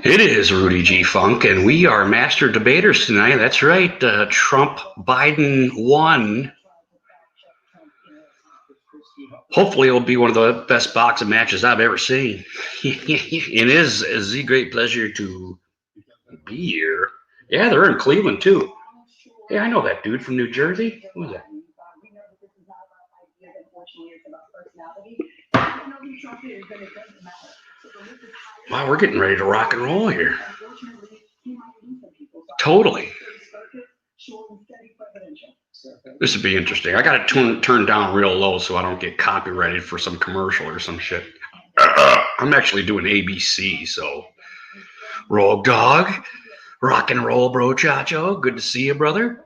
It is Rudy G. Funk, and we are master debaters tonight. That's right. Trump Biden won. Hopefully, it'll be one of the best boxing matches I've ever seen. It is a great pleasure to be here. Yeah, they're in Cleveland too. Hey, I know that dude from New Jersey. Who's that? Wow, we're getting ready to rock and roll here. Totally. This would be interesting. I got to turn down real low so I don't get copyrighted for some commercial or some shit. I'm actually doing ABC, so Rogue Dog, rock and roll, bro, Chacho. Good to see you, brother.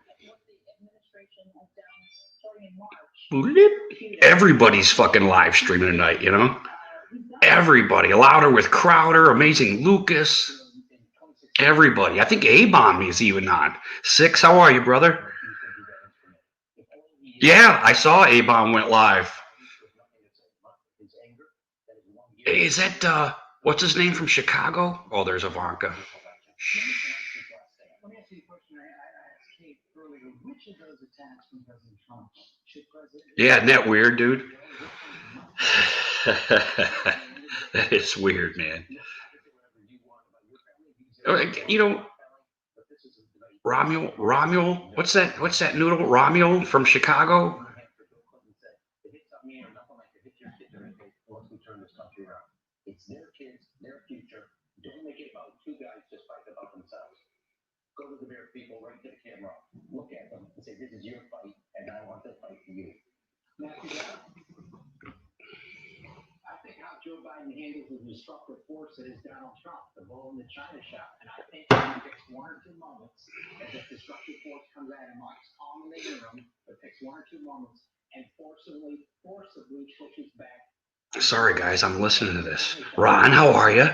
Everybody's fucking live streaming tonight, you know? Everybody. Louder with Crowder, Amazing Lucas. Everybody. I think A-Bomb is even on. Six, how are you, brother? Yeah, I saw A-Bomb went live. Hey, is that, what's his name from Chicago? Oh, there's Ivanka. Yeah, isn't that weird, dude? That is weird, man. You know, Romuald, what's that noodle? Romuald from Chicago? It's their kids, their future. Don't make it about two guys just fighting about themselves. Go to the Bear people right to the camera. Look at them and say, this is your fight, and I want to fight for you. I think how Joe Biden handles the disruptive force that is Donald Trump, the bull in the China shop. And I think he picks one or two moments as that disruptive force comes out and marks calm in the room, but picks one or two moments and forcibly pushes back. Sorry, guys, I'm listening to this. Ron, how are you?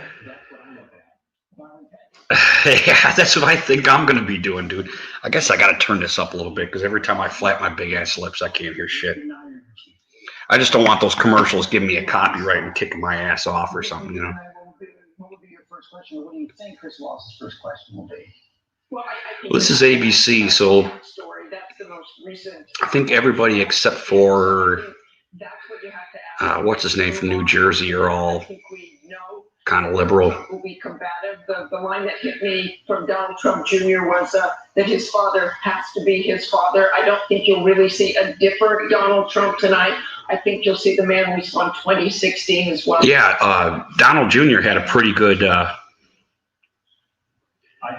Yeah, that's what I think I'm going to be doing, dude. I guess I got to turn this up a little bit because every time I flap my big ass lips, I can't hear shit. I just don't want those commercials giving me a copyright and kicking my ass off or something, you know. What would be your first question? What do you think Chris Wallace's first question will be? Well, this is ABC, so I think everybody except for what's his name from New Jersey are all kind of liberal. Will be combative. The line that hit me from Donald Trump Jr. was that his father has to be his father. I don't think you'll really see a different Donald Trump tonight. I think you'll see the man we saw in 2016 as well. Yeah, Donald Jr. had a pretty good. I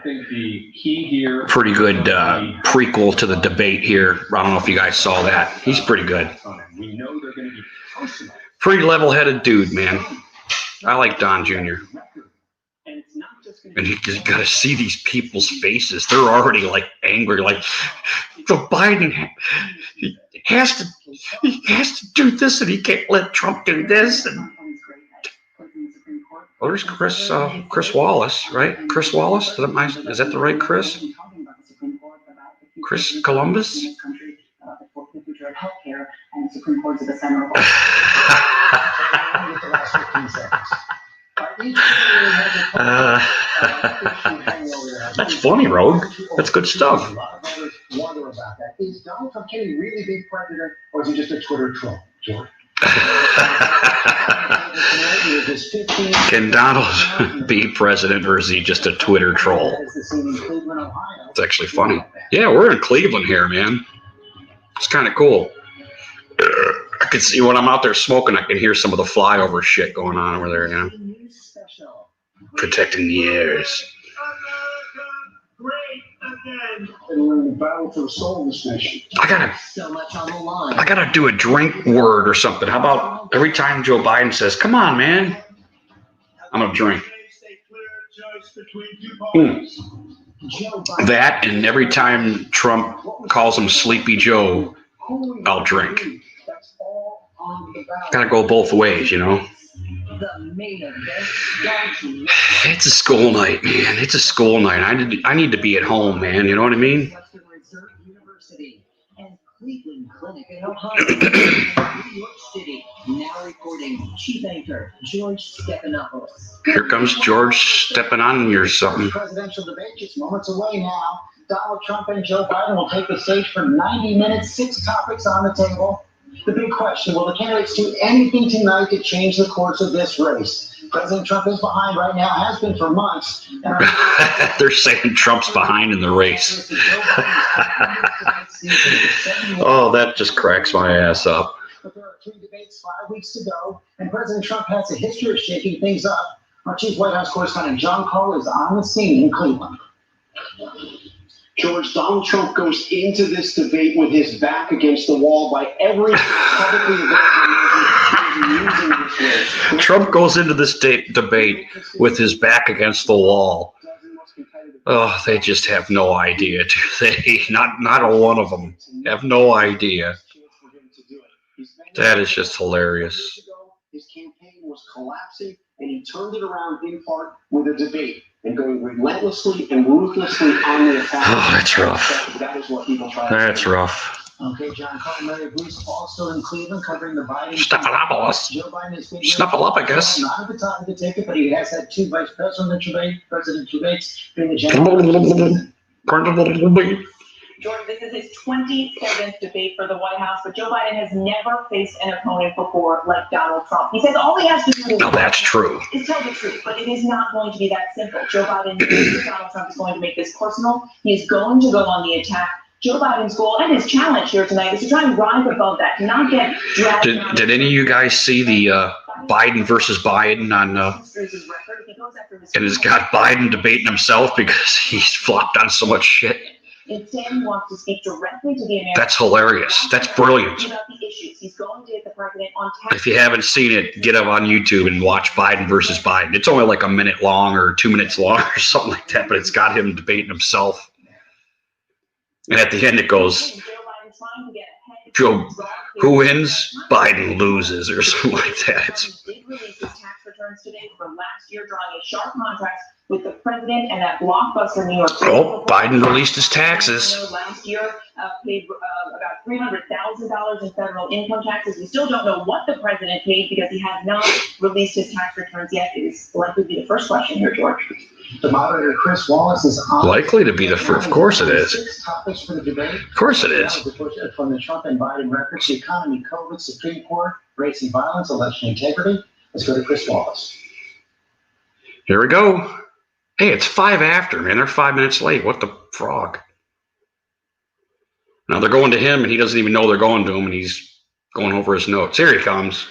think the key here. Pretty good prequel to the debate here. I don't know if you guys saw that. He's pretty good. We know they're going to be personal. Pretty level-headed dude, man. I like Don Jr. And you got to see these people's faces. They're already like angry, like Joe Biden he has to do this, and he can't let Trump do this. And well, there's Chris Wallace, right? Chris Wallace, is that the right Chris? Chris Columbus. That's funny, Rogue. That's good stuff. Is Donald Trump, can he really be president, or is he just a Twitter troll, George? Can Donald be president, or is he just a Twitter troll? It's actually funny. Yeah, we're in Cleveland here, man. It's kind of cool. I can see when I'm out there smoking, I can hear some of the flyover shit going on over there, you know? Protecting the airs. I gotta do a drink word or something. How about every time Joe Biden says, come on, man, I'm gonna drink. That, and every time Trump calls him Sleepy Joe, I'll drink. Gotta go both ways, you know? It's a school night, man. It's a school night. I need to be at home, man. You know what I mean? Cleveland Clinic in Ohio, New York City. Now reporting chief anchor George Stephanopoulos. Here comes George stepping on you or something. Presidential debate just moments away now. Donald Trump and Joe Biden will take the stage for 90 minutes, 6 topics on the table. The big question, will the candidates do anything tonight to change the course of this race? President Trump is behind right now, has been for months. They're saying Trump's behind in the race. Oh, that just cracks my ass up. But there are 3 debates, 5 weeks to go, and President Trump has a history of shaking things up. Our chief White House correspondent John Cole is on the scene in Cleveland. George, Donald Trump goes into this debate with his back against the wall by every publicly available using this race. Trump goes into this debate with his back against the wall. Oh, they just have no idea, do they? Not a one of them have no idea. That is just hilarious. His campaign was collapsing, and he turned it around in part with a debate and going relentlessly and ruthlessly on the attack. Oh, that's rough. That is what people try. That's rough. Okay, John Cole, Mary Bruce, also in Cleveland, covering the Biden. Stephanopoulos. Joe Biden has been Snuffleupagus. not at the top of the ticket, but he has had 2 vice president debates during the general. George, this is his 27th debate for the White House, but Joe Biden has never faced an opponent before like Donald Trump. He says all he has to do No, that's true. is tell the truth, but it is not going to be that simple. Joe Biden knows Donald Trump is going to make this personal. He is going to go on the attack. Joe Biden's goal and his challenge here tonight is to try and rise above that, to not get dragged. Did any of you guys see the Biden versus Biden on? And it's got Biden debating himself because he's flopped on so much shit. Instead, he wants to speak directly to the Americans. That's hilarious. That's brilliant. About the issues. He's going to get the president on If you haven't seen it, get up on YouTube and watch Biden versus Biden. It's only like a minute long or 2 minutes long or something like that, but it's got him debating himself. And at the end it goes, Joe, who wins? Biden loses or something like that. It's did release his tax returns today for last year, drawing a sharp contrast with the president and that blockbuster New York City. Oh, Biden released his taxes. Last year, paid about $300,000 in federal income taxes. We still don't know what the president paid because he has not released his tax returns yet. It is likely to be the first question here, George. The moderator, Chris Wallace, is on. Likely to be the first. Of course it is. 6 topics for the debate. Of course it is. From the Trump and Biden records, the economy, COVID, Supreme Court, race and violence, election integrity. Let's go to Chris Wallace. Here we go. Hey, it's 5 after, man. They're 5 minutes late. What the frog? Now they're going to him, and he doesn't even know they're going to him, and he's going over his notes. Here he comes.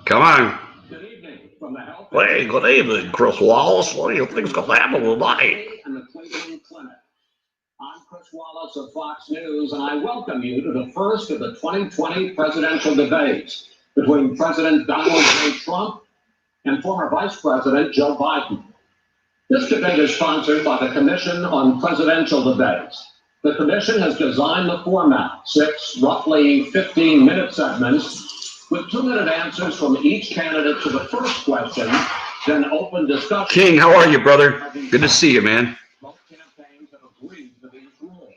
Come on. Good evening from the Health. Hey, good evening, Chris Wallace. What do you think's going to happen tonight? And the Cleveland Clinic. I'm Chris Wallace of Fox News, and I welcome you to the first of the 2020 presidential debates between President Donald J. Trump and former Vice President Joe Biden. This debate is sponsored by the Commission on Presidential Debates. The commission has designed the format, 6 roughly 15-minute segments with 2-minute answers from each candidate to the first question, then open discussion. King, how are you, brother? Good to see you, man. Both campaigns have agreed to these rules.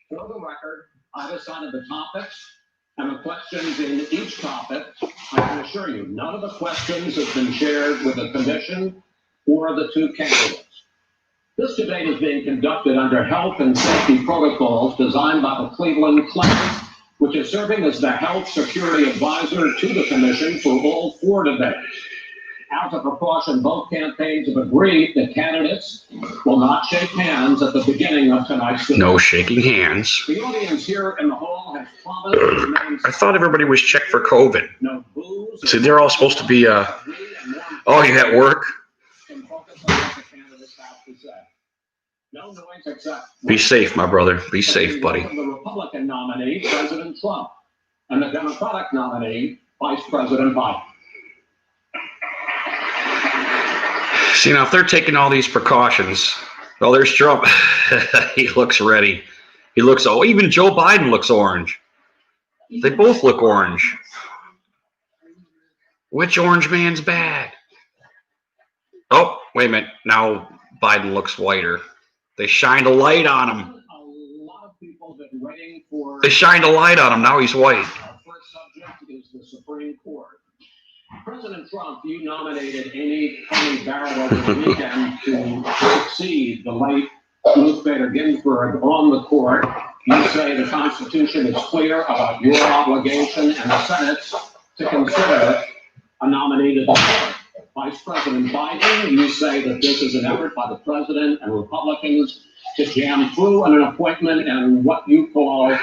For the record, I decided the topics and the questions in each topic. I can assure you, none of the questions have been shared with the commission or the 2 candidates. This debate is being conducted under health and safety protocols designed by the Cleveland Clinic, which is serving as the health security advisor to the commission for all 4 debates. As a precaution, both campaigns have agreed that candidates will not shake hands at the beginning of tonight's debate. No shaking hands. The audience here in the hall has promised to remain I thought everybody was checked for COVID. no booze. See, they're all supposed to be, oh, you at work? And focus on what the candidates have to say. No noise except. Be safe, my brother. Be safe, buddy. The Republican nominee, President Trump, and the Democratic nominee, Vice President Biden. See, now if they're taking all these precautions, well, there's Trump. He looks ready. He looks, oh, even Joe Biden looks orange. They both look orange. Which orange man's bad? Oh, wait a minute. Now, Biden looks whiter. They shined a light on him. A lot of people have been waiting for. They shined a light on him. Now he's white. Our first subject is the Supreme Court. President Trump, you nominated Amy Coney Barrett over the weekend to succeed the late Ruth Bader Ginsburg on the court. You say the Constitution is clear about your obligation and the Senate's to consider a nominee to the court. Vice President Biden, you say that this is an effort by the president and Republicans to jam through an appointment and what you call.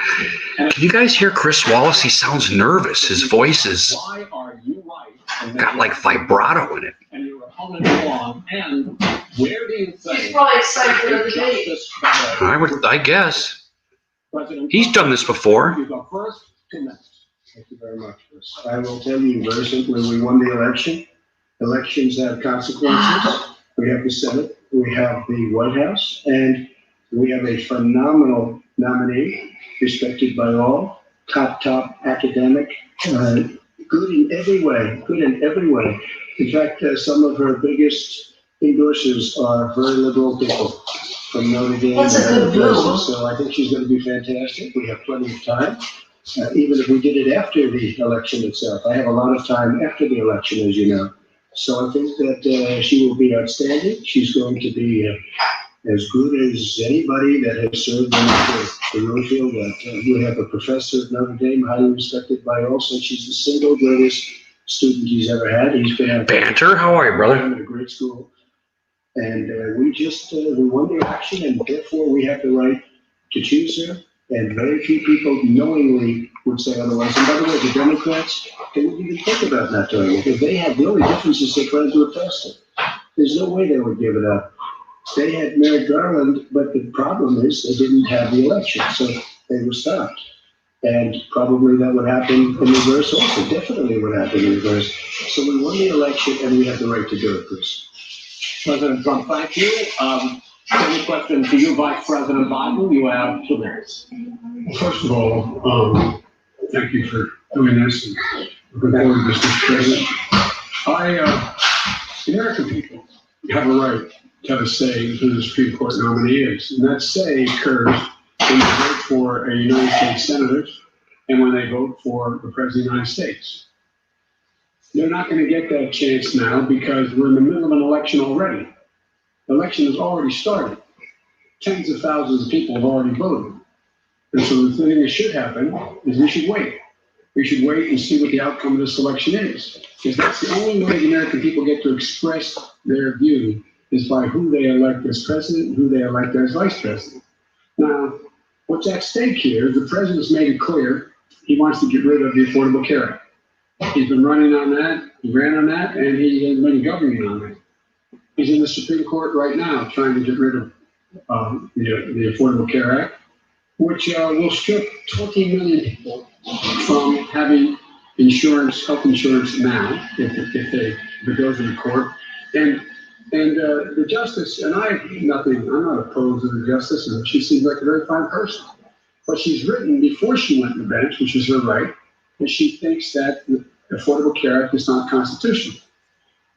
Can you guys hear Chris Wallace? He sounds nervous. His voice is Why are you right? got like vibrato in it. And your opponent wrong. And where do you think? He's probably excited for the debate. I guess. President He's done this before. You go first, 2 minutes. Thank you very much, Chris. I will tell you very simply, we won the election. Elections have consequences. We have the Senate, we have the White House, and we have a phenomenal nominee, respected by all, top academic, good in every way, In fact, some of her biggest endorsers are very liberal people from Notre Dame That's a and other good move. places. So I think she's going to be fantastic. We have plenty of time. Even if we did it after the election itself. I have a lot of time after the election, as you know. So I think that she will be outstanding. She's going to be as good as anybody that has served in the really feel that we have a professor at Notre Dame, highly respected by all, so she's the single greatest student he's ever had. He's been Banter, how are you, brother? at a great school. And we won the election, and therefore we have the right to choose her. And very few people knowingly would say otherwise. And by the way, the Democrats, they wouldn't even think about not doing it. If they had, the only difference is they're trying to do it faster. There's no way they would give it up. They had Merrick Garland, but the problem is they didn't have the election, so they were stopped. And probably that would happen in reverse also, definitely would happen in reverse. So we won the election and we have the right to do it, Chris. President Trump, thank you. Any question to you, Vice President Biden? You have 2 minutes. First of all, thank you for doing this and looking forward to this, Mr. President. The American people have a right to have a say in who the Supreme Court nominee is. And that say occurs when they vote for a United States senator and when they vote for the President of the United States. They're not going to get that chance now because we're in the middle of an election already. The election has already started. Tens of thousands of people have already voted. And so the thing that should happen is we should wait. We should wait and see what the outcome of this election is. Because that's the only way the American people get to express their view is by who they elect as president and who they elect as vice president. Now, what's at stake here is the president's made it clear he wants to get rid of the Affordable Care Act. He's been running on that, he ran on that, and he has been governing on that. He's in the Supreme Court right now trying to get rid of the Affordable Care Act, which will strip 20 million people from having insurance, health insurance now, if it goes into court. And the justice, and I'm not opposed to the justice, and she seems like a very fine person. But she's written before she went to the bench, which is her right, that she thinks that the Affordable Care Act is not constitutional.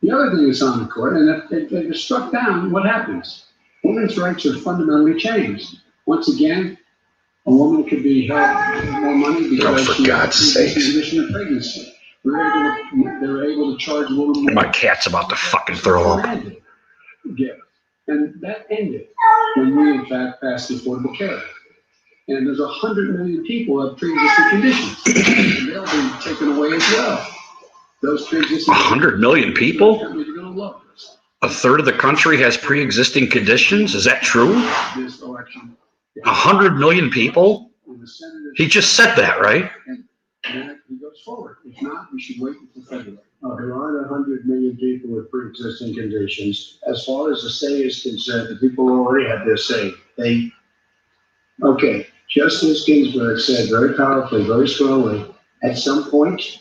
The other thing that's on the court, and if they're struck down, what happens? Women's rights are fundamentally changed. Once again, a woman could be held more money because for God's sakes. Condition of pregnancy. They were able to charge a woman more. My cat's about to fucking throw up. Yeah. And that ended when we, in fact, passed the Affordable Care Act. And there's 100 million people who have pre-existing conditions. And they'll be taken away as well. Those pre-existing 100 million people? You're going to love this. A third of the country has pre-existing conditions? Is that true? This election. 100 million people? When the Senate He just said that, right? and then he goes forward. If not, we should wait until February. There aren't 100 million people with pre-existing conditions. As far as the say is concerned, the people already have their say. Okay, Justice Ginsburg said very powerfully, very strongly, at some point,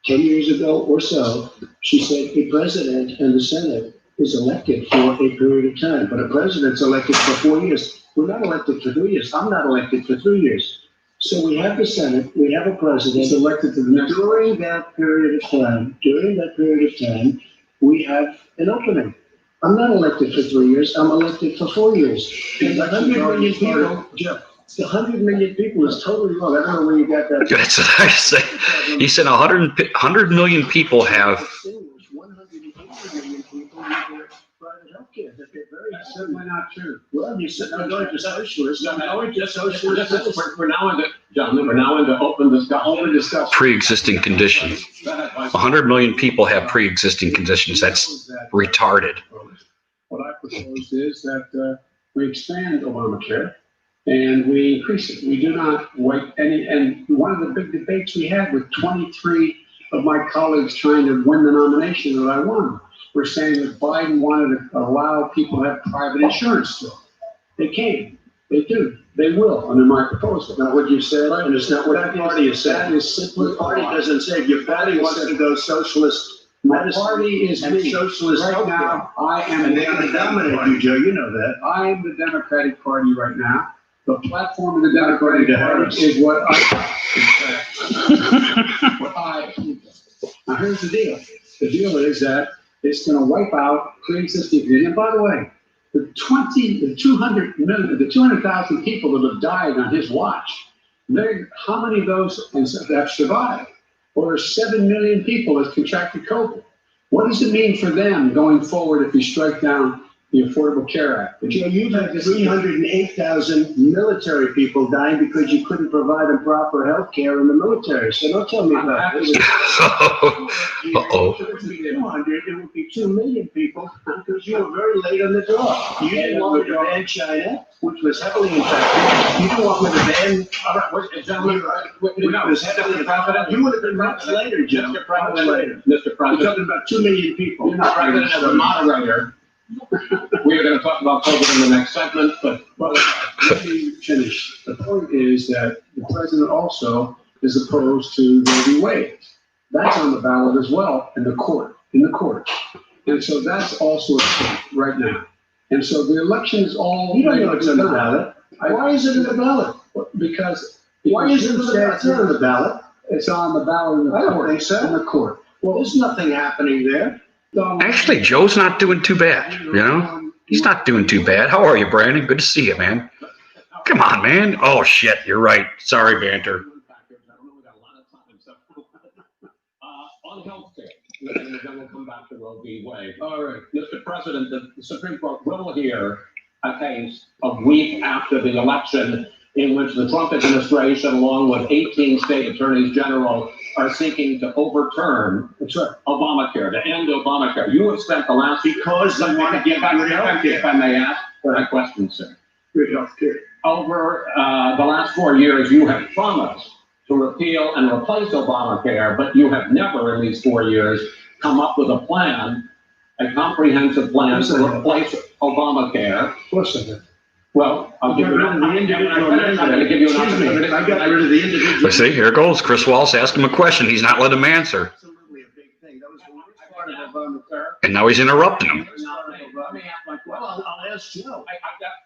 10 years ago or so, she said a president and the Senate is elected for a period of time, but a president's elected for 4 years. We're not elected for 3 years. I'm not elected for 3 years. So we have the Senate, we have a president. It's elected to the next. During that period of time, we have an opening. I'm not elected for 3 years, I'm elected for 4 years. And 100 million people, Jeff, 100 million people is totally wrong. I don't know where you got that. That's what I say. He said 100 million people have. 180 million people need their private healthcare. That they're very that's certainly not true. well, you said I'm going to socialists. I'm going to This socialist. is, we're now into, gentlemen, we're now into open discussion. Pre-existing conditions. Go ahead, Vice 100 million people have pre-existing conditions. That's retarded. What I proposed is that we expand Obamacare and we increase it. We do not wait any, and one of the big debates we had with 23 of my colleagues trying to win the nomination that I won, were saying that Biden wanted to allow people to have private insurance still. They can, they do, they will under my proposal. Not what you said, and it's not what the party has said. That is simply The party doesn't say, your party wants to go socialist. My party is and me. socialist Right healthcare. now, I am. And they're going to dominate you, Joe, you know that. I am the Democratic Party right now. The platform of the Democratic Party is what now here's the deal. The deal is that it's going to wipe out pre-existing conditions. And by the way, the 200,000 people that have died on his watch, how many of those have survived? Well, there's 7 million people that contracted COVID. What does it mean for them going forward if you strike down the Affordable Care Act? Joe, you've had 308,000 military people dying because you couldn't provide them proper health care in the military. So don't tell me about this. Uh-oh. It would be 200, it would be 2 million people because you were very late on the draw. You didn't want me to ban China, which was heavily infected. You didn't want me to ban, was heavily infected. You would have been much later, Joe. Mr. President, Much later. Mr. We're President, talking about 2 million people. Mr. President, as a moderator, we are going to talk about COVID in the next segment, but Well, let me finish. The point is that the president also is opposed to Roe v. Wade. That's on the ballot as well in the court. And so that's also at stake right now. And so the election is all. You don't know it's on the ballot. Why is it in the ballot? Because. Why is it in the ballot? It's not on the ballot. It's on the ballot in the I don't court. think so. In the court. Well, there's nothing happening there. Actually, Joe's not doing too bad, you know? He's not doing too bad. How are you, Brandon? Good to see you, man. Come on, man. Oh, shit, you're right. Sorry, Banter. On healthcare, and then we'll come back to Roe v. Wade. All right. Mr. President, the Supreme Court will hear a case a week after the election in which the Trump administration, along with 18 state attorneys general, are seeking to overturn Obamacare, to end Obamacare. You have spent the last Because they want to get good health if I may ask a question, sir. Good health care. Over the last 4 years, you have promised to repeal and replace Obamacare, but you have never in these 4 years come up with a plan, a comprehensive plan to replace Obamacare. Of course I did. Well, I'll give you an opportunity. I'm going to give you an opportunity. I got rid of the individual. But see, here goes. Chris Wallace asked him a question. He's not letting him answer. Absolutely a big thing. That was the worst part of Obamacare. And now he's interrupting him. Let me ask my question. Well, I'll ask Joe.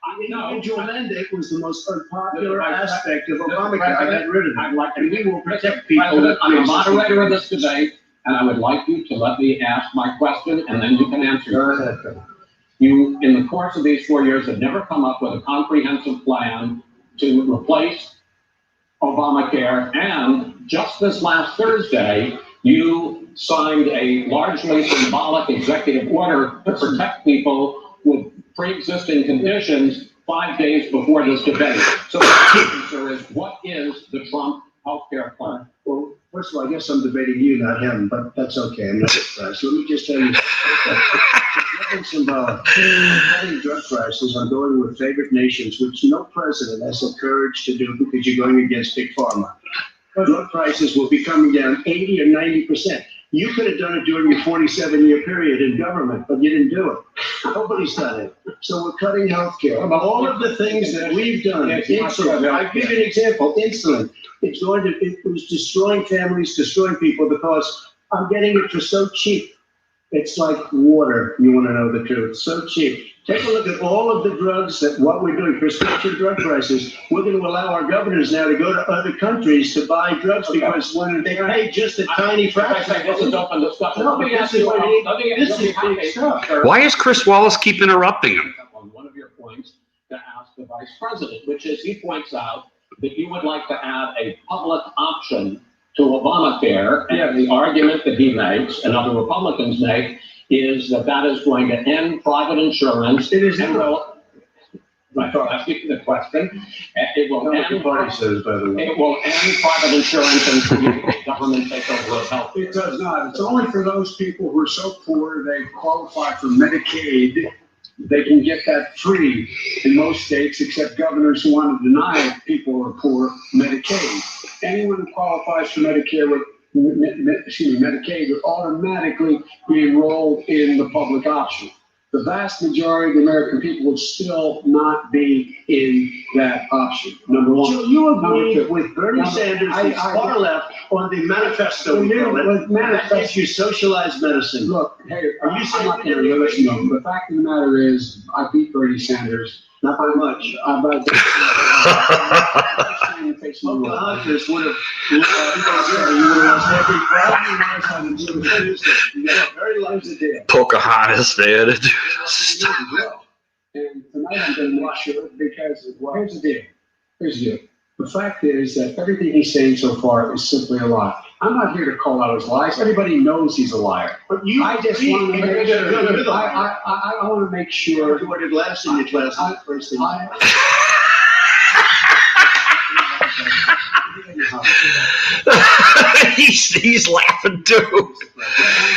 I The know. individual mandate was the most unpopular aspect of Mr. Obamacare. I got rid of it. I'd like to. And we will protect Mr. people. President, I'm a moderator of this debate, and I would like you to let me ask my question, and then you can answer. Go ahead. You, in the course of these 4 years, have never come up with a comprehensive plan to replace Obamacare. And just this last Thursday, you signed a largely symbolic executive order to protect people with pre-existing conditions 5 days before this debate. So the question is, what is the Trump healthcare plan? Well, first of all, I guess I'm debating you, not him, but that's okay. I'm not surprised. Let me just tell you. Nothing symbolic. Having drug prices, I'm going with favored nations, which no president has the courage to do because you're going against big pharma. Drug prices will be coming down 80 or 90%. You could have done it during your 47-year period in government, but you didn't do it. Nobody's done it. So we're cutting health care. All of the things that we've done, insulin, I'll give you an example, insulin. It was destroying families, destroying people because I'm getting it for so cheap. It's like water, you want to know the truth, so cheap. Take a look at all of the drugs that what we're doing, prescription drug prices. We're going to allow our governors now to go to other countries to buy drugs because when they pay just a tiny fraction. This is open discussion. No, Let me but ask this is you, what it- let me this let me is big ask stuff. you- Why does Chris Wallace keep interrupting him? On one of your points to ask the vice president, which is he points out that you would like to add a public option to Obamacare, and the argument that he makes and other Republicans make is that that is going to end private insurance. It is and not. will. Right, asking the question. It will What the party end. says, by the way. It will end private insurance and create government takeover of health. It does not. It's only for those people who are so poor they qualify for Medicaid. They can get that free in most states, except governors who want to deny people who are poor Medicaid. Anyone who qualifies for Medicare would, Medicaid would automatically be enrolled in the public option. The vast majority of the American people would still not be in that option. Number one. So you agree Number two. with Bernie Number- Sanders, I- who's far left, on the manifesto, we call it. With manifesto- That gives you socialized medicine. Look, hey, Are you saying I'm not we gonna didn't listen to agree? him. The fact of the matter is, I beat Bernie Sanders. Not by much. But Pocahontas would have, you would have lost every problem. You got a very lousy deal. Pocahontas, man. And tonight I'm gonna make sure, because, well, here's the deal. Here's the deal. The fact is that everything he's saying so far is simply a lie. I'm not here to call out his lies. Everybody knows he's a liar. But you, I just want to make sure. I want to make sure. You ordered last in your class. First thing. He's laughing too.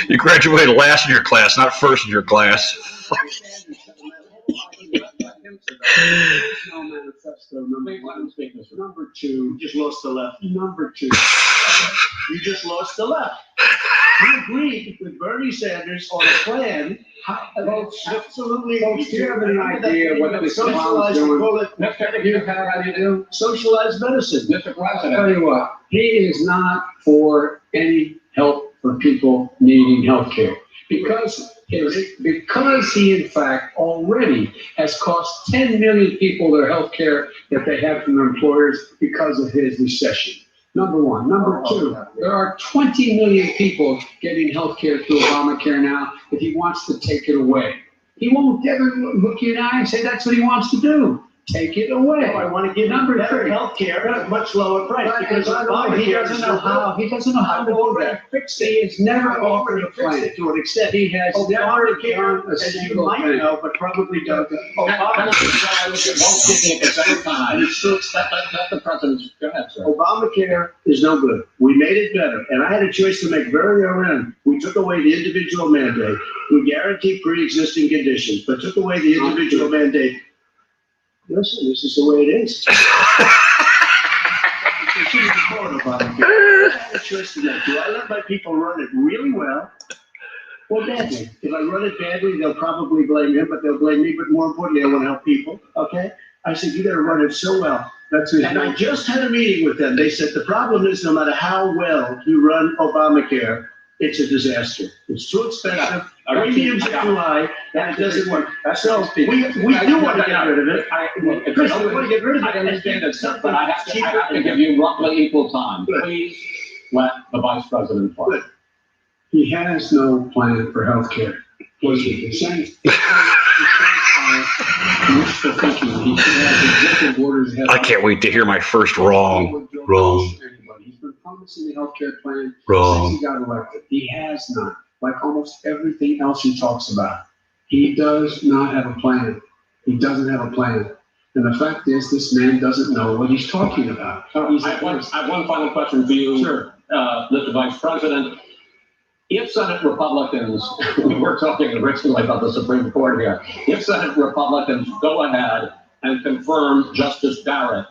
You graduated last in your class, not first in your class. No manifesto. Number two. You just lost the left. Number two. You just lost the left. You agreed with Bernie Sanders on a plan. Absolutely. Folks, do you have any idea what this Socialized, we doing? call it You have any idea? socialized medicine. Mr. I'll President, tell you what, he is not for any help for people needing health care. Because he in fact already has cost 10 million people their health care that they have from their employers because of his recession. Number one. Number two, there are 20 million people getting health care through Obamacare now if he wants to take it away. He won't ever look you in the eye and say that's what he wants to do. Take it away. I want to give Number better three. health care at a much lower price because He doesn't know how. He doesn't know how to do that. fixed He it. has never I've offered already a fixed plan. it to an extent. He has never Obamacare, done a as you single might thing. know, but probably don't. both speaking at the same time. Let the president, go ahead, sir. Obamacare is no good. We made it better, and I had a choice to make very early on. We took away the individual mandate. We guaranteed pre-existing conditions, but took away the individual mandate. Listen, this is the way it is. I had a choice to make. Do I let my people run it really well or badly? If I run it badly, they'll probably blame him, but they'll blame me. But more importantly, I want to help people. Okay? I said, you got to run it so well. And I just had a meeting with them. They said the problem is no matter how well you run Obamacare, it's a disaster. It's too expensive. Premiums are too high, and it doesn't work. So we do want to get rid of it. Chris, we want to get rid of it. I understand that, but I have to give you roughly equal time. Please let the vice president talk. Good. He has no plan for health care. The same. Wishful thinking. He should have executive orders. I can't wait to hear my first wrong. Wrong. He's been promising the health care plan Wrong. since he got elected. He has not. Like almost everything else he talks about. He does not have a plan. He doesn't have a plan. And the fact is, this man doesn't know what he's talking about. I have one final question for you, Sure. Mr. Vice President. If Senate Republicans, we're talking originally about the Supreme Court here, if Senate Republicans go ahead and confirm Justice Barrett,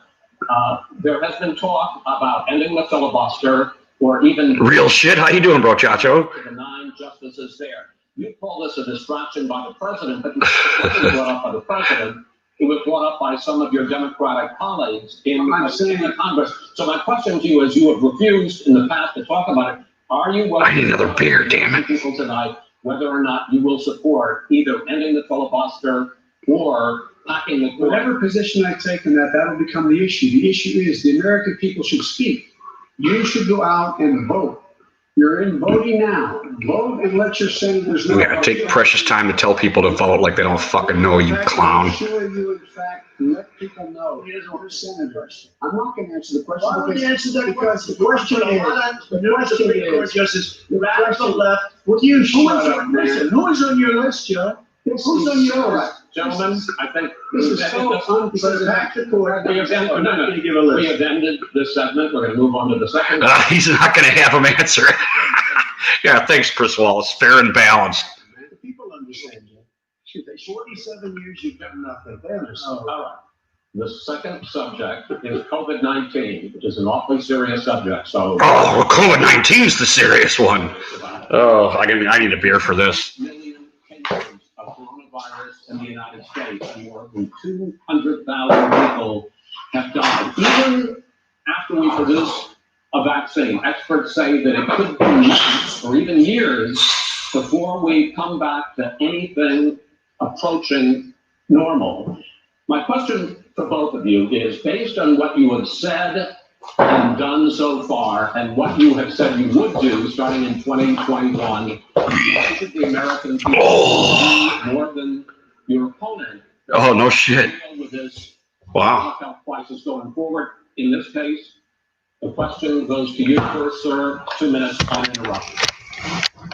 there has been talk about ending the filibuster or even Real shit. How you doing, bro, Chacho? the 9 justices there. You call this a distraction by the president, but it wasn't brought up by the president. It was brought up by some of your Democratic colleagues in the Congress. So my question to you is, you have refused in the past to talk about it. Are you willing I need another beer, damn it. people tonight whether or not you will support either ending the filibuster or packing the court. Whatever position I take on that, that'll become the issue. The issue is the American people should speak. You should go out and vote. You're in voting now. Vote and let your senators know. Yeah, take precious time to tell people to vote like they don't fucking know, you clown. I'm sure you, in fact, let people know. Here's your senators. I'm not going to answer the question. Why don't you answer that because question? the question is, The Supreme Court Justice, radical left. would you Who is shut up, on man? listen, who is on your list, Joe? This Who's on is your so- list? Gentlemen, I think This is so unprecedented. Back to court. We have ended, I'm not gonna give a list. we have ended this segment. We're going to move on to the second. He's not going to have him answer. Yeah, thanks, Chris Wallace. Fair and balanced. The people understand you. Shoot, 47 years, you've done nothing. They understand. All right. The second subject is COVID-19, which is an awfully serious subject. So. Oh, COVID-19 is the serious one. Oh, I need a beer for this. Million cases of coronavirus in the United States, and more than 200,000 people have died. Even after we produce a vaccine, experts say that it could be months or even years before we come back to anything approaching normal. My question for both of you is, based on what you have said and done so far, and what you have said you would do starting in 2021, what should the American people do more than your opponent Oh, no shit. deal with this Wow. health crisis going forward? In this case, the question goes to you first, sir. 2 minutes uninterrupted.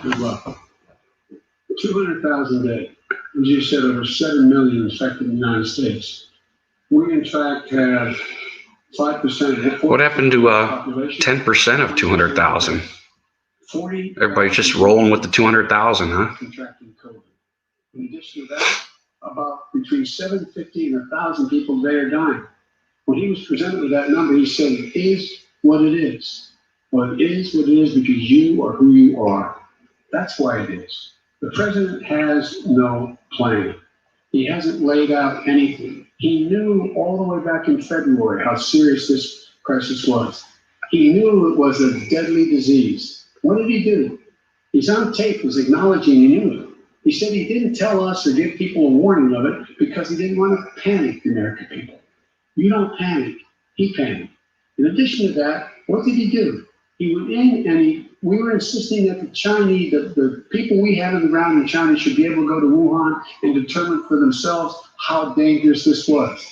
Good luck. 200,000 dead. As you said, over 7 million infected in the United States. We, in fact, have 5%. What happened to population. 10% of 200,000? 40. Everybody's just rolling with the 200,000, huh? Contracting COVID. In addition to that, about between 750 and 1,000 people a day are dying. When he was presented with that number, he said, it is what it is. Well, it is what it is because you are who you are. That's why it is. The president has no plan. He hasn't laid out anything. He knew all the way back in February how serious this crisis was. He knew it was a deadly disease. What did he do? He's on tape, he's acknowledging he knew it. He said he didn't tell us or give people a warning of it because he didn't want to panic the American people. You don't panic. He panicked. In addition to that, what did he do? He went in and we were insisting that the Chinese, the people we had on the ground in China should be able to go to Wuhan and determine for themselves how dangerous this was.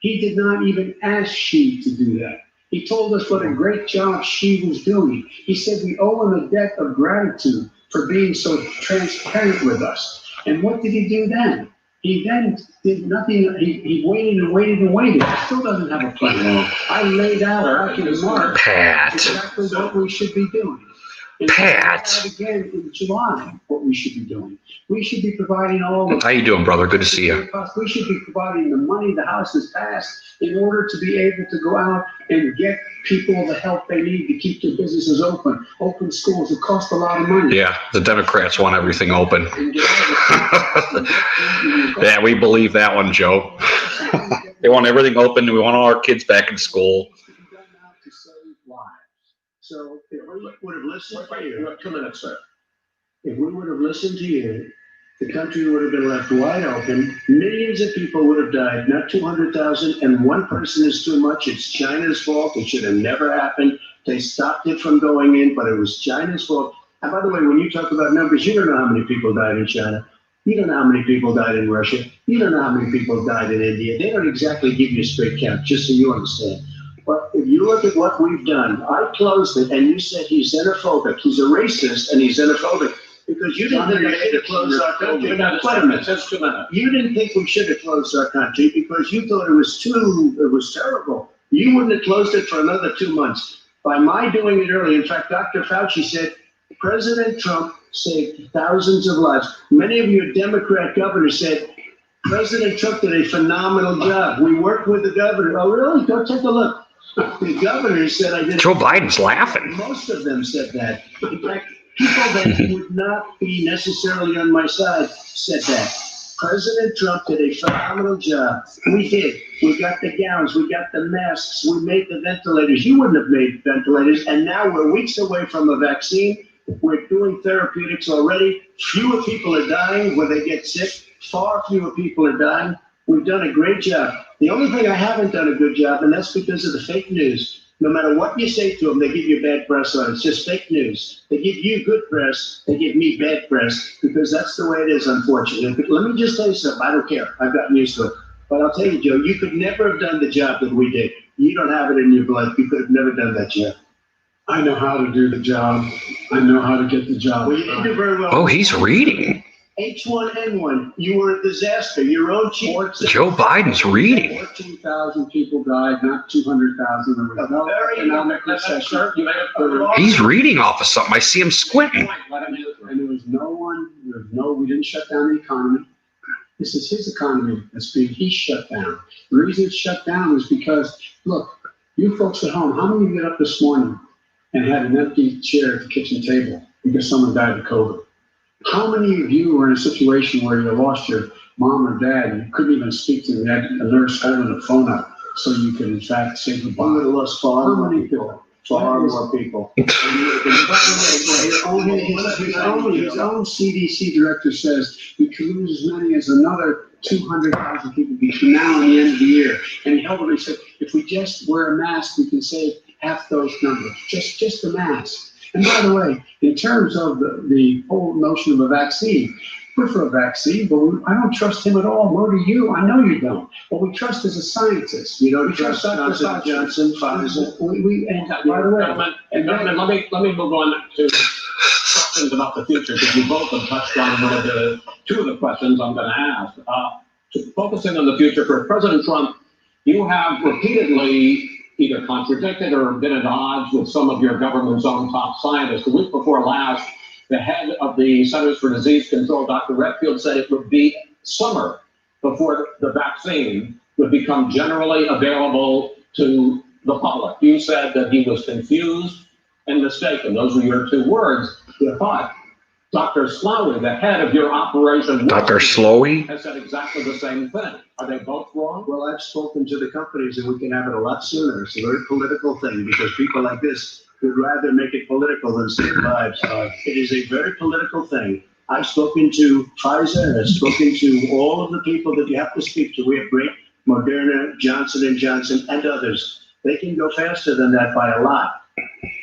He did not even ask Xi to do that. He told us what a great job Xi was doing. He said we owe him a debt of gratitude for being so transparent with us. And what did he do then? He then did nothing. He waited and waited and waited. He still doesn't have a plan. I laid out back in March Pat. exactly what we should be doing. And Pat. I laid out again in July what we should be doing. We should be providing all the. How you doing, brother? Good to see you. We should be providing the money the House has passed in order to be able to go out and get people the help they need to keep their businesses open. Open schools, it costs a lot of money. Yeah, the Democrats want everything open. And get all the- Yeah, we believe that one, Joe. They want everything open. We want all our kids back in school. To save lives. So If we would have listened to You you, have 2 minutes, sir. if we would have listened to you, the country would have been left wide open. Millions of people would have died, not 200,000. And one person is too much. It's China's fault. It should have never happened. They stopped it from going in, but it was China's fault. And by the way, when you talk about numbers, you don't know how many people died in China. You don't know how many people died in Russia. You don't know how many people died in India. They don't exactly give you a straight count, just so you understand. But if you look at what we've done, I closed it, and you said he's xenophobic. He's a racist, and he's xenophobic because you didn't think we should have closed our country. Wait a minute. Just 2 minutes. You didn't think we should have closed our country because you thought it was terrible. You wouldn't have closed it for another 2 months. By my doing it early, in fact, Dr. Fauci said President Trump saved thousands of lives. Many of your Democrat governors said President Trump did a phenomenal job. We worked with the governor. Oh, really? Go take a look. The governor said I did. Joe Biden's laughing. Most of them said that. In fact, people that would not be necessarily on my side said that. President Trump did a phenomenal job. We did. We got the gowns. We got the masks. We made the ventilators. You wouldn't have made ventilators. And now we're weeks away from a vaccine. We're doing therapeutics already. Fewer people are dying when they get sick. Far fewer people are dying. We've done a great job. The only thing I haven't done a good job, and that's because of the fake news. No matter what you say to them, they give you bad press on it. It's just fake news. They give you good press, they give me bad press, because that's the way it is, unfortunately. But let me just tell you something. I don't care. I've gotten used to it. But I'll tell you, Joe, you could never have done the job that we did. You don't have it in your blood. You could have never done that job. I know how to do the job. I know how to get the job. Well, you didn't do very well. Oh, he's reading. H1N1, you were a disaster. Your own chief. Joe Biden's reading. 14,000 people died, not 200,000. There was no economic recession. He's reading off of something. I see him squinting. And there was we didn't shut down the economy. This is his economy he shut down. The reason it's shut down is because, look, you folks at home, how many of you get up this morning and had an empty chair at the kitchen table because someone died of COVID? How many of you were in a situation where you lost your mom or dad and you couldn't even speak to them? You had a nurse holding the phone up so you could, in fact, say goodbye. We would have lost far more people. Far more people. His own CDC director says we could lose as many as another 200,000 people between now and the end of the year. And he held it and said, if we just wear a mask, we can save half those numbers. Just a mask. And by the way, in terms of the whole notion of a vaccine, we're for a vaccine, but I don't trust him at all. Nor do you. I know you don't. What we trust is a scientist. You don't trust Johnson, Pfizer. And by the way, let me move on to questions about the future, because you both have touched on two of the questions I'm going to ask. Focusing on the future for President Trump, you have repeatedly either contradicted or been at odds with some of your government's own top scientists. The week before last, the head of the Centers for Disease Control, Dr. Redfield, said it would be summer before the vaccine would become generally available to the public. You said that he was confused and mistaken. Those were your two words. But Dr. Slowey, the head of your operation, Dr. Slowey, has said exactly the same thing. Are they both wrong? Well, I've spoken to the companies and we can have it a lot sooner. It's a very political thing because people like this would rather make it political than save lives. It is a very political thing. I've spoken to Pfizer and I've spoken to all of the people that you have to speak to. We have great Moderna, Johnson & Johnson, and others. They can go faster than that by a lot.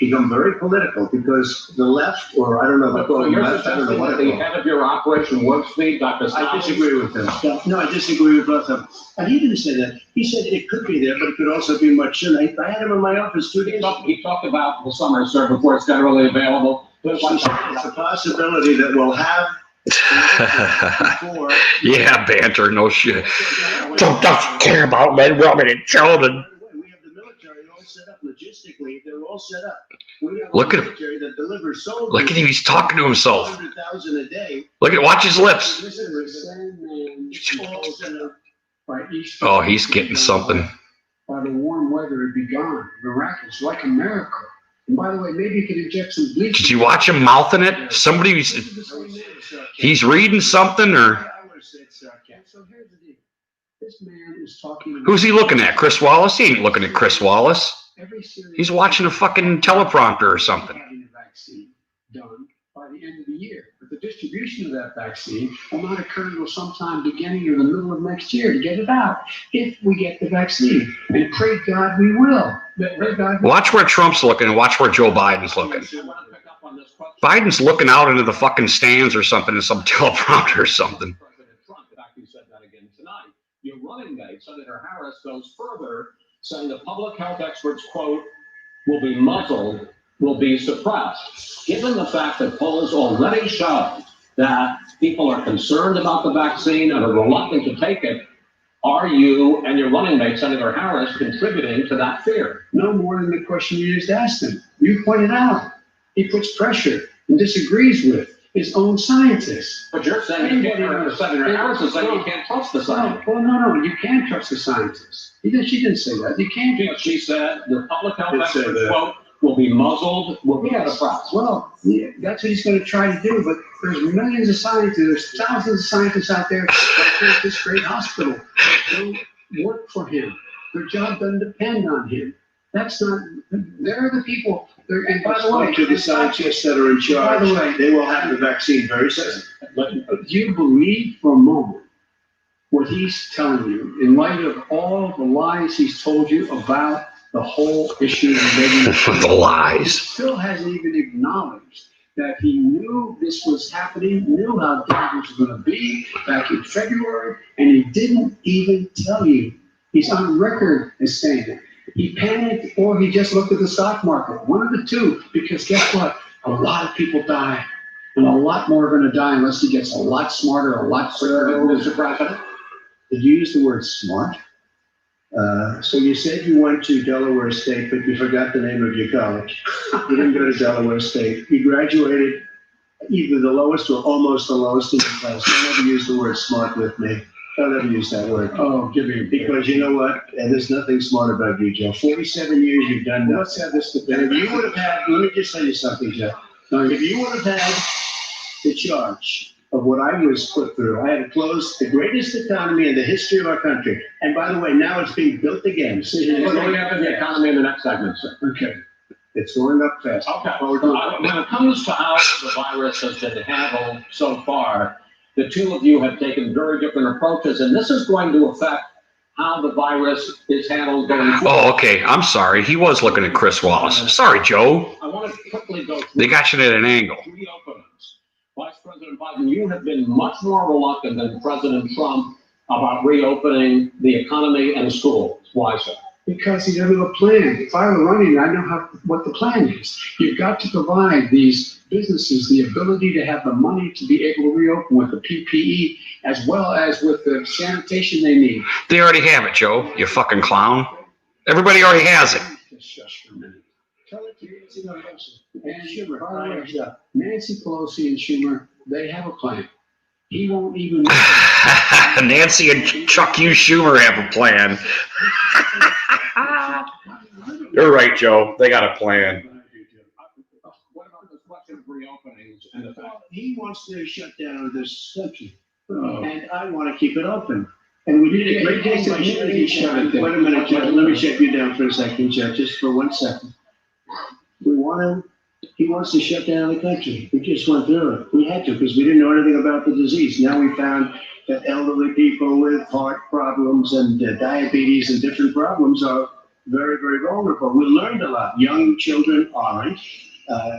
Become very political because the left, or I don't know, So you're suggesting that the head of your operation Warp Speed, Dr. Slowey? I disagree with them. No, I disagree with both of them. And he didn't say that. He said it could be there, but it could also be much sooner. I had him in my office 2 days ago. He talked about the summer, sir, before it's generally available. It's a possibility that we'll have before. yeah, banter, no shit. Don't care about men, women, and children. We have the military all set up logistically. They're all set up. We have Look a at him. military that delivers soldiers. Look at him, he's talking to himself. 100,000 a day. Watch his lips. this is the same man supposed by Easter. Oh, he's getting something. By the warm weather, it'd be gone. Miraculous, like a miracle. And by the way, maybe you could inject some bleach. Did you watch him mouthing it? He's reading something, or So here's the deal. This man is talking. who's he looking at? Chris Wallace? He ain't looking at Chris Wallace. He's watching a fucking teleprompter or something. Having a vaccine done by the end of the year, but the distribution of that vaccine will not occur until sometime beginning or the middle of next year to get it out. If we get the vaccine, and pray God we will. Pray God. Watch where Trump's looking and watch where Joe Biden's looking. I want to pick up on this question. Biden's looking out into the fucking stands or something in some teleprompter or something. President Trump, in fact, you said that again tonight. Your running mate, Senator Harris, goes further, saying the public health experts, quote, will be muzzled, will be suppressed. Given the fact that polls already show that people are concerned about the vaccine and are reluctant to take it, are you and your running mate, Senator Harris, contributing to that fear? No more than the question you just asked him. You pointed out he puts pressure and disagrees with his own scientists. But you're saying, Senator Harris is saying you can't trust the scientists. Well, no, you can trust the scientists. She didn't say that. You can't. She said the public health Did say experts, that. quote, will be muzzled, will be Yes, suppressed. well, yeah, that's what he's going to try to do, but there's millions of scientists, there's thousands of scientists out there that work at this great hospital. They work for him. Their job doesn't depend on him. That's not, they're the people, and by the way. To the scientists that are in charge, By the way, they will have the vaccine very soon. But do you believe for a moment what he's telling you, in light of all the lies he's told you about the whole issue relating to The he lies. still hasn't even acknowledged that he knew this was happening, knew how dangerous it was going to be back in February, and he didn't even tell you. He's on record as saying it. He panicked or he just looked at the stock market. One of the two, because guess what? A lot of people die, and a lot more are going to die unless he gets a lot smarter, a lot quicker, Mr. President. Did you use the word smart? So you said you went to Delaware State, but you forgot the name of your college. You didn't go to Delaware State. You graduated either the lowest or almost the lowest in your class. Don't ever use the word smart with me. Don't ever use that word. Oh, give me a break. Because you know what? And there's nothing smart about you, Joe. 47 years you've done nothing. Let's have this And debate. if you would have had, let me just tell you something, Joe. If you would have had the charge of what I was put through, I had to close the greatest economy in the history of our country. And by the way, now it's being built again. See, We're going after the economy in the next segment, sir. Okay. it's going up fast. Okay, when it comes to how the virus has been handled so far, the two of you have taken very different approaches, and this is going to affect how the virus is handled going forward. Oh, okay. I'm sorry. He was looking at Chris Wallace. Sorry, Joe. I want to quickly go through They got you at an angle. reopenings. Vice President Biden, you have been much more reluctant than President Trump about reopening the economy and schools. Why, sir? Because he doesn't have a plan. If I were running, I know what the plan is. You've got to provide these businesses the ability to have the money to be able to reopen with the PPE as well as with the sanitation they need. They already have it, Joe. You fucking clown. Everybody already has it. Just shush for a minute. Tell it to Nancy Pelosi. And Schumer, by the way, yeah. Nancy Pelosi and Schumer, they have a plan. He won't even. Nancy and Chuck U. Schumer have a plan. You're right, Joe. They got a plan. What about this question of reopenings and the fact He wants to shut down this country, Oh. and I want to keep it open. And we did a great deal by shutting Shut it down. Wait a minute, Jeff, let me shut you down for a second, Jeff, just for 1 second. He wants to shut down the country. We just went through it. We had to, because we didn't know anything about the disease. Now we found that elderly people with heart problems and diabetes and different problems are very, very vulnerable. We learned a lot. Young children aren't.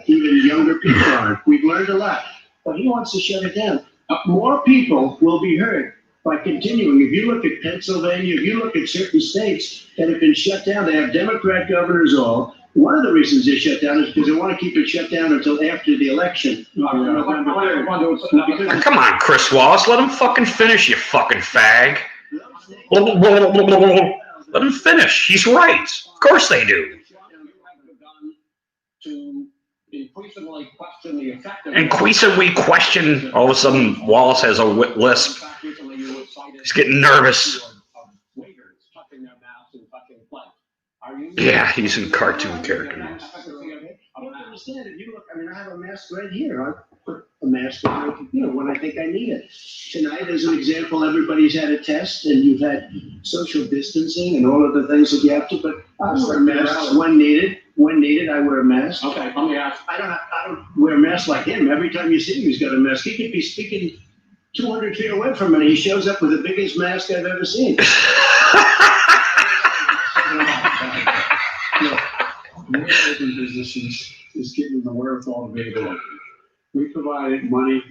Even younger people aren't. We've learned a lot. But he wants to shut it down. More people will be hurt by continuing. If you look at Pennsylvania, if you look at certain states that have been shut down, they have Democrat governors all. One of the reasons they shut down is because they want to keep it shut down until after the election. November 3rd. Come on, Chris Wallace. Let him fucking finish, you fucking fag. Let him finish. He's right. Of course they do. to increasingly question the effectiveness. And Quisa, we question. All of a sudden, Wallace has a lisp. He's getting nervous. Yeah, he's in cartoon character. You don't understand it. You look, I mean, I have a mask right here. I put a mask on, when I think I need it. Tonight, as an example, everybody's had a test and you've had social distancing and all of the things that you have to, but I wear masks when needed. When needed, I wear a mask. Okay, let me ask. I don't wear a mask like him. Every time you see him, he's got a mask. He could be speaking 200 feet away from me. He shows up with the biggest mask I've ever seen. More open businesses is getting the wherewithal to be able to. We provided money.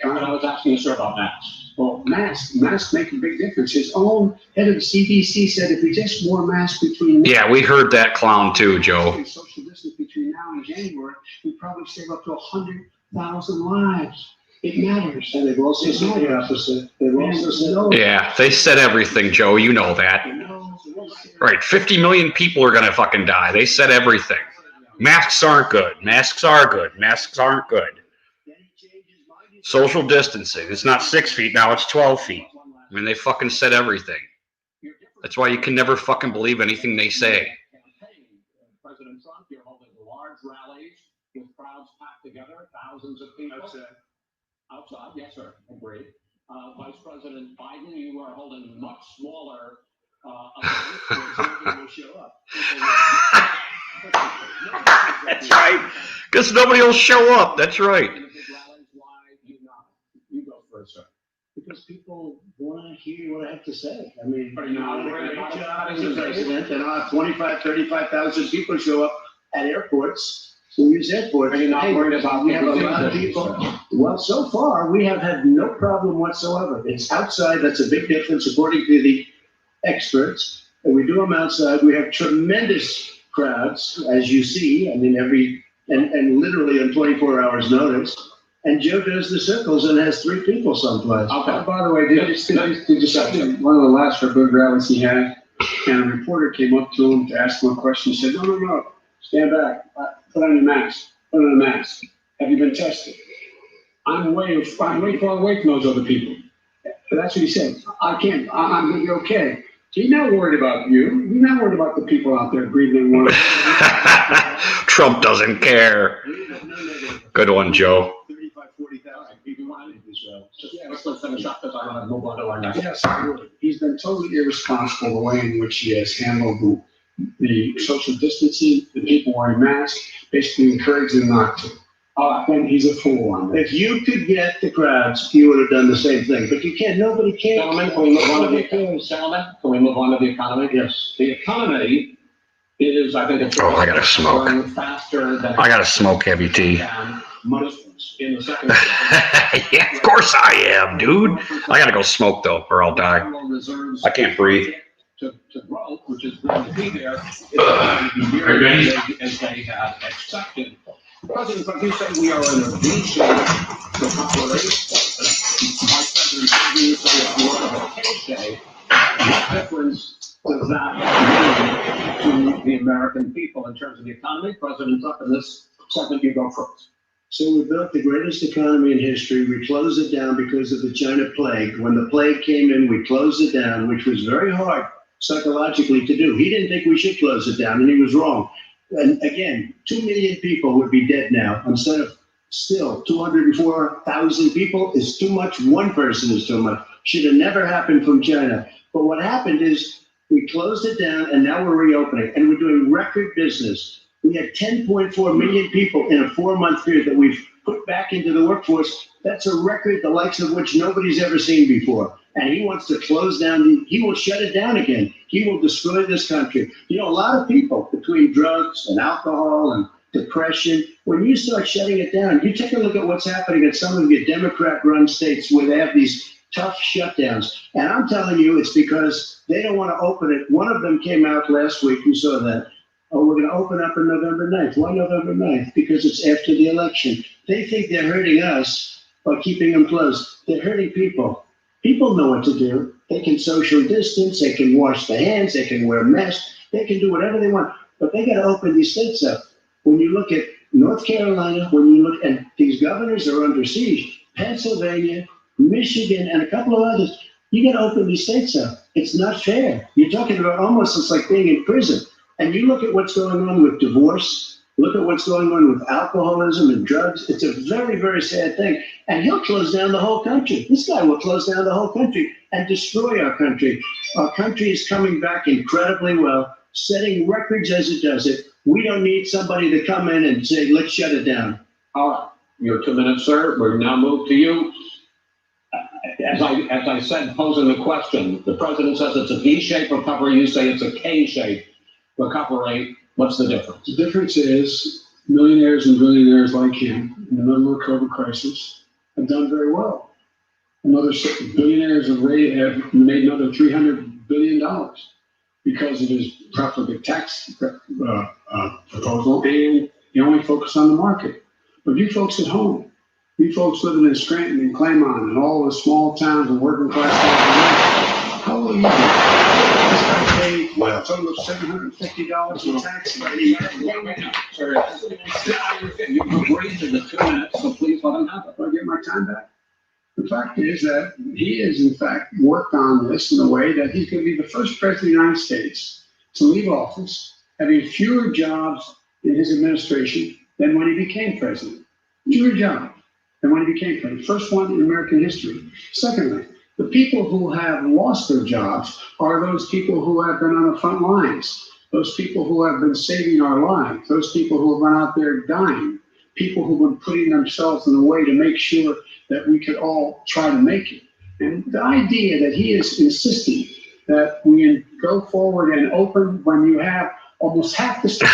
I was asking you, sir, about masks. Well, masks make a big difference. His own head of the CDC said if we just wore masks between Yeah, we heard that clown too, Joe. social distance between now and January, we'd probably save up to 100,000 lives. It matters. And they've also said the opposite. They've also said, Yeah, they said everything, Joe. You know that. Right, 50 million people are gonna fucking die. They said everything. Masks aren't good. Masks are good. Masks aren't good. Social distancing. It's not 6 feet now. It's 12 feet. I mean, they fucking said everything. That's why you can never fucking believe anything they say. President Trump, you're holding large rallies with crowds packed together, thousands of people. Outside, yes, sir, agreed. Vice President Biden, you are holding much smaller events where nobody will show up. That's right. Because nobody will show up. That's right. You go first, sir. Because people want to hear what I have to say. I mean, Are you not I'm a worried great about job it? as a president, and I'll have 35,000 people show up at airports. So we use airports. Are you not Hey, worried about we have a the lot of disease? people. Well, so far, we have had no problem whatsoever. It's outside, that's a big difference according to the experts. And we do them outside. We have tremendous crowds, as you see. I mean, and literally on 24 hours notice. And Joe does the circles and has 3 people someplace. Okay. By the way, did you see one of the last big rallies he had? And a reporter came up to him to ask him a question. He said, no, stand back. Put on your mask. Put on a mask. Have you been tested? I'm way far away from those other people. But that's what he said. I'm going to be okay. He's not worried about you. He's not worried about the people out there breathing water. Trump doesn't care. Good one, Joe. 40,000 people wanted this round. Let's finish up because I want to move on to our next. Yes, I would. He's been totally irresponsible the way in which he has handled the social distancing, the people wearing masks, basically encouraging them not to. Then he's a fool on that. If you could get the crowds, you would have done the same thing, but you can't. Nobody cares. Gentlemen, can we move on to Nobody cares. the economy? Yes. The economy is, I think, it's Oh, I gotta smoke. growing faster than I gotta smoke heavy tea. money in the second. Yeah, of course I am, dude. I gotta go smoke though, or I'll die. Reserves I can't breathe. to grow, which is going to be there, it's going to be nearly as big as they had expected. President Trump, you say we are in a V-shaped recovery. Vice President Trump, you say it's more of a K-shape. What difference does that mean to the American people in terms of the economy? President Trump, in this segment, you go first. So we built the greatest economy in history. We closed it down because of the China plague. When the plague came in, we closed it down, which was very hard psychologically to do. He didn't think we should close it down, and he was wrong. And again, 2 million people would be dead now instead of still 204,000 people is too much. One person is too much. Should have never happened from China. But what happened is we closed it down, and now we're reopening, and we're doing record business. We had 10.4 million people in a 4-month period that we've put back into the workforce. That's a record the likes of which nobody's ever seen before. And he wants to close down, he will shut it down again. He will destroy this country. You know, a lot of people between drugs and alcohol and depression, when you start shutting it down, you take a look at what's happening in some of your Democrat-run states where they have these tough shutdowns. And I'm telling you, it's because they don't want to open it. One of them came out last week, you saw that. Oh, we're going to open up on November 9th. Why November 9th? Because it's after the election. They think they're hurting us by keeping them closed. They're hurting people. People know what to do. They can social distance. They can wash their hands. They can wear masks. They can do whatever they want. But they got to open these states up. When you look at North Carolina, when you look at these governors are under siege, Pennsylvania, Michigan, and a couple of others, you got to open these states up. It's not fair. You're talking about almost it's like being in prison. And you look at what's going on with divorce, look at what's going on with alcoholism and drugs. It's a very, very sad thing. And he'll close down the whole country. This guy will close down the whole country and destroy our country. Our country is coming back incredibly well, setting records as it does it. We don't need somebody to come in and say, let's shut it down. All right, your 2 minutes, sir. We're now moved to you. As I said, posing the question, the president says it's a V-shaped recovery. You say it's a K-shaped recovery. What's the difference? The difference is millionaires and billionaires like him in the middle of the COVID crisis have done very well. Another billionaires have made another $300 billion because of his profligate tax proposal, and he only focused on the market. But you folks at home, you folks living in Scranton and Claymont and all the small towns and working class towns, how will you do? This guy paid a total of $750 in taxes. Sorry. You've agreed to the 2 minutes, so please let him have it. Do I get my time back? The fact is that he has, in fact, worked on this in a way that he's going to be the first president of the United States to leave office having fewer jobs in his administration than when he became president. Fewer jobs than when he became president. First one in American history. Secondly, the people who have lost their jobs are those people who have been on the front lines, those people who have been saving our lives, those people who have been out there dying, people who've been putting themselves in a way to make sure that we could all try to make it. And the idea that he is insisting that we go forward and open when you have almost half the state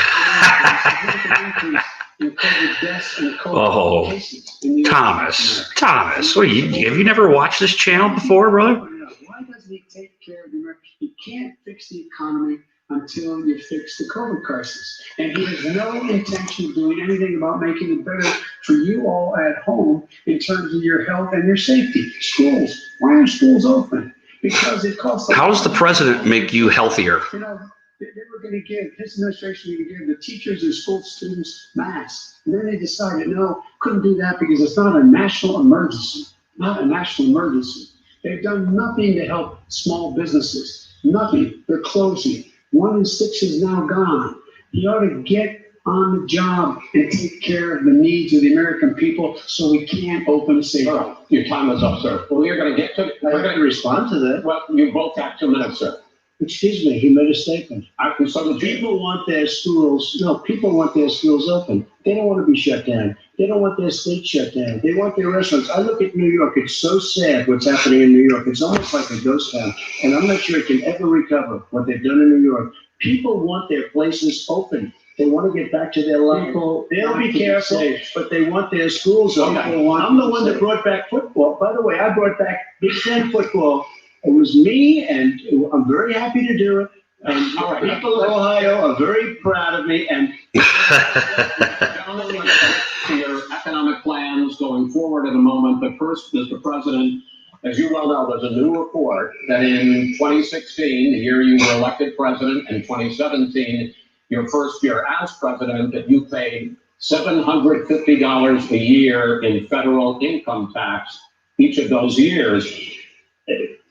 increase in COVID deaths and COVID cases. In the Thomas, what have you never watched this channel before, brother? Why doesn't he take care of the American? You can't fix the economy until you fix the COVID crisis. And he has no intention of doing anything about making it better for you all at home in terms of your health and your safety. Schools, why aren't schools open? Because it costs. How does the president make you healthier? You know, they were going to give, his administration was going to give the teachers and school students masks. And then they decided, no, couldn't do that because it's not a national emergency. Not a national emergency. They've done nothing to help small businesses. Nothing. They're closing. 1 in 6 is now gone. He ought to get on the job and take care of the needs of the American people so we can open safely. All right, your time is up, sir. Well, you're going to get to. I have to respond to that. Well, you both have 2 minutes, sir. Excuse me, he made a statement. So the People want their schools open. They don't want to be shut down. They don't want their state shut down. They want their restaurants. I look at New York. It's so sad what's happening in New York. It's almost like a ghost town. And I'm not sure it can ever recover what they've done in New York. People want their places open. They want to get back to their life. They'll be careful, but they want their schools open. I'm the one that brought back football. By the way, I brought back Big Ten football. It was me, and I'm very happy to do it. And people of Ohio are very proud of me. And gentlemen, we're going to get to your economic plans going forward in a moment. But first, Mr. President, as you well know, there's a new report that in 2016, the year you were elected president, and 2017, your first year as president, that you paid $750 a year in federal income tax each of those years.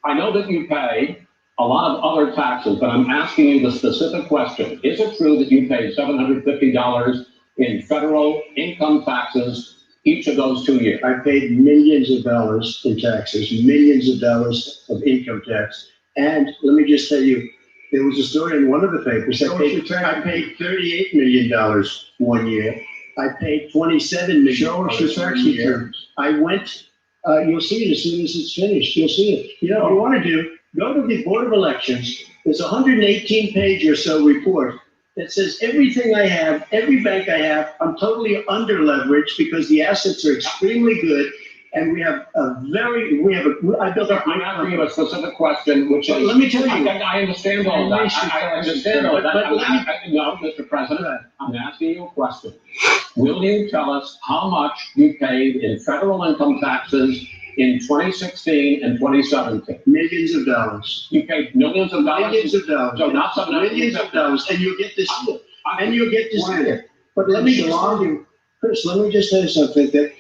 I know that you pay a lot of other taxes, but I'm asking you the specific question. Is it true that you paid $750 in federal income taxes each of those 2 years? I paid millions of dollars in taxes, millions of dollars of income tax. And let me just tell you, there was a story in one of the papers. I paid $38 million 1 year. I paid $27 million. Show us your tax returns. I went, you'll see it as soon as it's finished. You'll see it. You know what you want to do? Go to the Board of Elections. There's a 118-page or so report that says everything I have, every bank I have, I'm totally under leveraged because the assets are extremely good. And I built up. I'm asking you a specific question, which is. Let me tell you. I understand all that. I understand all that. No, Mr. President, I'm asking you a question. Will you tell us how much you paid in federal income taxes in 2016 and 2017? Millions of dollars. You paid millions of dollars? Millions of dollars. So not some millions of dollars, and you'll get this year. And you'll get this year. But let me just tell you, Chris, let me just tell you something, that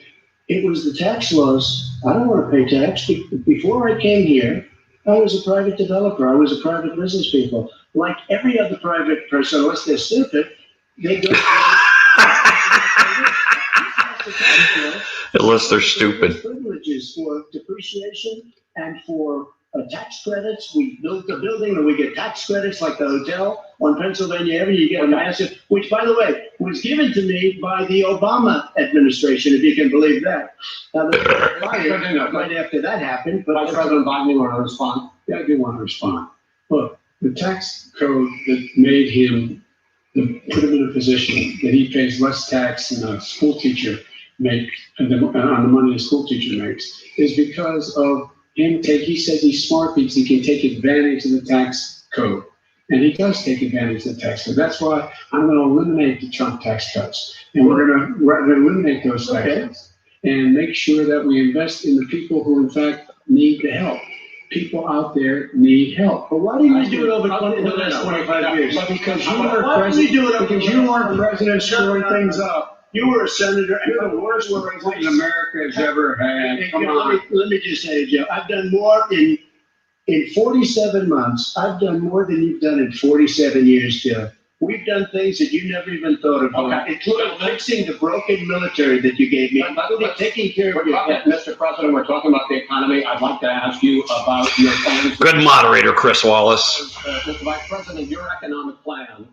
it was the tax laws. I don't want to pay tax. Before I came here, I was a private developer. I was a private business people. Like every other private person, unless they're stupid, they go. Unless they're stupid. Privileges for depreciation and for tax credits. We built the building and we get tax credits like the hotel on Pennsylvania Avenue. You get a massive, which by the way, was given to me by the Obama administration, if you can believe that. Now, right after that happened, but Vice President Biden, you want to respond? Yeah, I do want to respond. Look, the tax code that made him, put him in a position that he pays less tax than a school teacher makes, on the money a school teacher makes, is because of him he says he's smart because he can take advantage of the tax code. And he does take advantage of the tax code. That's why I'm going to eliminate the Trump tax cuts. And we're going to eliminate those tax cuts and make sure that we invest in the people who, in fact, need the help. People out there need help. But why didn't you do it over the last 25 years? Because you weren't president screwing things up. You were a senator. You're the worst president America has ever had. Come on. Let me just say, Joe, I've done more in 47 months. I've done more than you've done in 47 years, Joe. We've done things that you never even thought of doing, including fixing the broken military that you gave me, taking care of your Mr. President, we're talking about the economy. I'd like to ask you about your plans. Good moderator, Chris Wallace. Mr. Vice President, your economic plan,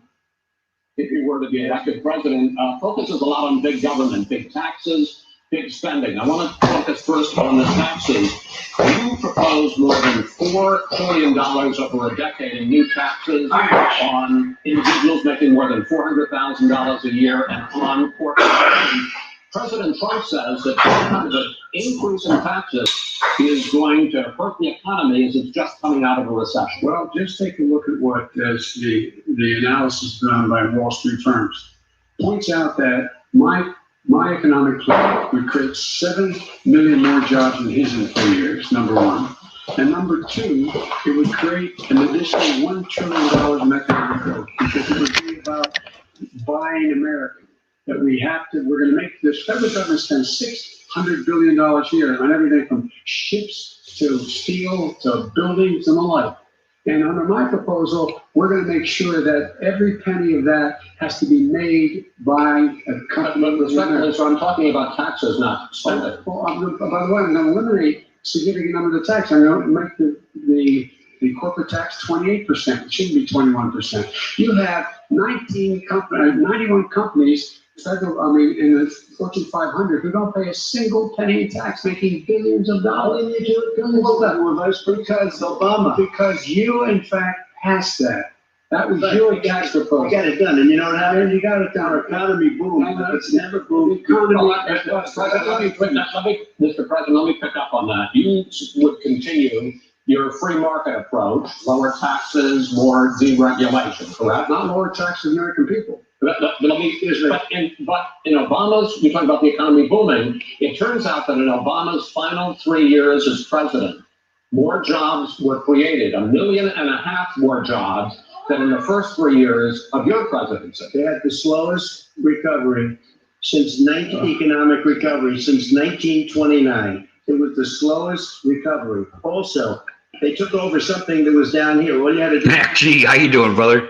if you were to be elected president, focuses a lot on big government, big taxes, big spending. I want to focus first on the taxes. You propose more than $4 trillion over a decade in new taxes on individuals making more than $400,000 a year and on corporations. President Trump says that kind of an increase in taxes is going to hurt the economy as it's just coming out of a recession. Well, just take a look at what is the analysis done by Wall Street firms. Points out that my economic plan would create 7 million more jobs than his in 3 years, number one. And number two, it would create an additional $1 trillion in economic growth because it would be about buying American. That we're going to make this federal government spend $600 billion a year on everything from ships to steel to buildings and the like. And under my proposal, we're going to make sure that every penny of that has to be made by a company. So I'm talking about taxes, not spending. Well, by the way, I'm going to eliminate significant number of the tax. I'm going to make the corporate tax 28%. It shouldn't be 21%. You have 91 companies, in the Fortune 500, who don't pay a single penny in tax, making billions of dollars. Why didn't you do it? Billions of dollars. Because Obama. Because you, in fact, passed that. That was your tax proposal. We got it done, and you know what happened? You got it done. Our economy boomed. It's never boomed. Mr. President, let me pick up on that. You would continue your free market approach, lower taxes, more deregulation, correct? Not lower taxes on American people. But in Obama's, you talk about the economy booming, it turns out that in Obama's final 3 years as president, more jobs were created, 1.5 million more jobs than in the first 3 years of your presidency. They had the slowest recovery economic recovery since 1929. It was the slowest recovery. Also, they took over something that was down here. All you had to do. Gee, how you doing, brother?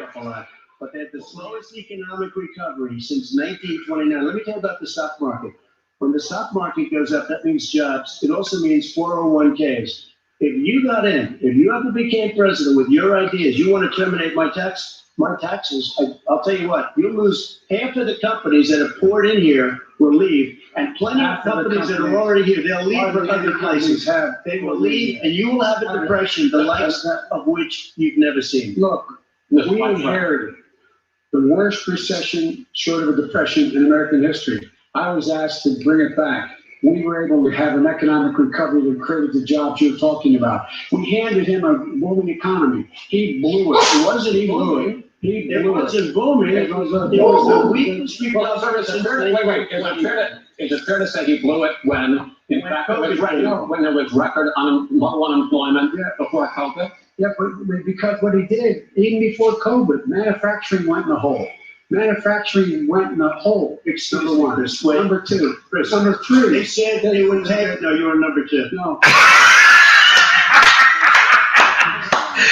But they had the slowest economic recovery since 1929. Let me tell you about the stock market. When the stock market goes up, that means jobs. It also means 401ks. If you got in, if you ever became president with your ideas, you want to terminate my taxes, I'll tell you what, you'll lose half of the companies that have poured in here will leave, and plenty of companies that are already here, they'll leave for other places. They will leave, and you will have a depression, the likes of which you've never seen. Look, we inherited the worst recession short of a depression in American history. I was asked to bring it back. We were able to have an economic recovery that created the jobs you're talking about. We handed him a booming economy. He blew it. It wasn't he blew it. It wasn't booming. It was the weakest Is it fair to say he blew it when, in fact, when there was record low unemployment before COVID? Yeah, but because what he did, even before COVID, manufacturing went in the hole. Manufacturing went in the hole. It's number one. Number two. Number three. They said that they would take. No, you were number two. No.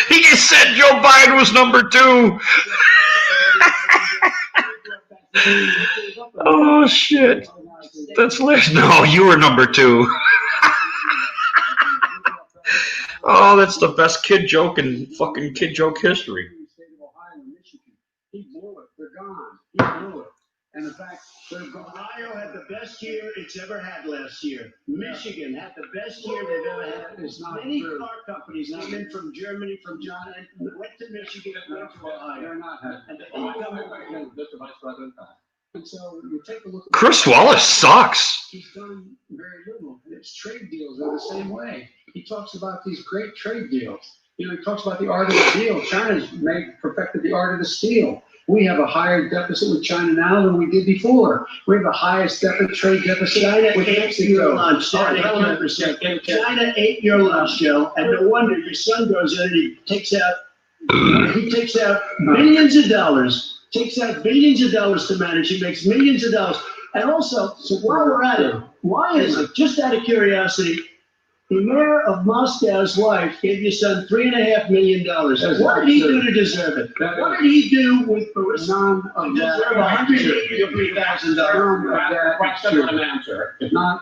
He just said Joe Biden was number 2. Oh, shit. That's hilarious. No, you were number 2. Oh, that's the best kid joke in fucking kid joke history. He blew it. They're gone. He blew it. And in fact, Ohio had the best year it's ever had last year. Michigan had the best year they've ever had. It's not Many true. car companies came in from Germany, from China, and went to Michigan and went to Ohio. They're not having. And the Mr. Vice President. And so you take a look. Chris Wallace sucks. He's done very little. His trade deals are the same way. He talks about these great trade deals. You know, he talks about the art of the deal. China's perfected the art of the steal. We have a higher deficit with China now than we did before. We have the highest trade deficit with Mexico. China ate your lunch, Joe, and no wonder your son goes in and he takes out millions of dollars, to manage. He makes millions of dollars. And also, so while we're at it, why is it, just out of curiosity, the mayor of Moscow's wife gave your son $3.5 million. What did he do to deserve it? What did he do with None of that.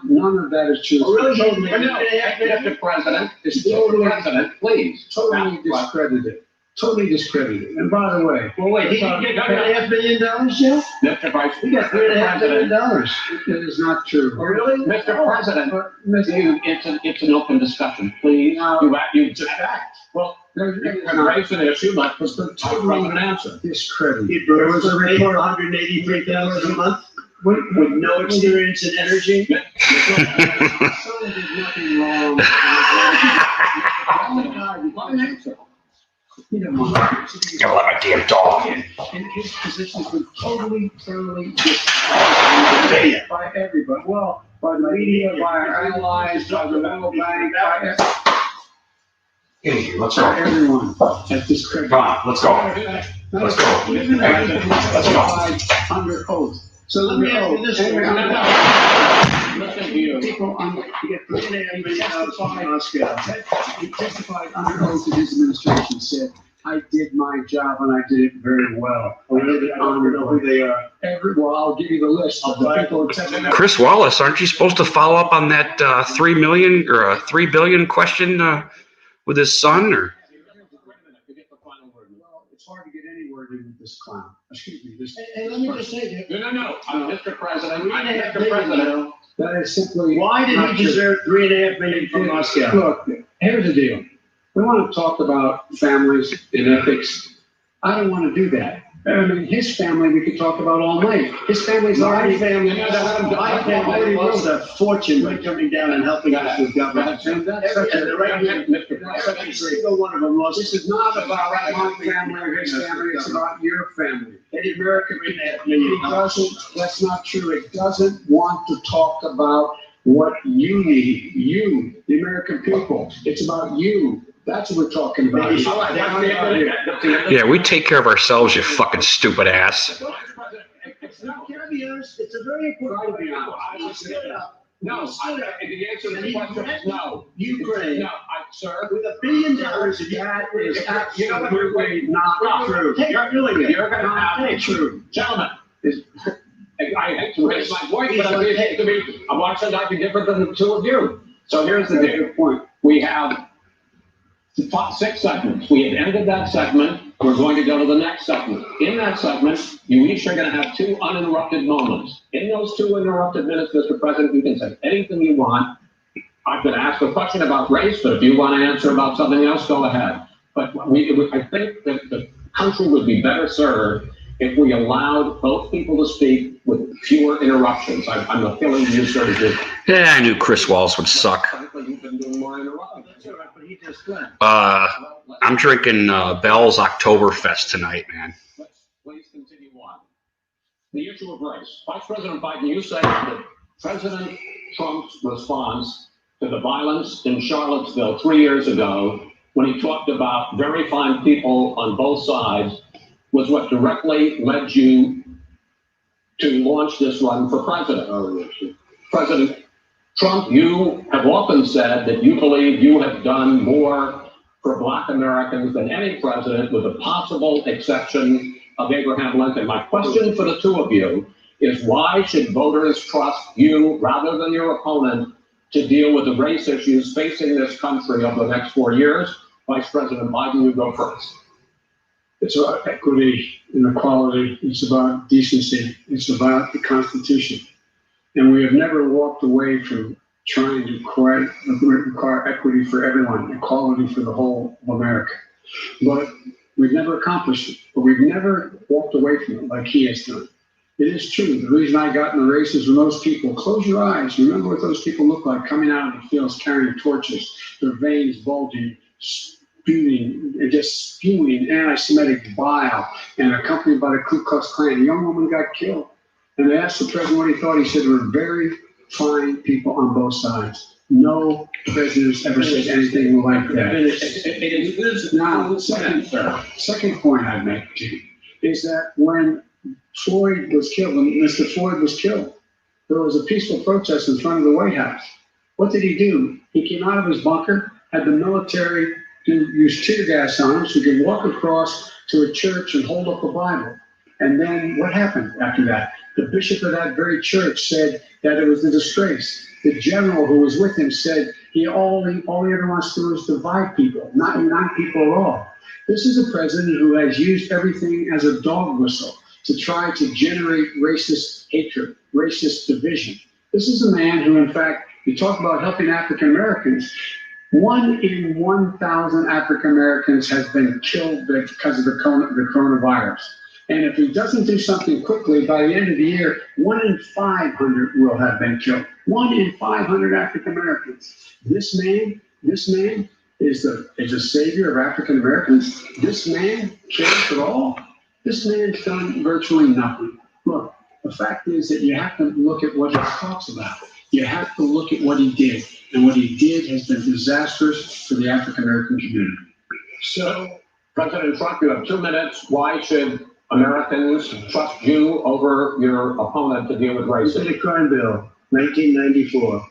None of that is true. Oh, really? Mr. President, please. Totally discredited. totally discredited. And by the way, Well, wait, he didn't get $3.5 million, Jeff? Mr. Vice. He got $3.5 million. it is not true. Really? Mr. President, But, Mr. it's an open discussion, please. No. It's a fact. Well, you can raise an issue, but It's been totally totally an answer. discredited. He was a report $183,000 a month with no experience in energy. Someone did nothing wrong. He didn't want to. Gotta let my damn dog in. And his position's been totally, thoroughly discredited by everybody. Well, by the media, by our allies, by the World Bank, Let's by go. everyone. That's discredited. Come on, let's go. Let's go. Let's go. Under oath. So let me ask you this. Listen to you. People under, you get $3.5 million from Moscow. He testified under oath in his administration, said, I did my job and I did it very well. I don't know who they are. Well, I'll give you the list of the people who testified. Chris Wallace, aren't you supposed to follow up on that 3 million or 3 billion question with his son? Or Well, it's hard to get any word in with this clown. Excuse me, this. Hey, let me just say, No. Mr. President, $3.5 Mr. million, President. That is simply. why did not he true. deserve $3.5 million from Moscow? Look, here's the deal. We want to talk about families and ethics. I don't want to do that. I mean, his family, we could talk about all night. His family's My already. family lost a fortune by coming down and helping us with government. And that's such And a. the right every single one of them lost. This is not about my family or his family, it's about your family. The American $3.5 It million. doesn't, that's not true. It doesn't want to talk about what you need, you, the American people. It's about you. That's what we're talking about. yeah, we take care of ourselves, you fucking stupid ass. Can I be honest? It's a very important. No, the answer to the question is no. Ukraine, No, sir. with $1 billion, if you That is You know what? absolutely not true. You're doing it. You're gonna Not have true. Gentlemen, I hate to raise my voice, but I'm watching nothing different than the two of you. So here's the deal. Point. We have 6 segments. We have ended that segment. We're going to go to the next segment. In that segment, you each are going to have 2 uninterrupted moments. In those 2 interrupted minutes, Mr. President, you can say anything you want. I'm going to ask a question about race, but if you want to answer about something else, go ahead. But I think that the country would be better served if we allowed both people to speak with fewer interruptions. I'm appealing to you, sir, to do. Yeah, I knew Chris Wallace would suck. Frankly, you've been doing more interruptions. But he does good. I'm drinking Bell's Oktoberfest tonight, man. Please continue on. The issue of race. Vice President Biden, you said that President Trump's response to the violence in Charlottesville 3 years ago, when he talked about very fine people on both sides, was what directly led you to launch this run for president. President Trump, you have often said that you believe you have done more for Black Americans than any president, with the possible exception of Abraham Lincoln. My question for the two of you is, why should voters trust you rather than your opponent to deal with the race issues facing this country over the next 4 years? Vice President Biden, you go first. It's about equity and equality. It's about decency. It's about the Constitution. And we have never walked away from trying to require equity for everyone, equality for the whole of America. But we've never accomplished it. But we've never walked away from it like he has done. It is true. The reason I got in the race is when those people, close your eyes, remember what those people look like coming out of the fields carrying torches, their veins bulging, spewing, and just spewing anti-Semitic bile, and accompanied by the Ku Klux Klan. A young woman got killed. And they asked the president what he thought. He said there were very fine people on both sides. No president's ever said anything like that. Now, second point I'd make to you is that when Floyd was killed, when Mr. Floyd was killed, there was a peaceful protest in front of the White House. What did he do? He came out of his bunker, had the military use tear gas on him so he could walk across to a church and hold up a Bible. And then what happened after that? The bishop of that very church said that it was a disgrace The general who was with him said all he ever wants to do is divide people, not unite people at all. This is a president who has used everything as a dog whistle to try to generate racist hatred, racist division. This is a man who, in fact, you talk about helping African Americans. 1 in 1,000 African Americans has been killed because of the coronavirus. And if he doesn't do something quickly, by the end of the year, 1 in 500 will have been killed. 1 in 500 African Americans. This man is a savior of African Americans. This man cares at all. This man's done virtually nothing. Look, the fact is that you have to look at what he talks about. You have to look at what he did. And what he did has been disastrous for the African American community. So, President Trump, you have 2 minutes. Why should Americans trust you over your opponent to deal with You racism? did a crime bill, 1994,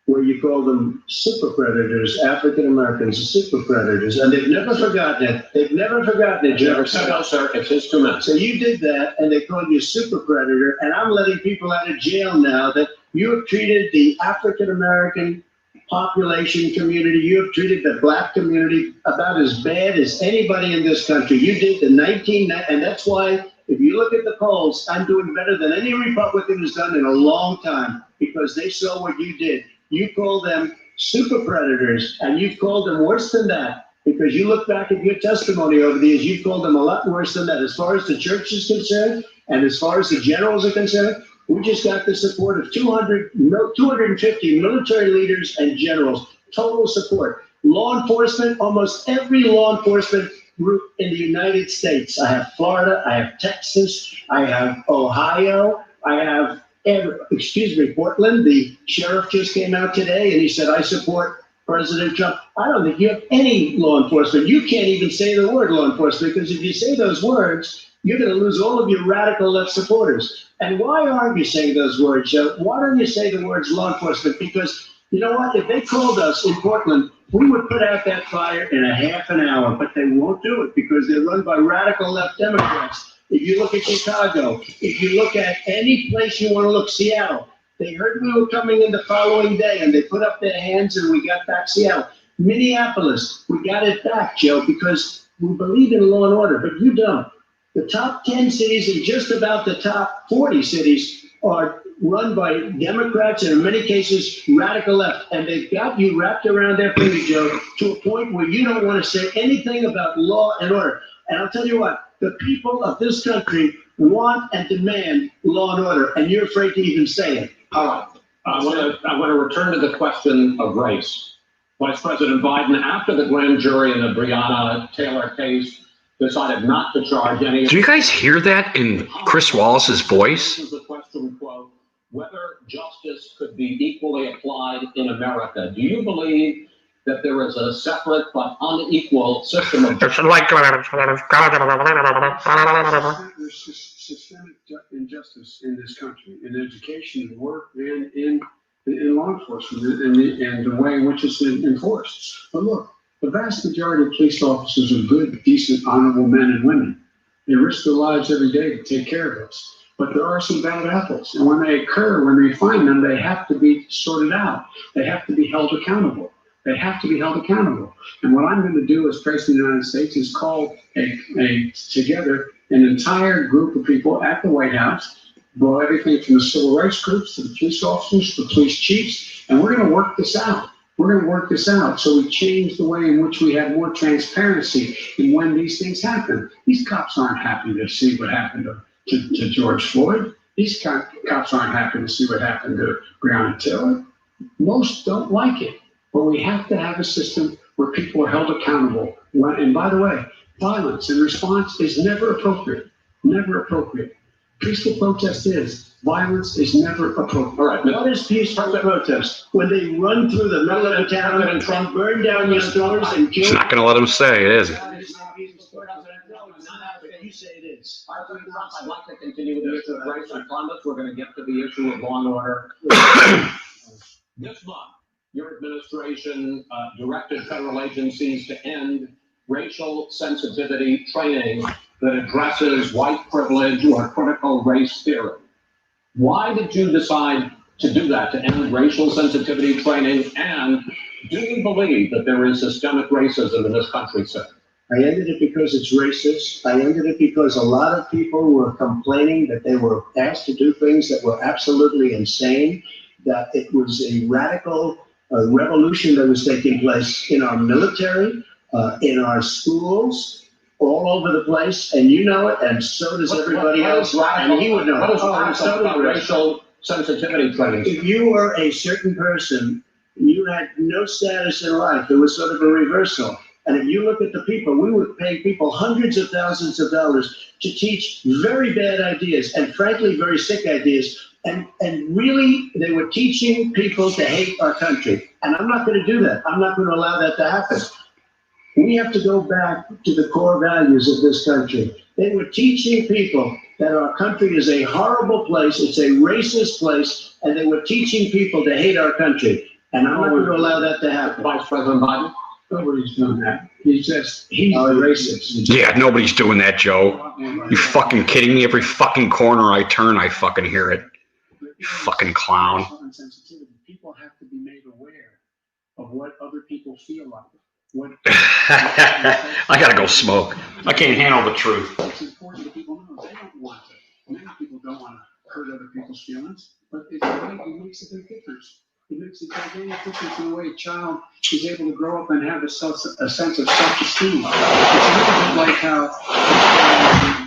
where you called them super predators, African Americans, super predators, and they've never forgotten it. They've never forgotten it. You never said no, sir. It's his 2 minutes. So you did that, and they called you super predator, and I'm letting people out of jail now that you have treated the African American population community, you have treated the black community about as bad as anybody in this country. You did the and that's why, if you look at the polls, I'm doing better than any Republican has done in a long time, because they saw what you did. You called them super predators, and you've called them worse than that, because you look back at your testimony over the years, you've called them a lot worse than that. As far as the church is concerned, and as far as the generals are concerned, we just got the support of 250 military leaders and generals, total support. Law enforcement, almost every law enforcement group in the United States. I have Florida, I have Texas, I have Ohio, I have, Portland. The sheriff just came out today and he said, I support President Trump. I don't think you have any law enforcement. You can't even say the word law enforcement, because if you say those words, you're going to lose all of your radical left supporters. And why aren't you saying those words, Joe? Why don't you say the words law enforcement? Because you know what? If they called us in Portland, we would put out that fire in a half an hour, but they won't do it because they're run by radical left Democrats. If you look at Chicago, if you look at any place you want to look, Seattle, they heard we were coming in the following day and they put up their hands and we got back Seattle. Minneapolis, we got it back, Joe, because we believe in law and order, but you don't. The top 10 cities and just about the top 40 cities are run by Democrats and in many cases radical left. And they've got you wrapped around their finger, Joe, to a point where you don't want to say anything about law and order. And I'll tell you what, the people of this country want and demand law and order, and you're afraid to even say it. All right. I want to return to the question of race. Vice President Biden, after the grand jury in the Breonna Taylor case, decided not to charge any. Do you guys hear that in Chris Wallace's voice? This is the question, quote, whether justice could be equally applied in America. Do you believe that there is a separate but unequal system of justice? There's systemic injustice in this country, in education, in work, and in law enforcement, and the way in which it's enforced. But look, the vast majority of police officers are good, decent, honorable men and women. They risk their lives every day to take care of us. But there are some bad apples. And when they occur, when we find them, they have to be sorted out. They have to be held accountable. They have to be held accountable. And what I'm going to do as President of the United States is call together an entire group of people at the White House, brought everything from the civil rights groups to the police officers, to the police chiefs, and we're going to work this out. We're going to work this out so we change the way in which we have more transparency in when these things happen. These cops aren't happy to see what happened to George Floyd. These cops aren't happy to see what happened to Breonna Taylor. Most don't like it, but we have to have a system where people are held accountable. And by the way, violence in response is never appropriate. Never appropriate. Peaceful protest is. Violence is never appropriate. All right. What is peaceful protest? When they run through the middle of the town and try to burn down your stores and kill. It's not going to let him say it, is it? You say it is. I'd like to continue with the issue of race and climate. We're going to get to the issue of law and order. This month, your administration directed federal agencies to end racial sensitivity training that addresses white privilege or critical race theory. Why did you decide to do that, to end racial sensitivity training? And do you believe that there is systemic racism in this country, sir? I ended it because it's racist. I ended it because a lot of people were complaining that they were asked to do things that were absolutely insane, that it was a radical revolution that was taking place in our military, in our schools, all over the place, and you know it, and so does everybody else, and he would know. What is Oh, radical so about does racial sensitivity training? If you were a certain person, you had no status in life. It was sort of a reversal. And if you look at the people, we were paying people hundreds of thousands of dollars to teach very bad ideas and frankly, very sick ideas. And really, they were teaching people to hate our country. And I'm not going to do that. I'm not going to allow that to happen. We have to go back to the core values of this country. They were teaching people that our country is a horrible place, it's a racist place, and they were teaching people to hate our country. And I'm not going to allow that to happen. Vice President Biden? Nobody's doing that. He's a racist. Yeah, nobody's doing that, Joe. You fucking kidding me? Every fucking corner I turn, I fucking hear it. You fucking clown. People have to be made aware of what other people feel like. What I gotta go smoke. I can't handle the truth. it's important that people know. They don't want to. Many people don't want to hurt other people's feelings, but it makes a big difference. It makes a gigantic difference in the way a child is able to grow up and have a sense of self-esteem. It's a little bit like how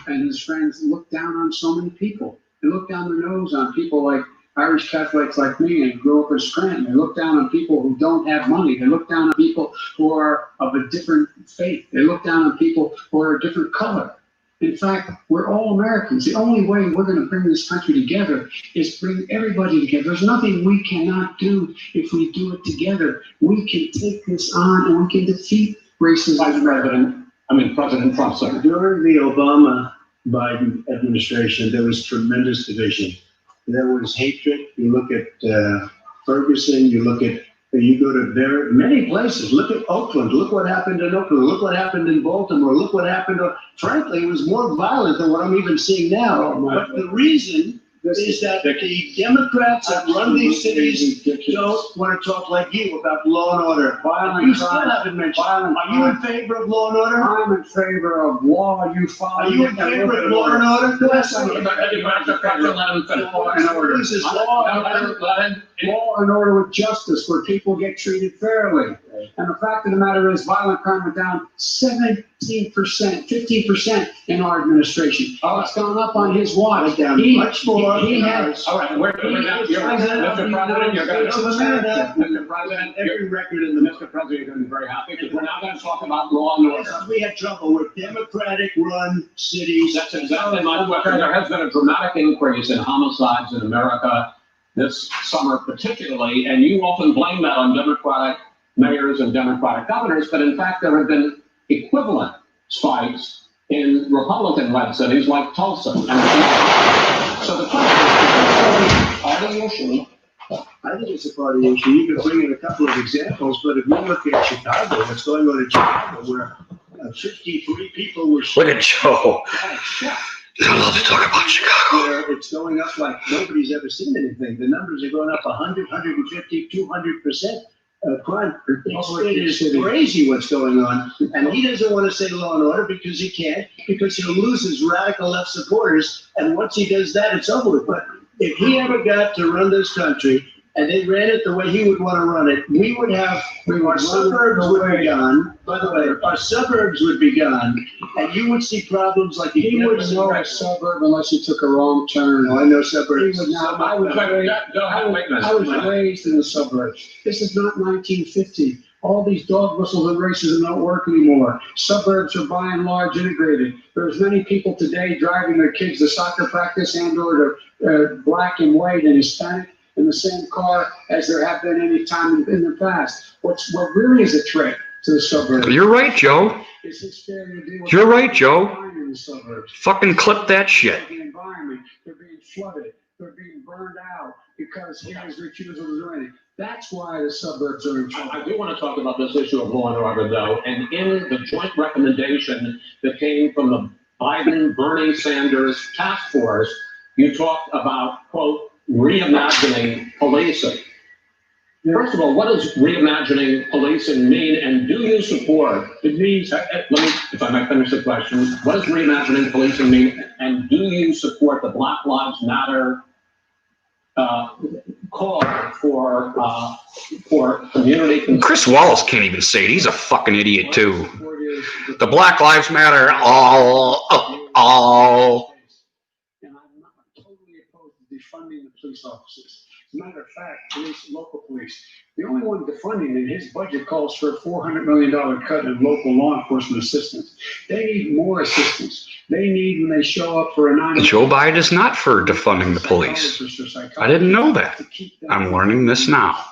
and his friends look down on so many people. They look down their nose on people like Irish Catholics like me and grew up in Scranton. They look down on people who don't have money. They look down on people who are of a different faith. They look down on people who are a different color. In fact, we're all Americans. The only way we're going to bring this country together is bring everybody together. There's nothing we cannot do if we do it together. We can take this on and we can defeat racism. President Trump, sir. During the Obama-Biden administration, there was tremendous division. There was hatred. You look at Ferguson, you go to many places. Look at Oakland. Look what happened in Oakland. Look what happened in Baltimore. Look what happened. Frankly, it was more violent than what I'm even seeing now. But the reason is that the Democrats that run these cities don't want to talk like you about law and order. You still haven't mentioned. Are you in favor of law and order? I'm in favor of law. You follow. Are you in favor of law and order? Yes, I'm in favor of law and order. Law and order with justice, where people get treated fairly. And the fact of the matter is, violent crime went down 17%, 15% in our administration. It's gone up on his watch. Much more. All right, Mr. President, you're going to Mr. President, Every record in Mr. President, you're going to be very happy because we're now going to talk about law and order. We had trouble with Democratic-run cities. That's exactly my question. There has been a dramatic increase in homicides in America this summer particularly, and you often blame that on Democratic mayors and Democratic governors, but in fact there have been equivalent spikes in Republican-led cities like Tulsa. So the question is, party issue? I think it's a party issue. You can bring in a couple of examples, but if you look at Chicago, what's going on in Chicago, where 53 people were shot. Look at Joe. I love to talk about Chicago. Where it's going up like nobody's ever seen anything. The numbers are going up 100, 150, 200%. Crime. It is crazy what's going on. And he doesn't want to say law and order because he can't, because he'll lose his radical left supporters. And once he does that, it's over with. But if he ever got to run this country and they ran it the way he would want to run it, we would have, our suburbs would be gone. By the way, our suburbs would be gone. And you would see problems like He wouldn't know a suburb unless he took a wrong turn. No, I know suburbs. He would not. I was raised in the suburbs. This is not 1950. All these dog whistles and racism don't work anymore. Suburbs are by and large integrated. There's many people today driving their kids to soccer practice and or to black and white and Hispanic in the same car as there have been any time in the past. What really is a threat to the suburbs? You're right, Joe. You're right, Joe. In the suburbs. Fucking clip that shit. The environment, they're being flooded, they're being burned out because he has refusal to do anything. That's why the suburbs are in trouble. I do want to talk about this issue of law and order, though, and in the joint recommendation that came from the Biden-Bernie Sanders task force, you talked about, quote, reimagining policing. First of all, what does reimagining policing mean, and do you support? It means, let me, if I might finish the question, what does reimagining policing mean, and do you support the Black Lives Matter call for community? Chris Wallace can't even say it. He's a fucking idiot too. The Black Lives Matter, all. And I'm not totally opposed to defunding the police officers. As a matter of fact, local police, the only one defunding in his budget calls for a $400 million cut in local law enforcement assistance. They need more assistance. They need, when they show up for a 9. Joe Biden is not for defunding the police. I didn't know that. I'm learning this now.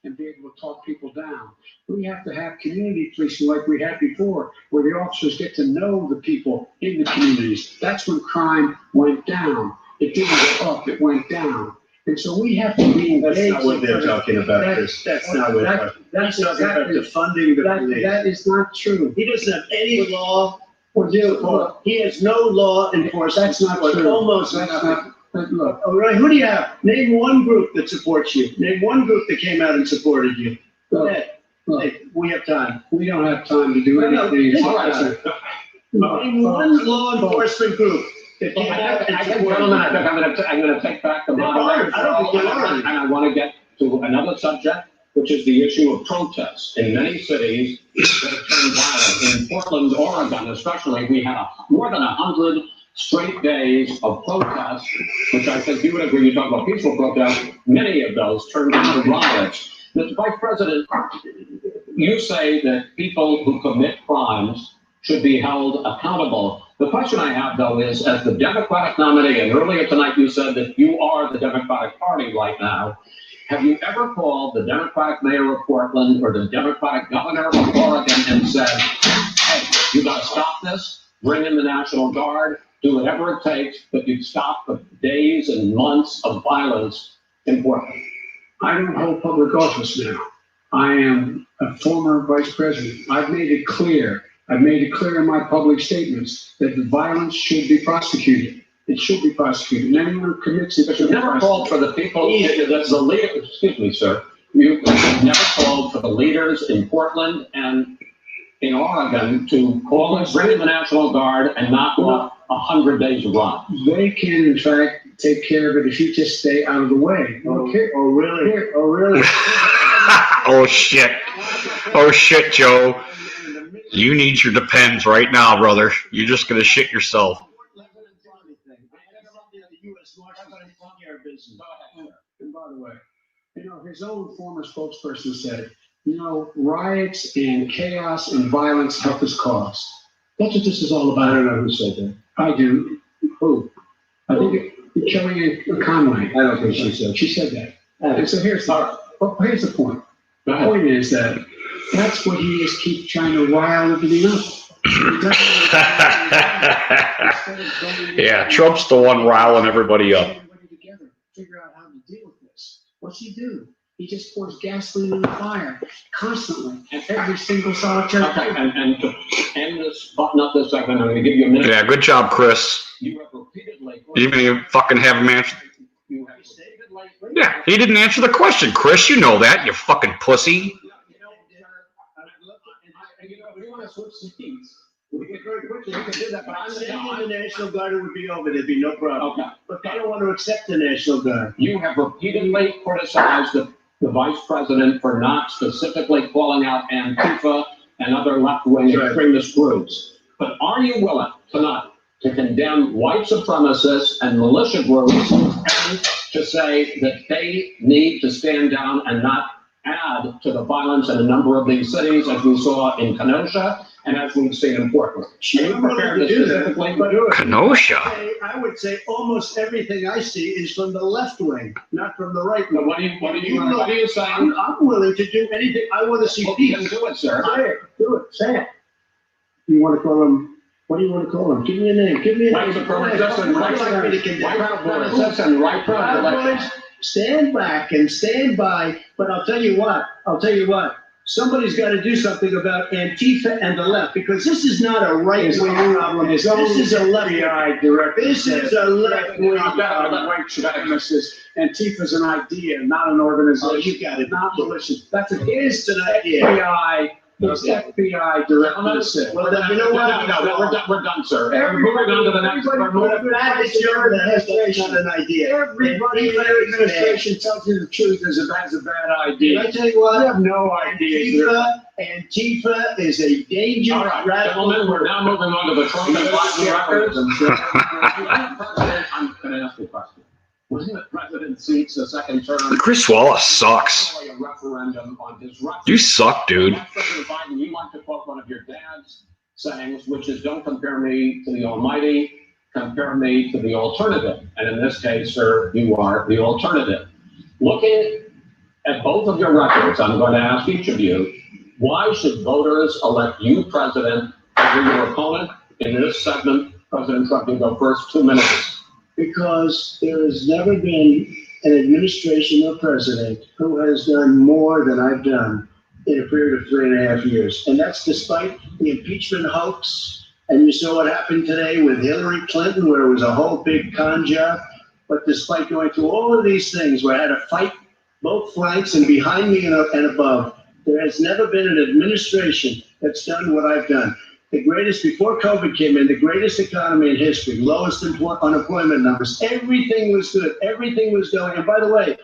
And be able to talk people down. We have to have community policing like we had before, where the officers get to know the people in the communities. That's when crime went down. It didn't go up, it went down. And so we have to be engaged. That's not what they're talking about, Chris. That's not what they're talking about. That's He's talking about defunding the police. That is not true. He doesn't have any law or deal. He has no law enforcement. That's not true. Almost That's nothing. not, but look, All right, who do you have? Name one group that supports you. Name one group that came out and supported you. Go ahead. look, Hey, we have time. we don't have time to do anything. All right. Name one law enforcement group that came out and supported Gentlemen, I you. think I'm gonna take back the They're moderator. armed. I don't think they're armed. And I want to get to another subject, which is the issue of protests. In many cities that have turned violent, in Portland, Oregon especially, we had more than 100 straight days of protests, which I think you would agree, you talk about peaceful protests, many of those turned into riots. Mr. Vice President, you say that people who commit crimes should be held accountable. The question I have, though, is as the Democratic nominee, and earlier tonight you said that you are the Democratic Party right now, have you ever called the Democratic mayor of Portland or the Democratic governor of Oregon and said, hey, you gotta stop this, bring in the National Guard, do whatever it takes, but you stop the days and months of violence in Portland? I don't hold public office now. I am a former vice president. I've made it clear in my public statements that the violence should be prosecuted. It should be prosecuted. And anyone who commits it But should you be never prosecuted. called for the people, the leader, excuse me, sir, you never called for the leaders in Portland and in Oregon to call and bring in the National Guard and not let 100 days run. They can, in fact, take care of it if you just stay out of the way. Okay. Oh, really? Oh, really? Oh shit. Oh shit, Joe. You need your Depends right now, brother. You're just gonna shit yourself. And by the way, his own former spokesperson said, riots and chaos and violence help us cause. That's what this is all about. I don't know who said that. I do. Who? I think Kellyanne Conway. I don't think she said. She said that. And so here's the point. The Go ahead. point is that's what he is keep trying to rile everything up. Yeah, Trump's the one riling everybody up. Everybody together, figure out how to deal with this. What's he do? He just pours gasoline on the fire constantly at every single solitary. Okay, and to end this, button up this segment, I'm gonna give you a minute. Yeah, good job, Chris. You have repeatedly. You didn't even fucking have him answer. You have repeatedly. Yeah, he didn't answer the question, Chris. You know that, you fucking pussy. We want to switch seats. We can very quickly, we can do that, but I'm I'm saying the National Guard would be over, there'd be no problem. Okay. But they don't want to accept the National Guard. You have repeatedly criticized the vice president for not specifically calling out Antifa and other left-wing Right. extremist groups. But are you willing tonight to condemn white supremacists and militia groups and to say that they need to stand down and not add to the violence in a number of these cities, as we saw in Kenosha and as we've seen in Portland? Are you prepared to specifically do it? Kenosha. I would say almost everything I see is from the left wing, not from the right Now, wing. what are you saying? I'm willing to do anything. I want to see Well, you can peace. do it, sir. Say it, do it, say it. You want to call him, what do you want to call him? Give me a name, give me a White name. supremacists and I'd like me to condemn. supremacists and right Proud privilege. Boys, stand back and stand by, but I'll tell you what, somebody's got to do something about Antifa and the left, because this is not a right-wing problem. This is a left. FBI director. This is a left-wing I've got a problem. white supremacist. Antifa's an idea, not an organization. Oh, you got it. Not malicious. That's an It is an idea. FBI, it's FBI director said. Well, then, you know what? No, we're done, sir. We're moving on to the next. We're moving- The fact that you're in administration, not an idea. Everybody in their administration tells you the truth is a bad Can idea. I tell you You what? have no idea. Antifa is a dangerous All right, radical. gentlemen, we're now moving on to the Trump and Biden records. I'm going to ask you a question. When the president seeks a second term, Chris Wallace sucks. a referendum on his record. You suck, dude. President Biden, you like to quote one of your dad's sayings, which is, "Don't compare me to the Almighty, compare me to the alternative." And in this case, sir, you are the alternative. Looking at both of your records, I'm going to ask each of you, why should voters elect you president over your opponent? In this segment, President Trump, you go first, 2 minutes. Because there has never been an administration or president who has done more than I've done in a period of 3.5 years. And that's despite the impeachment hoax. And you saw what happened today with Hillary Clinton, where it was a whole big con job. But despite going through all of these things, where I had to fight both flanks and behind me and above, there has never been an administration that's done what I've done. The greatest, before COVID came in, the greatest economy in history, lowest unemployment numbers. Everything was good. Everything was going. And by the way,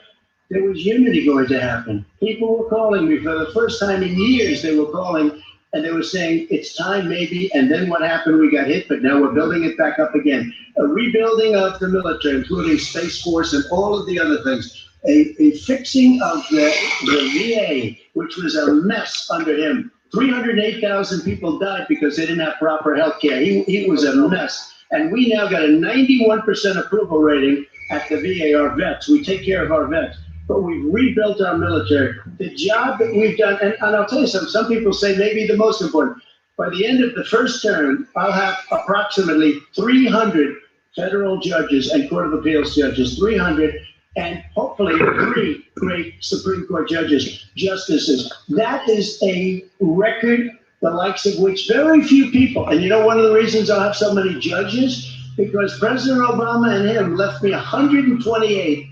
there was unity going to happen. People were calling me for the first time in years. They were calling and they were saying, it's time maybe. And then what happened? We got hit, but now we're building it back up again. A rebuilding of the military, including Space Force and all of the other things. A fixing of the VA, which was a mess under him. 308,000 people died because they didn't have proper health care. He was a mess. And we now got a 91% approval rating at the VA, our vets. We take care of our vets. But we've rebuilt our military. The job that we've done, and I'll tell you something, some people say maybe the most important. By the end of the first term, I'll have approximately 300 federal judges and Court of Appeals judges, 300, and hopefully 3 great Supreme Court justices. That is a record, the likes of which very few people, and you know one of the reasons I'll have so many judges? Because President Obama and him left me 128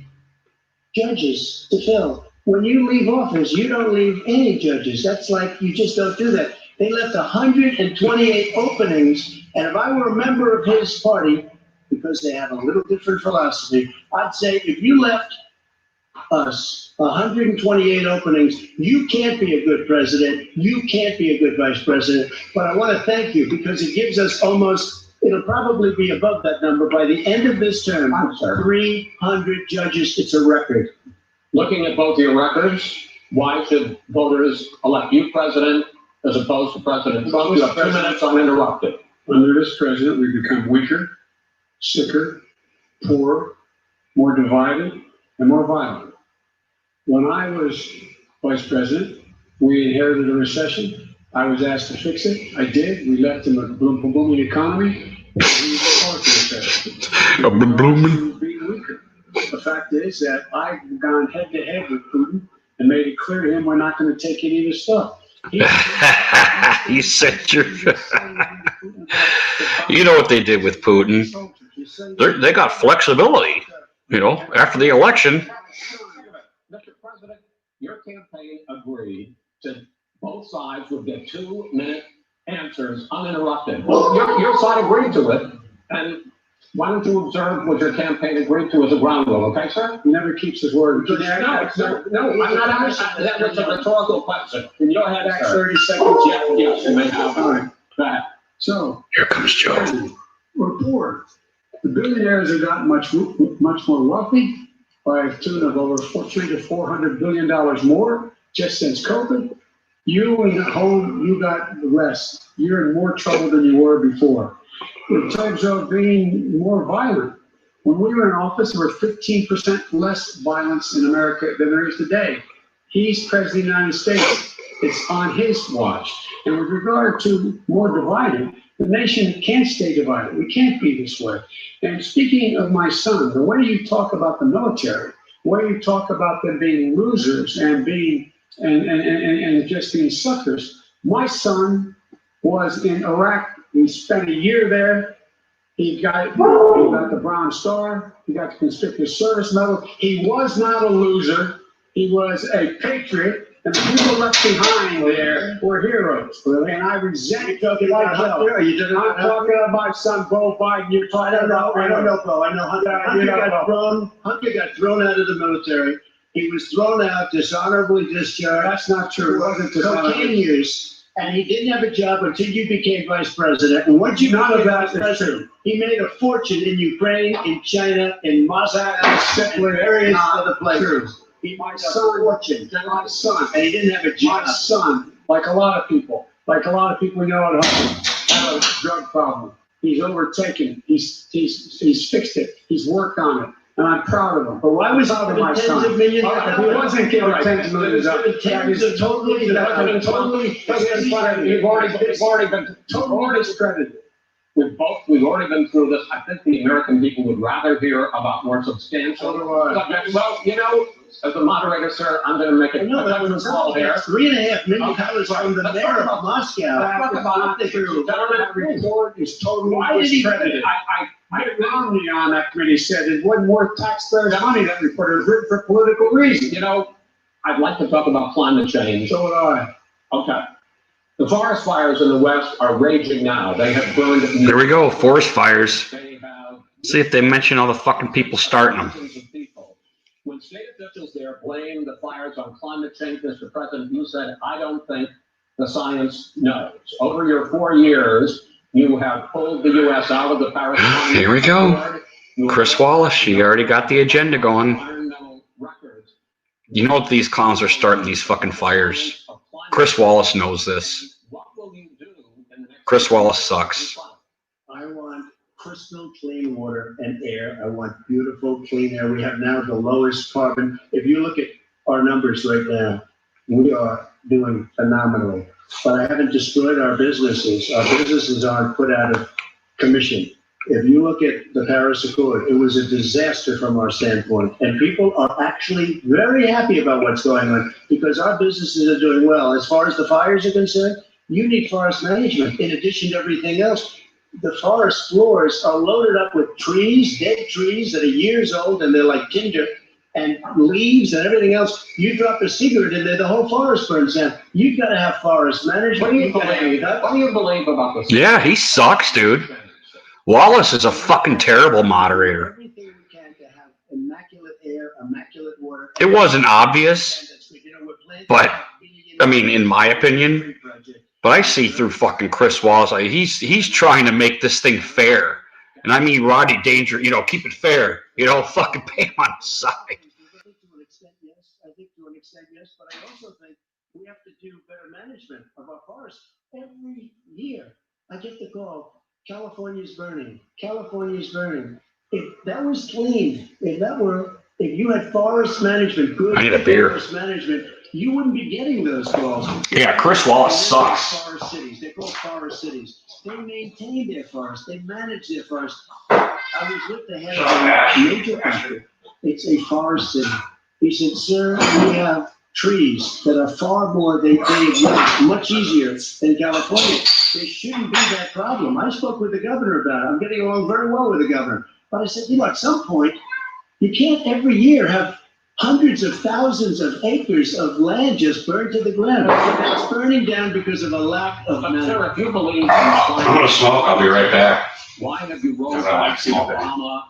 judges to fill. When you leave office, you don't leave any judges. That's like, you just don't do that. They left 128 openings, and if I were a member of his party, because they have a little different philosophy, I'd say if you left us 128 openings, you can't be a good president, you can't be a good vice president. But I want to thank you because it gives us almost, it'll probably be above that number by the end of this term, 300 judges. It's a record. Looking at both of your records, why should voters elect you president as opposed to President Trump? You have 2 minutes uninterrupted. Under this president, we've become weaker, sicker, poorer, more divided, and more violent. When I was vice president, we inherited a recession. I was asked to fix it. I did. We left in a booming economy. We fought the recession. Blooming. Being weaker. The fact is that I've gone head to head with Putin and made it clear to him we're not going to take any of his stuff. You said you're. You know what they did with Putin. They got flexibility, you know, after the election. Mr. President, your campaign agreed that both sides would get 2-minute answers uninterrupted. Well, your side agreed to it, and why don't you observe what your campaign agreed to as a ground rule, okay, sir? He never keeps his word. No, I'm not asking. That was a rhetorical question. Go ahead, Back sir. 30 seconds. Yes, you may have. All right. Go ahead. So, Here comes Joe. we're poor. The billionaires have gotten much more wealthy by a tune of over $300 to $400 billion more just since COVID. You and home, you got less. You're in more trouble than you were before. In terms of being more violent, when we were in office, there were 15% less violence in America than there is today. He's president of the United States. It's on his watch. And with regard to more divided, the nation can't stay divided. We can't be this way. And speaking of my son, the way you talk about the military, the way you talk about them being losers and being and just being suckers. My son was in Iraq. He spent a year there. He got the Bronze Star. He got the Conspicuous Service Medal. He was not a loser. He was a patriot. And the people left behind there were heroes. And I resent Are you talking I'm talking about my son, Bo Biden. You're talking about. I don't know, Bo. I know Hunter got thrown out of the military. He was thrown out, dishonorably discharged. That's not true. It wasn't Cocaine dishonorable. use, and he didn't have a job until you became vice president. And once you None of became that vice is president, true. he made a fortune in Ukraine, in China, in Moscow, and various other places. He My made a son, fortune, my son, and he didn't have a my job. son, like a lot of people you know at home, have a drug problem. He's overtaken. He's fixed it. He's worked on it. And I'm proud of him. But why was he Proud of given my tens son. of millions of If he wasn't given tens of millions of dollars, Tens of totally you've already been totally discredited. We've already been through this. I think the American people would rather hear about more substantial subjects. Well, you know, as the moderator, sir, I'm going to make a judgment call here. $3.5 million from the mayor of Moscow. Talk about the truth. That report is totally Why did he- discredited. Mitt Romney on that committee said it wasn't worth taxpayers' money, that report. It was written for political reasons. You know, I'd like to talk about climate change. So would I. Okay. The forest fires in the West are raging now. They have burned. There we go, forest fires. They have. See if they mention all the fucking people starting them. Thousands of people. When state officials there blame the fires on climate change, Mr. President, you said, I don't think the science knows. Over your 4 years, you have pulled the U.S. out of the Paris Climate Here we go. Accord. You Chris have- Wallace, she already got the agenda going. Environmental records. You know these clowns are starting these fucking fires. Chris Wallace knows this. What will you do in the next- Chris Wallace sucks. I want crystal clean water and air. I want beautiful clean air. We have now the lowest carbon. If you look at our numbers right now, we are doing phenomenally. But I haven't destroyed our businesses. Our businesses aren't put out of commission. If you look at the Paris Accord, it was a disaster from our standpoint. And people are actually very happy about what's going on because our businesses are doing well. As far as the fires are concerned, you need forest management in addition to everything else. The forest floors are loaded up with trees, dead trees that are years old, and they're like tinder, and leaves and everything else. You drop a cigarette in there, the whole forest burns down. You've got to have forest management. What do you You've got to believe? have What do you believe about this? Yeah, he sucks, dude. Wallace is a fucking terrible moderator. everything we can to have immaculate air, immaculate water. It wasn't obvious, but, I mean, in my opinion, but I see through fucking Chris Wallace. Like, he's trying to make this thing fair. And I mean, Rodney Danger, keep it fair. Fucking pay him on his side. I think to an extent, yes, but I also think we have to do better management of our forests. Every year, I get the call, California's burning, California's burning. If that was clean, if you had forest management, good I need a beer. forest management, you wouldn't be getting those calls. Yeah, Chris Wallace sucks. Forest cities, they're called forest cities. They maintain their forests, they manage their forests. I was with the head of a major country. It's a forest city. He said, sir, we have trees that are far more, they ignite much easier than California. There shouldn't be that problem. I spoke with the governor about it. I'm getting along very well with the governor. But I said, at some point, you can't every year have hundreds of thousands of acres of land just burned to the ground. That's burning down because of a lack of But management. sir, if you believe in I'm gonna smoke. I'll be right back. why have you rolled Because I like back the smoking. Obama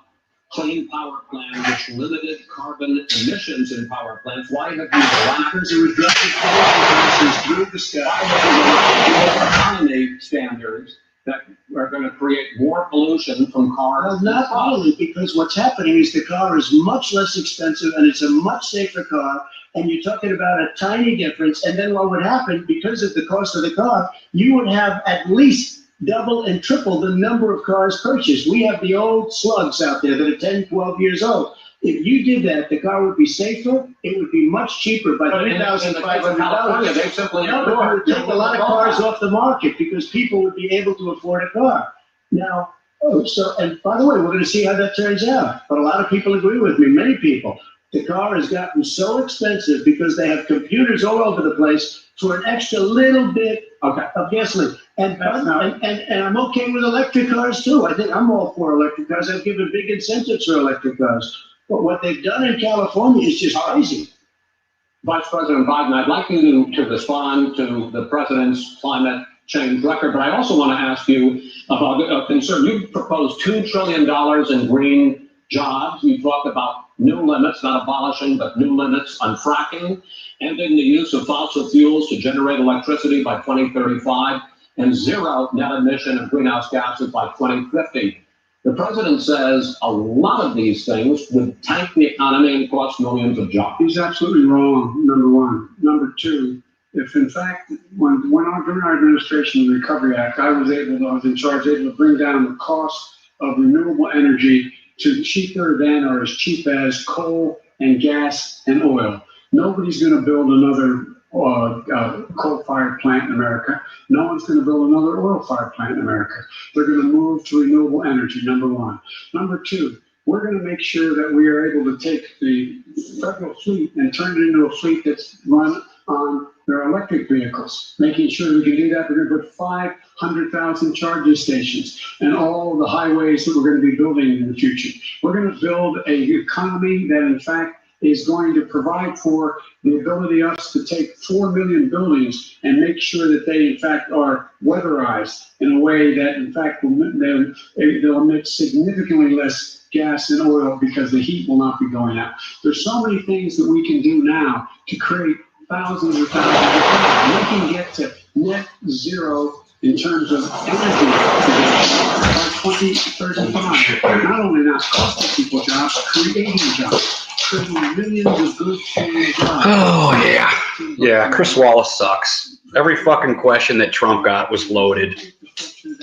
Clean Power Plan, which limited carbon emissions in power plants? Why have you relaxed? Because it would drop the prices through the sky. Why have you relaxed economy standards that are going to create more pollution from cars? Well, not only, because what's happening is the car is much less expensive and it's a much safer car. And you're talking about a tiny difference. And then what would happen, because of the cost of the car, you would have at least double and triple the number of cars purchased. We have the old slugs out there that are 10, 12 years old. If you did that, the car would be safer. It would be much cheaper by But in the case of $3,500. California, they simply No, but it would take a lot of cars off the market because people would be able to afford a car. Now, and by the way, we're going to see how that turns out. But a lot of people agree with me, many people. The car has gotten so expensive because they have computers all over the place for an extra little bit of gasoline. And I'm okay with electric cars too. I think I'm all for electric cars. I've given big incentives for electric cars. But what they've done in California is just crazy. Vice President Biden, I'd like you to respond to the president's climate change record, but I also want to ask you about a concern. You proposed $2 trillion in green jobs. You talked about new limits, not abolishing, but new limits on fracking, ending the use of fossil fuels to generate electricity by 2035, and zero net emission of greenhouse gases by 2050. The president says a lot of these things would tank the economy and cost millions of jobs. He's absolutely wrong, number one. Number two, if in fact, during our administration, the Recovery Act, I was in charge, able to bring down the cost of renewable energy to cheaper than or as cheap as coal and gas and oil. Nobody's going to build another coal-fired plant in America. No one's going to build another oil-fired plant in America. They're going to move to renewable energy, number one. Number two, we're going to make sure that we are able to take the federal fleet and turn it into a fleet that's run on their electric vehicles. Making sure we can do that, we're going to put 500,000 charging stations and all the highways that we're going to be building in the future. We're going to build an economy that, in fact, is going to provide for the ability of us to take 4 million buildings and make sure that they, in fact, are weatherized in a way that, in fact, they'll emit significantly less gas and oil because the heat will not be going out. There's so many things that we can do now to create thousands of thousands of jobs. We can get to net zero in terms of energy by 2035. Not only not costing people jobs, creating jobs. Millions of good paying jobs. Oh, yeah. Yeah, Chris Wallace sucks. Every fucking question that Trump got was loaded. And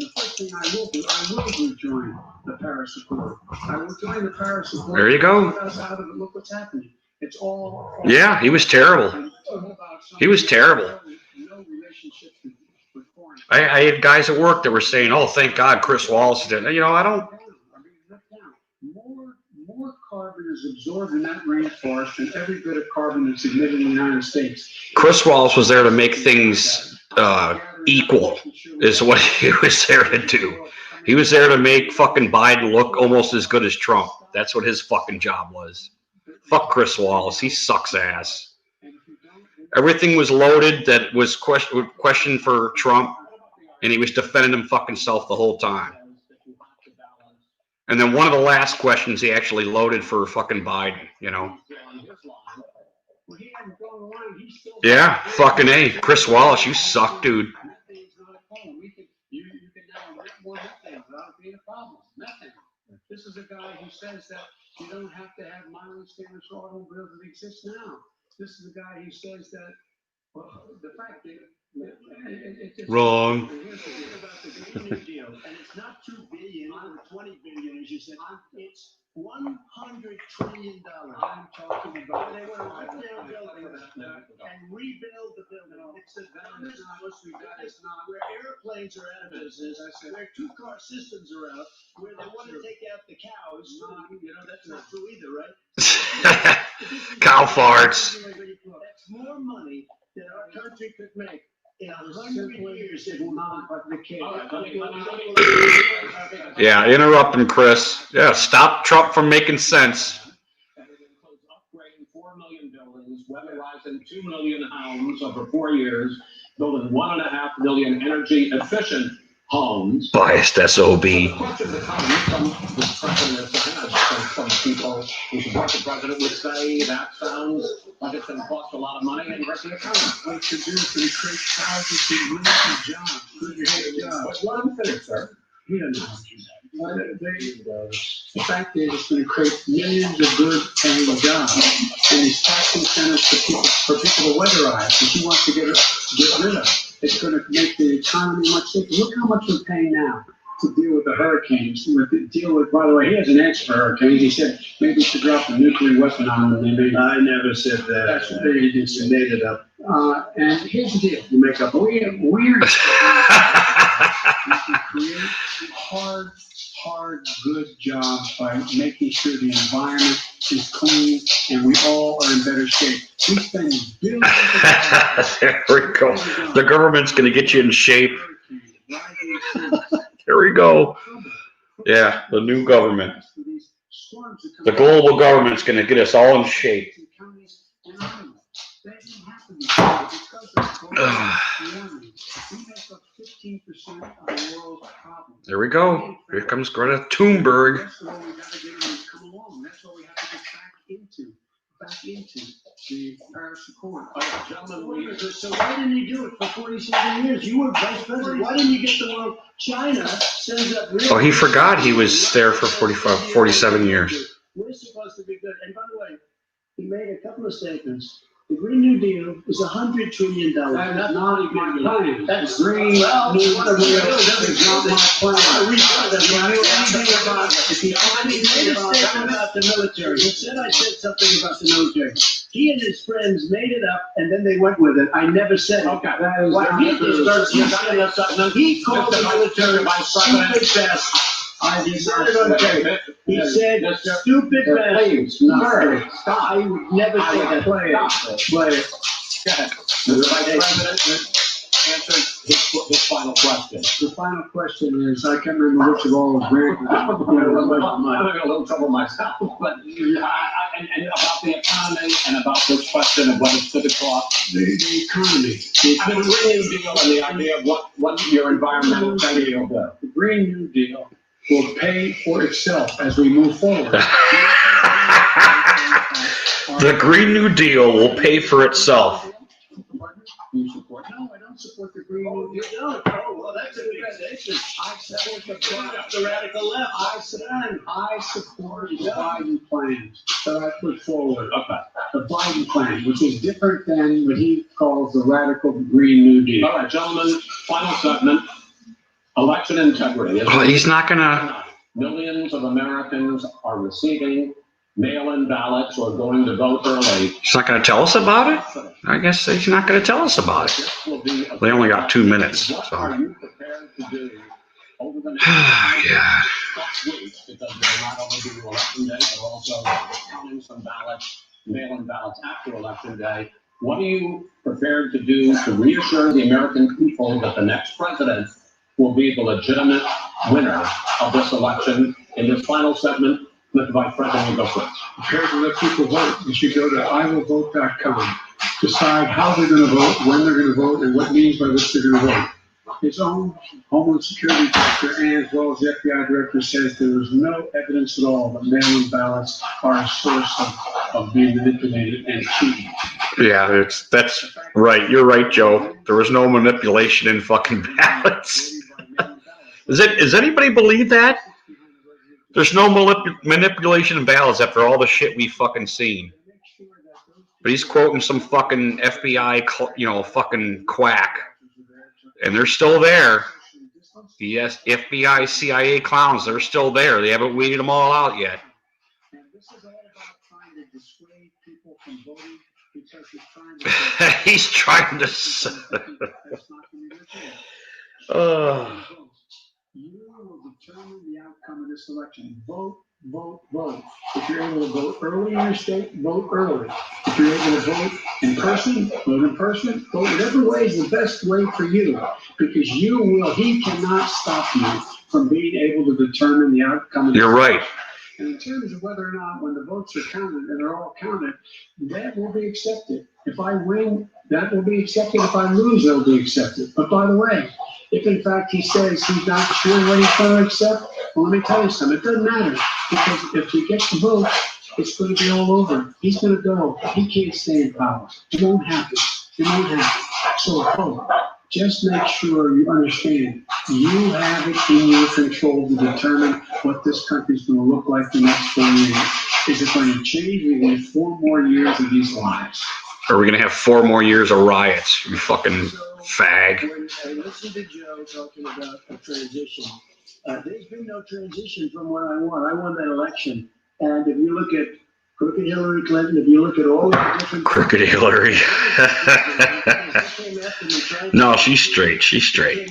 the first thing I will do, join the Paris Accord. I will join the Paris Accord. There you go. Look what's happening. It's all. Yeah, he was terrible. He was terrible. I had guys at work that were saying, "Oh, thank God Chris Wallace did." You know, I don't. More carbon is absorbed in that rainforest than every bit of carbon that's emitted in the United States. Chris Wallace was there to make things equal, is what he was there to do. He was there to make fucking Biden look almost as good as Trump. That's what his fucking job was. Fuck Chris Wallace. He sucks ass. Everything was loaded that was questioned for Trump, and he was defending him fucking self the whole time. And then one of the last questions he actually loaded for fucking Biden, you know. Yeah, fucking A. Chris Wallace, you suck, dude. This is a guy who says that you don't have to have mileage standards for automobiles that exist now. This is a guy who says that the fact that wrong. And it's not 2 billion or 20 billion, as you said. It's $100 trillion. I'm talking about. They want to rip down buildings and rebuild the building. It's the dumbest where airplanes are out of business, where two-car systems are out, where they want to take out the cows. You know, that's not true either, right? Cow farts. That's more money than our country could make in 100 years if not the case. Yeah, interrupting Chris. Yeah, stop Trump from making sense. Upgrading 4 million buildings, weatherizing 2 million homes over 4 years, building 1.5 million energy efficient homes. Biased SOB. The question that comes from this president has some people who support the president would say that sounds like it's going to cost a lot of money and hurt the economy. What to do is to create thousands of millions of jobs, good paying jobs. But let him finish, sir. He doesn't know how to do that. The fact is, it's going to create millions of good paying jobs. And these tax incentives for people to weatherize, that he wants to get rid of. It's going to make the economy much safer. Look how much we're paying now to deal with the hurricanes. By the way, he has an answer for hurricanes. He said maybe we should drop a nuclear weapon on them. I never said that. That's what they did. You made it up. And here's the deal. You make up. We can create hard, good job by making sure the environment is clean and we all are in better shape. We spend billions of dollars. There we go. The government's going to get you in shape. There we go. Yeah, the new government. The global government's going to get us all in shape. There we go. Here comes Greta Thunberg. Back into the Paris Accord. Gentlemen, So why didn't you do it for 47 years? You were vice president. Why didn't you get the world? China sends up. Oh, he forgot he was there for 47 years. We're supposed to be good. And by the way, he made a couple of statements. The Green New Deal is $100 trillion. That's not my plan. That's Green New New Deal. Deal is not my plan. I read that. If he made a statement about the military, he said I said something about the military. He and his friends made it up, and then they went with it. I never said it. okay. What he did, he called the military stupid bastard. I did not say that. He said stupid bastards. Murder. I would never say that. Play it. The Vice President answered his final question. The final question is, I can't remember which of all was granted. I'm having a little trouble myself, but and about the economy and about this question of what it's going to cost. The economy. I mean, the Green New Deal and the idea of what your environmental thing will do. The Green New Deal will pay for itself as we move forward. The Green New Deal will pay for itself. You support? No, I don't support the Green New Deal. No, well, that's a big statement. I support the radical left. I support the Biden plans that I put forward. Okay. The Biden plan, which is different than what he calls the radical Green New Deal. All right, gentlemen, final segment. Election integrity. Oh, he's not going to. Millions of Americans are receiving mail-in ballots or going to vote early. He's not going to tell us about it? I guess he's not going to tell us about it. This will be They only got 2 minutes, What so. are you prepared to do over the next Yeah. 6 weeks? Because they're not only doing election day, but also counting some ballots, mail-in ballots after election day. What are you prepared to do to reassure the American people that the next president will be the legitimate winner of this election? In this final segment, let the Vice President go first. Prepared to let people vote. You should go to iwillvote.com. Decide how they're going to vote, when they're going to vote, and what means by which they're going to vote. His own Homeland Security Director, and as well as the FBI Director, says there is no evidence at all that mail-in ballots are a source of being manipulated and cheating. Yeah, that's right. You're right, Joe. There was no manipulation in fucking ballots. Does anybody believe that? There's no manipulation in ballots after all the shit we've fucking seen. But he's quoting some fucking FBI, fucking quack. And they're still there. The FBI, CIA clowns, they're still there. They haven't weeded them all out yet. And this is all about trying to dissuade people from voting because he's trying to. He's trying to. That's not going to be You will determine the outcome of this election. Vote, vote, vote. If you're able to vote early in your state, vote early. If you're able to vote in person, vote in person. Vote whatever way is the best way for you. Because he cannot stop you from being able to determine the outcome of this You're right. And in terms of whether or not, when the votes are counted, and they're all counted, that will be accepted. If I win, that will be accepted. If I lose, that will be accepted. But by the way, if in fact he says he's not sure what he's going to accept, well, let me tell you something. It doesn't matter. Because if he gets the vote, it's going to be all over. He's going to go. He can't stay in power. It won't happen. It won't happen. So vote. Just make sure you understand you have it in your control to determine what this country's going to look like the next 4 years. Is it going to change? We need 4 more years of these lives. Are we going to have 4 more years of riots, you fucking fag? When I listened to Joe talking about a transition, there's been no transition from what I won. I won that election. And if you look at Crooked Hillary Clinton, if you look at all the different. Crooked Hillary. No, she's straight. She's straight.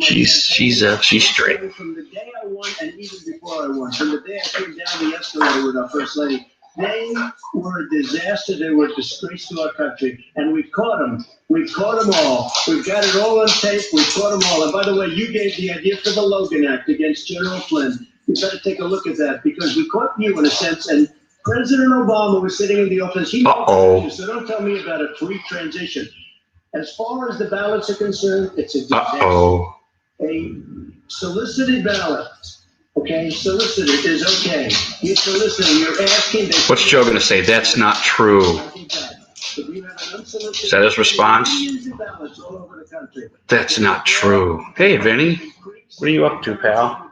She's straight. From the day I won, and even before I won, from the day I came down the escalator with our first lady, they were a disaster. They were a disgrace to our country, and we caught them. We caught them all. We've got it all on tape. We caught them all. And by the way, you gave the idea for the Logan Act against General Flynn. You better take a look at that, because we caught you in a sense, and President Obama was sitting in the office. He knows, so don't tell me about a free transition. As far as the ballots are concerned, it's a disaster. A solicited ballot, okay, solicited is okay. You're soliciting, you're asking. What's Joe going to say? That's not true. Is that his response? That's not true. Hey, Vinny, what are you up to, pal?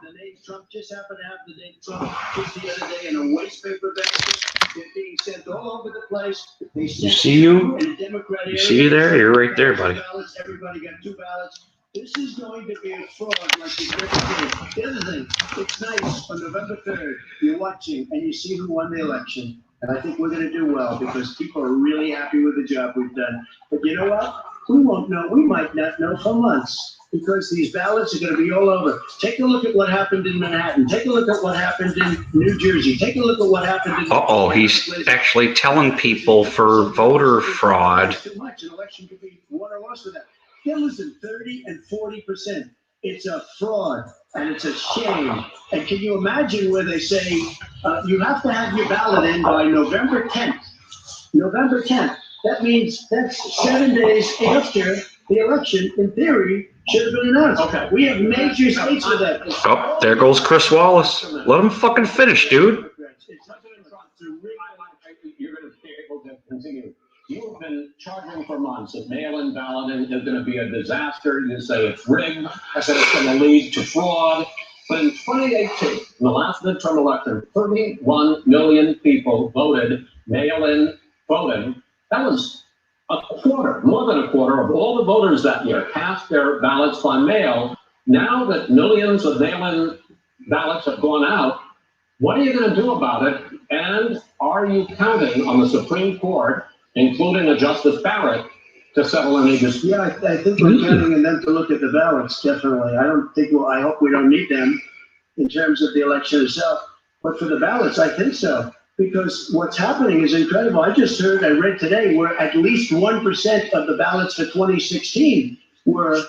Trump just happened to have the name Trump just the other day in a waste paper basket. They're being sent all over the place. You see you? You see you there? You're right there, buddy. Everybody got 2 ballots. This is going to be a fraud like you never did. The other thing, it's nice on November 3rd, you're watching and you see who won the election. And I think we're going to do well because people are really happy with the job we've done. But you know what? We won't know. We might not know for months, because these ballots are going to be all over. Take a look at what happened in Manhattan. Take a look at what happened in New Jersey. Take a look at what happened in... He's actually telling people for voter fraud. Too much. An election could be won or lost with that. Yeah, listen, 30 and 40%. It's a fraud, and it's a shame. And can you imagine where they say you have to have your ballot in by November 10th? November 10th. That means that's 7 days after the election, in theory, should have been announced. Okay. We have major states with that. Oh, there goes Chris Wallace. Let him fucking finish, dude. You're going to be able to continue. You've been charging for months that mail-in balloting is going to be a disaster. You say it's rigged. I said it's going to lead to fraud. But in 2018, in the last midterm election, 31 million people voted mail-in voting. That was a quarter, more than a quarter of all the voters that year cast their ballots by mail. Now that millions of mail-in ballots have gone out, what are you going to do about it? And are you counting on the Supreme Court, including a Justice Barrett, to settle any dispute? Yeah, I think we're counting on them to look at the ballots, definitely. I hope we don't need them in terms of the election itself. But for the ballots, I think so. Because what's happening is incredible. I read today, where at least 1% of the ballots for 2016 were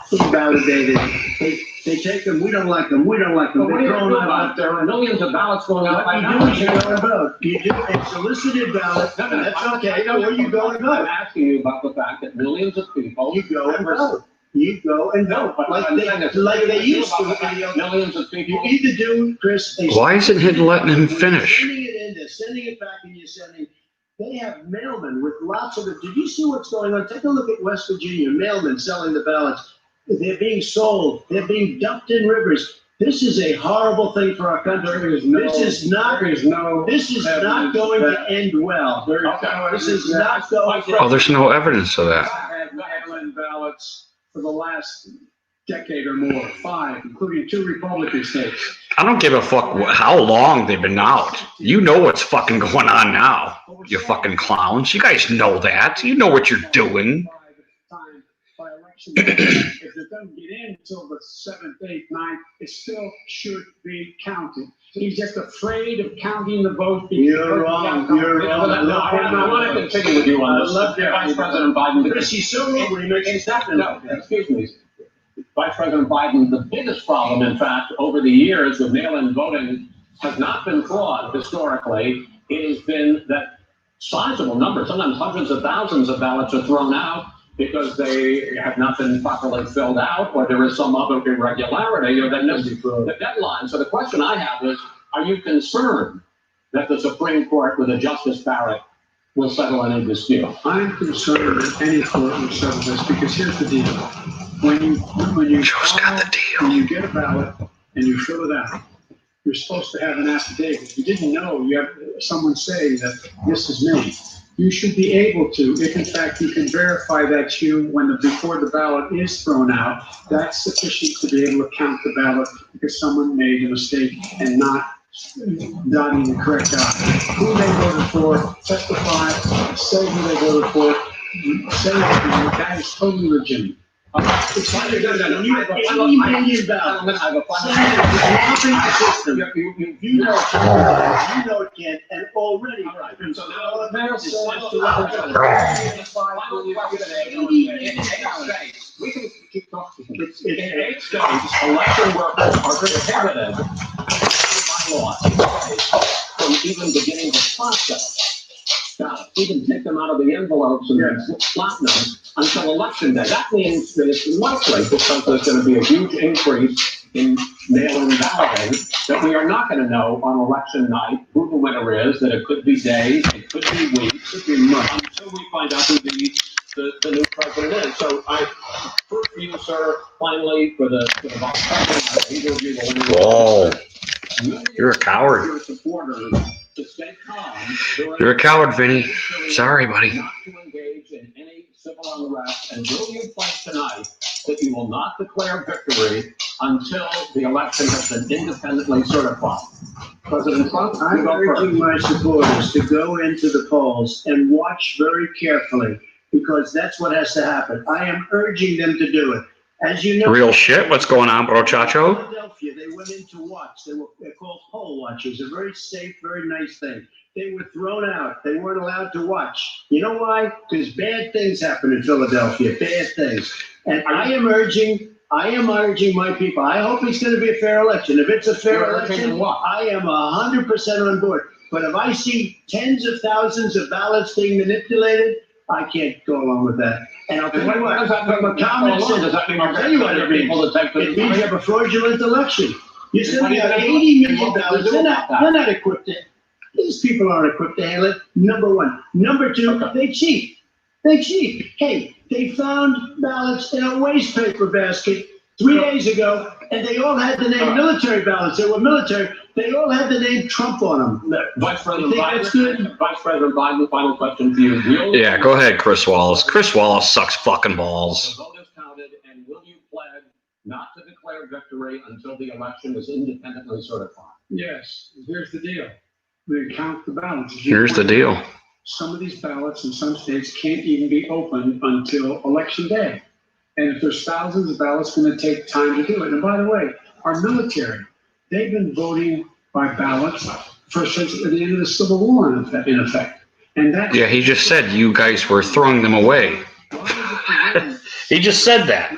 invalidated. They take them, we don't like them, we don't like them. But what do you do about it? There are millions of ballots going out right now. What you do is you go and vote. You do a solicited ballot, that's okay. Or you go and vote. I'm asking you about the fact that millions of people. You go and vote. You go and vote, like they used to. Millions of people. You either do, Chris. Why isn't he letting him finish? Sending it in, they're sending it back, and you're sending. They have mailmen with lots of it. Did you see what's going on? Take a look at West Virginia. Mailmen selling the ballots. They're being sold. They're being dumped in rivers. This is a horrible thing for our country. This is not going to end well. This is not going to. Oh, there's no evidence of that. I had mail-in ballots for the last decade or more, 5, including 2 Republican states. I don't give a fuck how long they've been out. You know what's fucking going on now, you fucking clowns. You guys know that. You know what you're doing. By election, if it doesn't get in until the 7th, 8th, 9th, it still should be counted. He's just afraid of counting the vote. You're wrong. You're wrong. I want to continue with you on this. Vice President Biden. Because he's so wrong. He makes exactly. Excuse me. Vice President Biden, the biggest problem, in fact, over the years with mail-in voting has not been fraud historically. It has been that sizable numbers, sometimes hundreds of thousands of ballots are thrown out because they have not been properly filled out, or there is some other irregularity, or that missed the deadline. So the question I have is, are you concerned that the Supreme Court, with a Justice Barrett, will settle any dispute? I'm concerned that any court will settle this, because here's the deal. When you get a ballot and you fill it out, you're supposed to have an affidavit. You didn't know, you have someone say that this is me. You should be able to, if in fact you can verify that's you before the ballot is thrown out, that's sufficient to be able to count the ballot because someone made a mistake and not dotting the correct dot. Who they voted for, testify, say who they voted for, say everything. That is totally legitimate. It's like you're gonna, when you have 80 million ballots, saying the system, you know it can't, and already. So now the mayor says to we can keep talking. It's, In 8 states, election workers are prohibited by law from even beginning the process. Now, we can take them out of the envelopes and platinum until election day. That means that it's likely, because there's going to be a huge increase in mail-in balloting, that we are not going to know on election night who the winner is, that it could be days, it could be weeks, it could be months, until we find out who the new president is. So I proof you, sir, finally, for the vice president, either of you will Whoa. You're a coward. your supporters to stay calm. You're a coward, Vinny. Sorry, buddy. Not to engage in any civil unrest, and will you pledge tonight that you will not declare victory until the election has been independently certified? President Trump, you I'm go urging first. my supporters to go into the polls and watch very carefully, because that's what has to happen. I am urging them to do it. As you know. Real shit. What's going on, bro, Chacho? Philadelphia, they went in to watch. They're called poll watchers. A very safe, very nice thing. They were thrown out. They weren't allowed to watch. You know why? Because bad things happen in Philadelphia. Bad things. And I am urging my people. I hope it's going to be a fair election. If it's a fair election, I am 100% on board. But if I see tens of thousands of ballots being manipulated, I can't go along with that. And I'll tell you what, Does that mean common sense. does that mean I'll tell you what it means. people to take It means you have a fraudulent election. You're sending out What do 80 you million think ballots. they're They're about that? not equipped to, these people aren't equipped to handle it, number one. Number two, they cheat. Hey, they found ballots in a waste paper basket 3 days ago, and they all had the name military ballots. They were military. They all had the name Trump on them. Vice President You think that's good? Biden, Vice President Biden, final question for you. Yeah, go ahead, Chris Wallace. Chris Wallace sucks fucking The balls. vote is counted, and will you pledge not to declare victory until the election is independently certified? Yes, here's the deal. They count the ballots. Here's the deal. Some of these ballots in some states can't even be opened until election day. And if there's thousands of ballots, it's going to take time to do it. And by the way, our military, they've been voting by ballots since the end of the Civil War, in effect. And that. Yeah, he just said you guys were throwing them away. He just said that.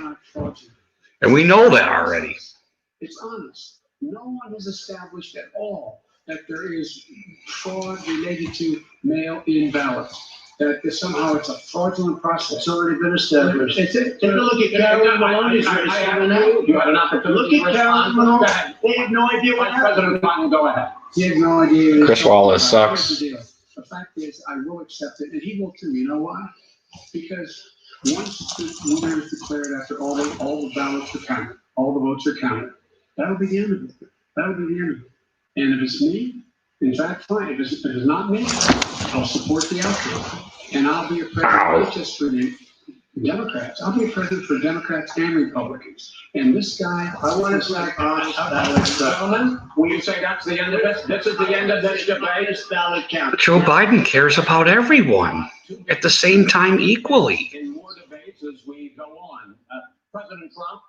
And we know that already. It's honest. No one has established at all that there is fraud related to mail-in ballots. That somehow it's a fraudulent process. It's already been established. It's it. Take a look at Carolyn Maloney's race. You had an opportunity. Look at Carolyn Maloney. They have no idea what Vice happened. President Biden, go ahead. He had no idea. Chris Wallace sucks. Here's the deal. The fact is, I will accept it, and he will too. You know why? Because once the winner is declared after all the ballots are counted, all the votes are counted, that'll be the end of it. That'll be the end of it. And if it's me, in fact, fine. If it's not me, I'll support the outcome. And I'll be a president not just for the Democrats. I'll be a president for Democrats and Republicans. And this guy, I want to say, Gentlemen, will you say that's the end of it? This is the end of this debate. this ballot count. Joe Biden cares about everyone at the same time equally. In more debates as we go on. President Trump,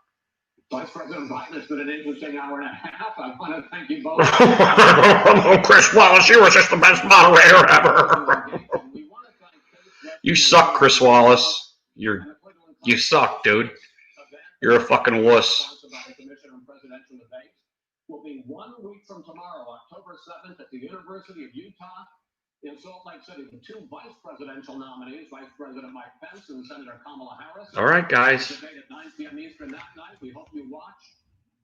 Vice President Biden, it's been an interesting hour and a half. I want to thank you both. Chris Wallace, you were just the best moderator ever. You suck, Chris Wallace. You suck, dude. You're a fucking wuss. Will be 1 week from tomorrow, October 7th, at the University of Utah in Salt Lake City. The two vice presidential nominees, Vice President Mike Pence and Senator Kamala Harris. All right, guys. Debate at 9 p.m. Eastern that night. We hope you watch.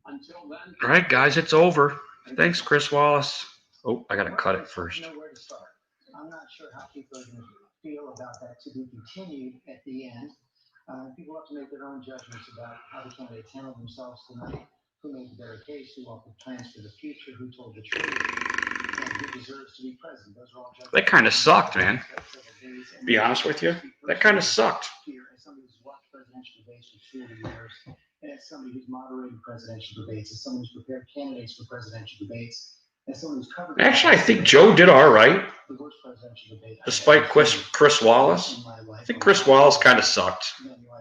Until then. All right, guys, it's over. Thanks, Chris Wallace. Oh, I gotta cut it first. I don't know where to start. I'm not sure how people are going to feel about that to be continued at the end. People have to make their own judgments about how the candidates handled themselves tonight, who made the better case, who offered plans for the future, who told the truth, and who deserves to be president. Those are all judgments. That kind of sucked, man. Be honest with you, that kind of sucked. As somebody who's watched presidential debates for 40 years, and as somebody who's moderated presidential debates, as someone who's prepared candidates for presidential debates, As someone who's covered Actually, I think Joe did all right, the worst presidential debate despite Chris Wallace. in my life. I think Chris Wallace kind of sucked.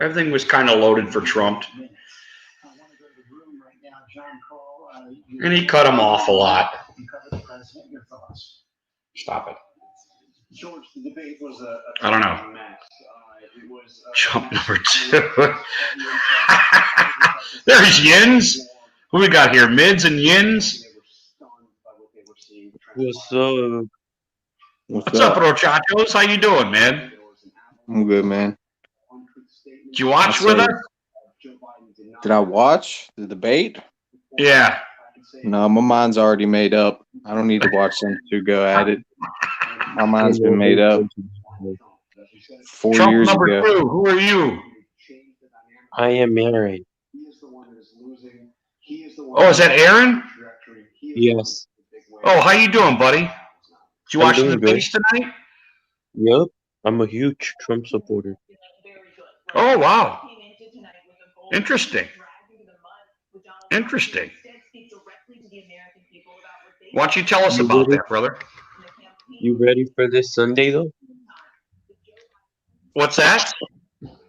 Everything was kind of loaded for Trump, I want to go to the room right now. John Cole, and he cut him off a lot. You cover the president. Your thoughts? Stop it. George, the debate was I don't know. mess. It was Trump number 2. There's Yins. Who we got here? Mids and Yins. What's up? What's up, Rochachos? How you doing, man? I'm good, man. Did you watch with us? Did I watch the debate? Yeah. No, my mind's already made up. I don't need to watch them two go at it. My mind's been made up 4 Trump years number ago. 2. Who are you? I am married. Oh, is that Aaron? Yes. Oh, how you doing, buddy? Did you I'm watch the doing good. debates tonight? Yep. I'm a huge Trump supporter. Oh, wow. Interesting. Interesting. Why don't you tell us You about ready? that, brother? You ready for this Sunday though? What's that?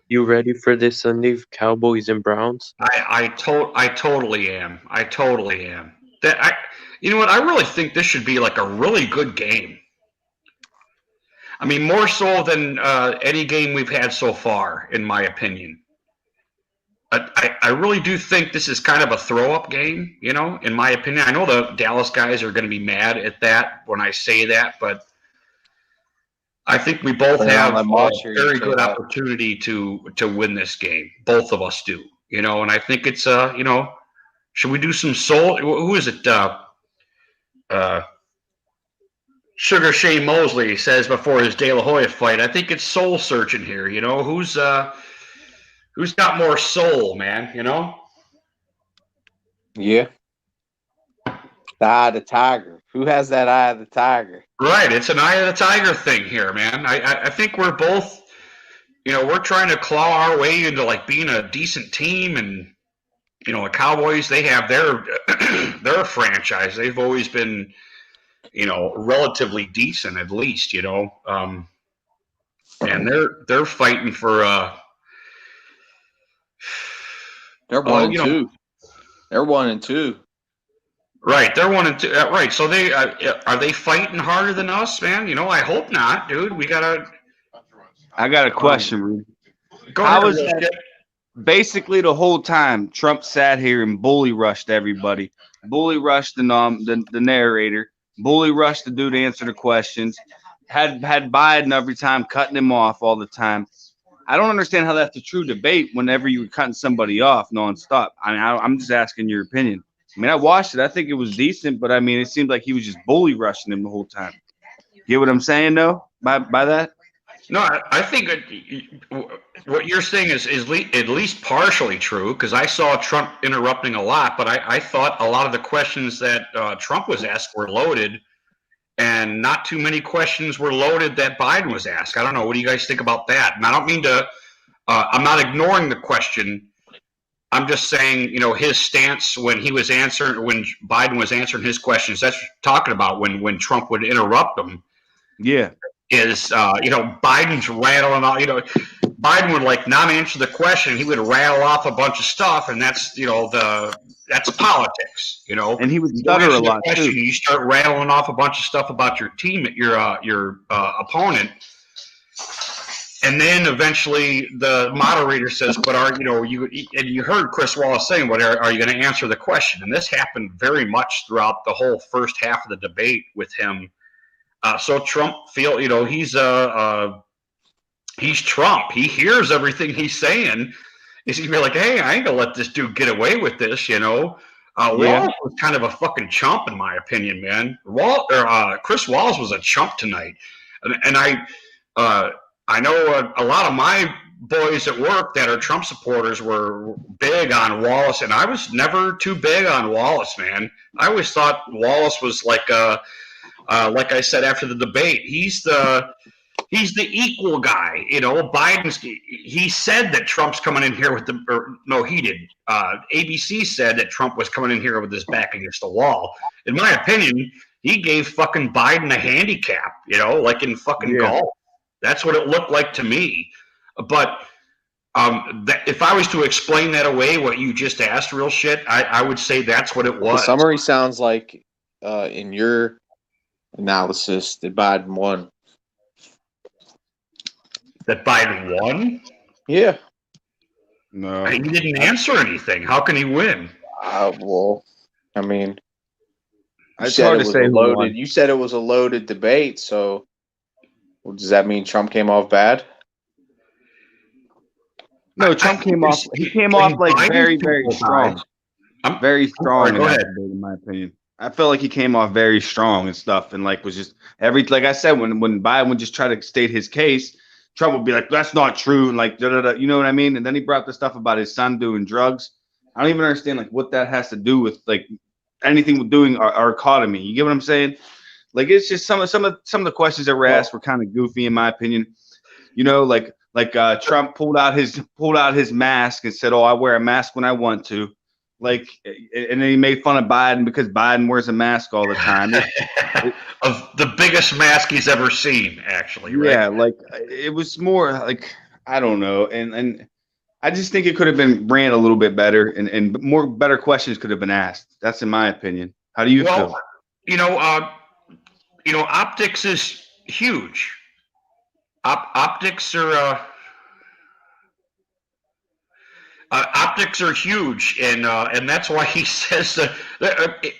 You ready for this Sunday, Cowboys and Browns? I totally am. I totally am. You know what? I really think this should be like a really good game. I mean, more so than any game we've had so far, in my opinion. I really do think this is kind of a throw-up game, you know, in my opinion. I know the Dallas guys are going to be mad at that when I say that, but I think we both have a very good opportunity to win this game. Both of us do, you know, and I think it's, you know, should we do some soul? Who is it? Sugar Shane Mosley says before his De La Hoya fight, I think it's soul searching here, you know, who's got more soul, man, you know? Yeah. The eye of the tiger. Who has that eye of the tiger? Right, it's an eye of the tiger thing here, man. I think we're both, you know, we're trying to claw our way into like being a decent team, and you know, the Cowboys, they have their franchise. They've always been, you know, relatively decent at least, you know, and they're fighting for They're 1-2. They're 1-2. Right, they're 1-2. Right, so they are they fighting harder than us, man? You know, I hope not, dude. We gotta. I got a question, Rudy. Go How ahead, was that? Basically, the whole time Trump sat here and bully rushed everybody, bully rushed the narrator, bully rushed the dude to answer the questions, had Biden every time cutting him off all the time. I don't understand how that's a true debate whenever you were cutting somebody off nonstop. I mean, I'm just asking your opinion. I mean, I watched it. I think it was decent, but I mean, it seemed like he was just bully rushing him the whole time. Get what I'm saying, though? By that? No, I think what you're saying is at least partially true, because I saw Trump interrupting a lot, but I thought a lot of the questions that Trump was asked were loaded, and not too many questions were loaded that Biden was asked. I don't know. What do you guys think about that? And I don't mean to I'm not ignoring the question. I'm just saying, you know, his stance when Biden was answering his questions, that's what you're talking about when Trump would interrupt him. Yeah. Is, you know, Biden's rattling off, you know, Biden would like not answer the question. He would rattle off a bunch of stuff, and that's, you know, that's politics, you know. And he would stutter a lot too. You start rattling off a bunch of stuff about your team, your opponent. And then eventually the moderator says, but you heard Chris Wallace saying, are you going to answer the question? And this happened very much throughout the whole first half of the debate with him. So Trump he's Trump. He hears everything he's saying. He's going to be like, hey, I ain't going to let this dude get away with this, you know. Wallace was kind of a fucking chump, in my opinion, man. Chris Wallace was a chump tonight. And I know a lot of my boys at work that are Trump supporters were big on Wallace, and I was never too big on Wallace, man. I always thought Wallace was like I said after the debate, he's the He's the equal guy. You know, he said that Trump's coming in here with no, he didn't. ABC said that Trump was coming in here with his back against the wall. In my opinion, he gave fucking Biden a handicap, you know, like in fucking golf. That's what it looked like to me. But if I was to explain that away, what you just asked, real shit, I would say that's what it was. The summary sounds like, in your analysis, that Biden won. That Biden won? Yeah. No. He didn't answer anything. How can he win? Well, I mean, it's hard to say. You said it was a loaded debate, so does that mean Trump came off bad? No, Trump came off. He came off like very, very strong. Very strong. Go ahead. In my opinion, I felt like he came off very strong and stuff, and like was just like I said, when Biden would just try to state his case, Trump would be like, "That's not true," and like, you know what I mean? And then he brought the stuff about his son doing drugs. I don't even understand like what that has to do with like anything with doing our economy. You get what I'm saying? Like it's just some of the questions that were asked were kind of goofy in my opinion. You know, like Trump pulled out his mask and said, "Oh, I wear a mask when I want to." Like, and then he made fun of Biden because Biden wears a mask all the time. Of the biggest mask he's ever seen, actually. Right? Yeah, like it was more like I don't know, and I just think it could have been ran a little bit better, and more better questions could have been asked. That's in my opinion. How do you feel? You know, optics is huge. Optics are huge, and that's why he says that.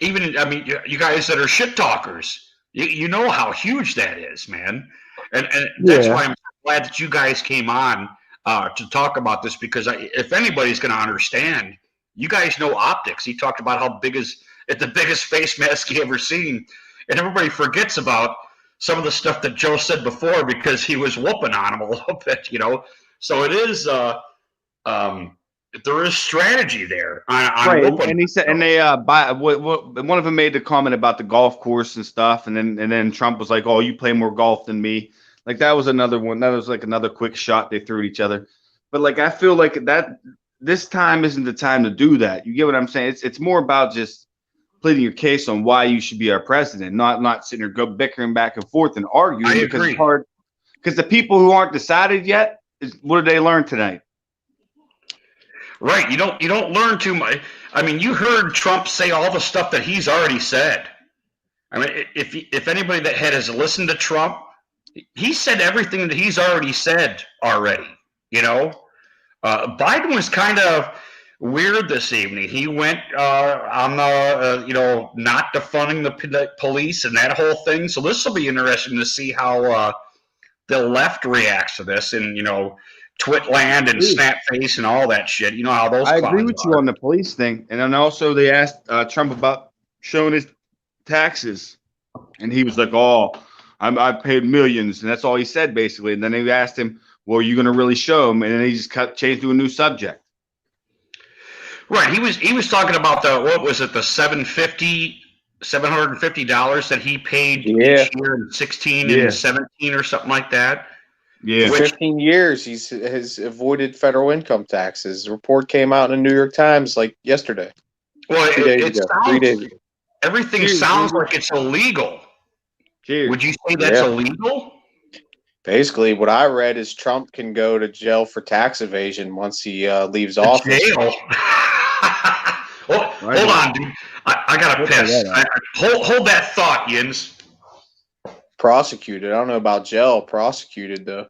Even I mean, you guys that are shit talkers, you know how huge that is, man. And that's why I'm glad that you guys came on to talk about this, because if anybody's going to understand, you guys know optics. He talked about how it's the biggest face mask he ever seen, and everybody forgets about some of the stuff that Joe said before because he was whooping on him a little bit, you know. So it is there is strategy there on right. whooping. And he said, and they one of them made the comment about the golf course and stuff, and then Trump was like, "Oh, you play more golf than me." Like that was another one. That was like another quick shot they threw at each other. But like I feel like that this time isn't the time to do that. You get what I'm saying? It's more about just pleading your case on why you should be our president, not sitting there bickering back and forth and arguing. I because agree. It's hard. Because the people who aren't decided yet, what did they learn tonight? Right. You don't learn too much. I mean, you heard Trump say all the stuff that he's already said. I mean, if anybody that has listened to Trump, he said everything that he's already said already. You know, Biden was kind of weird this evening. He went on the not defunding the police and that whole thing. So this will be interesting to see how the left reacts to this, and Twitland and Snapface and all that shit. You know how those. I agree with you on the police thing, and then also they asked Trump about showing his taxes, and he was like, "Oh, I paid millions," and that's all he said basically. And then they asked him, "Well, are you going to really show him?" And then he just changed to a new subject. Right. He was talking about the $750 that he paid each year in 16 and 17 or something like that. Yeah, 15 years has avoided federal income taxes. The report came out in the New York Times like yesterday. Well, 3 days ago. 3 days ago. Everything sounds like it's illegal. Cheers. Would you say that's illegal? Basically, what I read is Trump can go to jail for tax evasion once he leaves office. Jail? Hold on, dude. I got to piss. Hold that thought, Yins. Prosecuted. I don't know about jail. Prosecuted, though.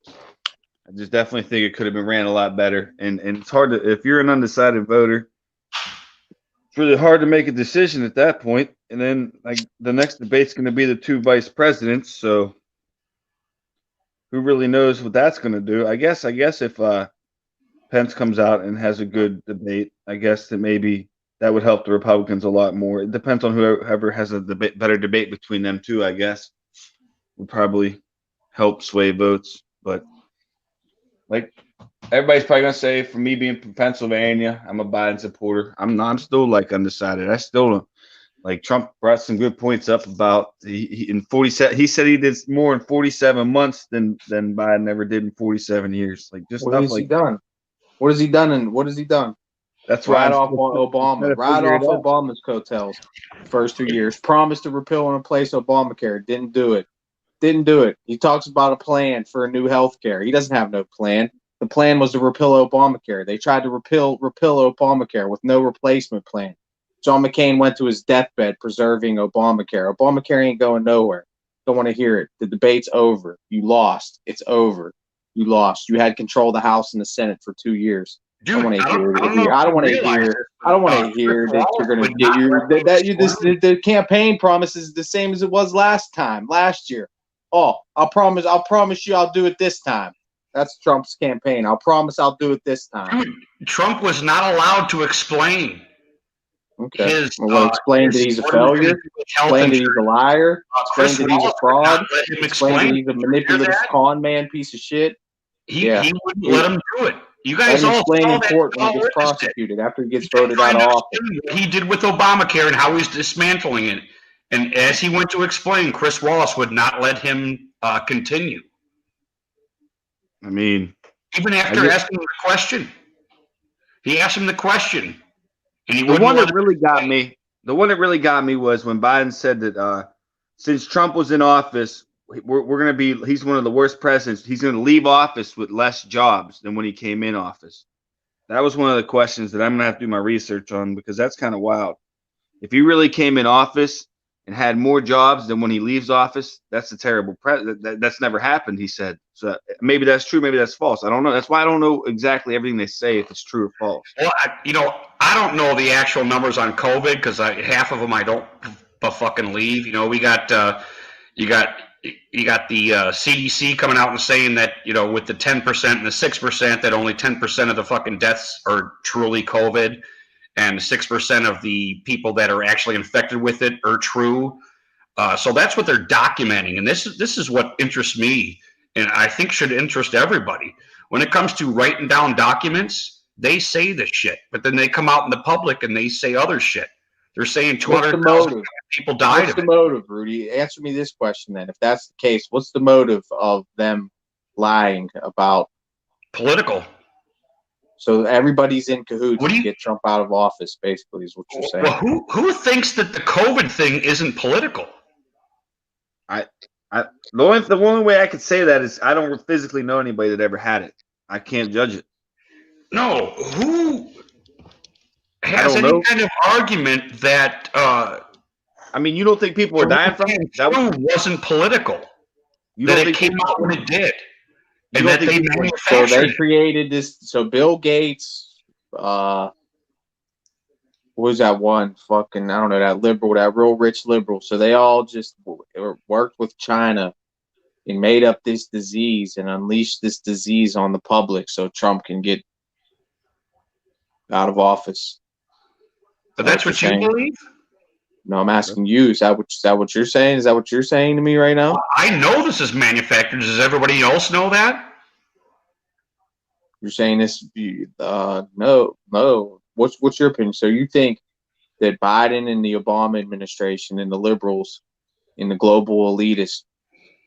I just definitely think it could have been ran a lot better. And it's hard to, if you're an undecided voter, it's really hard to make a decision at that point. And then like the next debate's going to be the two vice presidents. So who really knows what that's going to do? I guess if Pence comes out and has a good debate, I guess that maybe that would help the Republicans a lot more. It depends on whoever has a better debate between them two, I guess, would probably help sway votes. But like everybody's probably gonna say, for me being from Pennsylvania, I'm a Biden supporter. I'm still like undecided. I still don't. Like Trump brought some good points up about in 47. He said he did more in 47 months than Biden ever did in 47 years. Like just What stuff has he like done? What has he done? And what has he done? that's why Right I'm off still Obama. trying to Right figure off it out. Obama's coattails. First 2 years. Promised to repeal and replace Obamacare. Didn't do it. Didn't do it. He talks about a plan for a new health care. He doesn't have no plan. The plan was to repeal Obamacare. They tried to repeal Obamacare with no replacement plan. John McCain went to his deathbed preserving Obamacare. Obamacare ain't going nowhere. Don't want to hear it. The debate's over. You lost. It's over. You lost. You had control of the House and the Senate for 2 years. Dude, I don't want to hear I don't know it. I if don't you want to realize hear. this, I don't want but, to hear Chris that you're going to Wallace get would your not let me exclude- the campaign promise is the same as it was last year. Oh, I'll promise you I'll do it this time. That's Trump's campaign. I'll promise I'll do it this time. Dude, Trump was not allowed to explain Okay. his. Well, explain that he's a what he was gonna failure. do with health Explain that he's insurance. a liar. Explain Chris that he's a Wallace would fraud. not let him Explain that explain. he's a Did you hear manipulative that? con man piece of shit. He Yeah. wouldn't let him do it. You guys Let him all explain saw in that. court when he all gets witnessed it. prosecuted after he gets He's voted out trying of to office. explain what he did with Obamacare and how he's dismantling it. And as he went to explain, Chris Wallace would not let him continue, I mean, even after asking him the question. He asked him the question, and he the wouldn't one let that really got me. The one that really got me was when Biden said that since Trump was in office, we're going to be. He's one of the worst presidents. He's going to leave office with less jobs than when he came in office. That was one of the questions that I'm going to have to do my research on because that's kind of wild. If he really came in office and had more jobs than when he leaves office, that's a terrible president. That's never happened, he said. So maybe that's true, maybe that's false. I don't know. That's why I don't know exactly everything they say if it's true or false. Well, I don't know the actual numbers on COVID because half of them I don't fucking leave. You know, we got you got the CDC coming out and saying that with the 10% and the 6% that only 10% of the fucking deaths are truly COVID, and 6% of the people that are actually infected with it are true. So that's what they're documenting, and this is what interests me, and I think should interest everybody. When it comes to writing down documents, they say this shit, but then they come out in the public and they say other shit. They're saying 200,000 people died What's of the it. motive, Rudy? Answer me this question then. If that's the case, what's the motive of them lying about? Political. So everybody's in cahoots What do to you- get Trump out of office, basically, is what you're saying. Well, who thinks that the COVID thing isn't political? The only way I could say that is I don't physically know anybody that ever had it. I can't judge it. No, who I has don't any know. kind of argument that I mean, you don't think people were dying from it? That was- wasn't political? You That don't it think came people- out when it did, You and don't that think they people- So manufactured they it. created this. So Bill Gates, what was that one fucking, I don't know, that liberal, that real rich liberal. So they all just worked with China and made up this disease and unleashed this disease on the public so Trump can get out of office. But that's what you saying? believe? No, I'm asking you. Is that what you're saying? Is that what you're saying to me right now? I know this is manufactured. Does everybody else know that? You're saying this? No. What's your opinion? So you think that Biden and the Obama administration and the liberals and the global elitists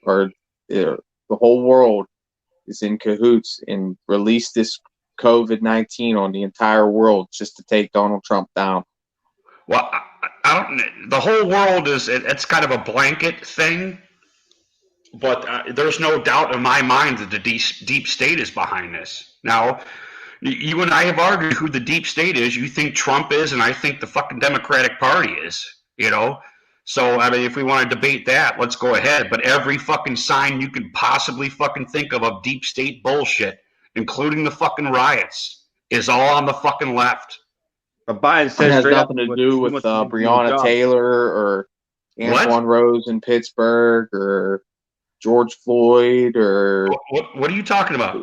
or the whole world is in cahoots and released this COVID-19 on the entire world just to take Donald Trump down? Well, I don't. The whole world it's kind of a blanket thing, but there's no doubt in my mind that the deep state is behind this. Now, you and I have argued who the deep state is. You think Trump is, and I think the fucking Democratic Party is. So I mean, if we want to debate that, let's go ahead. But every fucking sign you could possibly fucking think of deep state bullshit, including the fucking riots, is all on the fucking left. But Biden It says has straight up nothing to he do with wants to do Breonna his job. Taylor or Antoine Rose in Pittsburgh or George Floyd or What are you talking about?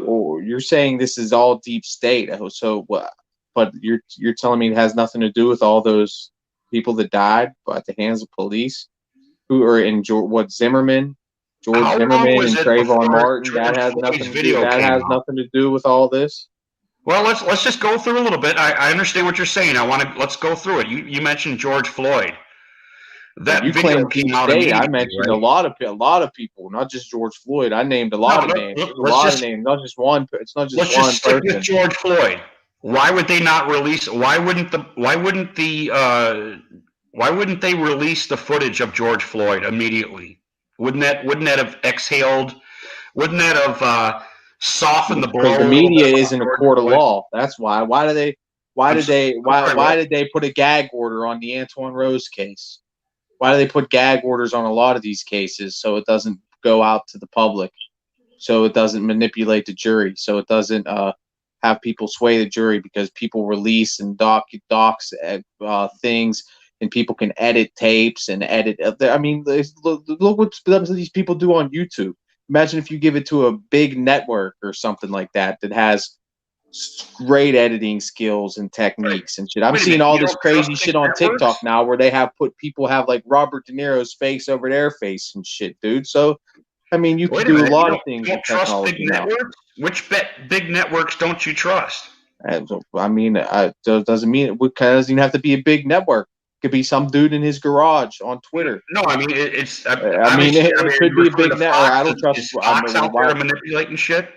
you're saying this is all deep state. So what? But you're telling me it has nothing to do with all those people that died at the hands of police who are in Zimmerman, George How long Zimmerman was and it Trayvon before Martin. That George has Floyd's nothing to video do. That came has out? nothing to do with all this. Well, let's just go through a little bit. I understand what you're saying. Let's go through it. You mentioned George Floyd. That You video claim came deep out state. I immediately, mentioned right? a lot of people, not just George Floyd. I named a lot of names. There's a let's lot just of names, not just one. It's not just let's one just stick with person. George Floyd. Why would they not release? Why wouldn't they release the footage of George Floyd immediately? Wouldn't that have exhaled? Wouldn't that have softened the blow? Because the a little media bit on isn't a George court of Floyd? law. That's why. Why did they put a gag order on the Antoine Rose case? Why do they put gag orders on a lot of these cases so it doesn't go out to the public, so it doesn't manipulate the jury, so it doesn't have people sway the jury, because people release and docs things, and people can edit tapes and edit. I mean, look what some of these people do on YouTube. Imagine if you give it to a big network or something like that has great editing skills and techniques and shit. I'm Wait a seeing minute, all you this don't crazy trust shit big on networks? TikTok now where they have people have like Robert De Niro's face over their face and shit, dude. So, I mean, you can Wait a do minute, a lot you of things don't with trust big technology now. networks? Which big networks don't you trust? I mean, it doesn't mean it doesn't even have to be a big network. It could be some dude in his garage on Twitter. No, I mean it's. I mean, it could be a big network. I don't trust. Is Fox out there manipulating shit?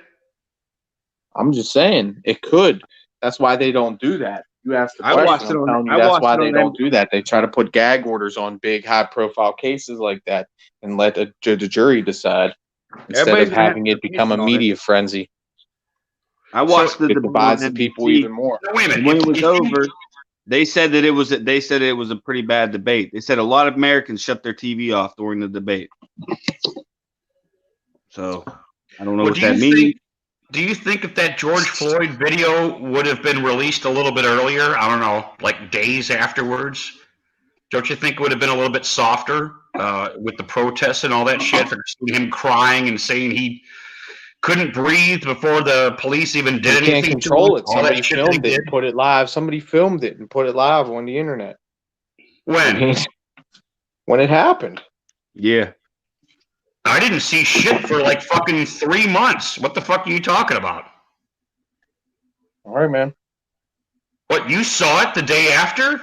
I'm just saying it could. That's why they don't do that. You asked the I question. watched it I'm on- telling you I that's watched why it they on don't do that. They try to put gag orders on big, high-profile cases like that and let the jury decide instead Everybody's of gonna having have it become a on it. media frenzy. I watched It divides the people even more. No, wait a minute. When it If was you- over, they said it was a pretty bad debate. They said a lot of Americans shut their TV off during the debate. So I don't know Well, what that means. Do you think if that George Floyd video would have been released a little bit earlier, I don't know, like days afterwards, don't you think it would have been a little bit softer with the protests and all that shit? For him crying and saying he couldn't breathe before the police even did You anything. can't control it. All that Somebody shit that he filmed it did. and put it live. Somebody filmed it and put it live on the internet. When? When it happened. Yeah. I didn't see shit for like fucking 3 months. What the fuck are you talking about? All right, man. What, you saw it the day after?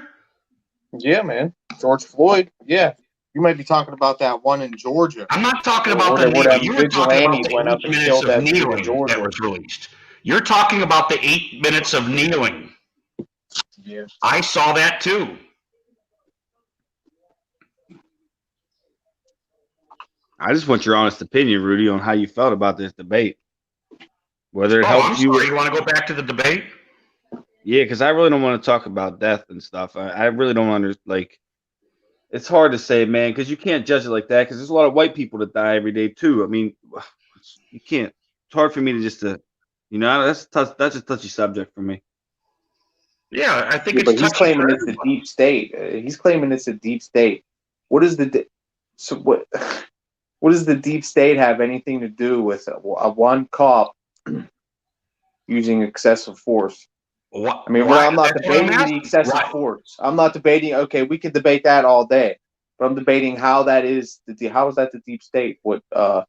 Yeah, man. George Floyd. Yeah. You might be talking about that one in Georgia. I'm not talking about the where kneeling. You were talking about vigilantes the went up 8 and minutes killed of that dude in kneeling Georgia. that was released. You're talking about the 8 minutes of kneeling. Yeah. I saw that too. I just want your honest opinion, Rudy, on how you felt about this debate. Whether it Oh, I'm helps you. sorry. You want to go back to the debate? Yeah, because I really don't want to talk about death and stuff. I really don't it's hard to say, man, because you can't judge it like that. Because there's a lot of white people that die every day too. I mean, you can't. It's hard for me to that's a touchy subject for me. Yeah, I think Yeah, it's but he's touchy claiming for it's a everybody. deep state. He's claiming it's a deep state. What is what does the deep state have anything to do with a one cop using excessive force? What, I mean, why- I'm not that's what I'm debating the asking. excessive Why? force. I'm not debating. Okay, we could debate that all day, but I'm debating how that is. How is that the deep state? What I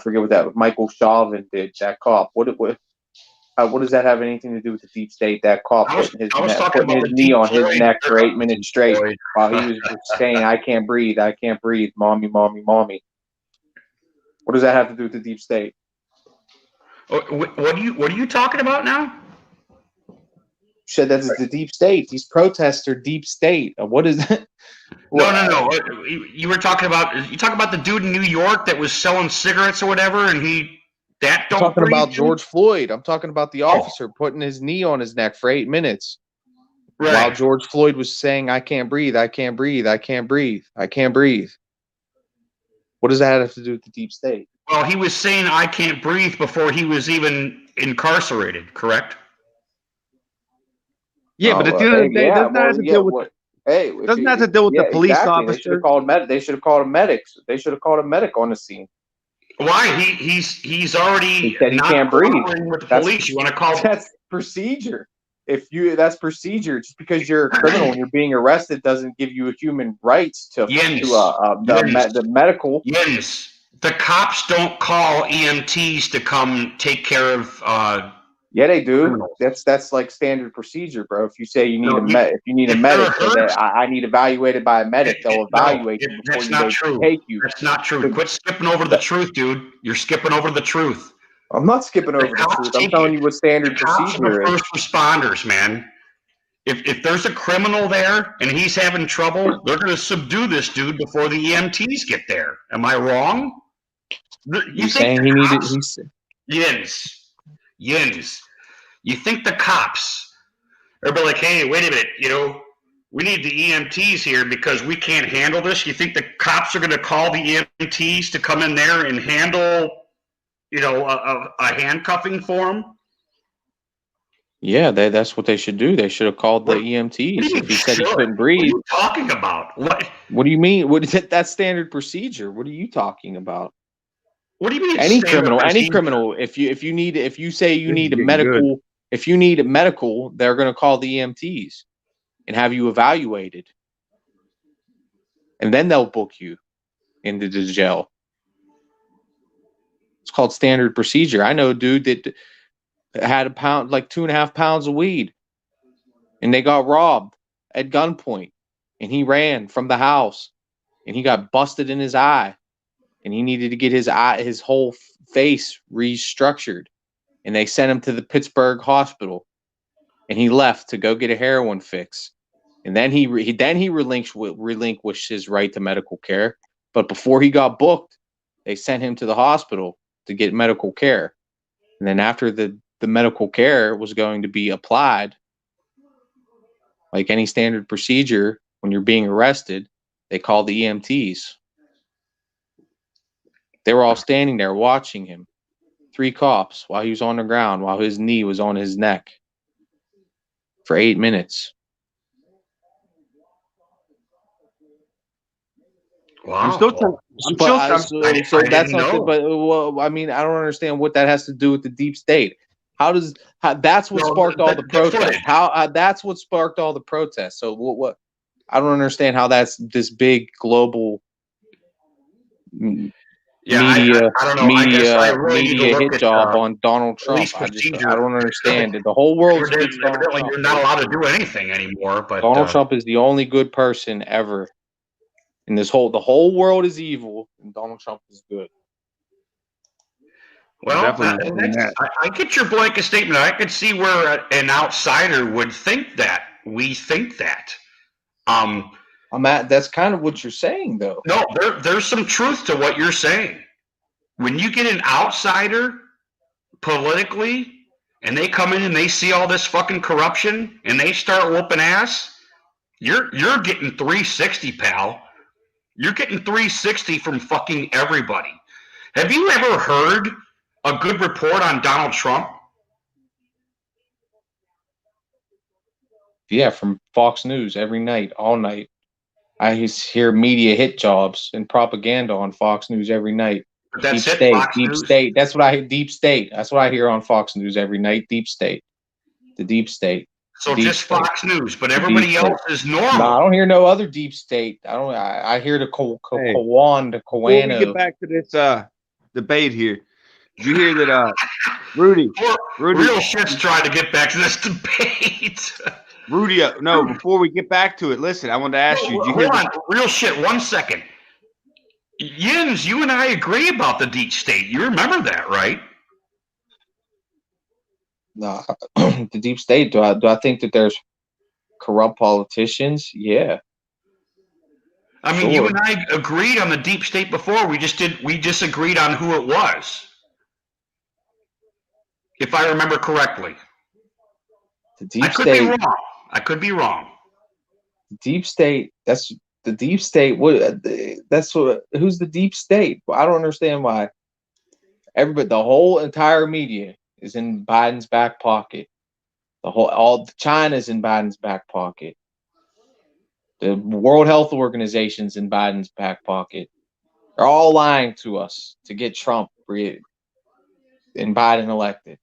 forget what that Michael Chauvin did. That cop. What does that have anything to do with the deep state? That cop I was putting his talking about the knee deep on his Floyd- neck for 8 minutes straight Floyd. while he was saying, "I can't breathe. I can't breathe. Mommy, mommy, mommy." What does that have to do with the deep state? What are you talking about now? You said that's the deep state. These protests are deep state. What is that? No. You were talking about the dude in New York that was selling cigarettes or whatever, and I'm talking about George Floyd. I'm talking about the officer putting his knee on his neck for 8 minutes while Right. George Floyd was saying, "I can't breathe. I can't breathe. I can't breathe. I can't breathe." What does that have to do with the deep state? Well, he was saying "I can't breathe" before he was even incarcerated. Correct? Yeah, but at the end of the day, doesn't that have to deal with doesn't that have to deal with the police They should officer? have called They should have called a medic. They should have called a medic on the scene. Why? He's already He said he not can't breathe. cooperating with the That's- police. You want to call? That's procedure. That's procedure. Just because you're a criminal and you're being arrested doesn't give you human rights to Jens. the medical. Yes. The cops don't call EMTs to come take care of Yeah, they do. Criminals. That's like standard procedure, bro. If you say you need No, if you need a if medic, they're then hurt- I need evaluated by a medic. They'll evaluate you before that's not they true. take you. That's not true. Quit skipping over the truth, dude. You're skipping over the truth. I'm not skipping over the cops truth. I'm take telling it. you what standard The cops are procedure the is. first responders, man. If there's a criminal there and he's having trouble, they're going to subdue this dude before the EMTs get there. Am I wrong? You saying he needed? Yins. You think the cops are be like, hey, wait a minute, we need the EMTs here because we can't handle this? You think the cops are going to call the EMTs to come in there and handle, a handcuffing for him? Yeah, that's what they should do. They should have called the EMTs if he said he couldn't breathe. What are you talking about? What do you mean? That's standard procedure. What are you talking about? What do you mean? Any criminal. If you say you need a medical, if you need a medical, they're going to call the EMTs and have you evaluated, and then they'll book you into the jail. It's called standard procedure. I know a dude that had a pound, like 2.5 pounds of weed, and they got robbed at gunpoint, and he ran from the house, and he got busted in his eye, and he needed to get his whole face restructured, and they sent him to the Pittsburgh hospital, and he left to go get a heroin fix, and then he relinquished his right to medical care. But before he got booked, they sent him to the hospital to get medical care, and then after the medical care was going to be applied, like any standard procedure, when you're being arrested, they call the EMTs. They were all standing there watching him, 3 cops, while he was on the ground, while his knee was on his neck for 8 minutes. I'm Wow. still trying. So that's something. But I mean, I don't understand what that has to do with the deep state. That's what sparked all the protests. That's what sparked all the protests. So what? I don't understand how that's this big global media hit job on Donald Trump. I don't understand it. The whole world speaks Donald Trump. You're not allowed to do anything anymore. But Donald Trump is the only good person ever. In the whole world is evil, and Donald Trump is good. Well, I get your blanket statement. I could see where an outsider would think that. We think that. That's kind of what you're saying, though. No, there's some truth to what you're saying. When you get an outsider politically, and they come in and they see all this fucking corruption, and they start whooping ass, you're getting 360, pal. You're getting 360 from fucking everybody. Have you ever heard a good report on Donald Trump? Yeah, from Fox News every night, all night. I hear media hit jobs and propaganda on Fox News every night. But that's deep it, state, Fox deep News? state. That's what I hear. Deep state. That's what I hear on Fox News every night. Deep state. The deep state. So Deep just state. Fox News, but everybody else is normal. No, I don't hear no other deep state. I hear the Kawano. Before we get back to this debate here, did you hear that Rudy Real shit's trying to get back to this debate. Rudy, no, before we get back to it, listen, I wanted to ask you, did you hear Hold on, real shit, 1 second. Yins, you and I agree about the deep state. You remember that, right? No, the deep state. Do I think that there's corrupt politicians? Yeah. I mean, you and I agreed on the deep state before. We disagreed on who it was. If I remember correctly. The deep I could state. be wrong. I could be wrong. Deep state. That's the deep state. Who's the deep state? I don't understand why. The whole entire media is in Biden's back pocket. All China's in Biden's back pocket. The World Health Organization's in Biden's back pocket. They're all lying to us to get Trump and Biden elected.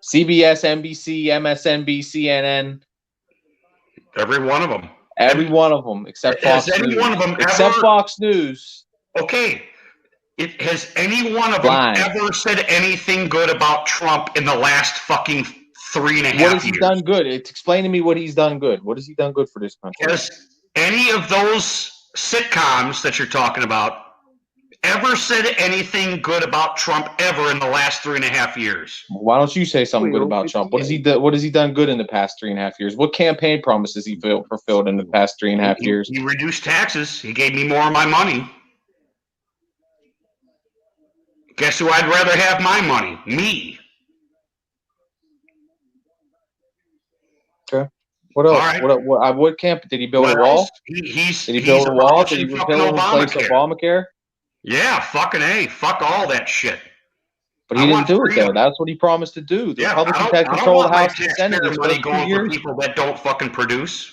CBS, NBC, MSNBC, CNN. Every one of them. Every one of them, except Fox News. One of them except ever... Fox News. Okay. Has any one of Blind. them ever said anything good about Trump in the last fucking 3.5 What years? has he done good? Explain to me what he's done good. What has he done good for this country? Has any of those sitcoms that you're talking about ever said anything good about Trump ever in the last 3.5 years? Why don't you say something good about Trump? What has he done? What has he done good in the past 3.5 years? What campaign promises he fulfilled in the past 3.5 years? He reduced taxes. He gave me more of my money. Guess who I'd rather have my money? Me. Okay. What else? All right. What camp did he build What a wall? else? Did he build a wall? Did he abolishing repeal and replace Obamacare? Yeah, fucking A. Fuck all that shit. But he I didn't want do it freedom. though. That's what he promised to do. The Yeah, Republicans I had don't control of want the my House and Senate taxpayer these money first 2 going for years. people that don't fucking produce.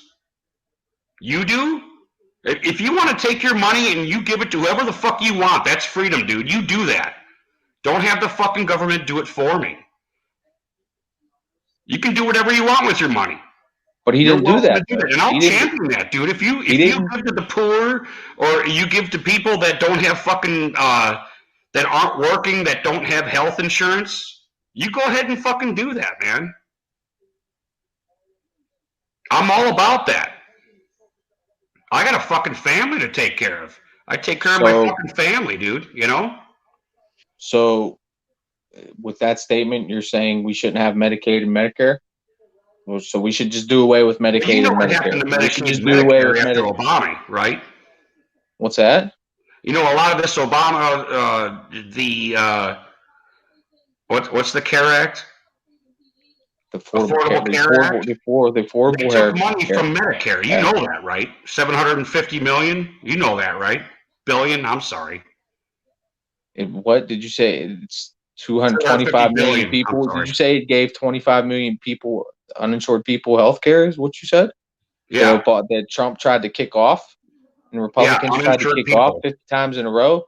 You do? If you want to take your money and you give it to whoever the fuck you want, that's freedom, dude. You do that. Don't have the fucking government do it for me. You can do whatever you want with your money. But he You're didn't do welcome that. to do it, and I'll He didn't. champion that, dude. If you didn't. give to the poor, or you give to people that don't have fucking that aren't working, that don't have health insurance, you go ahead and fucking do that, man. I'm all about that. I got a fucking family to take care of. I take care of my fucking family, dude. You know. So, with that statement, you're saying we shouldn't have Medicaid and Medicare? So we should just do away with Medicaid You know and what happened to Medicare. We should Medicaid just and do away with Medicare after Medicaid. Obama, right? What's that? You know, a lot of this Obama, what's the CARE Act? The Affordable Care Act. The Affordable They took money from Medicare. You know that, right? 750 million. You know that, right? Billion. I'm sorry. What did you say? It's 225 million people. Did you say it gave 25 million people, uninsured people, health care? Is what you said? Yeah. That Trump tried to kick off, and Republicans tried to kick off 50 times in a row.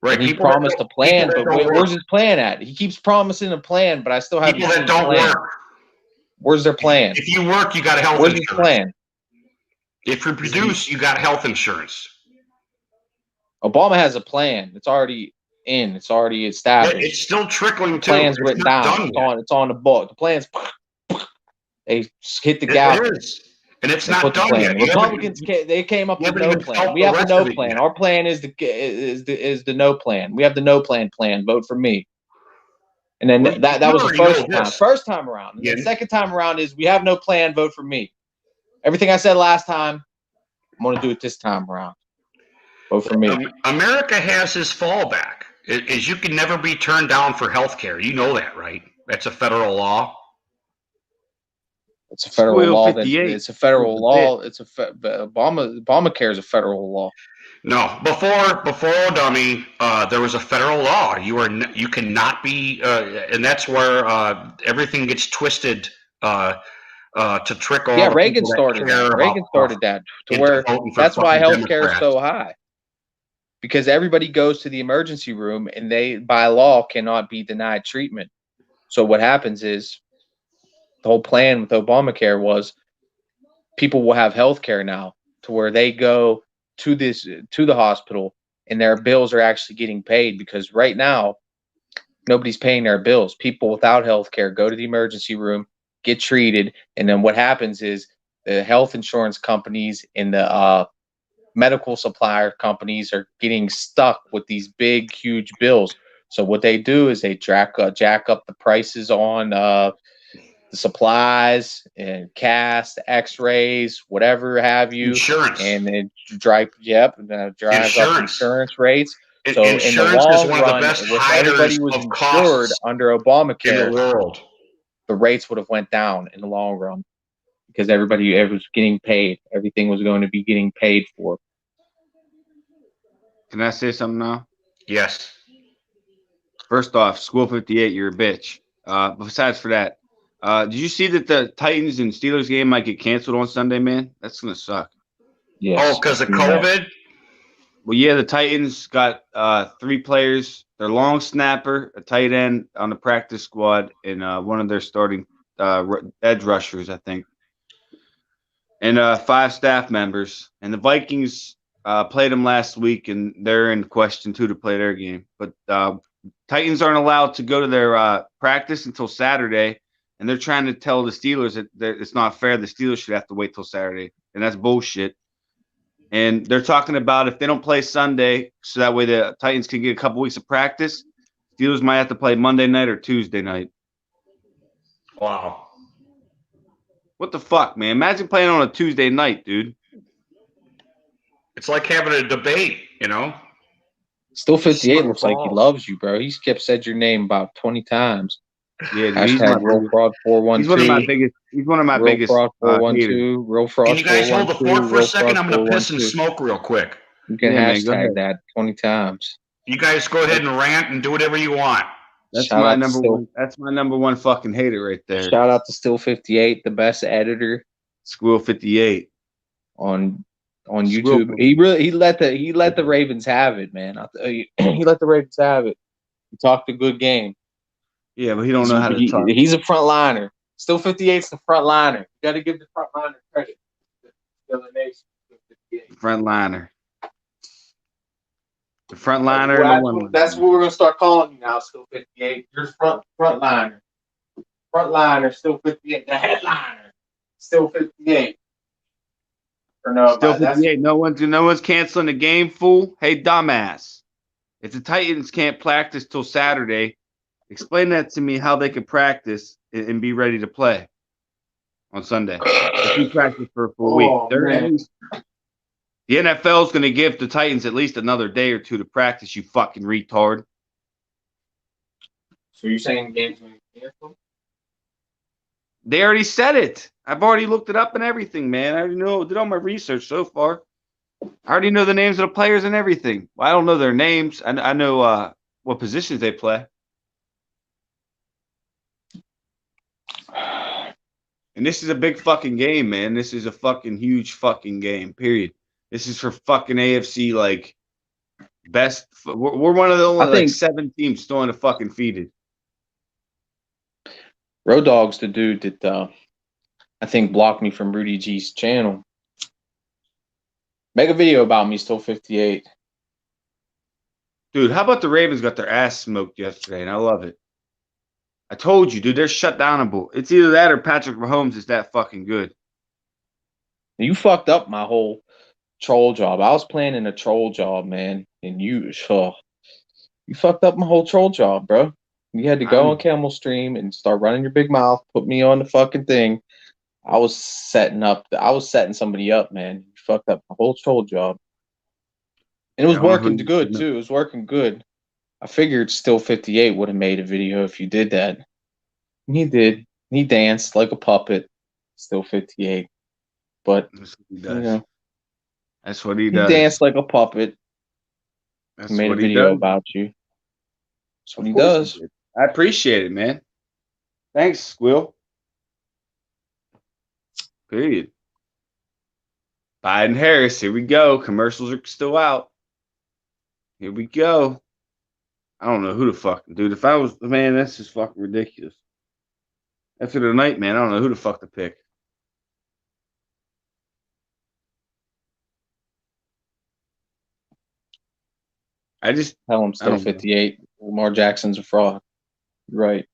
Right. And he promised a plan, but where's his plan at? He keeps promising a plan, but I still haven't people seen that don't plan. work. Where's their plan? If you work, you got health Where's insurance. his plan? If you produce, you got health insurance. Obama has a plan. It's already in. It's already established. It's still trickling too. The plan's written down. It's on the book. The plan's. They hit the gavel. It is. And it's not done yet. Republicans they came up with no plan. We have the no plan. Our plan is the no plan. We have the no plan. Vote for me. And then that was the first time. First time around. And the second time around is we have no plan. Vote for me. Everything I said last time, I'm going to do it this time around. Vote for me. America has his fallback. Is you can never be turned down for health care. You know that, right? That's a federal law. It's a federal law. It's a federal law. It's Obamacare is a federal law. No, before Dummy, there was a federal law. You cannot be, and that's where everything gets twisted to trickle. Yeah, Reagan started that. Reagan started that to where that's why healthcare is so high. Because everybody goes to the emergency room and they, by law, cannot be denied treatment. So what happens is the whole plan with Obamacare was people will have health care now to where they go to the hospital and their bills are actually getting paid, because right now nobody's paying their bills. People without health care go to the emergency room, get treated, and then what happens is the health insurance companies and the medical supplier companies are getting stuck with these big, huge bills. So what they do is they jack up the prices on the supplies and cast, X-rays, whatever have you. Insurance. And it drives up insurance rates. So insurance in the long is one run, of the best if everybody was insured under Obamacare, in the world, the rates would have went down in the long run because everybody was getting paid. Everything was going to be getting paid for. Can I say something now? Yes. First off, School 58, you're a bitch. Besides for that, did you see that the Titans and Steelers game might get canceled on Sunday, man? That's going to suck. Yes. Oh, because of COVID? Well, yeah, the Titans got 3 players. Their long snapper, a tight end on the practice squad, and one of their starting edge rushers, I think. And 5 staff members. And the Vikings played them last week, and they're in question too to play their game. But Titans aren't allowed to go to their practice until Saturday, and they're trying to tell the Steelers that it's not fair. The Steelers should have to wait till Saturday, and that's bullshit. And they're talking about if they don't play Sunday, so that way the Titans can get a couple weeks of practice, Steelers might have to play Monday night or Tuesday night. Wow. What the fuck, man? Imagine playing on a Tuesday night, dude. It's like having a debate, you know? Still 58 looks like he loves you, bro. He's kept said your name about 20 times. Yeah, Hashtag Real Fraud 412. He's one of my biggest. He's one of my Real biggest. Fraud 412. Real Fraud 412. Can you guys hold the fort for a second? I'm going to piss and 412. smoke real quick. You can Yeah, man, go hashtag ahead. that 20 times. You guys go ahead and rant and do whatever you want. That's Shout my out to number Still- one. That's my number one fucking hater right there. Shout out to Still 58, the best editor Squirrel 58. on Squirrel. YouTube. He let the Ravens have it, man. I'll tell you, he let the Ravens have it. He talked a good game. Yeah, but he don't know how to talk. He's a front liner. Still 58's the front liner. You got to give the front liner credit. The other nation, Still 58. Front liner. The front liner. and the one That's what we're gonna start calling you now. Still 58. You're front liner. Front liner. Still 58. The headliner. Still 58. Or no, Still that's 58. No one's canceling the game, fool. Hey, dumbass. If the Titans can't practice till Saturday, explain that to me how they can practice and be ready to play on Sunday. If you practice for a full week, man. the NFL is going to give the Titans at least another day or two to practice. You fucking retard. So you're saying the game's gonna be canceled? They already said it. I've already looked it up and everything, man. I already know, did all my research so far. I already know the names of the players and everything. Well, I don't know their names. I know what positions they play. And this is a big fucking game, man. This is a fucking huge fucking game, period. This is for fucking AFC, like, best. We're one of the only, like, 7 teams still undefeated. Road Dogg's the dude that I think blocked me from Rudy G's channel. Make a video about me, Still 58. Dude, how about the Ravens got their ass smoked yesterday, and I love it. I told you, dude, they're shut downable. It's either that or Patrick Mahomes is that fucking good. You fucked up my whole troll job. I was planning a troll job, man, and you fucked up my whole troll job, bro. You had to go on Camel Stream and start running your big mouth, put me on the fucking thing. I was setting somebody up, man. You fucked up the whole troll job. And it was working good, too. It was working good. I figured Still 58 would have made a video if you did that. And he did. He danced like a puppet, Still 58. But, That's what he you does. know, That's what he he does. danced like a puppet. That's He made a what he video does. about you. That's what Of he course does. did. I appreciate it, man. Thanks, Squill. Period. Biden Harris, here we go. Commercials are still out. Here we go. I don't know who the fuck, dude. If I was, man, that's just fucking ridiculous. After the night, man, I don't know who the fuck to pick. I just Tell him I Still don't know. 58. Lamar Jackson's a fraud. You're right.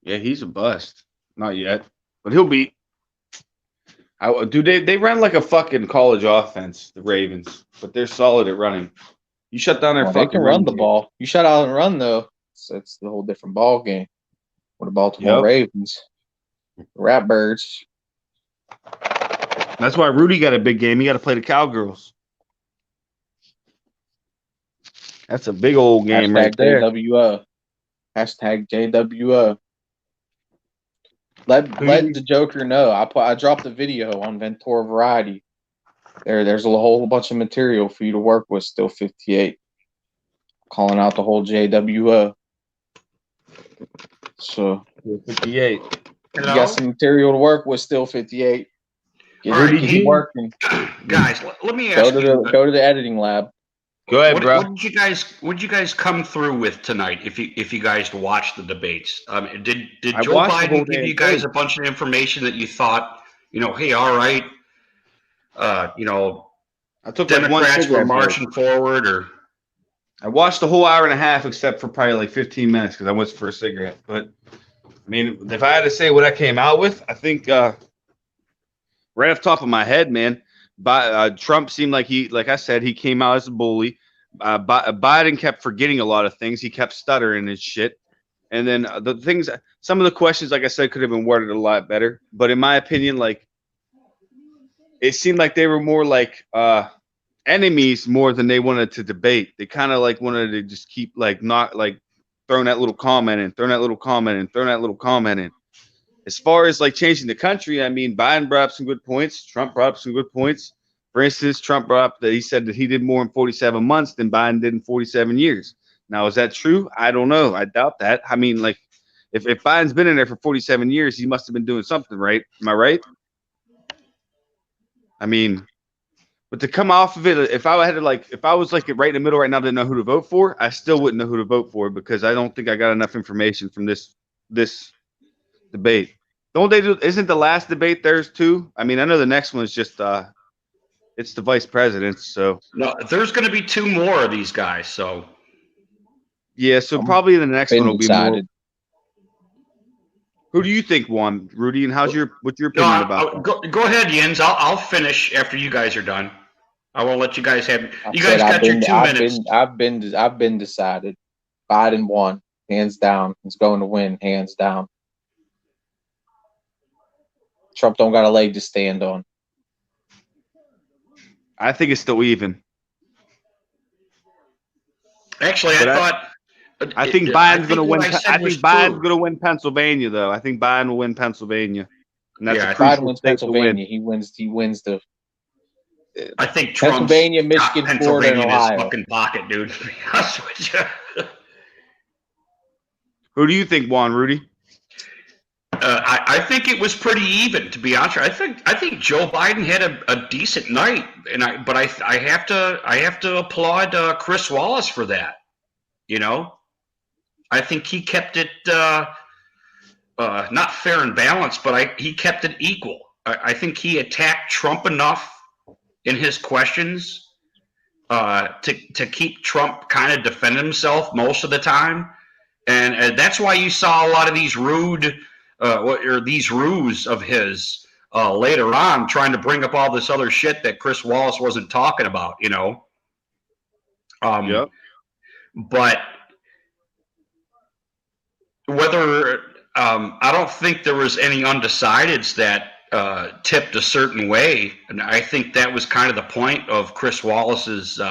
Yeah, he's a bust. Not yet, but he'll be. Dude, they run like a fucking college offense, the Ravens, but they're solid at running. You shut down their Well, fucking they can run running the game. ball. You shut out and run, though. So it's the whole different ball game. With the Baltimore Yep. Ravens. Ratbirds. That's why Rudy got a big game. He got to play the Cowgirls. That's a big old game right there. JWO. Hashtag JWO. Let the Joker know. I dropped a video on Ventura Variety. There's a whole bunch of material for you to work with. Still 58. Calling out the whole JWO. So 58. you got some material to work with. Still 58. Get, All right, keep working. Guys, let me ask you. Go to the editing lab. Go ahead, What bro. did you guys come through with tonight? If you guys watched the debates, did I Joe watched the whole Biden give damn you guys thing. a bunch of information that you thought, hey, all right, you know, I took like one Democrats were cigarette break. marching forward, or I watched the whole hour and a half except for probably like 15 minutes because I went for a cigarette. But I mean, if I had to say what I came out with, I think right off the top of my head, man, Trump seemed like I said, he came out as a bully. Biden kept forgetting a lot of things. He kept stuttering and shit. And then some of the questions, like I said, could have been worded a lot better. But in my opinion, like, it seemed like they were more like enemies more than they wanted to debate. They kind of like wanted to just keep like not like throwing that little comment in, throwing that little comment in, throwing that little comment in. As far as like changing the country, I mean, Biden brought up some good points. Trump brought up some good points. For instance, Trump brought up that he said that he did more in 47 months than Biden did in 47 years. Now, is that true? I don't know. I doubt that. I mean, like, if Biden's been in there for 47 years, he must have been doing something, right? Am I right? I mean, but to come off of it, if I was like right in the middle right now, didn't know who to vote for, I still wouldn't know who to vote for because I don't think I got enough information from this debate. Don't they do? Isn't the last debate theirs too? I mean, I know the next one is just it's the vice president. So no, there's going to be 2 more of these guys. So yeah, so probably the next one will be decided. more. Who do you think won, Rudy? And what's your opinion about that? Go ahead, Jens. I'll finish after you guys are done. I won't let you guys have. You guys I've got your 2 minutes. I've been decided. Biden won, hands down. He's going to win, hands down. Trump don't got a leg to stand on. I think it's still even. Actually, I think Biden's going to win. I think Biden's going to win Pennsylvania, though. I think Biden will win Pennsylvania, and that's a Biden wins Pennsylvania. He wins the. I think Trump's Pennsylvania, Michigan, Florida, and Ohio. In his fucking pocket, dude. To be honest with you. Who do you think won, Rudy? I think it was pretty even, to be honest. I think Joe Biden had a decent night, but I have to applaud Chris Wallace for that. You know, I think he kept it not fair and balanced, but he kept it equal. I think he attacked Trump enough in his questions to keep Trump kind of defend himself most of the time, and that's why you saw a lot of these these ruse of his later on, trying to bring up all this other shit that Chris Wallace wasn't talking about, you know. Yep. But whether I don't think there was any undecideds that tipped a certain way, and I think that was kind of the point of Chris Wallace's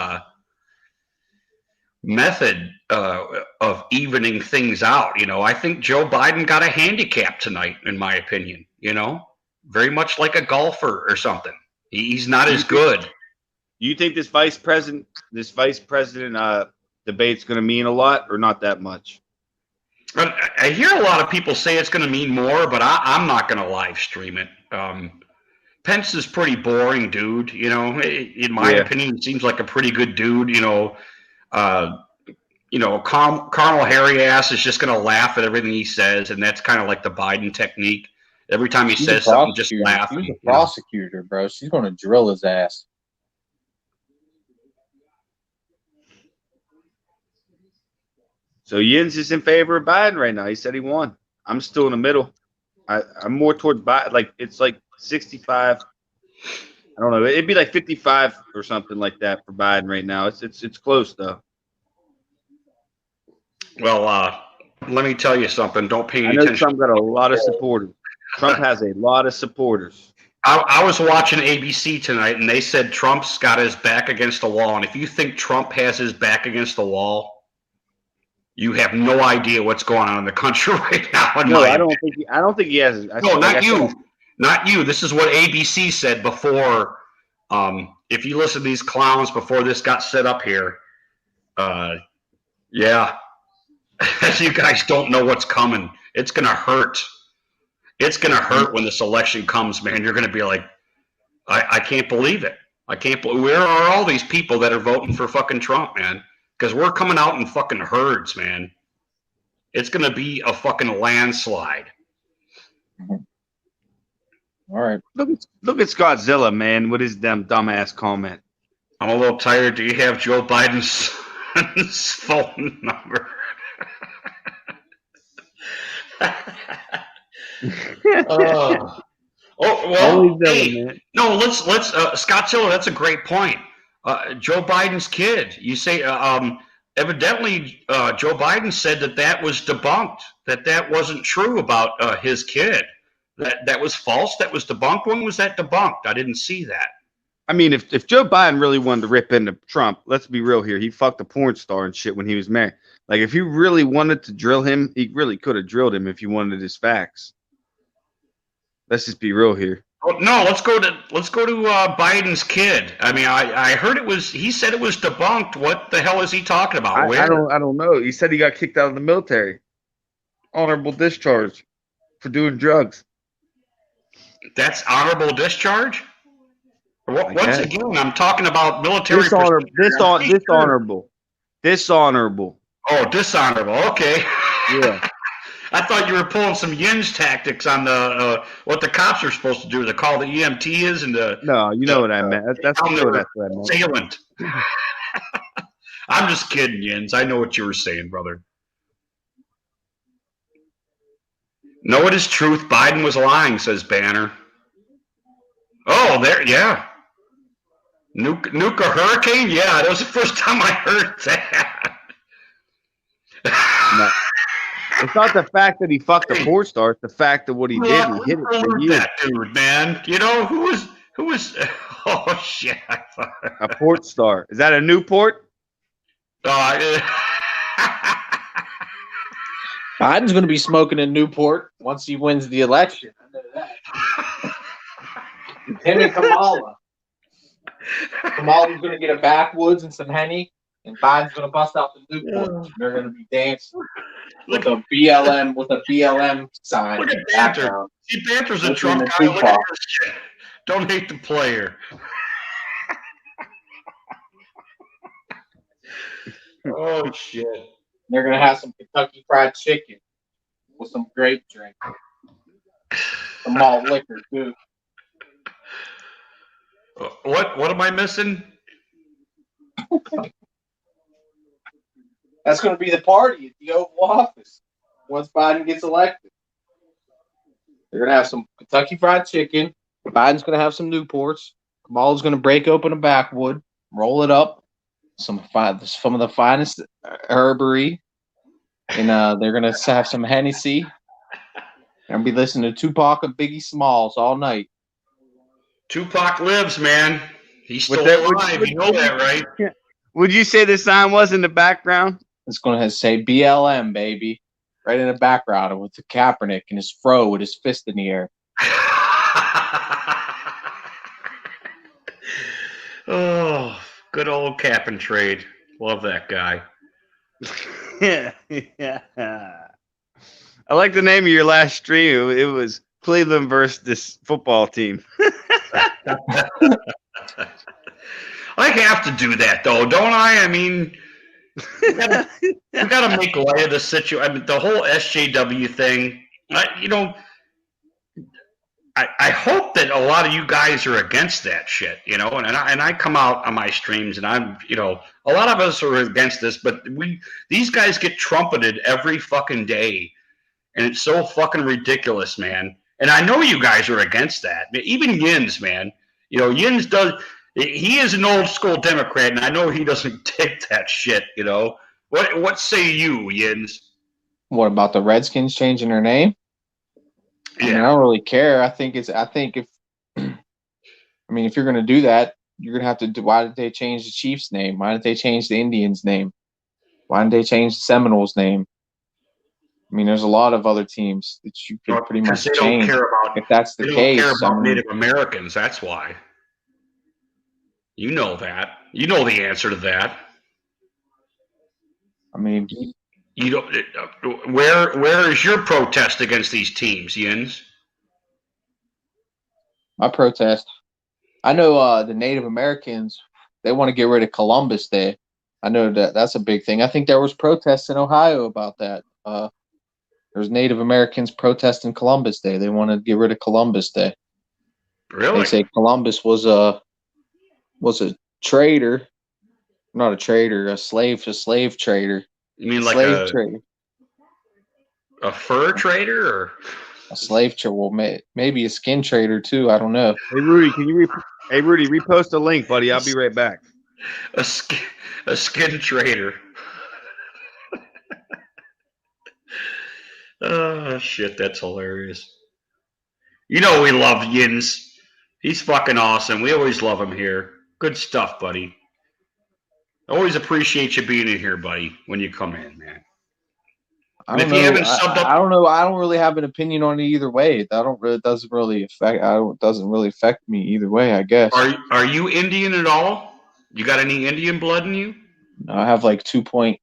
method of evening things out. You know, I think Joe Biden got a handicap tonight, in my opinion. You know, very much like a golfer or something. He's not as good. You think this vice president debate's going to mean a lot, or not that much? I hear a lot of people say it's going to mean more, but I'm not going to live stream it. Pence is pretty boring dude, you know. In my opinion, he seems like a pretty good dude, you know. Carnal hairy ass is just going to laugh at everything he says, and that's kind of like the Biden technique. Every time he says something, just laugh. He's a prosecutor, bro. She's going to drill his ass. So Jens is in favor of Biden right now. He said he won. I'm still in the middle. I'm more towards Biden. Like, it's like 65. I don't know. It'd be like 55 or something like that for Biden right now. It's close though. Well, let me tell you something. Don't pay any attention. I know Trump got a lot of supporters. Trump has a lot of supporters. I was watching ABC tonight, and they said Trump's got his back against the wall. And if you think Trump has his back against the wall, you have no idea what's going on in the country right now. I don't think he has. Not you. This is what ABC said before. If you listen to these clowns before this got set up here, yeah, you guys don't know what's coming. It's gonna hurt. It's gonna hurt when this election comes, man. You're gonna be like, I can't believe it. Where are all these people that are voting for fucking Trump, man? Because we're coming out in fucking herds, man. It's gonna be a fucking landslide. All right. Look at Scottzilla, man, with his dumbass comment. I'm a little tired. Do you have Joe Biden's phone number? Oh well. Only Zilla, Hey, man. no, let's Scott Tiller. That's a great point. Joe Biden's kid. You say evidently Joe Biden said that was debunked. That wasn't true about his kid. That was false. That was debunked. When was that debunked? I didn't see that. I mean, if Joe Biden really wanted to rip into Trump, let's be real here. He fucked a porn star and shit when he was married. Like, if he really wanted to drill him, he really could have drilled him if he wanted his facts. Let's just be real here. Oh, no, let's go to Biden's kid. I mean, I heard he said it was debunked. What the hell is he talking about? I don't know. He said he got kicked out of the military. Honorable discharge for doing drugs. That's honorable discharge? Once again, I'm talking about military. Dishonorable. Oh, dishonorable. Okay. Yeah. I thought you were pulling some Yin's tactics on the what the cops are supposed to do. To call the EMTs and the. No, you know what I meant. That's what I meant. Assailant. I'm just kidding, Yins. I know what you were saying, brother. Know it is truth. Biden was lying, says Banner. Oh, there, yeah. Nuke a hurricane? Yeah, that was the first time I heard that. No. It's not the fact that he fucked a porn star. It's the fact of what he did. He hit it for years. That dude, man. You know who was? Oh shit! A port star. Is that a Newport? Biden's going to be smoking in Newport once he wins the election. I know that. Him and Kamala. Kamala's going to get a backwoods and some Henny, and Biden's going to bust out the Newport. And they're going to be dancing with a BLM sign. Look at Banter. See, Banter's a Trump guy. Look at this shit. Don't hate the player. Oh shit. They're going to have some Kentucky Fried Chicken with some grape drink. Some malt liquor, too. What am I missing? That's going to be the party at the Oval Office once Biden gets elected. They're going to have some Kentucky Fried Chicken. Biden's going to have some Newports. Kamala's going to break open a backwood, roll it up, some of the finest herbery, and they're going to have some Hennessy. And be listening to Tupac and Biggie Smalls all night. Tupac lives, man. He's still alive. You know that, right? Would you say the sign was in the background? It's going to say BLM, baby, right in the background with the Kaepernick and his fro with his fist in the air. Oh, good old cap and trade. Love that guy. Yeah. I like the name of your last stream. It was Cleveland versus this football team. I have to do that, though, don't I? I mean, we gotta make light of the situation. I mean, the whole SJW thing. I hope that a lot of you guys are against that shit, and I come out on my streams and I'm, a lot of us are against this, but these guys get trumpeted every fucking day, and it's so fucking ridiculous, man. And I know you guys are against that. Even Yins, man. Yins he is an old school Democrat, and I know he doesn't take that shit, What say you, Yins? What about the Redskins changing their name? Yeah. I don't really care. I think if you're going to do that, you're going to have to do, why did they change the Chiefs' name? Why did they change the Indians' name? Why did they change the Seminoles' name? I mean, there's a lot of other teams that you could pretty much change. If that's the case, they don't care about Native Americans. That's why. You know that. You know the answer to that. I mean, you don't. Where is your protest against these teams, Yins? My protest. I know the Native Americans, they want to get rid of Columbus Day. I know that's a big thing. I think there was protests in Ohio about that. There's Native Americans protesting Columbus Day. They want to get rid of Columbus Day. Really? They say Columbus was a trader, not a trader, a slave trader. You mean like Slave trader. a fur trader or A slave trader. Well, maybe a skin trader too. I don't know. Hey Rudy, can you Hey Rudy, repost the link, buddy. I'll be right back. a skin trader? Oh shit, that's hilarious. You know we love Yins. He's fucking awesome. We always love him here. Good stuff, buddy. Always appreciate you being in here, buddy, when you come in, man. I don't know. I don't really have an opinion on it either way. Doesn't really affect me either way, I guess. Are you Indian at all? You got any Indian blood in you? I have like 2.5%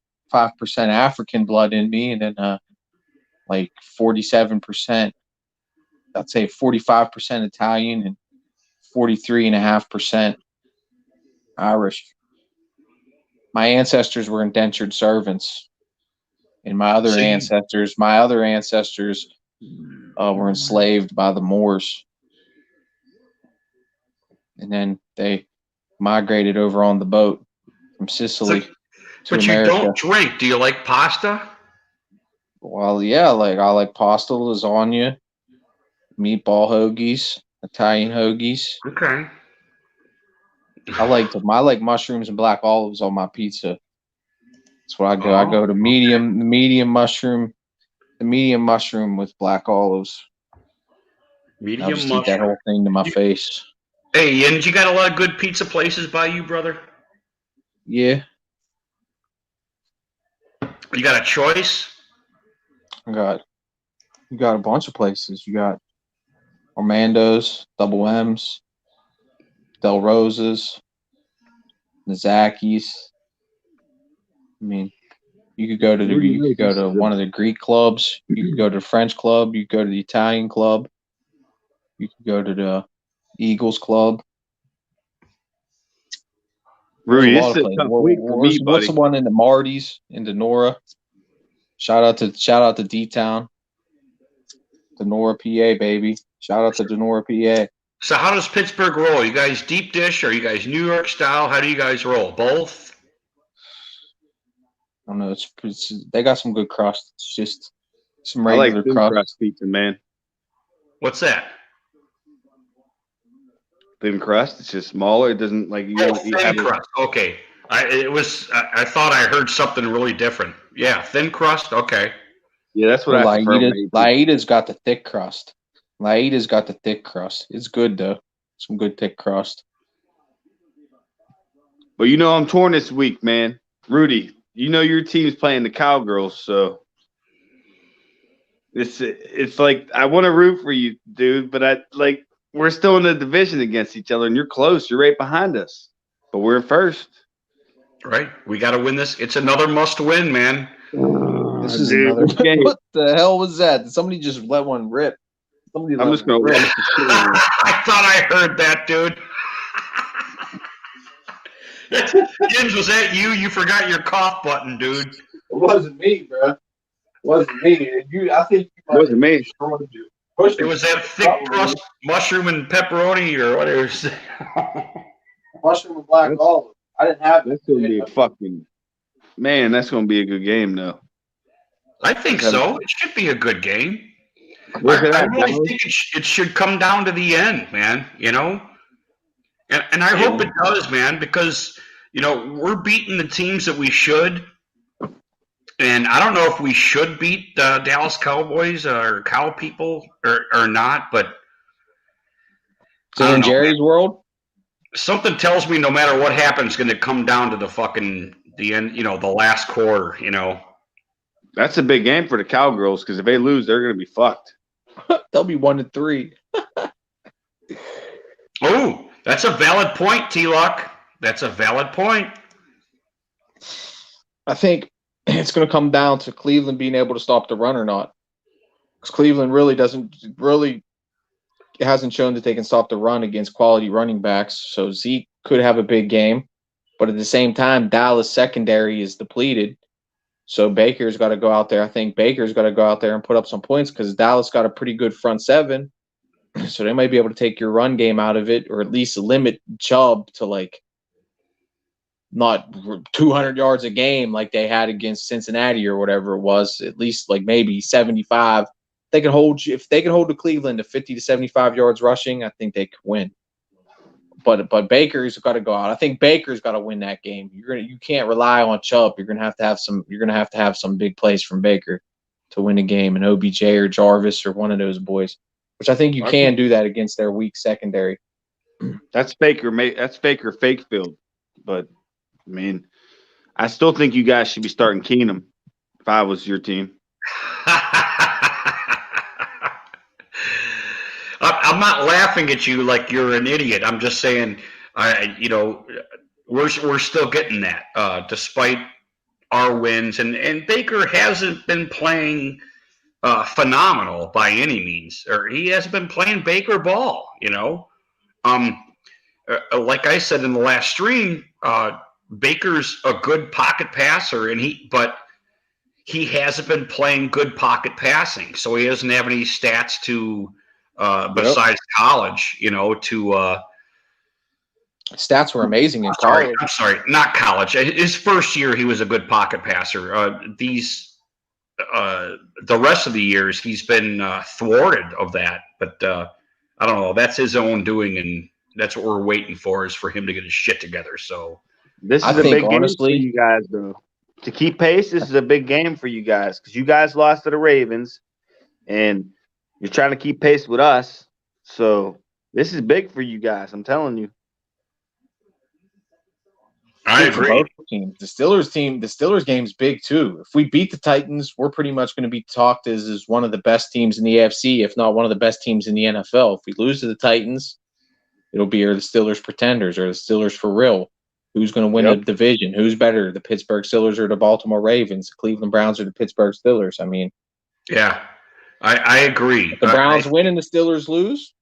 African blood in me, and then like 47%. I'd say 45% Italian and 43.5% Irish. My ancestors were indentured servants, and my other ancestors were enslaved by the Moors, and then they migrated over on the boat from Sicily to America. You don't drink. Do you like pasta? Well, yeah, I like pasta, lasagna, meatball hoagies, Italian hoagies. Okay. I like mushrooms and black olives on my pizza. That's what I go. I go to medium mushroom with black olives. Medium mushroom. Eat that whole thing to my face. Hey, and you got a lot of good pizza places by you, brother? Yeah. You got a choice? You got a bunch of places. You got Armando's, Double M's, Del Rosa's, Nazaki's. I mean, you could go to one of the Greek clubs. You could go to the French club. You could go to the Italian club. You could go to the Eagles club. Rudy, this is a tough week for me, buddy. What's the one in the Marty's in Denora? Shout out to D-Town. Denora, PA, baby. Shout out to Denora, PA. So how does Pittsburgh roll? You guys deep dish? Or are you guys New York style? How do you guys roll? Both? I don't know. It's they got some good crust. It's just some regular crust pizza, man. What's that? Thin crust. It's just smaller. It doesn't like you. Thin crust. Okay. I thought I heard something really different. Yeah, thin crust. Okay. Yeah, that's what I prefer. Laida's got the thick crust. It's good though. Some good thick crust. But you know I'm torn this week, man. Rudy, you know your team's playing the Cowgirls, so it's like I want to root for you, dude, but we're still in the division against each other, and you're close. You're right behind us, but we're first. Right. We got to win this. It's another must-win, man. This is another game. What the hell was that? Did somebody just let one rip? I'm just going to rip. I thought I heard that, dude. James, was that you? You forgot your cough button, dude. It wasn't me, bro. It wasn't me. I think it wasn't me. It was that thick crust mushroom and pepperoni or whatever. Mushroom and black olive. I didn't have it. That's going to be a fucking man. That's going to be a good game, though. I think so. It should be a good game. I really think it should come down to the end, man. You know, and I hope it does, man, because we're beating the teams that we should, and I don't know if we should beat the Dallas Cowboys or Cow people or not, but in Jerry's world, something tells me no matter what happens, it's going to come down to the end. The last quarter. That's a big game for the Cowgirls because if they lose, they're going to be fucked. They'll be 1-3. Oh, that's a valid point, T-Lock. That's a valid point. I think it's going to come down to Cleveland being able to stop the run or not. Because Cleveland really hasn't shown that they can stop the run against quality running backs. So Zeke could have a big game. But at the same time, Dallas secondary is depleted. So Baker's got to go out there. I think Baker's got to go out there and put up some points because Dallas got a pretty good front seven. So they might be able to take your run game out of it, or at least limit Chubb to like not 200 yards a game like they had against Cincinnati or whatever it was. At least like maybe 75. They can hold you, if they can hold to Cleveland to 50 to 75 yards rushing, I think they could win. But Baker's got to go out. I think Baker's got to win that game. You can't rely on Chubb. You're gonna have to have some big plays from Baker to win a game, and OBJ or Jarvis or one of those boys. Which I think you can do that against their weak secondary. That's Baker, mate. That's Baker fake field. But I mean, I still think you guys should be starting Keenum if I was your team. I'm not laughing at you like you're an idiot. I'm just saying, we're still getting that despite our wins, and Baker hasn't been playing phenomenal by any means, or he hasn't been playing Baker ball. Like I said in the last stream, Baker's a good pocket passer, but he hasn't been playing good pocket passing, so he doesn't have any stats to. Besides college, stats were amazing in college. I'm sorry, not college. His first year, he was a good pocket passer. The rest of the years, he's been thwarted of that. But I don't know. That's his own doing, and that's what we're waiting for is for him to get his shit together. So this is a big game for you guys, though. To keep pace, this is a big game for you guys because you guys lost to the Ravens, and you're trying to keep pace with us, so this is big for you guys. I'm telling you. I agree. The Steelers game's big too. If we beat the Titans, we're pretty much going to be talked as one of the best teams in the AFC, if not one of the best teams in the NFL. If we lose to the Titans, it'll be the Steelers pretenders or the Steelers for real. Who's going to win the division? Who's better, the Pittsburgh Steelers or the Baltimore Ravens, the Cleveland Browns or the Pittsburgh Steelers? I mean, yeah. I agree. If the Browns win and the Steelers lose,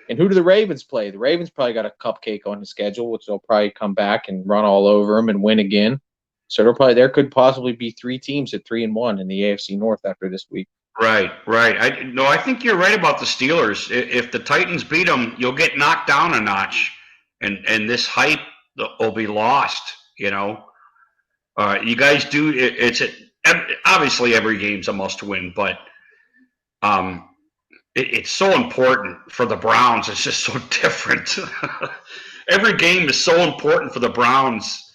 and who do the Ravens play? The Ravens probably got a cupcake on the schedule, which they'll probably come back and run all over them and win again. So there could possibly be 3 teams at 3-1 in the AFC North after this week. Right. I think you're right about the Steelers. If the Titans beat them, you'll get knocked down a notch, and this hype will be lost. You guys do. Obviously every game's a must-win, but. It's so important for the Browns. It's just so different. Every game is so important for the Browns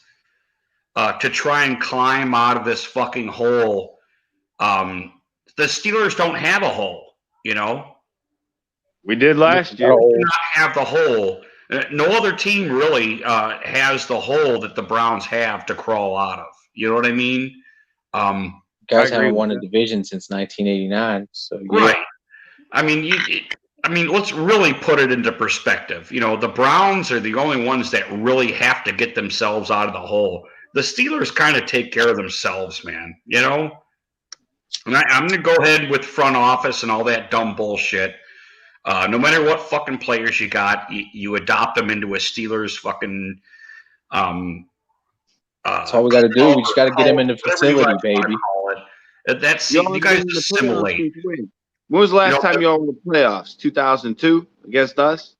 to try and climb out of this fucking hole. The Steelers don't have a hole, We did last year. They do not have the hole. No other team really has the hole that the Browns have to crawl out of. You know what I mean? Guys haven't won a division since 1989. So right. I mean, let's really put it into perspective. The Browns are the only ones that really have to get themselves out of the hole. The Steelers kind of take care of themselves, man. And I'm going to go ahead with front office and all that dumb bullshit. No matter what fucking players you got, you adopt them into a Steelers fucking. That's all we got to do. We just got to get him in the facility, baby. That's you guys assimilate. When was the last time y'all were in the playoffs? 2002 against us?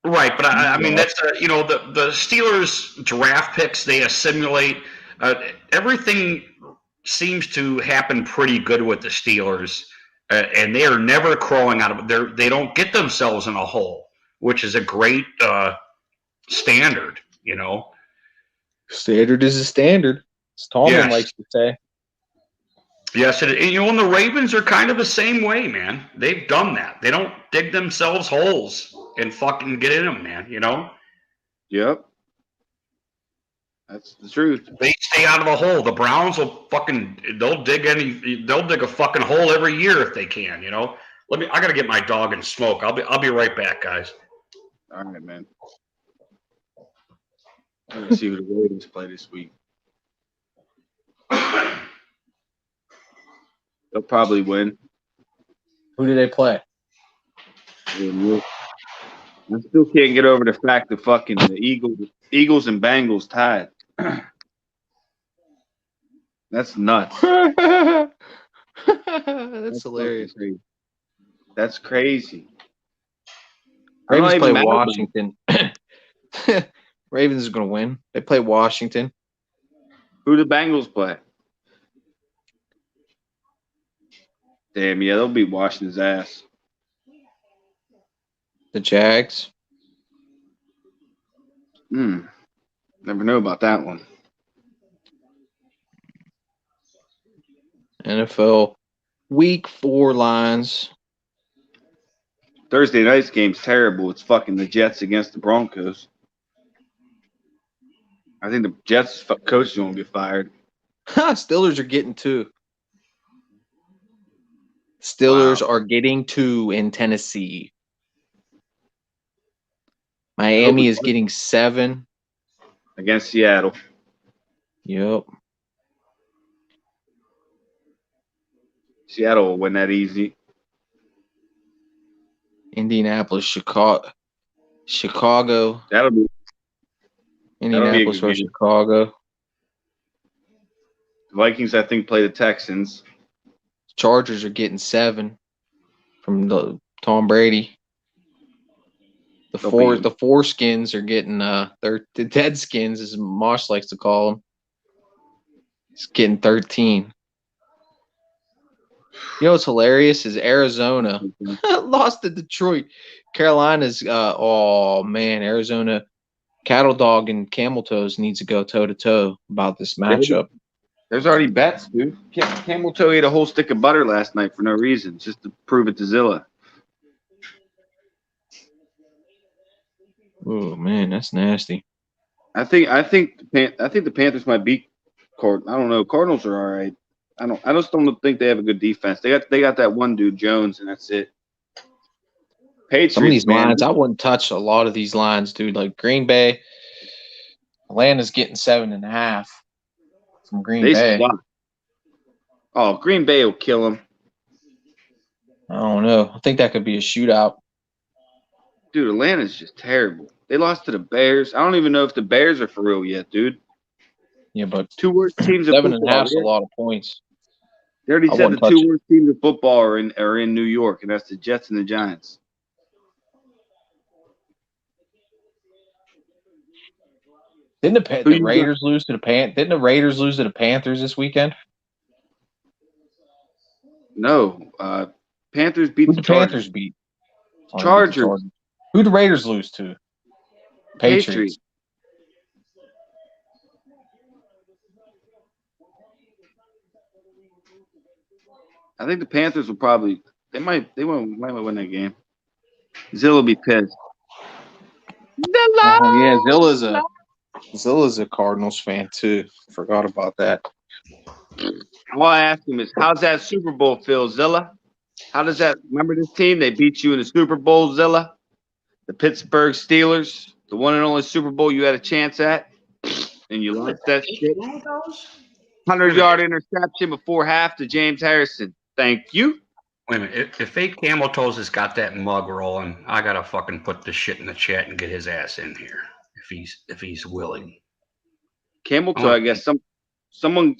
Right, but I mean that's the Steelers draft picks, they assimilate. Everything seems to happen pretty good with the Steelers, and they are never crawling out of. They don't get themselves in a hole, which is a great standard. Standard is a standard. As Tomlin likes to say. Yes, and the Ravens are kind of the same way, man. They've done that. They don't dig themselves holes and fucking get in them, man. Yep. That's the truth. They stay out of a hole. The Browns will they'll dig a fucking hole every year if they can. I gotta get my dog and smoke. I'll be right back, guys. All right, man. Let's see who the Ravens play this week. They'll probably win. Who do they play? I still can't get over the fact that fucking the Eagles and Bengals tied. That's nuts. That's hilarious. That's crazy. I'm not Ravens even play mad at them. Washington. Ravens is going to win. They play Washington. Who the Bengals play? Damn, yeah, they'll beat Washington's ass. The Jags. Never know about that one. NFL Week 4 lines. Thursday night's game's terrible. It's fucking the Jets against the Broncos. I think the Jets coach is going to get fired. Steelers are getting 2. Steelers are getting 2 in Tennessee. Miami is getting 7 against Seattle. Yep. Seattle will win that easy. Indianapolis, Chicago. That'll be Indianapolis good versus game. Chicago. The Vikings, I think, play the Texans. Chargers are getting 7 from Tom Brady. The foreskins are getting the deadskins, as Mosh likes to call them. It's getting 13. You know what's hilarious is Arizona lost to Detroit. Carolina's Arizona Cattle Dog and Camel Toes needs to go toe to toe about this matchup. There's already bets, dude. Camel Toe ate a whole stick of butter last night for no reason, just to prove it to Zilla. Oh man, that's nasty. I think the Panthers might beat Cardinals. I don't know. Cardinals are all right. I just don't think they have a good defense. They got that one dude Jones, and that's it. Patriots, Some of these man. lines, I wouldn't touch a lot of these lines, dude. Like Green Bay, Atlanta's getting 7.5 from Green Bay. Suck. Oh, Green Bay will kill them. I don't know. I think that could be a shootout. Dude, Atlanta's just terrible. They lost to the Bears. I don't even know if the Bears are for real yet, dude. Yeah, but 2 worst teams of 7.5 is a football. lot of points. They already I said the wouldn't touch 2 it. worst teams of football are in New York, and that's the Jets and the Giants. Didn't Who the you Raiders lose to the Didn't the Raiders lose to the Panthers this weekend? No, Panthers beat Who the the Chargers. Panthers beat? Oh, they beat the Chargers. Chargers. Who the Raiders lose to? Patriots. I think the Panthers will probably might win that game. Zilla will be pissed. Oh, yeah, Zilla's a Cardinals fan too. Forgot about that. All I ask him is, how's that Super Bowl feel, Zilla? How does that? Remember this team? They beat you in the Super Bowl, Zilla. The Pittsburgh Steelers, the one and only Super Bowl you had a chance at, and you lost that shit. 100-yard interception before half to James Harrison. Thank you. Wait a minute. If Fake Camel Toes has got that mug rolling, I gotta fucking put this shit in the chat and get his ass in here if he's willing. Camel Toe, I guess someone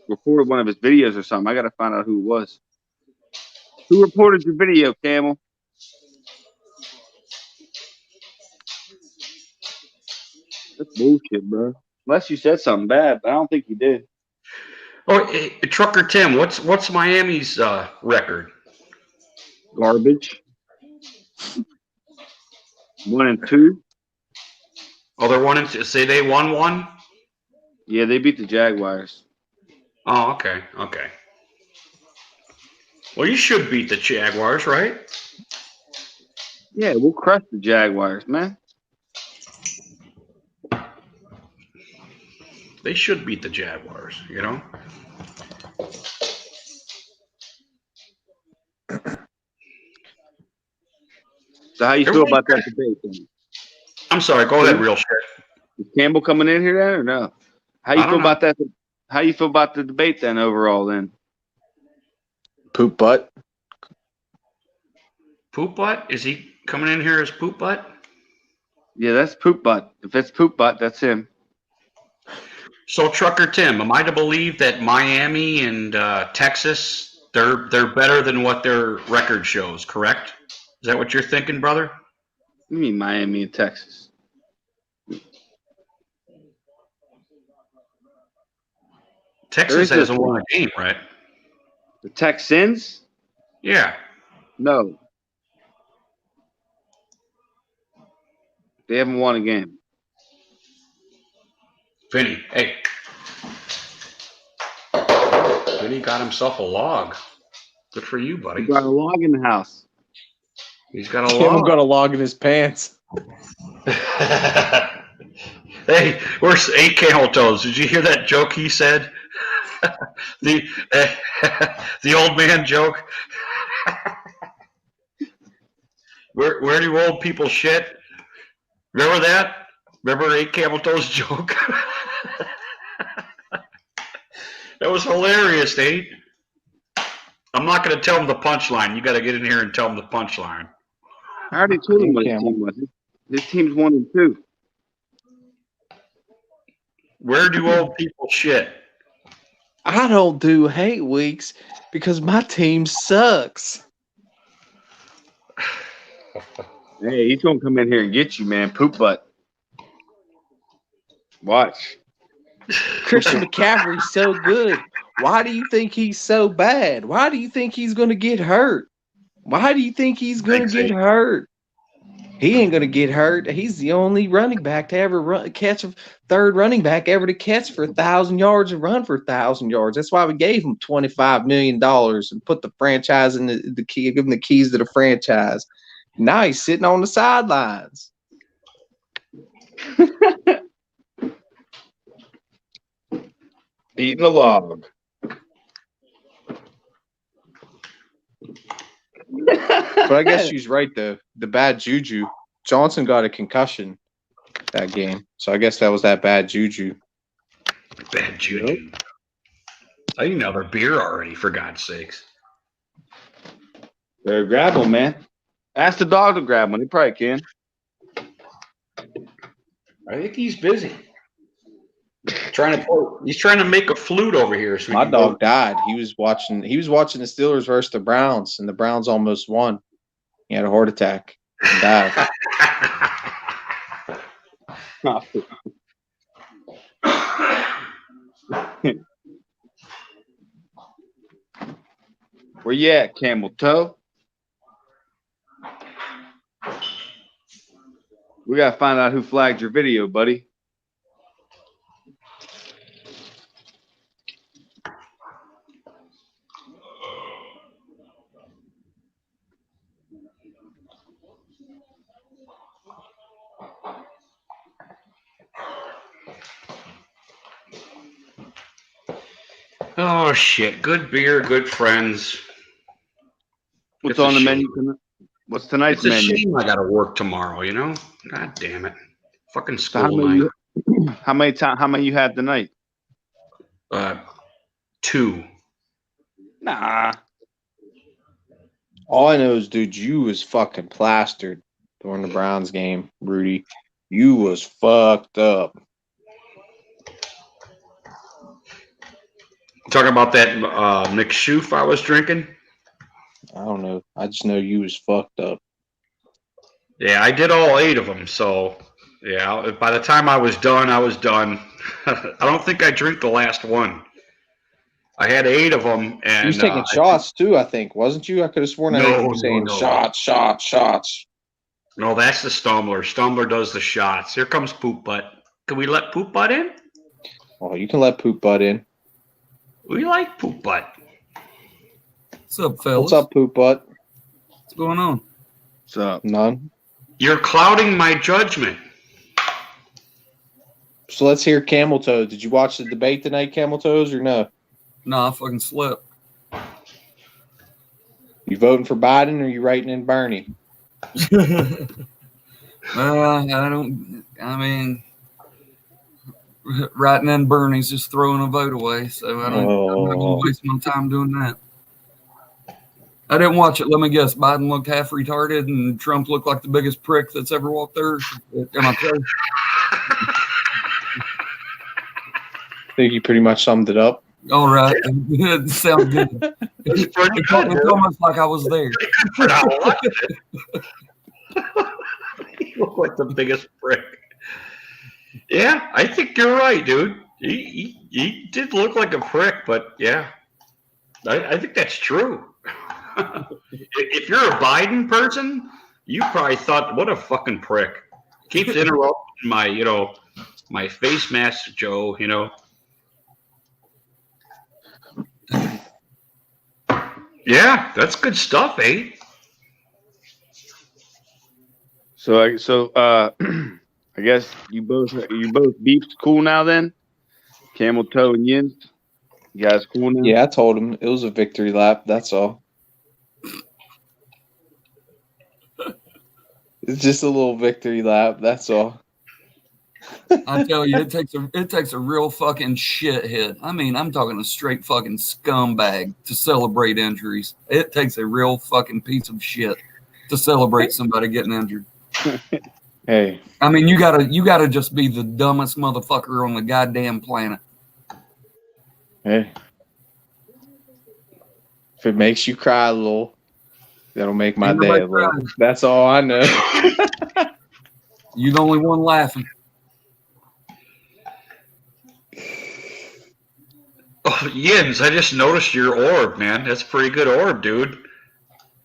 recorded one of his videos or something. I gotta find out who it was. Who reported your video, Camel? That's bullshit, bro. Unless you said something bad, but I don't think you did. Oh, hey, Trucker Tim, what's Miami's record? Garbage. 1-2. Oh, they're 1-2. Say they won 1? Yeah, they beat the Jaguars. Oh, okay. Well, you should beat the Jaguars, right? Yeah, we'll crush the Jaguars, man. They should beat the Jaguars, you know? So how you feel about that debate then? I'm sorry, go ahead, real shit. Is Campbell coming in here then or no? How you feel about that? How you feel about the debate then overall then? Poop butt. Poop butt? Is he coming in here as poop butt? Yeah, that's poop butt. If it's poop butt, that's him. So, Trucker Tim, am I to believe that Miami and Texas They're better than what their record shows, correct? Is that what you're thinking, brother? You mean Miami and Texas? Texas hasn't won a game, right? The Texans? Yeah. No. They haven't won a game. Vinny, hey. Vinny got himself a log. Good for you, buddy. He got a log in the house. He's got a Kim log. got a log in his pants. Hey, where's 8 camel toes? Did you hear that joke he said? the old man joke. Where do old people shit? Remember that? Remember 8 camel toes joke? That was hilarious, 8. I'm not going to tell him the punchline. You got to get in here and tell him the punchline. I already told him what his team was. His team's 1-2. Where do old people shit? I don't do hate weeks because my team sucks. Hey, he's gonna come in here and get you, man. Poop butt. Watch. Christian McCaffrey's so good. Why do you think he's so bad? Why do you think he's going to get hurt? Why do you think he's going to get hurt? He ain't going to get hurt. He's the only running back to ever catch a third running back ever to catch for 1,000 yards and run for 1,000 yards. That's why we gave him $25 million and put the franchise in the key, give him the keys to the franchise. Now he's sitting on the sidelines. Eating a log. But I guess she's right, though. The bad juju. Johnson got a concussion that game. So I guess that was that bad juju. Bad juju. I need another beer already, for God's sakes. Better grab one, man. Ask the dog to grab one. He probably can. I think he's busy. He's trying to make a flute over here. So My dog died. He was watching the Steelers versus the Browns, and the Browns almost won. He had a heart attack and died. Where you at, Camel Toe? We gotta find out who flagged your video, buddy. Oh shit! Good beer, good friends. What's on the menu tonight? What's tonight's It's a menu? shame I got to work tomorrow. You know, God damn it, fucking So how school many, night. how many you had tonight? 2. Nah. All I know is, dude, you was fucking plastered during the Browns game, Rudy. You was fucked up. Talking about that McShoof I was drinking. I don't know. I just know you was fucked up. Yeah, I did all 8 of them. So yeah, by the time I was done, I was done. I don't think I drank the last one. I had 8 of them, and You was taking shots too, I think, wasn't you? I could have sworn I heard you saying shots, shots, shots. No, that's the Stumbler. Stumbler does the shots. Here comes Poop Butt. Can we let Poop Butt in? Oh, you can let Poop Butt in. We like Poop Butt. What's up, fellas? What's up, Poop Butt? What's going on? What's up? None. You're clouding my judgment. So let's hear Camel Toe. Did you watch the debate tonight, Camel Toes, or no? Nah, I fucking slept. You voting for Biden or you writing in Bernie? Writing in Bernie's just throwing a vote away, so I'm not going to waste my time doing that. I didn't watch it. Let me guess. Biden looked half retarded and Trump looked like the biggest prick that's ever walked there. Am I close? I think you pretty much summed it up. All right. It sounds good. It's pretty It's good, dude. almost like I was there. For not watching it. You look like the biggest prick. Yeah, I think you're right, dude. He did look like a prick, but yeah, I think that's true. If you're a Biden person, you probably thought, what a fucking prick. Keeps interrupting my, my face mask, Joe, Yeah, that's good stuff, eh? So I guess you both beefed cool now then? Camel Toe and Yins? You guys cool now? Yeah, I told him it was a victory lap. That's all. It's just a little victory lap. That's all. I tell you, it takes a real fucking shithead. I mean, I'm talking a straight fucking scumbag to celebrate injuries. It takes a real fucking piece of shit to celebrate somebody getting injured. Hey, I mean, you gotta just be the dumbest motherfucker on the goddamn planet. hey. If it makes you cry a little, that'll make my Ain't day nobody a little. crying. That's all I know. You the only one laughing. Oh, Yins, I just noticed your orb, man. That's a pretty good orb, dude.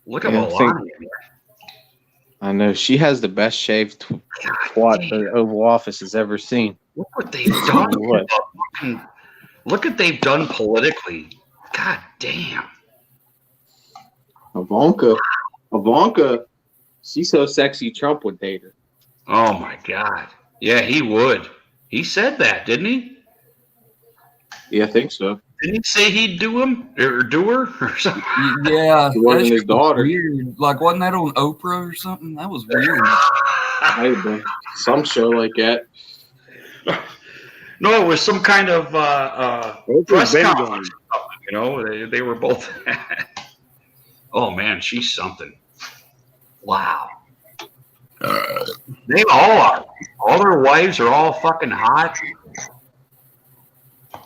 Look at Yeah, Melania. I know she has the best shaved twat the Oval Office has ever seen. Look what they've done. What? Look what they've done politically. God damn. Ivanka, she's so sexy Trump would date her. Oh my God. Yeah, he would. He said that, didn't he? Yeah, I think so. Didn't he say he'd do him or do her or something? Yeah, It wasn't that his shit was daughter. weird. Like, wasn't that on Oprah or something? That was weird. Maybe some show like that. No, it was some kind of press been conference. Or something, they were both. Oh man, she's something. Wow. They all are. All their wives are all fucking hot.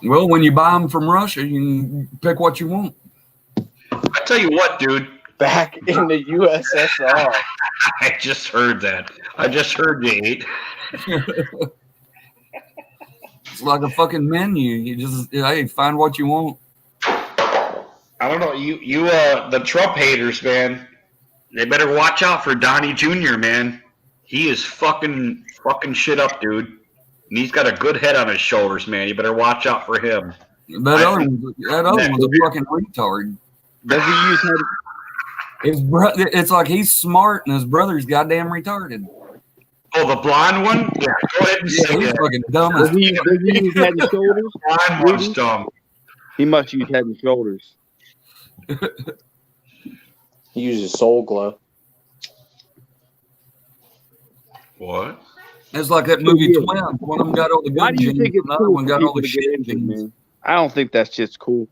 Well, when you buy them from Russia, you can pick what you want. I tell you what, dude. Back in the USSR. I just heard that. I just heard you ate. It's like a fucking menu. You just, hey, find what you want. I don't know. You the Trump haters, man. They better watch out for Donnie Jr., man. He is fucking shit up, dude. And he's got a good head on his shoulders, man. You better watch out for him. That other one's a fucking retard. Does he use It's like he's smart and his brother's goddamn retarded. Oh, the blonde one? Yeah, go ahead and Yeah, say he's that. fucking dumb does as he use Head and Shoulders? Blonde one's dumb. He must use Head and Shoulders. He uses Soul Glow. What? It's like that movie Twins. One of them got all the Why good do you genes, think it's another cool one for got all people the to get shit injured, genes. man? I don't think that's just cool.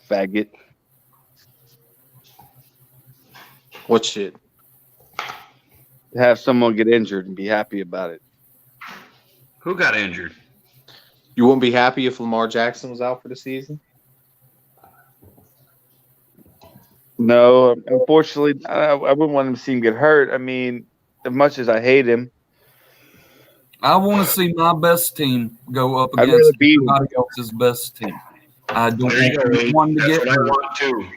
Faggot. What shit? To have someone get injured and be happy about it. Who got injured? You wouldn't be happy if Lamar Jackson was out for the season? No, unfortunately, I wouldn't want him to see him get hurt. I mean, as much as I hate him, I want to see my best team go up I'd against rather beat him. everybody else's best team. I don't There you go, want Abe. one to That's get what I hurt. want too.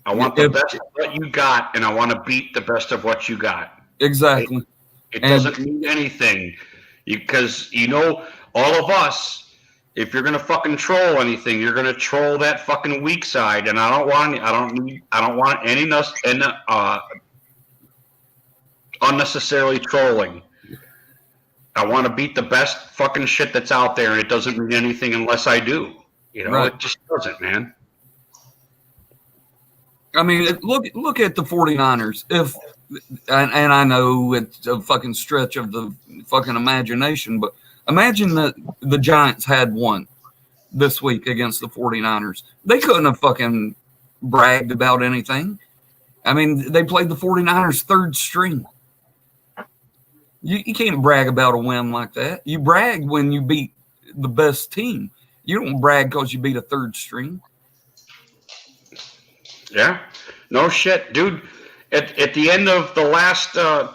I want the best of what you got, and I want to beat the best of what you got. Exactly. It And- doesn't mean anything because all of us. If you're gonna fucking troll anything, you're gonna troll that fucking weak side, and I don't want any unnecessarily trolling. I want to beat the best fucking shit that's out there, and it doesn't mean anything unless I do. Right. It just doesn't, man. I mean, look at the 49ers. And I know it's a fucking stretch of the fucking imagination, but imagine that the Giants had won this week against the 49ers. They couldn't have fucking bragged about anything. I mean, they played the 49ers third string. You can't brag about a win like that. You brag when you beat the best team. You don't brag because you beat a third string. Yeah, no shit, dude. At the end of the last the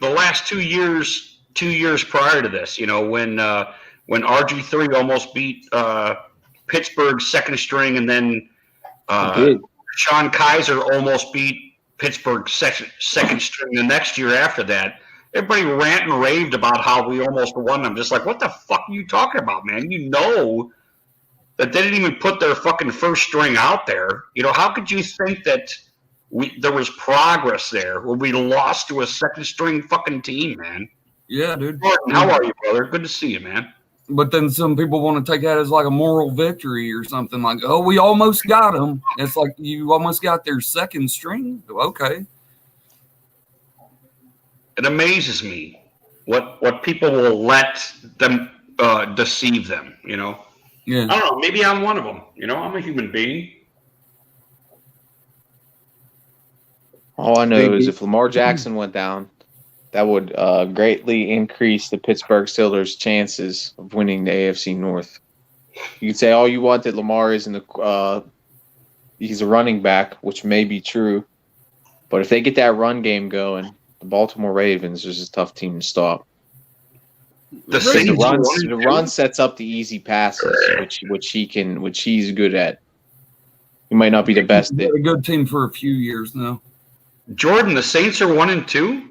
last 2 years, 2 years prior to this, you know, when RG3 almost beat Pittsburgh's second string, and then Sean Kaiser almost beat Pittsburgh's second string the next year after that. Everybody rant and raved about how we almost won. I'm just like, what the fuck are you talking about, man? You know that they didn't even put their fucking first string out there. You know, how could you think that there was progress there when we lost to a second string fucking team, man? Yeah, dude. Jordan, how are you, brother? Good to see you, man. But then some people want to take that as like a moral victory or something, like, oh, we almost got them. It's like, you almost got their second string. Okay. It amazes me what people will let them deceive them, you know? Yeah. I don't know. Maybe I'm one of them. You know, I'm a human being. All I know is if Lamar Jackson went down, that would greatly increase the Pittsburgh Steelers' chances of winning the AFC North. You could say all you want that Lamar isn't he's a running back, which may be true. But if they get that run game going, the Baltimore Ravens is a tough team to stop. The run sets up the easy passes, which he's good at. He might not be the best. A good team for a few years now. Jordan, the Saints are 1-2.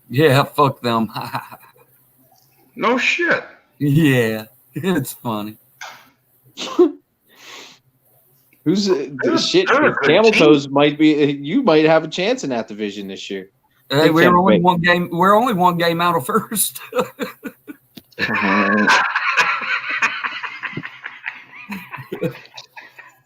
Yeah, fuck them. No shit. Yeah, it's funny. Who's shit? Camel Toes might be. You might have a chance in that division this year. Hey, we're only one game. We're only one game out of first.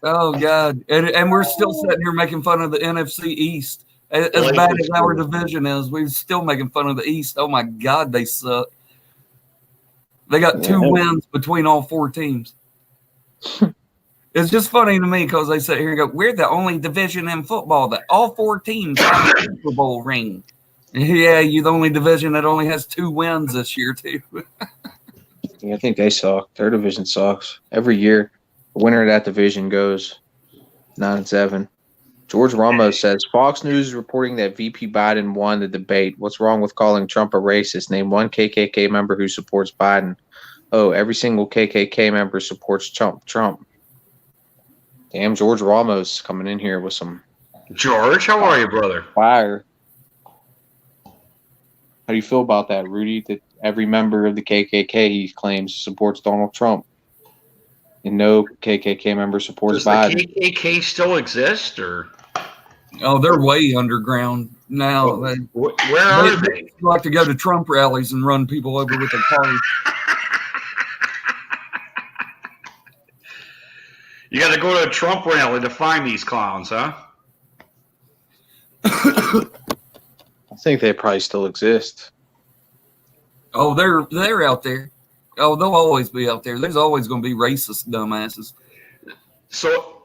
Oh God! And we're still sitting here making fun of the NFC East. As bad as our division is, we're still making fun of the East. Oh my God, they suck. They got 2 wins between all 4 teams. It's just funny to me because they sit here and go, we're the only division in football that all 4 teams have a Super Bowl ring. Yeah, you're the only division that only has 2 wins this year, too. Yeah, I think they suck. Their division sucks. Every year, the winner of that division goes 9-7. George Ramos says, Fox News is reporting that VP Biden won the debate. What's wrong with calling Trump a racist? Name one KKK member who supports Biden. Oh, every single KKK member supports Trump. Damn, George Ramos coming in here with some. George, how are you, brother? Fire. How do you feel about that, Rudy? That every member of the KKK, he claims, supports Donald Trump, and no KKK member supports Biden. Does the KKK still exist, or? Oh, they're way underground now. Where are they? They like to go to Trump rallies and run people over with their cars. You got to go to a Trump rally to find these clowns, huh? I think they probably still exist. Oh, they're out there. Oh, they'll always be out there. There's always going to be racist dumbasses. So,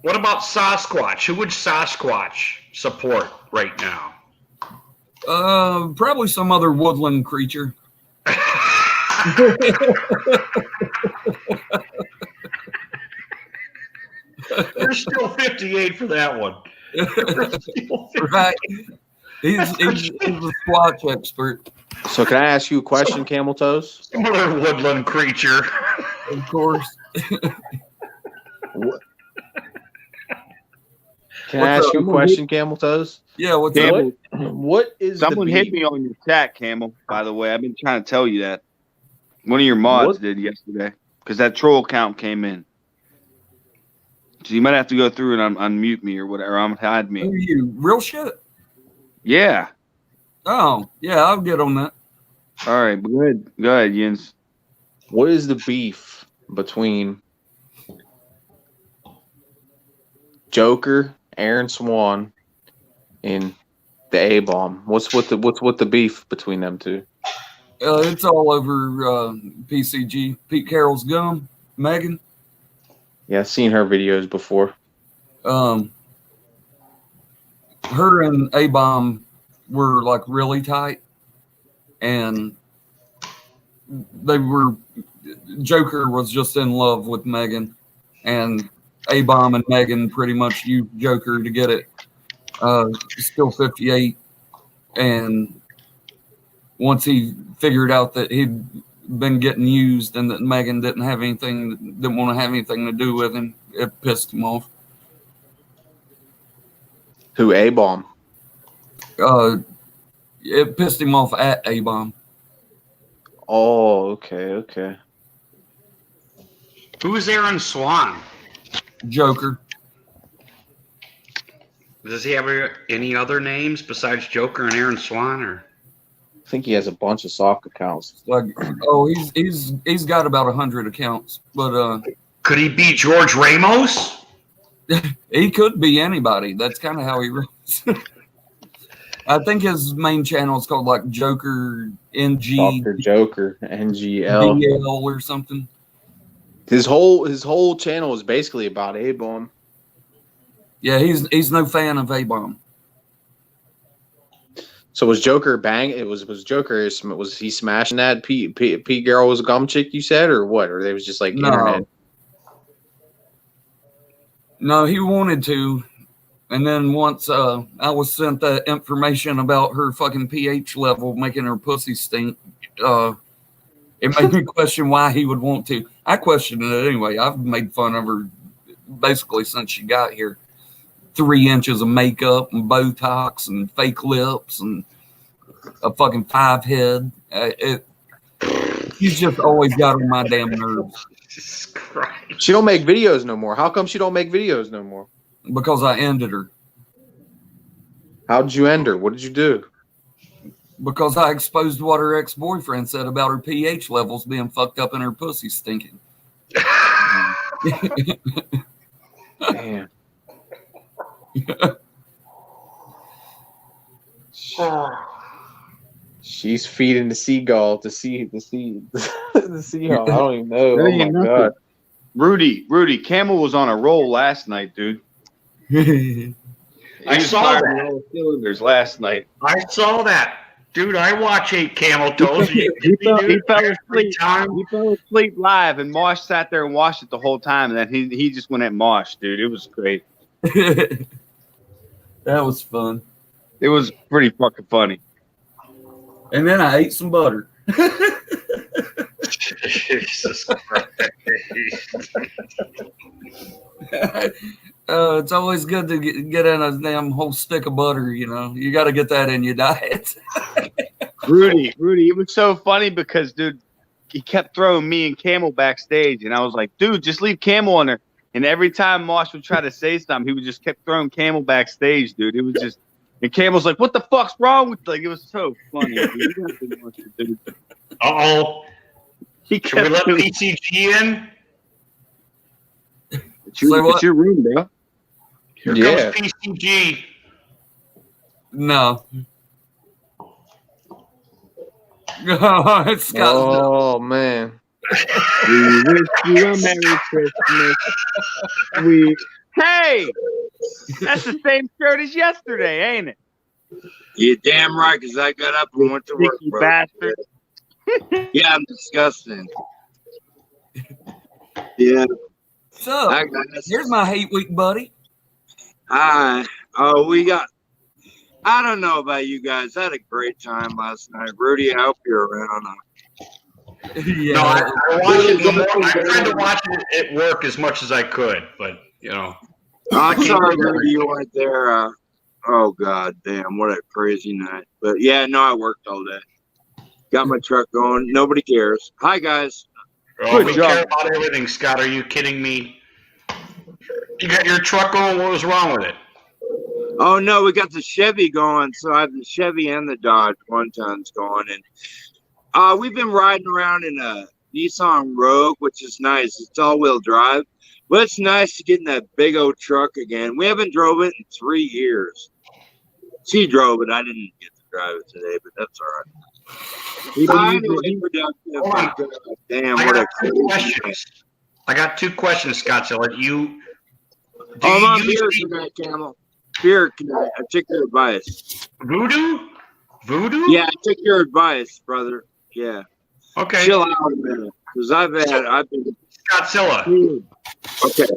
what about Sasquatch? Who would Sasquatch support right now? Probably some other woodland creature. There's still 58 for that one. Right. He's a Squatch expert. So can I ask you a question, Camel Toes? Another woodland creature. Of course. Can I ask you a question, Camel Toes? Yeah, what's Camel, up? What is Someone the hit me on your chat, Camel, by the way. I've been trying to tell you that. One of your mods did yesterday because that troll count came in. So you might have to go through and unmute me or whatever. Hide me. Who are you? Real shit? Yeah. Oh, yeah, I'll get on that. All right, go ahead, Jens. What is the beef between Joker, Aaron Swan, and the A-bomb? What's with the beef between them two? It's all over PCG. Pete Carroll's gum. Megan. Yeah, I've seen her videos before. Her and A-bomb were like really tight, and Joker was just in love with Megan, and A-Bomb and Megan pretty much used Joker to get it. Still 58, and once he figured out that he'd been getting used and that Megan didn't want to have anything to do with him, it pissed him off. Who, A-Bomb? It pissed him off at A-Bomb. Oh, okay. Who's Aaron Swan? Joker. Does he have any other names besides Joker and Aaron Swan? Or I think he has a bunch of soft accounts. He's got about 100 accounts, but could he be George Ramos? He could be anybody. That's kind of how he runs. I think his main channel is called like Joker NG. Dr. Joker NGL DL or something. His whole channel is basically about A-Bomb. Yeah, he's no fan of A-Bomb. So was Joker was Joker, was he smashing that Pete girl was a gum chick, you said, or what? Or they was just like internet? No, he wanted to. And then once I was sent that information about her fucking pH level making her pussy stink, it made me question why he would want to. I questioned it anyway. I've made fun of her basically since she got here. 3 inches of makeup and Botox and fake lips and a fucking 5 head. She's just always got on my damn nerves. Jesus Christ. She don't make videos no more. How come she don't make videos no more? Because I ended her. How'd you end her? What did you do? Because I exposed what her ex-boyfriend said about her pH levels being fucked up and her pussy stinking. Damn. She's feeding the seagull the seahawk. I don't even know. Oh my god. Rudy, Camel was on a roll last night, dude. I saw that. Cylinders last night. I saw that. Dude, I watch 8 Camel Toes. He fell asleep. He fell asleep live, and Mosh sat there and watched it the whole time. And then he just went at Mosh, dude. It was great. That was fun. It was pretty fucking funny. And then I ate some butter. Jesus Christ. It's always good to get in a damn whole stick of butter, you know. You got to get that in your diet. Rudy, it was so funny because, dude, he kept throwing me and Camel backstage, and I was like, dude, just leave Camel on there. And every time Mosh would try to say something, he would just kept throwing Camel backstage, dude. It was just, and Camel's like, what the fuck's wrong with, like, it was so funny, dude. Uh-oh. Can we let PCG in? It's your room, bro. Here comes PCG. No. It's Scott. Oh, man. We wish you a Merry Christmas. Hey! That's the same shirt as yesterday, ain't it? You're damn right, because I got up and went to work, Sneaky bro. bastard. Yeah, I'm disgusting. Yeah. So, here's my hate week, buddy. I don't know about you guys. I had a great time last night. Rudy, I hope you're around. Yeah. No, I watched it. I tried to watch it at work as much as I could, but, you know. I'm sorry, Rudy, you weren't there. Oh, God damn, what a crazy night. But, yeah, no, I worked all day. Got my truck going. Nobody cares. Hi, guys. Oh, we care about everything, Scott. Are you kidding me? You got your truck going. What was wrong with it? Oh, no, we got the Chevy going. So I have the Chevy and the Dodge 1-tons going. And we've been riding around in a Nissan Rogue, which is nice. It's all-wheel drive. But it's nice to get in that big old truck again. We haven't drove it in 3 years. She drove it. I didn't get to drive it today, but that's all right. Damn, what a questions. I got 2 questions, Scott. So let you. Hold on, beer tonight, Camel. Beer tonight. I took your advice. Voodoo? Yeah, I took your advice, brother. Yeah. Okay. Chill out a minute, because I've been Godzilla. Okay.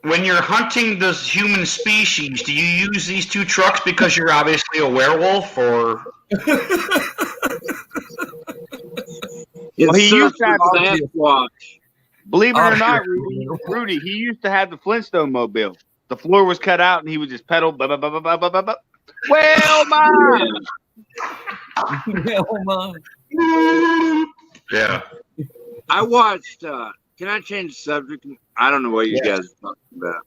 When you're hunting the human species, do you use these two trucks because you're obviously a werewolf, or? Well, he used to have Sasquatch. Believe it or not, Rudy, he used to have the Flintstone mobile. The floor was cut out, and he would just pedal. Well, mine. Yeah. I watched. Can I change the subject? I don't know what you guys are talking about.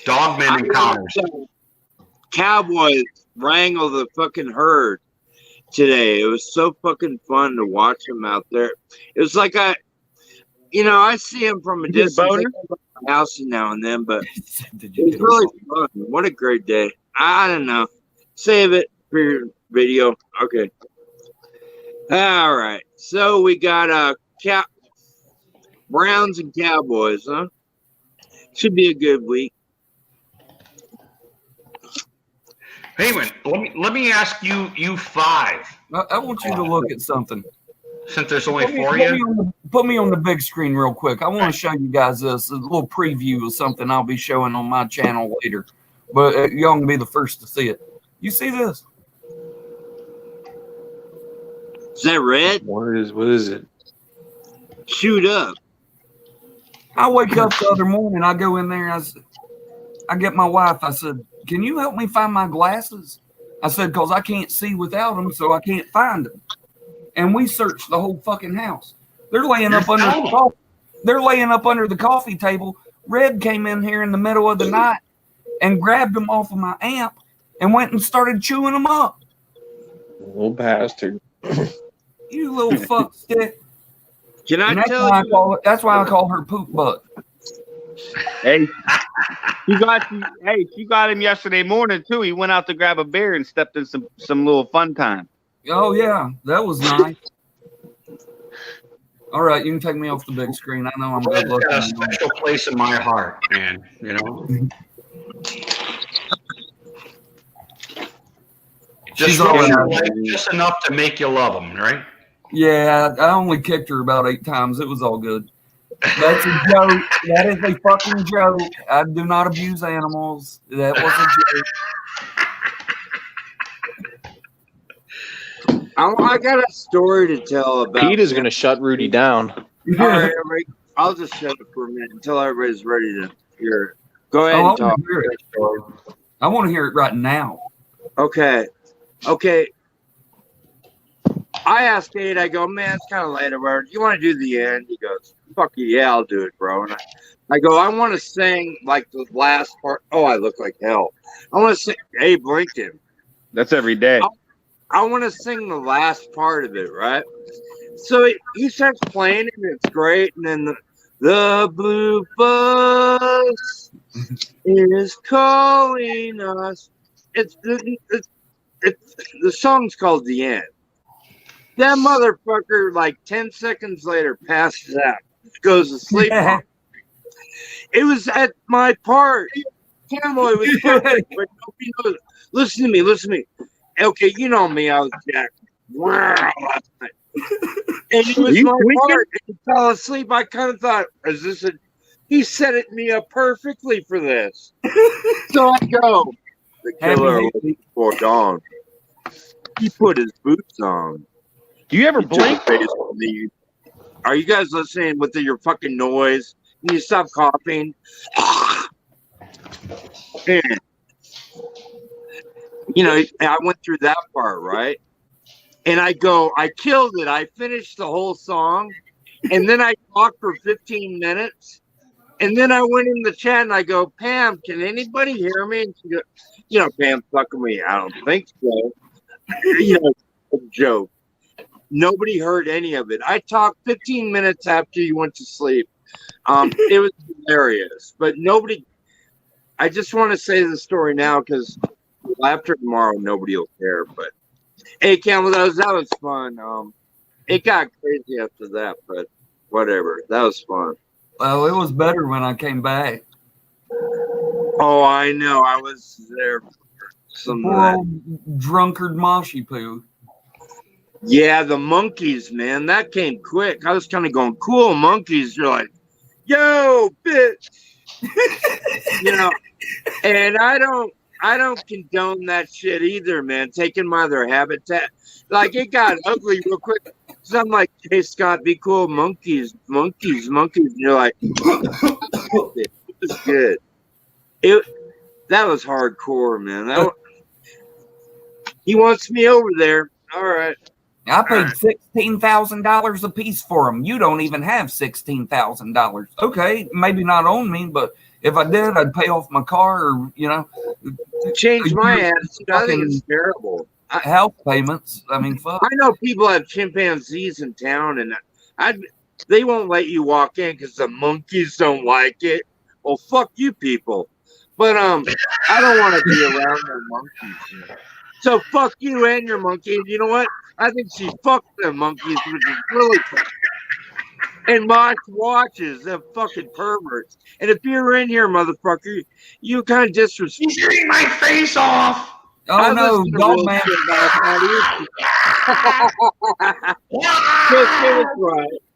Dogman encounters. Cowboys wrangle the fucking herd today. It was so fucking fun to watch them out there. It was like I see them from a distance. I go to my house now and then, but it's really fun. What a great day. I don't know. Save it for your video. Okay. All right. So we got Browns and Cowboys, huh? Should be a good week. Heyman, let me ask you five. I want you to look at something. Since there's only four of you? Put me on the big screen real quick. I want to show you guys this, a little preview of something I'll be showing on my channel later. But y'all can be the first to see it. You see this? Is that red? What is it? Shoot up. I wake up the other morning, I go in there, I get my wife, I said, can you help me find my glasses? I said, because I can't see without them, so I can't find them. And we searched the whole fucking house. They're laying up under the coffee table. Red came in here in the middle of the night and grabbed them off of my amp and went and started chewing them up. Little bastard. You little fuck stick. Can I tell you? That's why I call her poop butt. Hey, she got him yesterday morning too. He went out to grab a beer and stepped in some little fun time. Oh yeah, that was nice. All right, you can take me off the big screen. I know I'm good looking. Got a special place in my heart, man. You know. Just enough to make you love them, right? Yeah, I only kicked her about 8 times. It was all good. That's a joke. That is a fucking joke. I do not abuse animals. That was a joke. I got a story to tell about. Pete is going to shut Rudy down. All right, everybody. I'll just shut it for a minute until everybody's ready to hear it. Go ahead and talk. I want to hear it right now. Okay. I asked Kate, I go, man, it's kind of late over. Do you want to do the end? He goes, fuck you, yeah, I'll do it, bro. And I go, I want to sing like the last part. Oh, I look like hell. I want to sing Abe Lincoln. That's every day. I want to sing the last part of it, right? So he starts playing it, and it's great. And then the blue bus is calling us. The song's called The End. That motherfucker, like 10 seconds later, passes out, goes to sleep. It was at my part. Cowboy was perfect, but nobody knows. Listen to me. Okay, you know me, I was jacked. Wow. And it was my part. And he fell asleep. I kind of thought, he set it me up perfectly for this. So I go, the killer was before dawn. He put his boots on. Do you ever blink? Are you guys listening with your fucking noise? Can you stop coughing? And, I went through that part, right? And I killed it. I finished the whole song. And then I talked for 15 minutes. And then I went in the chat and I go, Pam, can anybody hear me? And she goes, Pam, fucking me. I don't think so. A joke. Nobody heard any of it. I talked 15 minutes after you went to sleep. It was hilarious, but nobody. I just want to say the story now because after tomorrow, nobody will care. But hey, Campbell, that was fun. It got crazy after that, but whatever. That was fun. Well, it was better when I came back. Oh, I know. I was there for some drunkard Moshy poo. Yeah, the monkeys, man, that came quick. I was kind of going, cool, monkeys. You're like, yo, bitch. You know, and I don't condone that shit either, man. Taking my their habitat. Like, it got ugly real quick. So I'm like, hey, Scott, be cool. Monkeys. And you're like, it was good. That was hardcore, man. He wants me over there. All right. I paid $16,000 a piece for them. You don't even have $16,000. Okay, maybe not on me, but if I did, I'd pay off my car, or change my attitude. I think it's terrible. Health payments. I mean, fuck. I know people have chimpanzees in town, and they won't let you walk in because the monkeys don't like it. Well, fuck you, people. But I don't want to be around the monkeys. So fuck you and your monkey. And you know what? I think she fucked the monkeys, which is really cool. And Mosh watches them fucking perverts. And if you're in here, motherfucker, you kind of disrespect. He's eating my face off. Oh no, dog man!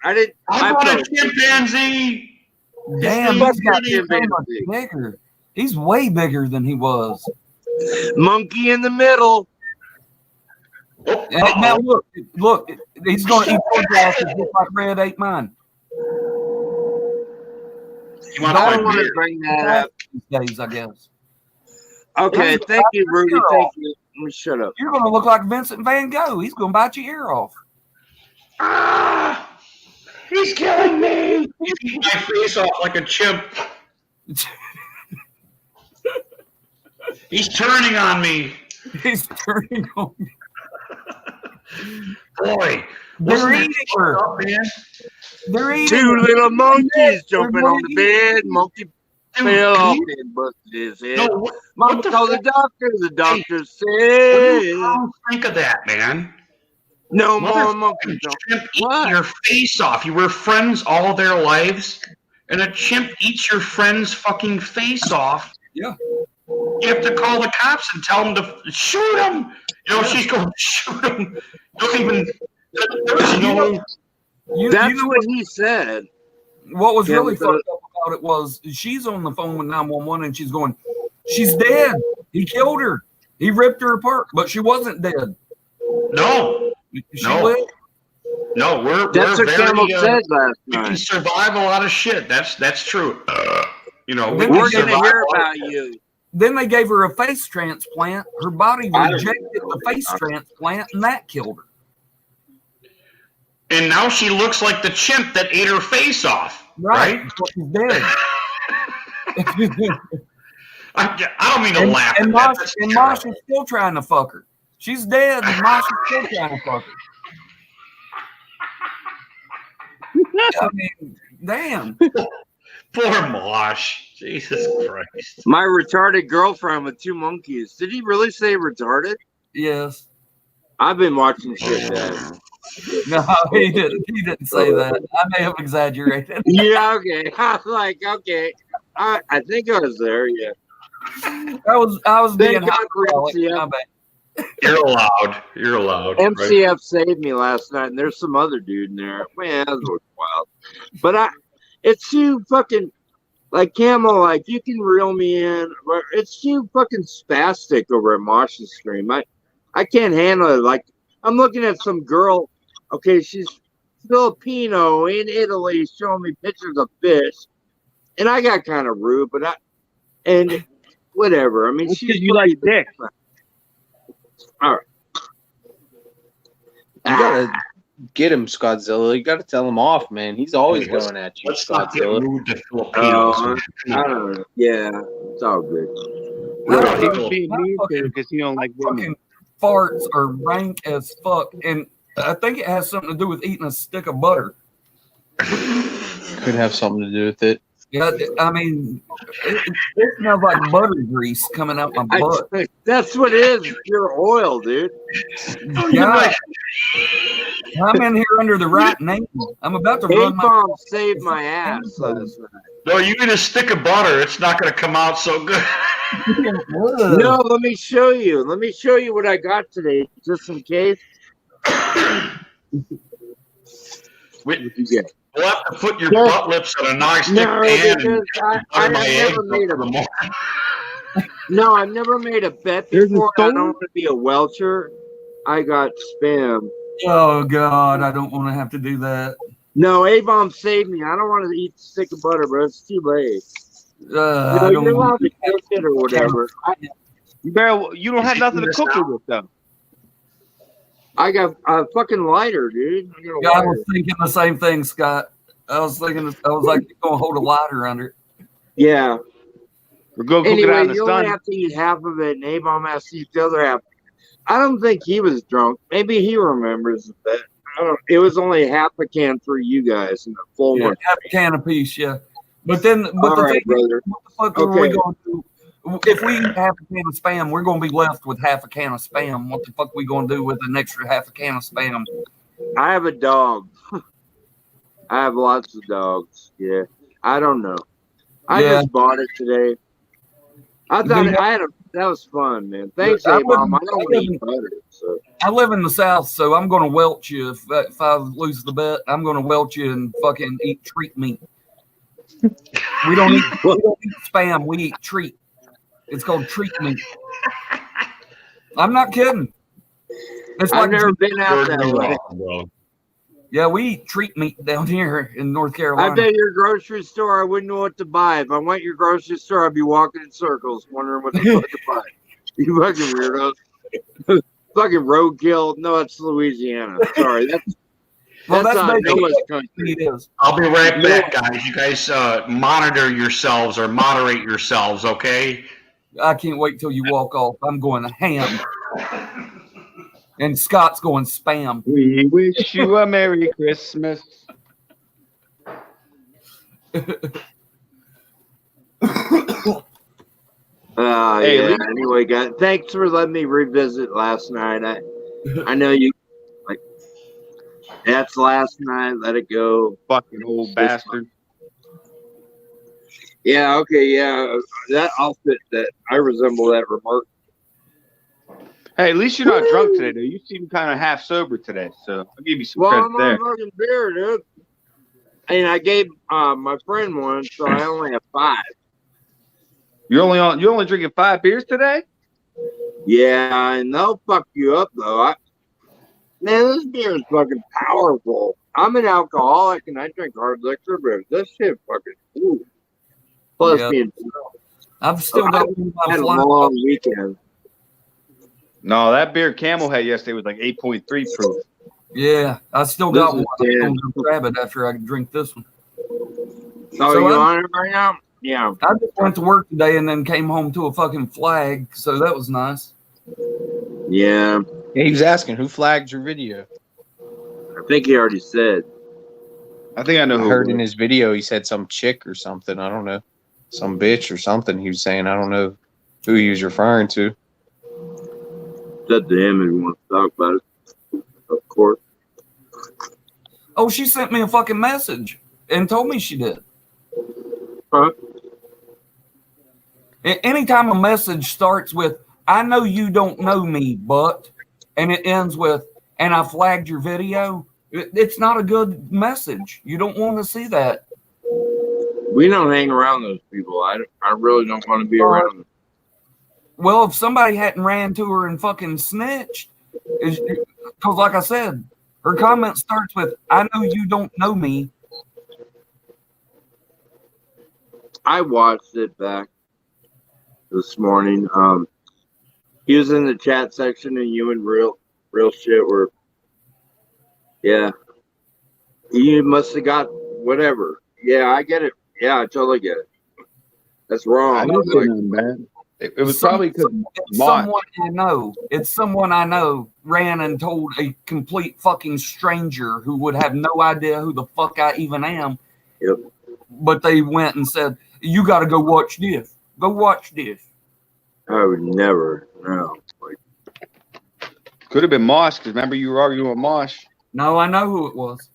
Right. I want a chimpanzee. Damn, he's got so much bigger. He's way bigger than he was. Monkey in the middle. Now look, he's going to eat four glasses just like Red ate mine. I don't want to bring that up. These days, I guess. Okay, thank you, Rudy. Thank you. Let me shut up. You're going to look like Vincent Van Gogh. He's going to bite your ear off. He's killing me. He's eating my face off like a chimp. He's turning on me. He's turning on me. Boy, they're eating her. They're eating two little monkeys jumping on the bed. Monkey fell off and busted his head. No, Mama called the doctor. The doctor said, think of that, man. No more monkeys. Chimp eat your face off. You were friends all their lives, and a chimp eats your friend's fucking face off. Yeah. You have to call the cops and tell them to shoot him. You know, she's going to shoot him. Don't even. That's what he said. What was really fucked up about it was she's on the phone with 911 and she's going, she's dead. He killed her. He ripped her apart, but she wasn't dead. No. Lived. No, that's we're what Campbell said last night. We can night. survive a lot of shit. That's true. You know, we're going to hear about you. Then they gave her a face transplant. Her body rejected the face transplant, and that killed her. And now she looks like the chimp that ate her face off. Right? She's dead. I don't mean to laugh. And Mosh is still trying to fuck her. She's dead, and Mosh is still trying to fuck her. I mean, damn. Poor Mosh. Jesus Christ. My retarded girlfriend with two monkeys. Did he really say retarded? Yes. I've been watching shit, Dad. No, he didn't say that. I may have exaggerated. Yeah, okay. I was like, okay. I think I was there, yeah. I was being MCF. You're allowed. MCF right? saved me last night, and there's some other dude in there. Man, that was wild. But it's too fucking, like Camel, like you can reel me in. But it's too fucking spastic over at Mosh's stream. I can't handle it. Like I'm looking at some girl. Okay, she's Filipino in Italy, showing me pictures of fish, and I got kind of rude, but and whatever. I mean, she's you like dick. All right. You gotta get him, Scottzilla. You gotta tell him off, man. He's always going at you, Let's not get Scottzilla. rude to Filipinos. I don't know. Yeah, it's all good. He was being mean to him because he don't like women. Farts are rank as fuck, and I think it has something to do with eating a stick of butter. Could have something to do with it. Yeah, I mean, it smells like butter grease coming out my butt. That's what it is. Pure oil, dude. God. I'm in here under the right name. I'm about to run my. A-bomb saved my ass last night. No, you eat a stick of butter, it's not going to come out so good. No, let me show you. Let me show you what I got today, just in case. What you get? We'll have to put your Just- butt lips in a non-stick No, pan because and I butter my eggs never up made for a the morning. no. I've never made a bet There's a before. I don't stone? want to be a welcher. I got spam. Oh God, I don't want to have to do that. No, A-Bomb saved me. I don't want to eat the stick of butter, but it's too late. I don't You're allowed want to cook it or whatever. Barrel, you don't have Is nothing to this cook it now? with though. I got a fucking lighter, dude. I got a Yeah, I lighter. was thinking the same thing, Scott. I was like, you're gonna hold a lighter under it. Yeah. Or go cook it out Anyway, in the you only sun. have to eat half of it, and A-Bomb has to eat the other half. I don't think he was drunk. Maybe he remembers that. I don't. It was only half a can for you guys and a full Yeah, one. half a can apiece, yeah. But the All right, thing is, brother. what the fuck are we Okay. gonna do? If we eat half a can of spam, we're gonna be left with half a can of spam. What the fuck we gonna do with an extra half a can of spam? I have a dog. I have lots of dogs. Yeah. I don't know. I Yeah. just bought it today. I thought Dude, that was fun, man. Thanks, I A-Bomb. I wouldn't- don't I eat wouldn't- butter. So. I live in the South, so I'm gonna welch you if I lose the bet. I'm gonna welch you and fucking eat treat meat. We don't eat spam. We eat treat. It's called treat meat. I'm not kidding. It's I've like never been out that way. Bro. yeah, we eat treat meat down here in North Carolina. I bet your grocery store, I wouldn't know what to buy. If I went to your grocery store, I'd be walking in circles wondering what the fuck to buy. You fucking weirdos. Fucking roadkill. No, it's Louisiana. Sorry. That's Well, that's not basically Noah's what country. it is. I'll be right back, guys. You guys monitor yourselves or moderate yourselves, okay? I can't wait till you walk off. I'm going ham. And Scott's going spam. We wish you a Merry Christmas. Hey, Yeah. Lee- Anyway, guys, thanks for letting me revisit last night. I know you like that's last night. Let it go. Fucking old bastard. Yeah. Okay. Yeah. That I'll fit that. I resemble that remark. Hey, at least you're not drunk today, though. You seem kind of half sober today, so I'll give you some Well, credit I'm there. on fucking beer, dude. And I gave my friend one, so I only have 5. You're only drinking 5 beers today? Yeah, and they'll fuck you up though. Man, this beer is fucking powerful. I'm an alcoholic and I drink hard liquor, but this shit fucking ooh. Plus Yeah. being I've still got one of my had a flying long weekend. No, that beer Camel had yesterday was like 8.3 proof. Yeah, I still This got is one. I'm dead. going to grab it after I drink this one. Oh, So you I'm- on it right now? Yeah. I just went to work today and then came home to a fucking flag, so that was nice. Yeah. Yeah, he was asking who flagged your video. I think he already said. I think I know I who. it heard was. in his video he said some chick or something. I don't know, some bitch or something. He was saying I don't know who he was referring to. Said to him if you want to talk about it. Of course. Oh, she sent me a fucking message and told me she did. Huh? Anytime a message starts with, I know you don't know me, but, and it ends with, and I flagged your video, it's not a good message. You don't want to see that. We don't hang around those people. I really don't want to be around them. Well, if somebody hadn't ran to her and fucking snitched, because like I said, her comment starts with, I know you don't know me. I watched it back this morning. He was in the chat section and you and real shit were, yeah. You must have got whatever. Yeah, I get it. Yeah, I totally get it. That's wrong. I didn't say nothing bad. It was probably because Someone I know. It's someone I know ran and told a complete fucking stranger who would have no idea who the fuck I even am. Yep. But they went and said, you got to go watch this. Go watch this. I would never. No. Like, could have been Mosh, because remember you were arguing with Mosh. No, I know who it was.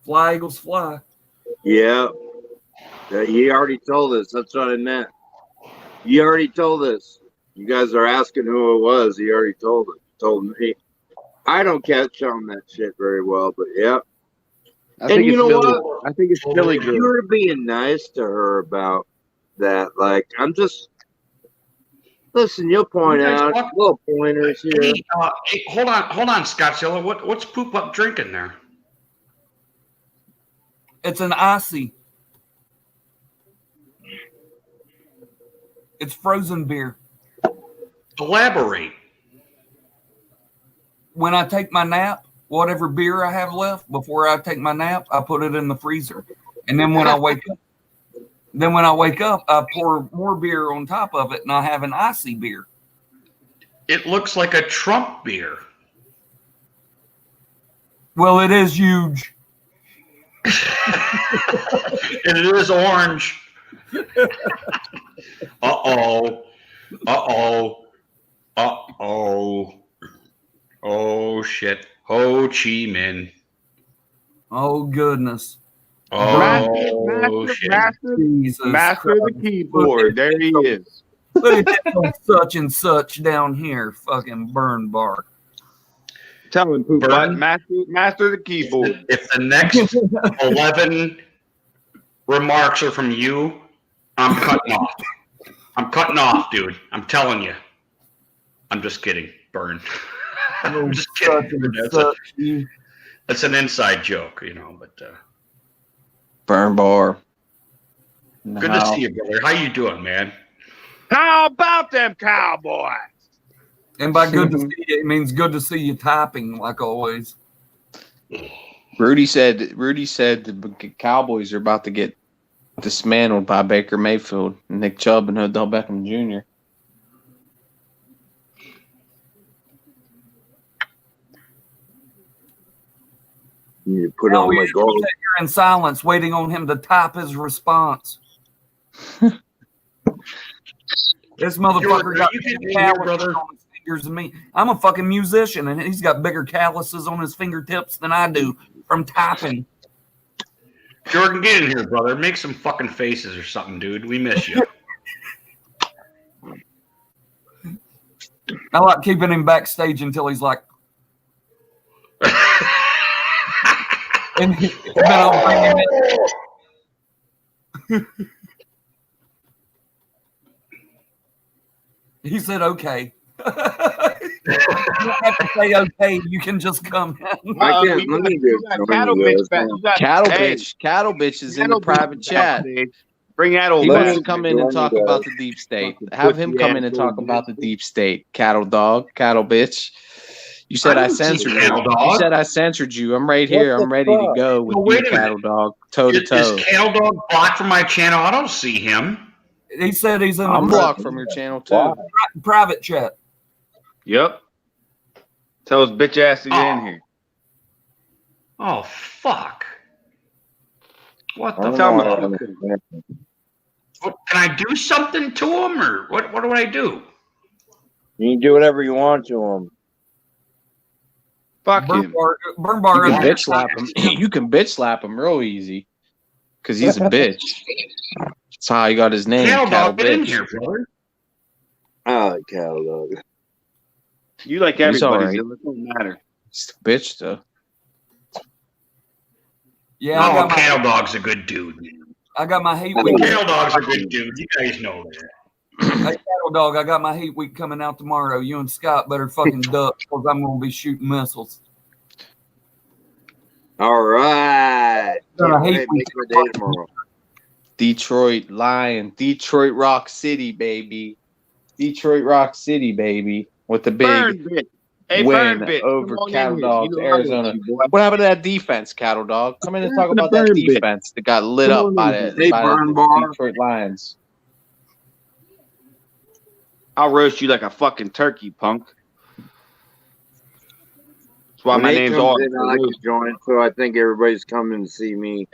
Fly, Eagles, fly. Yeah. Yeah, you already told us. That's what I meant. You already told us. You guys are asking who it was. He already told me. I don't catch on that shit very well, but yeah. I think And you it's know Billy. what? I think it's Billy You were being nice to her about that. Like, I'm just listen. You'll point You guys out talk- little pointers here. Hey, hold on, Scottzilla. What's Poop Up drinking there? It's an icy. It's frozen beer. Elaborate. When I take my nap, whatever beer I have left before I take my nap, I put it in the freezer. And then when I wake up, I pour more beer on top of it and I have an icy beer. It looks like a Trump beer. Well, it is huge. And it is orange. Uh-oh. Oh, shit. Ho Chi Minh. Oh, goodness. Oh, shit. Master of the keyboard. There he is. Look at that such and such down here. Fucking burn bar. Tell him, Poop Burn. Butt. Master of the keyboard. If the next 11 remarks are from you, I'm cutting off. I'm cutting off, dude. I'm telling you. I'm just kidding. Burn. I'm just kidding. That's an inside joke, you know, but Burn bar. good to see you, brother. How you doing, man? How about them Cowboys? And by good to see you, it means good to see you typing like always. Rudy said the Cowboys are about to get dismantled by Baker Mayfield, Nick Chubb, and Odell Beckham Jr. You put No, on my you gold. sit here in silence, waiting on him to type his response. This motherfucker got you bigger can hear, calluses brother. on his fingers than me. I'm a fucking musician, and he's got bigger calluses on his fingertips than I do from typing. Jordan, get in here, brother. Make some fucking faces or something, dude. We miss you. I like keeping him backstage until he's like, and then I'll bring him in. He said, okay. You don't have to say okay. You can just come in. I can't. Let me do Cattle bitch back. You got Cattle bitch is in the private chat. Bring that old He wants man. to come in and talk about the deep state. Have him come in and talk about the deep state. Cattle dog, cattle bitch. You said I censored you. You said I censored you. I'm right here. I'm ready to go with wait you, a minute. cattle dog, toe to toe. Is Cattle Dog blocked from my channel? I don't see him. He said he's in I'm the blocked from your channel too. private chat. Yep. Tell his bitch ass to get in here. Oh, fuck. What the Tell fuck? him. What, can I do something to him, or what do I do? You can do whatever you want to him. Fuck Burn him. bar. You can bitch slap him. You can bitch slap him real easy. Because he's a bitch. That's how he got his name. Cattle Cattle Dog, get in bitch. here, brother. I like cattle dog. You like He's everybody. alright. So it don't matter. He's a bitch though. Yeah, I Oh, got Cattle my Dog's a good dude. hate week. Cattle Dog's a good dude. You guys know that. Hey, Cattle Dog, I got my hate week coming out tomorrow. You and Scott better fucking duck because I'm going to be shooting missiles. All right. I hate Hey, make my day tomorrow. Detroit Lion. Detroit Rock City, baby. Detroit Rock City, baby. With the Burn big bitch. Hey, win burn bitch. over Come on in Cattle here. Dogs, You know I Arizona. love you, boy. What happened to that defense, Cattle Dog? Come in and talk about that Burn bitch. defense that got lit Come up by on in. the, Hey, by Burn the Bar. Detroit Lions. I'll roast you like a fucking turkey, punk. That's why When my Nate name's comes all. in, I like to join, so I think everybody's coming to see me.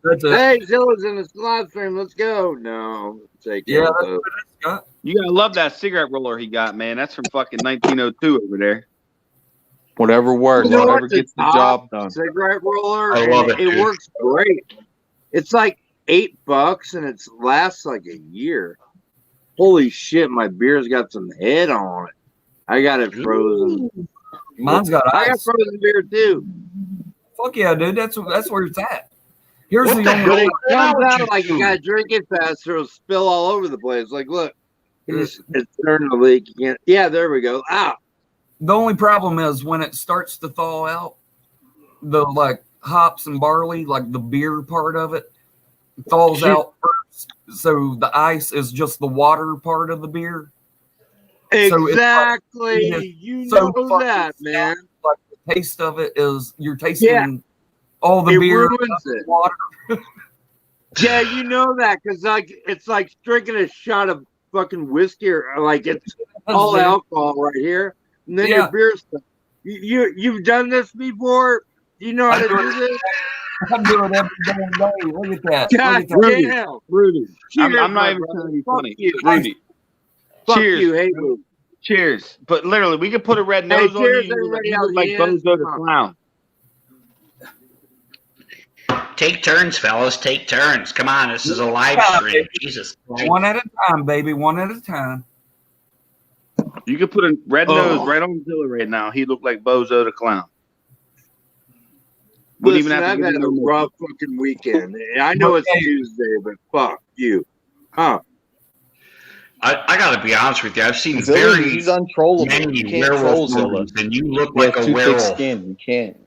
That's it. Hey, Zilla's in the live stream. Let's go. No, take Yeah, it. that's what it is, Scott. You gotta love that cigarette roller he got, man. That's from fucking 1902 over there. Whatever works, You know whatever what? The gets the top job done. Cigarette roller. I love and it, It dude. works great. It's like $8 and it lasts like a year. Holy shit, my beer's got some head on it. I got it frozen. Mine's got I got ice. frozen beer too. Fuck yeah, dude. That's where it's at. Here's What the the only But it hell comes would out you like you do? gotta drink it faster, it'll spill all over the place. Like, look, it's starting to leak again. Yeah, there we go. Ah, The only problem is when it starts to thaw out, the like hops and barley, like the beer part of it, thaws out first. So the ice is just the water part of the beer. So it's like- exactly. You so know fucking that, man. Like the taste of it is you're tasting Yeah. all the It beer, ruins it. water. Yeah, you know that because like it's like drinking a shot of fucking whiskey or like it's all Yeah. alcohol right here, and then Yeah. your beer stuff. You've done this before. You know how to do this. I do it every damn day. Look at that. God Look at that. damn. Rudy. Cheers, I'm my not even brother. trying to be Fuck funny. you. Rudy. Fuck Cheers. you, hey Luke. Cheers. But literally, we could put a red Hey, nose on you. cheers, You look everybody you out look like here. Bozo the Come on. Clown. Take turns, fellas. Take turns. Come on, this is a live stream. Jesus. One at a time, baby. One at a time. You could put a red Oh. nose right on Zilla right now. He looked like Bozo the Clown. Wouldn't Listen, even have to I've give had him a no more. rough fucking weekend. I know it's Tuesday, but fuck you. Huh? I got to be honest with you. I've seen Zilla, very he's untrollable. many You can't troll werewolf Zilla. movies, and you look You like have a too thick werewolf. skin. You can't.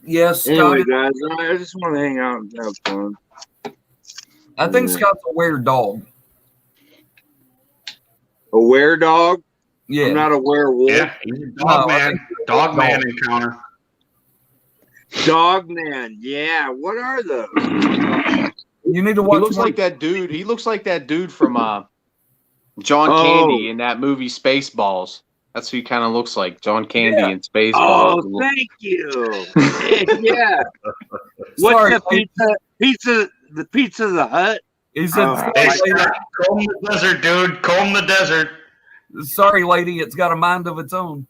Yes, Scott. Anyway, guys, I just want to hang out and have fun. I think Scott's a weird dog. A were dog? Yeah. I'm not a werewolf. Yeah, he's a dog No, I man. think Dog man encounter. Dog man. Yeah. What are those? You need to He watch. looks like that dude. He looks like that dude from John Candy in that movie Spaceballs. That's who he kind of looks like, John Candy in Spaceballs. Oh, thank you. Yeah. What's Sorry, the pizza? The Pizza the Hut? He said, Hey, Scott, comb the desert, dude. Comb the desert. "Sorry, lady, it's got a mind of its own."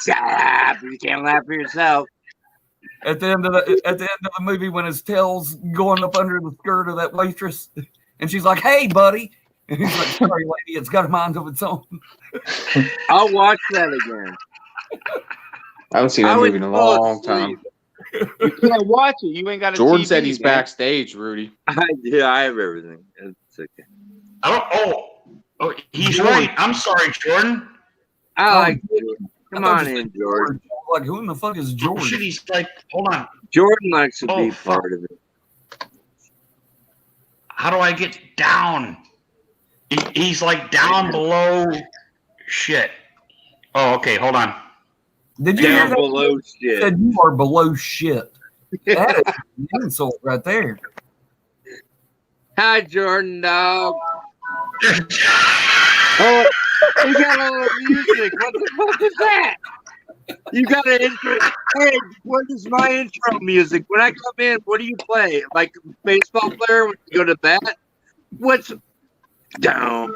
Shut up. You can't laugh for yourself. At the end of the movie, when his tail's going up under the skirt of that waitress, and she's like, "Hey, buddy," and he's like, "Sorry, lady, it's got a mind of its own." I'll watch that again. I haven't seen that movie in a long time. You can't watch it. You ain't got a Jordan TV, said he's man. backstage, Rudy. I have everything. It's okay. Oh, he's right. I'm sorry, Jordan. I like I Come thought on you in, said Jordan. Like, who in the fuck is Oh, George? shit, he's like, hold on. Jordan likes to Oh, be fuck. part of it. How do I get down? He's like down below shit. Oh, okay, hold on. Did you hear Down that? below He shit. said you are below shit. That is an insult right there. Hi, Jordan dog. Oh, you got a little music. What the fuck is that? You got an intro. Hey, what is my intro music? When I come in, what do you play? Like a baseball player when you go to bat? What's down,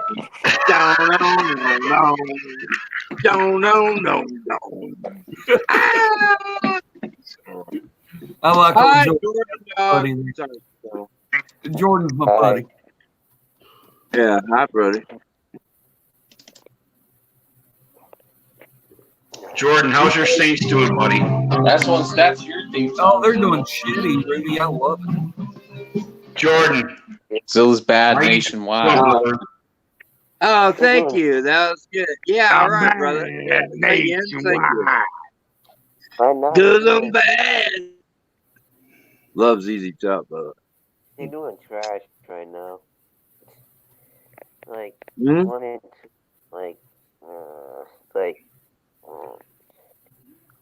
down, down, down, down, down, down, down. Ah! I like Hi, Jordan. Jordan dog. Buddy. Sorry, Phil. Jordan's my buddy. Yeah, hi, buddy. Jordan, how's your Saints doing, buddy? That's your thing. Oh, they're doing shitty, Rudy. I love it. Jordan. Zilla's bad Right. nationwide. Oh, thank you. That was good. Yeah, all right, brother. Thank you. Good and bad. Loves easy top, brother. They're doing trash right now. Like, Hmm? wanted to,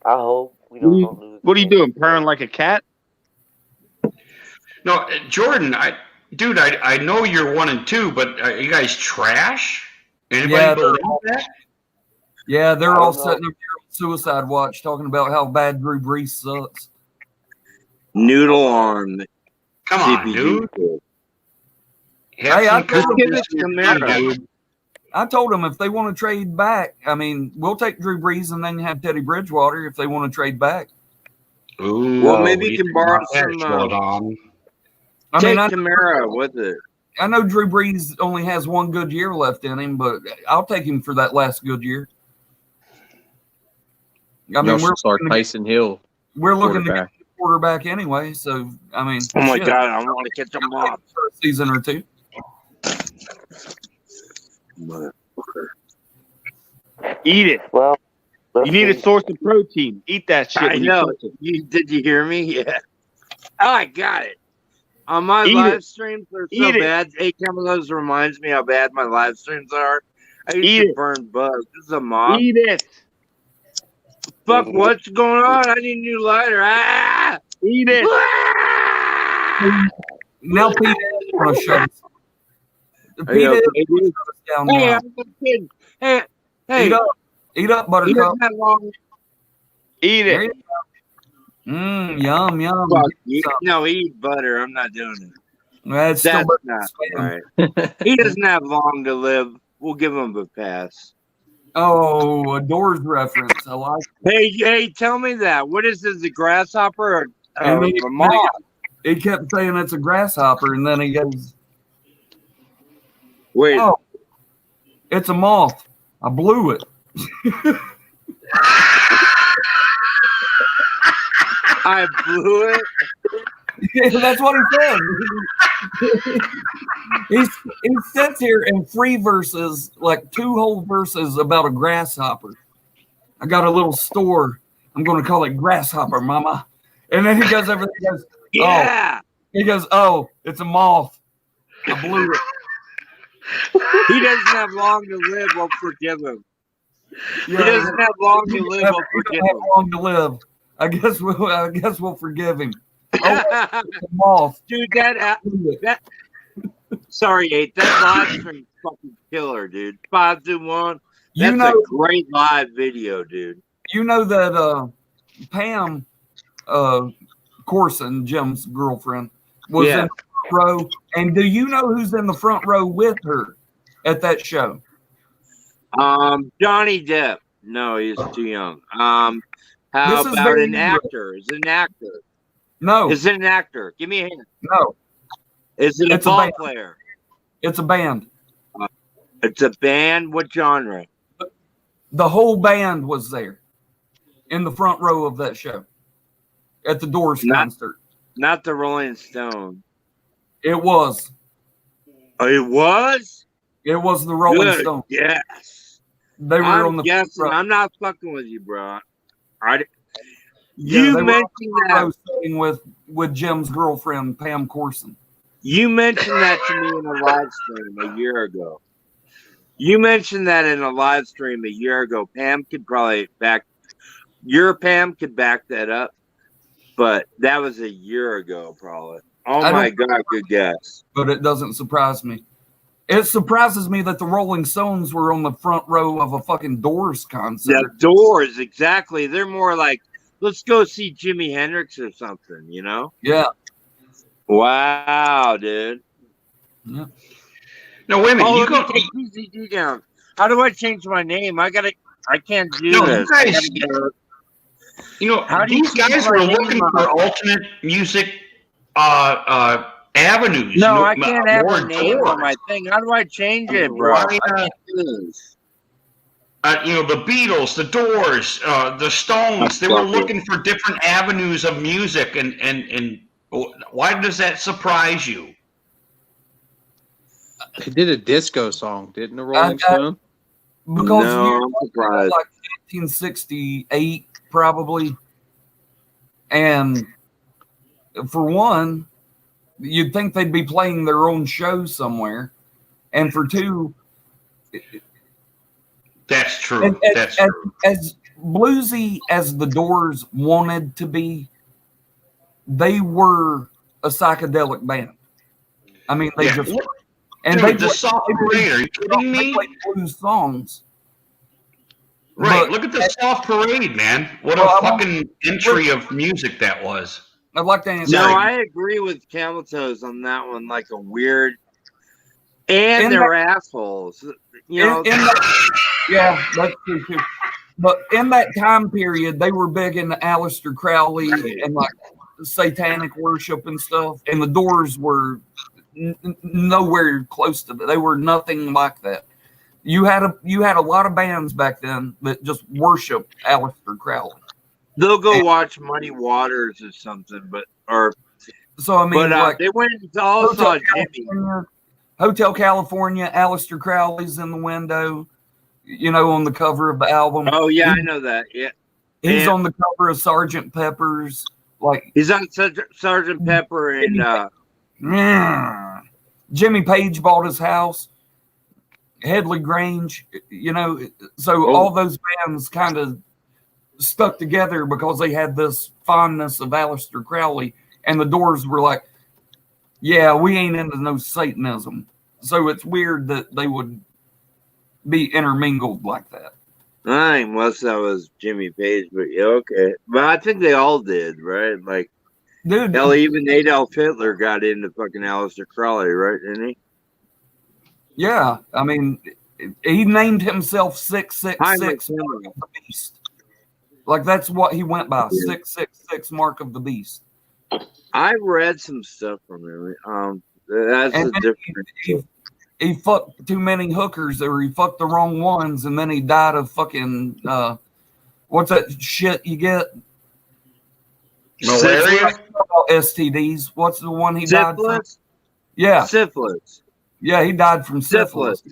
I hope we don't lose. What are you doing? Purring like a cat? No, Jordan, I know you're 1-2, but are you guys trash? Anybody Yeah, believe they're- that? Yeah, they're I all don't know. sitting up here on suicide watch talking about how bad Drew Brees sucks. Noodle arm. Come on, CPG. dude. Hey, I Have some told Give him, it to Camara. dude. I told them if they want to trade back, I mean, we'll take Drew Brees and then have Teddy Bridgewater if they want to trade back. Ooh, Well, maybe you you can did borrow not have some. short on. I Take mean, Kamara with it. I know Drew Brees only has one good year left in him, but I'll take him for that last good year. I mean, Y'all start Tyson Hill. we're looking to get quarterback. a quarterback anyway, so I mean, Oh my shit, God, I want to catch them off. for a season or two. Motherfucker. Eat it. Well, You need a source of protein. Eat that shit. I when know. You cook it. Did you hear me? Yeah. Oh, I got it. On my Eat live it. streams, they're so Eat it. bad. Hey, Camelos reminds me how bad my live streams are. I used to burn bugs. This is a mob. Eat it. Fuck, what's going on? I need a new lighter. Ah! Eat it. Now Pete want to shut us. Are you Pete okay, dude? shut us down Hey, now. I'm just kidding. Hey, hey. Eat up, He Buttercup. doesn't have long. Eat There it. you go. Yum, yum. Fuck you. No, eat butter. I'm not doing it. That's That's still not spam. right. He doesn't have long to live. We'll give him a pass. Oh, a Doors reference. I like it. Hey, tell me that. What is this, a grasshopper or And a moth? he kept saying it's a grasshopper, and then he goes, Wait. "Oh, it's a moth. I blew it." I blew it. That's what he said. he sits here in 3 verses, like 2 whole verses about a grasshopper. I got a little store. I'm going to call it Grasshopper, Mama. And then he goes over there and goes, Yeah. "Oh." He goes, "Oh, it's a moth. I blew it." He doesn't have long to live. We'll forgive him. Yeah, He doesn't have long to live. We'll he forgive don't have him. long to live. I guess we'll forgive him. Oh, it's a moth. Dude, that sorry, 8. That live stream's fucking killer, dude. 521. You That's know- a great live video, dude. You know that Pam Corson, Jim's girlfriend, was Yeah. in the front row. And do you know who's in the front row with her at that show? Johnny Depp. No, he's too young. How This is about very an actor? Is it an actor? No, Is it an actor? Give me a hint. no, Is it It's a a ball band. player? it's a band. It's a band. What genre? The whole band was there in the front row of that show at the Doors concert. Not the Rolling Stone. It was. Oh, it was? It was the Rolling Good Stones. Yes. They were I'm on the guessing. front row. I'm not fucking with you, bro. Yeah, You they were on mentioned the front row that. sitting with Jim's girlfriend, Pam Corson. You mentioned that to me in a live stream a year ago. You mentioned that in a live stream a year ago. Pam could probably your Pam could back that up, but that was a year ago, probably. Oh I my don't- God, good guess. But it doesn't surprise me. It surprises me that the Rolling Stones were on the front row of a fucking Doors concert. The Doors, exactly. They're more like, let's go see Jimi Hendrix or something, you know? Yeah. Wow, dude. Yeah. No, wait a minute. Oh, You let go. me take PCD down. How do I change my name? I can't do No, this. you I guys. gotta get- You know, How do you these guys change my were name looking on- for alternate music avenues. No, I can't have more her name Doors. on my thing. How do I change it, bro? Why, I can't do this. the Beatles, the Doors, the Stones, they were Fuck it. looking for different avenues of music, and why does that surprise you? They did a disco song, didn't the Rolling Stone? Because No, you're I'm surprised. like 1968, probably. And for one, you'd think they'd be playing their own show somewhere. And for two, That's true. as, That's as, true. as bluesy as the Doors wanted to be, they were a psychedelic band. I mean, they Yeah. just Look, and dude, they the Soft Parade. Are you kidding they me? played blues songs. Right. But- Look at the Soft Parade, man. What a Well, I fucking entry of music that was. I'd like to answer. No, I agree with Camel Toes on that one. Like a weird. And In they're assholes. You know, Yeah, that's true too. But in that time period, they were big into Aleister Crowley and like satanic worship and stuff. And the Doors were nowhere close to that. They were nothing like that. You had a lot of bands back then that just worshiped Aleister Crowley. they'll go watch Muddy Waters or something, So I mean, like they went and all saw Jimmy. Hotel California, Aleister Crowley's in the window, you know, on the cover of the album. Oh yeah, I know that. Yeah, He's on the cover of Sgt. Pepper's. Like he's on Sgt. Pepper and Jimmy Page bought his house. Headley Grange, you know, so all those bands kind of stuck together because they had this fondness of Aleister Crowley, and the Doors were like, yeah, we ain't into no Satanism. So it's weird that they would be intermingled like that. Unless that was Jimmy Page, but yeah, okay. But I think they all did, right? Like, dude, hell, even Adolf Hitler got into fucking Aleister Crowley, right? Didn't he? Yeah, I mean, he named himself 666 Mark of the Beast. Like that's what he went by, 666 Mark of the Beast. I've read some stuff from him. That's a different. He fucked too many hookers, or he fucked the wrong ones, and then he died of fucking what's that shit you get? Malaria? STDs. What's the one he died from? Yeah, syphilis. Yeah, he died from syphilis.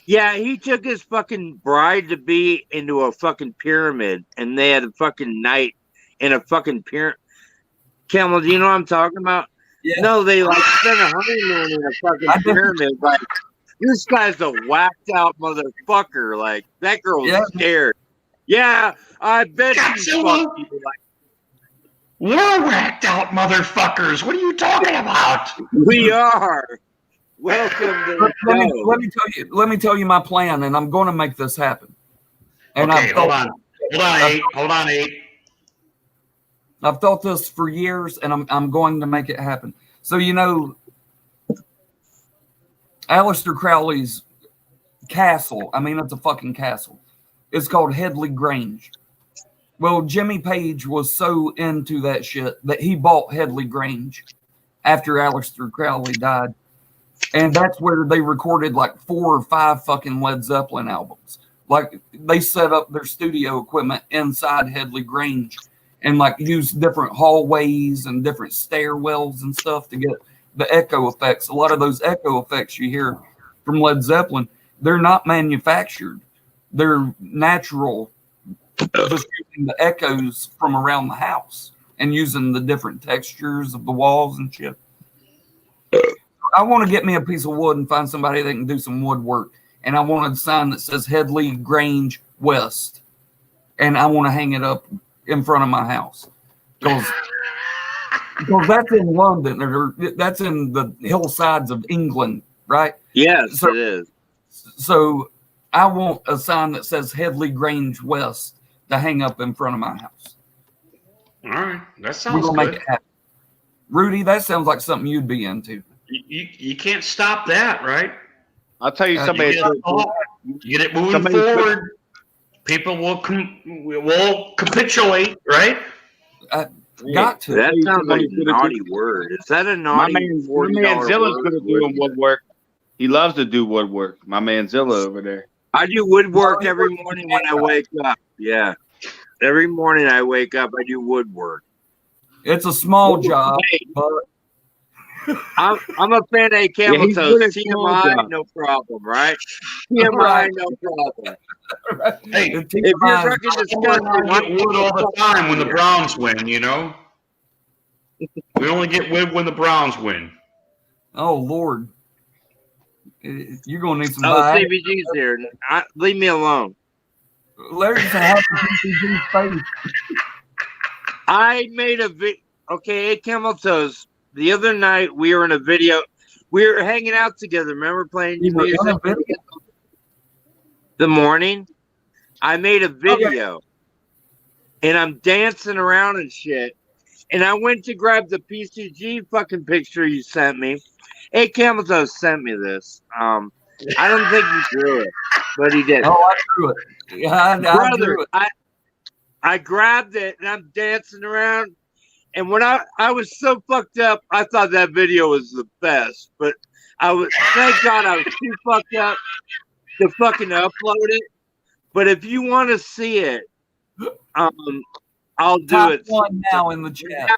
Yeah, he took his fucking bride to be into a fucking pyramid, and they had a fucking night in a fucking pyramid. Camel, do you know what I'm talking about? Yeah. No, they like spent a honeymoon in a fucking pyramid. Like, this guy's a whacked out motherfucker. Like, that girl's scared. Yeah, I bet she's fucked you. Like, we're whacked out motherfuckers. What are you talking about? We are. Welcome to the let me tell you my plan, and I'm going to make this happen. And okay, hold on, Abe. I've thought this for years, and I'm going to make it happen. So you know, Aleister Crowley's castle. I mean, it's a fucking castle. It's called Headley Grange. Well, Jimmy Page was so into that shit that he bought Headley Grange after Aleister Crowley died. And that's where they recorded like 4 or 5 fucking Led Zeppelin albums. Like they set up their studio equipment inside Headley Grange and like used different hallways and different stairwells and stuff to get the echo effects. A lot of those echo effects you hear from Led Zeppelin, they're not manufactured. They're natural, just using the echoes from around the house and using the different textures of the walls and shit. I want to get me a piece of wood and find somebody that can do some woodwork. And I want a sign that says Headley Grange West. And I want to hang it up in front of my house. Because that's in London. Or that's in the hillsides of England, right? Yes, it is. So I want a sign that says Headley Grange West to hang up in front of my house. All right. That sounds We're gonna good. make it happen. Rudy, that sounds like something you'd be into. You can't stop that, right? I'll tell you somebody. You get it moving forward. People will capitulate, right? Got to. That sounds like a naughty word. Is that a naughty word? My man Zilla's good at doing woodwork. He loves to do woodwork. My man Zilla over there. I do woodwork every morning when I wake up. Yeah. Every morning I wake up, I do woodwork. It's a small job, but I'm a fan of Camel Toes. TMI, no problem, right? TMI, no problem. Hey, if you're fucking disgusting, we get wood all the time when the Browns win, you know? We only get wood when the Browns win. Oh, Lord. You're going to need some CBG's here. Leave me alone. Larry's a happy CBG face. I made a video. Okay, Camel Toes. The other night, we were in a video. We were hanging out together. Remember playing music? The morning, I made a video, and I'm dancing around and shit. And I went to grab the PCG fucking picture you sent me, Hey, Camilton sent me this. I don't think he drew it, but he did. Oh, I drew it. Yeah, I Brother, drew it. I grabbed it and I'm dancing around. And when I was so fucked up, I thought that video was the best. But thank God I was too fucked up to fucking upload it. But if you want to see it, I'll do Top it. one now in the chat.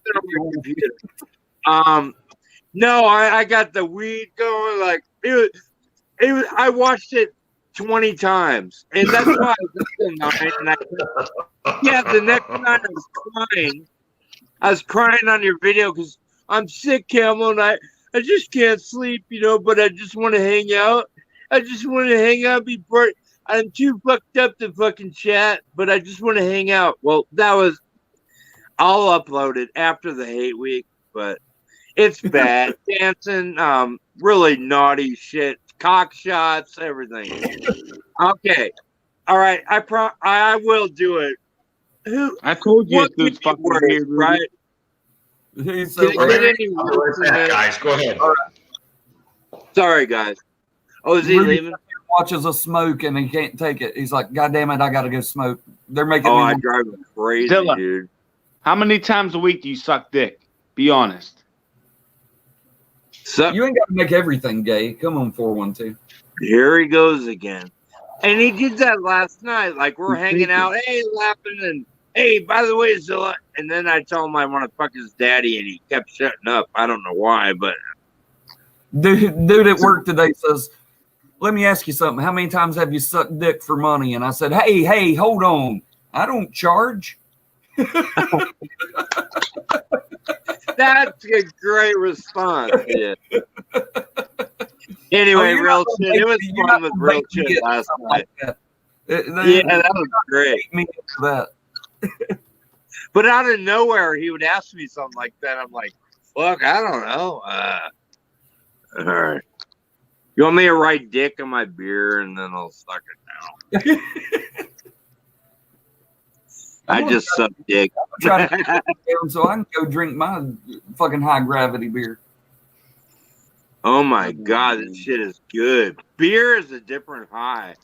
No, I got the weed going. Like it was. I watched it 20 times, and that's why I was night. And the next night I was crying. I was crying on your video because I'm sick, Camel, and I just can't sleep, But I just want to hang out. I just want to hang out. I'm too fucked up to fucking chat, but I just want to hang out. Well, I'll upload it after the hate week, but it's bad. Dancing, really naughty shit, cock shots, everything. Okay, all right. I will do it. I told you it was fucking weird, right? He's Did it get any worse than that? Guys, go ahead. Sorry, guys. Oh, is he leaving? Watches us smoke and he can't take it. He's like, God damn it, I gotta go smoke. They're making me. I drive him crazy, Dilla, dude. How many times a week do you suck dick? Be honest. You ain't gotta make everything gay. Come on, 412. Here he goes again. And he did that last night. Like, we're hanging out, hey, laughing, and hey, by the way, Zilla. And then I told him I want to fuck his daddy, and he kept shutting up. I don't know why, but. Dude at work today says, let me ask you something. How many times have you sucked dick for money? And I said, hey, hold on. I don't charge. That's a great response. Yeah. Anyway, real shit. It was fun with real shit last night. Like that was great. Me for that. But out of nowhere, he would ask me something like that. I'm like, fuck, I don't know. All right. You want me to write dick on my beer and then I'll suck it down? I just suck dick. So I can go drink my fucking high gravity beer. Oh my God, this shit is good. Beer is a different high.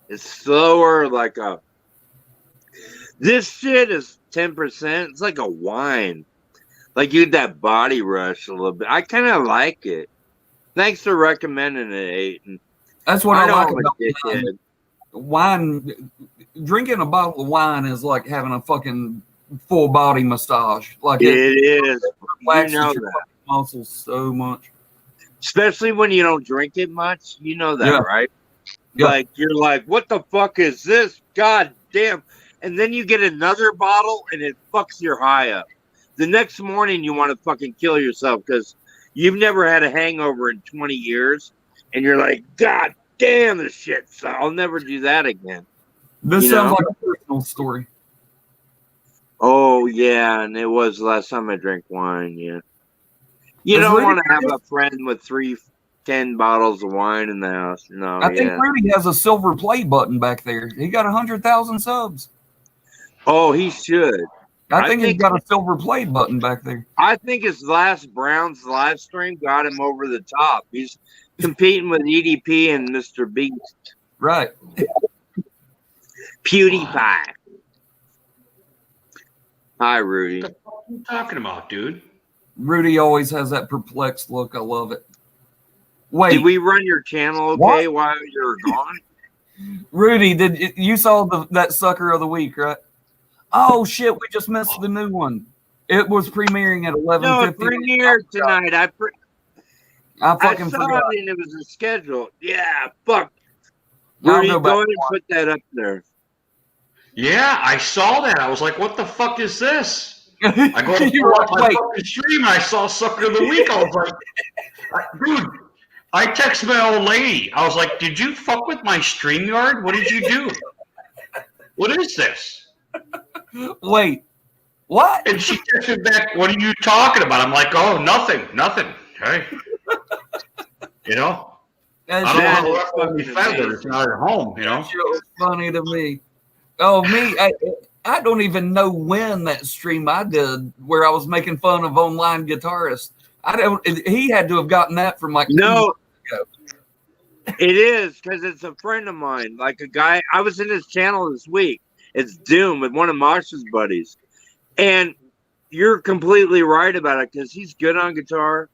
It's slower, this shit is 10%. It's like a wine. Like you get that body rush a little bit. I kind of like it. Thanks for recommending it, Aiden. That's what I like about wine. Drinking a bottle of wine is like having a fucking full body massage. Like it is. Relaxes You know your that. fucking muscles so much. Especially when you don't drink it much. You know that, Yeah. right? Yeah. Like, you're like, what the fuck is this? God damn. And then you get another bottle and it fucks your high up. The next morning you want to fucking kill yourself because you've never had a hangover in 20 years. And you're like, God damn, this shit. So I'll never do that again. This sounds like a personal story. Oh, yeah. And it was the last time I drank wine. Yeah. You Does don't Rudy want to have have- a friend with 10 bottles of wine in the house. No, I think Rudy has a silver play button back there. He got 100,000 subs. Oh, he should. I think he's got a silver play button back there. I think his last Browns live stream got him over the top. He's competing with EDP and Mr. Beast. Right. PewDiePie. Hi, Rudy. What are you talking about, dude? Rudy always has that perplexed look. I love it. Wait, Did we run your channel okay while you're gone? Rudy, you saw that sucker of the week, right? Oh shit, we just missed the new one. It was premiering at 11:50. No, it premiered tonight. I fucking saw forgot. it and it was a schedule. Yeah, fuck. I'll Rudy, go go back ahead and and put that up there. Yeah, I saw that. I was like, what the fuck is this? I go to You're watch my like, wait. fucking stream and I saw Sucker of the Week. I was like, dude, I text my old lady. I was like, did you fuck with my StreamYard? What did you do? What is this? Wait, what? And she texted back, what are you talking about? I'm like, oh, nothing. Hey. You know? I don't want to ruffle any feathers not at home, you know? That shit was funny to me. Oh, me, I don't even know when that stream I did where I was making fun of online guitarists. I don't. He had to have gotten that from like No, 2 years ago. it is because it's a friend of mine. Like a guy, I was in his channel this week. It's Doom with one of Mosh's buddies, and you're completely right about it because he's good on guitar.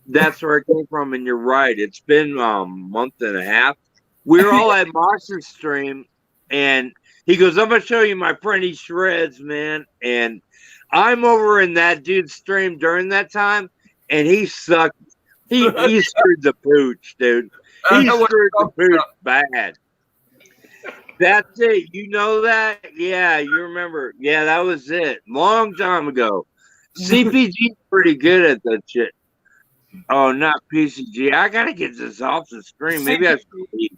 That's where it came from, and you're right. It's been a month and a half. We were all at Mosh's stream, and he goes, "I'm gonna show you my friend. He shreds, man." And I'm over in that dude's stream during that time, and he sucked. He screwed the pooch, dude. He screwed the pooch bad. That's it. You know that? Yeah, you remember. Yeah, that was it. Long time ago. CPG's pretty good at that shit. Oh, not PCG. I gotta get this off the screen. Maybe I should leave.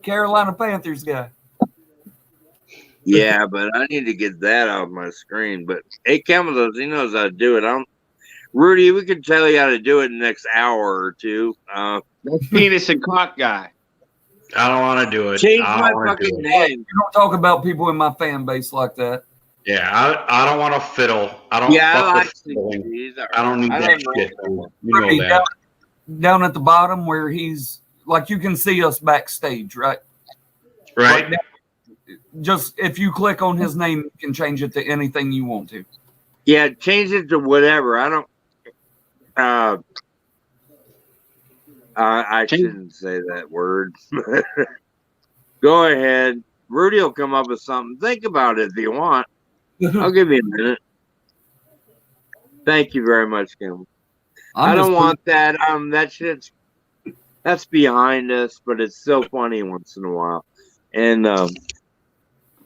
Carolina Panthers guy. Yeah, but I need to get that off my screen. But hey, Camel, he knows how to do it. Rudy, we can tell you how to do it in the next hour or two. That's penis and cock guy. I don't want to do it. Change I my don't wanna fucking do it. name. You don't talk about people in my fan base like that. Yeah, I don't want to fiddle. I don't. Yeah, I fuck like with fiddling. CPGs. I don't need I that don't know. shit. You know Right, that. down at the bottom where he's like, you can see us backstage, right? Right. Like, just if you click on his name, you can change it to anything you want to. Yeah, change it to whatever. I don't. I shouldn't say that word. Go ahead. Rudy will come up with something. Think about it if you want. I'll give you a minute. Thank you very much, Kim. I don't want that. That shit's that's behind us, but it's so funny once in a while. And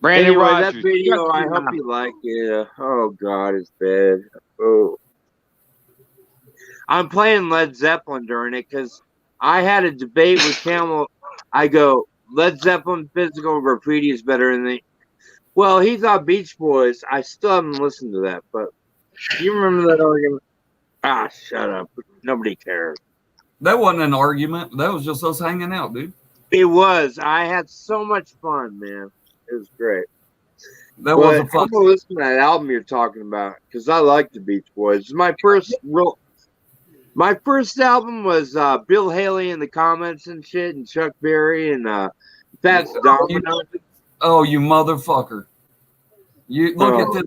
Brandon anyway, Rogers. that video, I hope you like it. Oh God, it's bad. Oh, I'm playing Led Zeppelin during it because I had a debate with Camel. I go, Led Zeppelin Physical Graffiti is better than the. Well, he thought Beach Boys. I still haven't listened to that, but do you remember that argument? Ah, shut up. Nobody cares. That wasn't an argument. That was just us hanging out, dude. It was. I had so much fun, man. It was great. That was a fun. I'm gonna listen to that album you're talking about because I like the Beach Boys. My first album was Bill Haley in the Comments and shit, and Chuck Berry and Fats Domino. Oh, you motherfucker! You look at this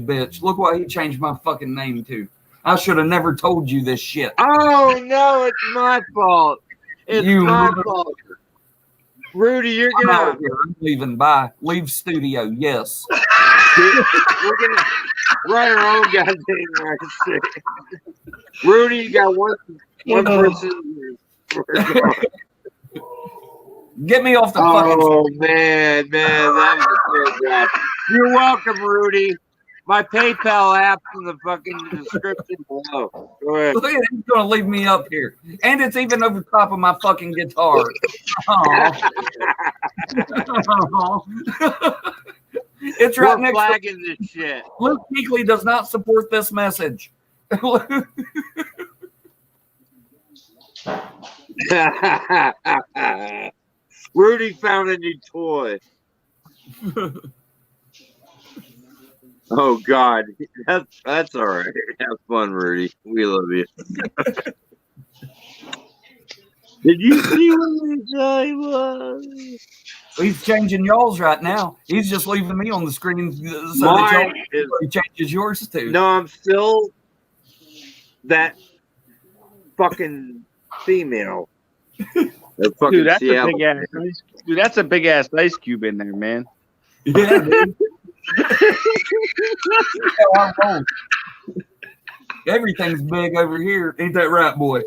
bitch. Look what he changed my fucking name to. I should have never told you this shit. Oh no, it's my fault. It's my fault. Rudy, you're I'm gonna. out here. I'm leaving. Bye. Leave studio. Yes. We're gonna write our own goddamn shit. Rudy, you got one person. Get me off the fucking. Oh man, that was a good job. You're welcome, Rudy. My PayPal app's in the fucking description below. Go ahead. Look at it, he's gonna leave me up here, and it's even over top of my fucking guitar. It's right We're next. flagging this shit. Luke Kuechly does not support this message. Rudy found a new toy. Oh God, that's all right. Have fun, Rudy. We love you. Did you see what his guy was? He's changing y'all's right now. He's just leaving me on the screen so Mine that he changes yours too. No, I'm still that fucking female. That fucking Dude, that's Seattle. a big ass. Dude, that's a big ass ice cube in there, man. Yeah, dude. Everything's big over here. Ain't that right, boy?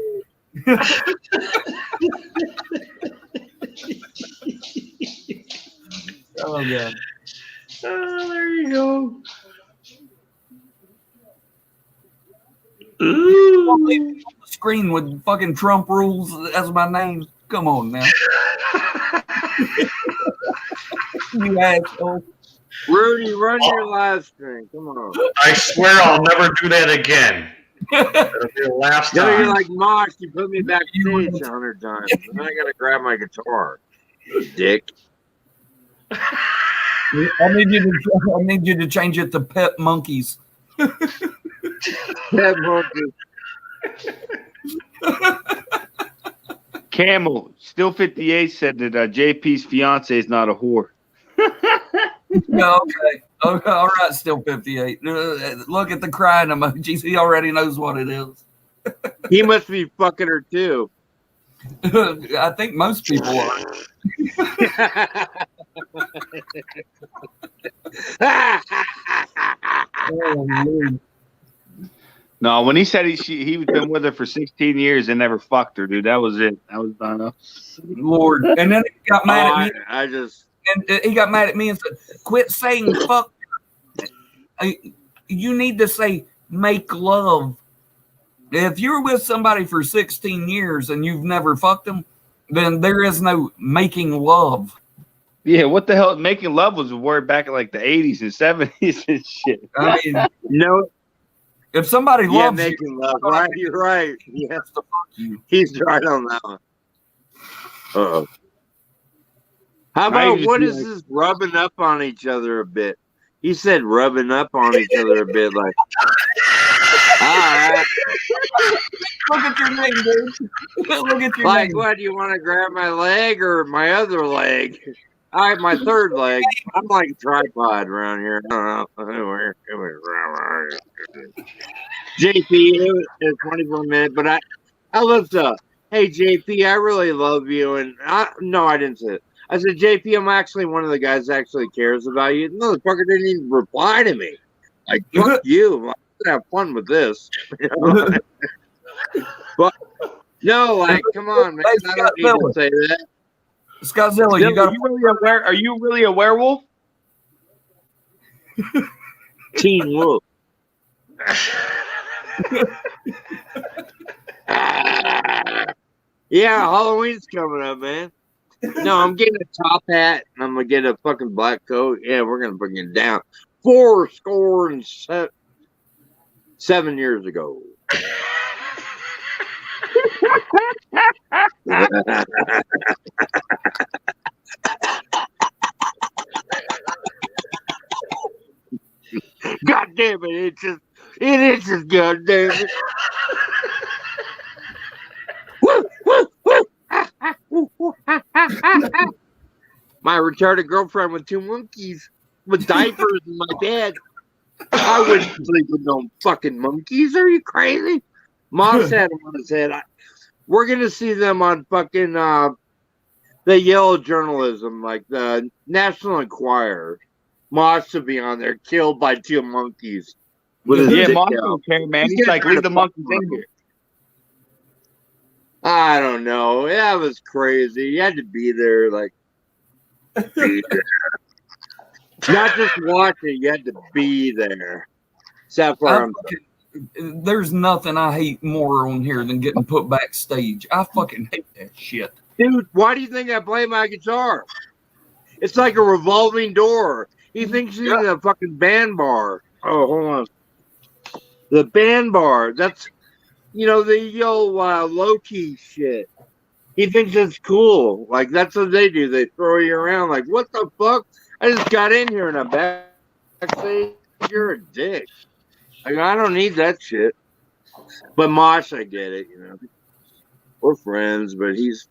Oh, yeah. Oh, there you go. Don't leave me on the screen with fucking Trump rules as my name. Come on now. You asshole. Rudy, run your live stream. Come on. I swear I'll never do that again. It'll be the last No, time. you're like Mosh. You put me backstage 100 times. And I gotta grab my guitar. You dick. I need you to change it to Pet Monkeys. That monkey. Camel, still 58 said that JP's fiance is not a whore. No, okay. Okay, all right, still 58. Look at the crying emojis. He already knows what it is. He must be fucking her too. I think most people are. Oh, Lord. No, when he said he was been with her for 16 years and never fucked her, dude, that was it. That was done. Lord. And then he got mad at me. I just. And he got mad at me and said, "Quit saying fuck. You need to say make love. If you're with somebody for 16 years and you've never fucked them, then there is no making love." Yeah, what the hell? Making love was a word back in like the 80s and 70s and shit. I mean, no. If somebody loves making you, love, right? You're right. Yes, to fuck you. He's right on that one. Uh-oh. How about what is this rubbing up on each other a bit? He said rubbing up on each other a bit, like. All right. Look at your name, dude. Look at your like, name. what? Do you want to grab my leg or my other leg? All right, my third leg. I'm like a tripod around here. I don't know. JP, it's 24 minutes, but I looked up. Hey, JP, I really love you. And no, I didn't say it. I said, JP, I'm actually one of the guys that actually cares about you. The motherfucker didn't even reply to me. Like, fuck you. I'm going to have fun with this. You know? But, no, like, come on, man. I don't need to say that. Scottzilla, you got are you really a werewolf? Teen Wolf. Yeah, Halloween's coming up, man. No, I'm getting a top hat and I'm gonna get a fucking black coat. Yeah, we're gonna bring it down. 7 years ago. God damn it, it itches, god damn it. My retarded girlfriend with 2 monkeys with diapers in my bed. I wouldn't sleep with no fucking monkeys. Are you crazy? Moss had them on his head. We're gonna see them on fucking the yellow journalism, like the National Enquirer. Moss should be on there, killed by 2 monkeys. Yeah, Moss don't care, man. He's like, leave the monkeys in here. I don't know. That was crazy. You had to be there, like, be there. Not just watch it, you had to be there. Except for there's nothing I hate more on here than getting put backstage. I fucking hate that shit. Dude, why do you think I play my guitar? It's like a revolving door. He thinks he's in a fucking band bar. Oh, hold on. The band bar. That's, the low-key shit. He thinks it's cool. Like, that's what they do. They throw you around. Like, what the fuck? I just got in here and I'm backstage. You're a dick. Like, I don't need that shit. But Mosh, I get it, We're friends, but he's...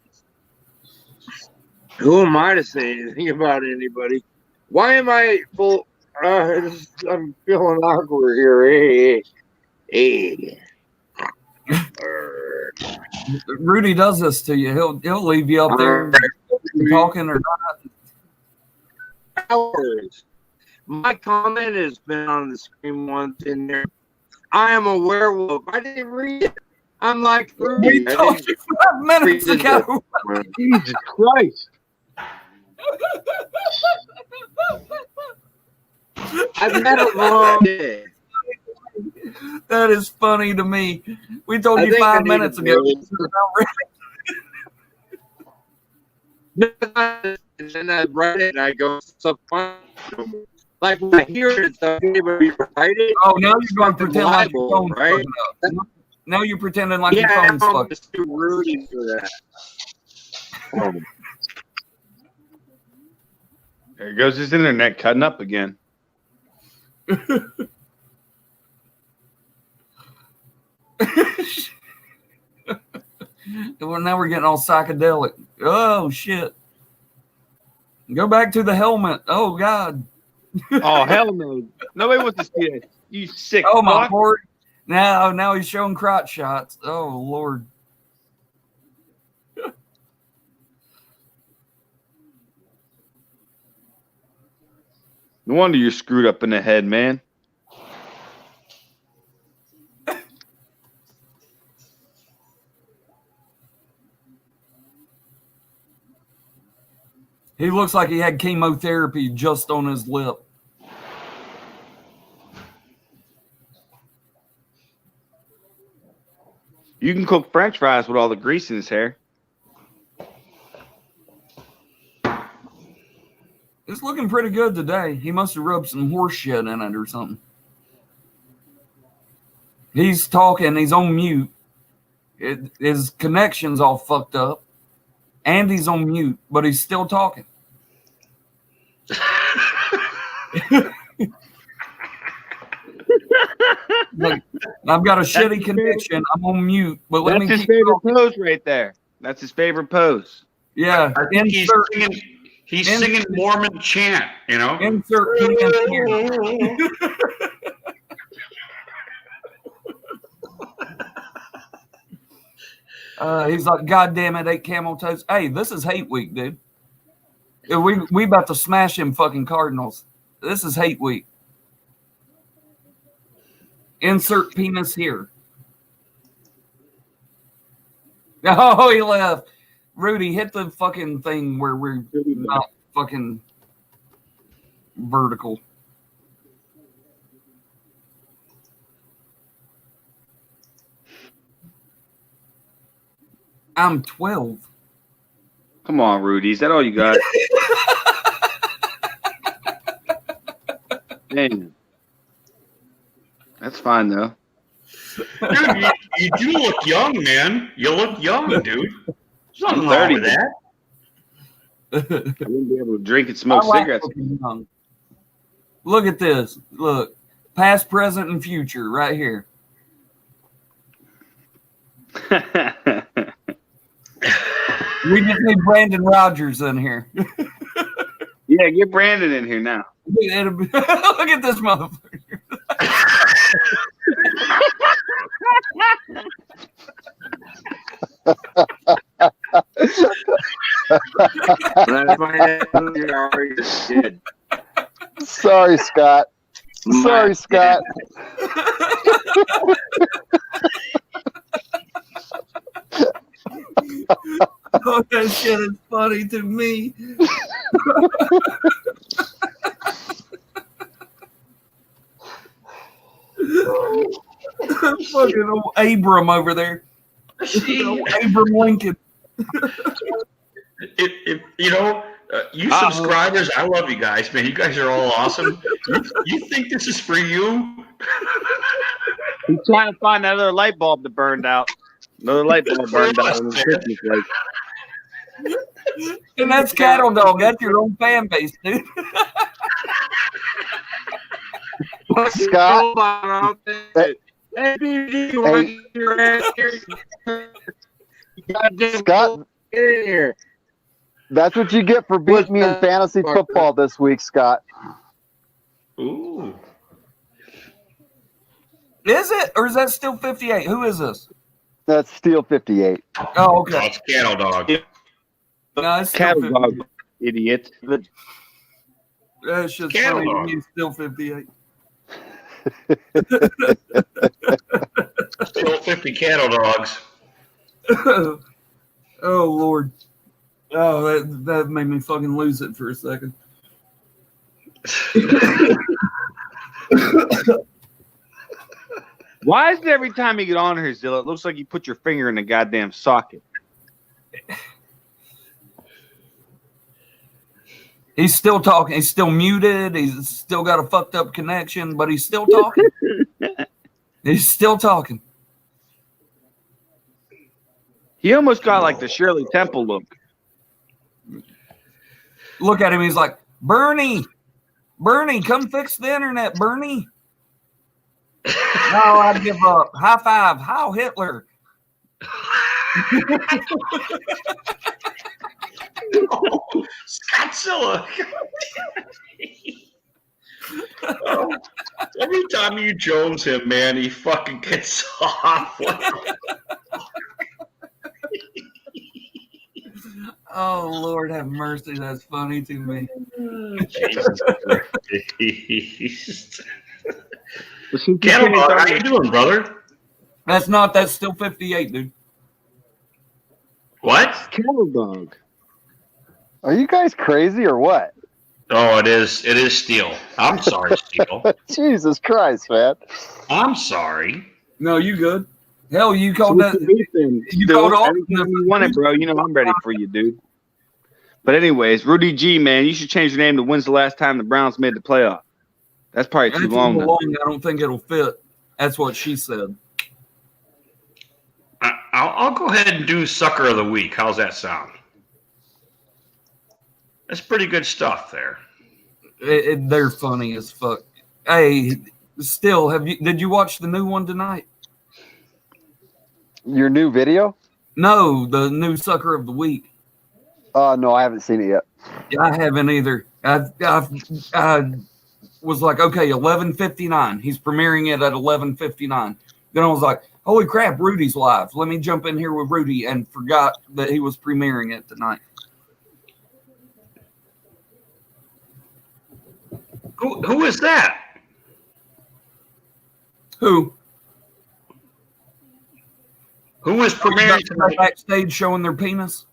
Who am I to say anything about anybody? Why am I full... I'm feeling awkward here. Hey. Rudy does this to you. He'll leave you up there talking or not. Hours. My comment has been on the screen once in there. I am a werewolf. I didn't read it. I'm like, we talked 5 minutes ago. Jesus Christ. I've met a long day. That is funny to me. We told you 5 minutes ago. And I write it and I go, so fun. Like when I hear it, everybody write it. Oh, now you're going to pretend like your phone's right? fucking up. Now you're pretending like your Yeah, phone's I'm fucking just too rude for that. There goes his internet cutting up again. Well, now we're getting all psychedelic. Oh shit! Go back to the helmet. Oh god. Oh hell no! Nobody wants to see that. You sick. Oh my fuck. lord! Now he's showing crotch shots. Oh lord! No wonder you're screwed up in the head, man. He looks like he had chemotherapy just on his lip. You can cook French fries with all the grease in his hair. It's looking pretty good today. He must have rubbed some horse shit in it or something. He's talking. He's on mute. His connection's all fucked up. And he's on mute, but he's still talking. Like, I've got a shitty connection. I'm on mute, but let me That's his keep favorite talking. pose right there. That's his favorite pose. Yeah. I think he's singing Mormon chant, you know? Insert penis here. He's like, God damn it, 8 camel toes. Hey, this is hate week, dude. We about to smash them fucking Cardinals. This is hate week. Insert penis here. Oh, he left. Rudy, hit the fucking thing where we're not fucking vertical. I'm 12. Come on, Rudy. Is that all you got? Damn. That's fine, though. Dude, you do look young, man. You look young, dude. There's nothing wrong 30. with that. I wouldn't be able to drink and smoke I like cigarettes. looking young. Look at this. Look. Past, present, and future right here. We just need Brandon Rogers in here. Yeah, get Brandon in here now. Look at this motherfucker. Sorry, Scott. Sorry, Scott. Oh, that shit is funny to me. Fucking old Abram over there. Abram Lincoln. If you know, you subscribers, I love you guys, man. You guys are all awesome. You think this is for you? He's trying to find that other light bulb that burned out. Another light bulb burned out on his Christmas light. And that's Cattle Dog. That's your own fan base, dude. Scott. Hey, BG, you want to get your ass here? Scott, get in here. That's what you get for beating me in fantasy football this week, Scott. Ooh. Is it? Or is that still 58? Who is this? That's Steel 58. Oh, okay. That's Cattle Dog. No, it's still Cattle 58. Dog, idiot. That's just Cattle funny to Dog. me. It's still 58. Still 50 cattle dogs. Oh, Lord. Oh, that made me fucking lose it for a second. Why is it every time you get on here, Zilla, it looks like you put your finger in the goddamn socket? He's still talking. He's still muted. He's still got a fucked up connection, but he's still talking. He's still talking. He almost got like the Shirley Temple look. Look at him. He's like, Bernie, come fix the internet, Bernie. No, I give up. High five. Heil Hitler. Scotzilla. Oh, every time you Jones him, man, he fucking gets off. Oh, Lord have mercy. That's funny to me. Jesus Christ. Cannibal, how you doing, brother? That's still 58, dude. What? Cannibal. Are you guys crazy or what? Oh, it is steel. I'm sorry, Steel. Jesus Christ, man. I'm sorry. No, you good. Hell, you called that. You Still, called off. anytime you want it, bro. You know I'm ready for you, dude. But anyways, Rudy G, man, you should change your name to when's the last time the Browns made the playoff? That's probably too long. I don't think it'll fit. That's what she said. I'll go ahead and do Sucker of the Week. How's that sound? That's pretty good stuff there. They're funny as fuck. Hey, still, did you watch the new one tonight? Your new video? No, the new Sucker of the Week. No, I haven't seen it yet. Yeah, I haven't either. I was like, okay, 11:59. He's premiering it at 11:59. Then I was like, holy crap, Rudy's live. Let me jump in here with Rudy, and forgot that he was premiering it tonight. Who is that? Who? Who is premiering tonight? Backstage showing their penis?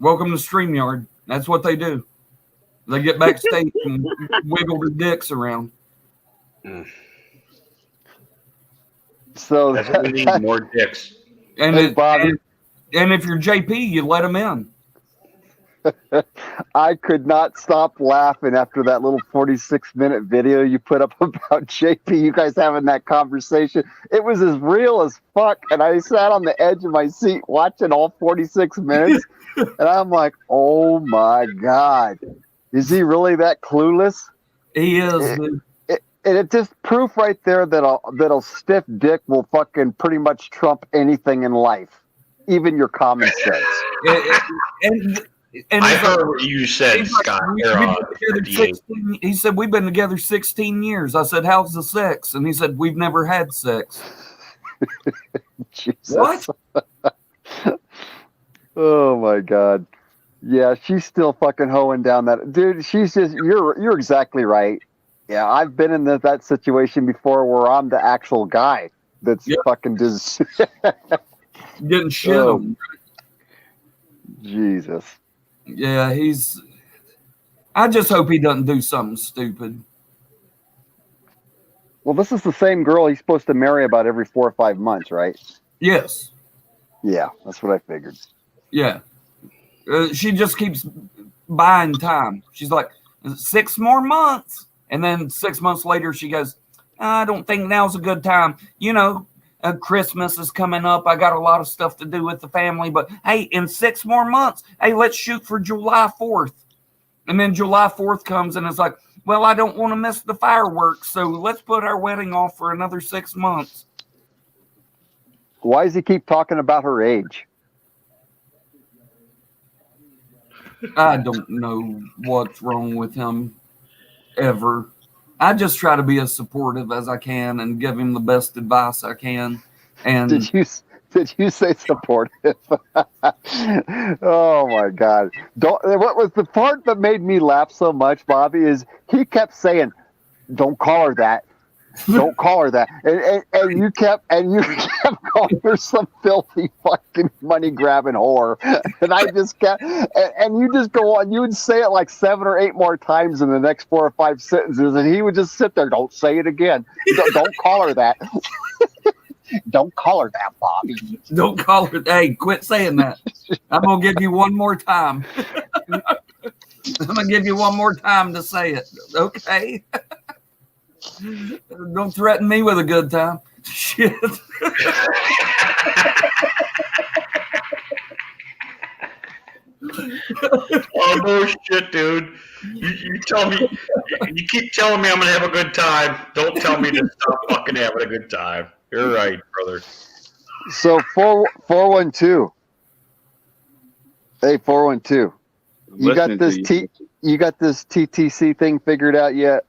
Welcome to StreamYard. That's what they do. They get backstage and wiggle their dicks around. So that's what we need, more dicks. And, Hey, Bobby. and if you're JP, you let them in. I could not stop laughing after that little 46-minute video you put up about JP. You guys having that conversation. It was as real as fuck. And I sat on the edge of my seat watching all 46 minutes. And I'm like, oh my God. Is he really that clueless? He is. And it's just proof right there that a stiff dick will fucking pretty much trump anything in life, even your common sense. And I heard what you said, Scott. He said, we've been together 16 years. I said, how's the sex? And he said, we've never had sex. Jesus. What? Oh my God. Yeah, she's still fucking hoeing down that dude. She's just you're exactly right. Yeah, I've been in that situation before where I'm the actual guy that's fucking just getting shit on. Jesus. Yeah, I just hope he doesn't do something stupid. Well, this is the same girl he's supposed to marry about every 4 or 5 months, right? Yes. Yeah, that's what I figured. Yeah. She just keeps buying time. She's like, 6 more months. And then 6 months later, she goes, I don't think now's a good time. You know, Christmas is coming up. I got a lot of stuff to do with the family. But, hey, in 6 more months, hey, let's shoot for July 4th. And then July 4th comes and it's like, well, I don't want to miss the fireworks. So let's put our wedding off for another 6 months. Why does he keep talking about her age? I don't know what's wrong with him ever. I just try to be as supportive as I can and give him the best advice I can. And did you say supportive? Oh my God! What was the part that made me laugh so much, Bobby? Is he kept saying, "Don't call her that." Don't call her that, and you kept calling her some filthy fucking money grabbing whore, and I just kept, and you just go on. You would say it like 7 or 8 more times in the next 4 or 5 sentences, and he would just sit there. Don't say it again. Don't call her that. Don't call her that, Bobby. Don't call her. Hey, quit saying that. I'm gonna give you one more time. I'm gonna give you one more time to say it. Okay. Don't threaten me with a good time. Shit. Oh no shit, dude. You tell me. You keep telling me I'm gonna have a good time. Don't tell me to stop fucking having a good time. You're right, brother. So 412. Hey, 412. You got Listening this to you. You got this TTC thing figured out yet?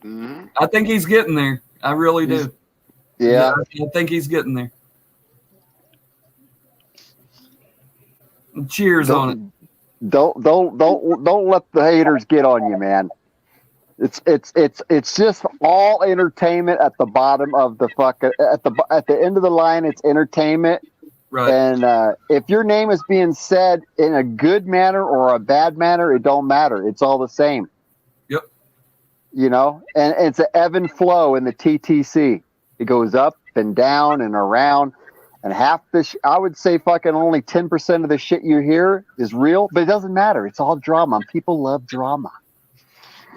I think he's getting there. I really do. Yeah. I think he's getting there. Cheers on it. Don't let the haters get on you, man. It's just all entertainment at the bottom of the fucking at the end of the line. It's entertainment, right? And if your name is being said in a good manner or a bad manner, it don't matter. It's all the same. Yep. You know, and it's an ebb and flow in the TTC. It goes up and down and around. And half this, I would say fucking only 10% of the shit you hear is real, but it doesn't matter. It's all drama. People love drama.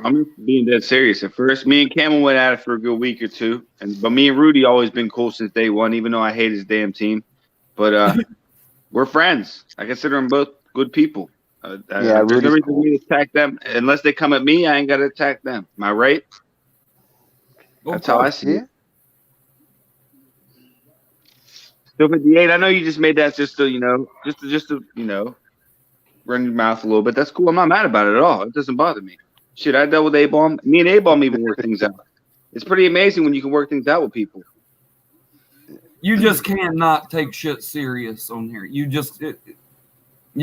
I'm being dead serious. At first, me and Camel went at it for a good week or two, but me and Rudy always been cool since day one, even though I hate his damn team. But we're friends. I consider them both good people. Yeah, there's no reason for me to attack them unless they come at me. I ain't got to attack them. Am I right? That's how I see it. Still 58. I know you just made that just to, run your mouth a little bit. That's cool. I'm not mad about it at all. It doesn't bother me. Shit, I dealt with A-Bomb. Me and A-Bomb even work things out. It's pretty amazing when you can work things out with people. You just cannot take shit serious on here. You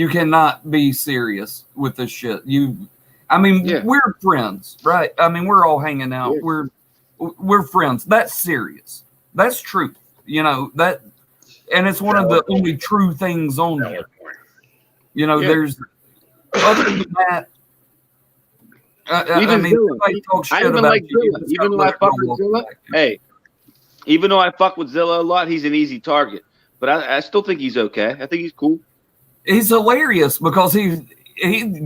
cannot be serious with this shit. We're friends, right? I mean, we're all hanging out. Yeah. We're friends. That's serious. That's truth. You know, that. And it's one of the only true things on here. You know, there's other than that. Even though I fuck with Zilla, hey, even though I fuck with Zilla a lot, he's an easy target. But I still think he's okay. I think he's cool. He's hilarious because he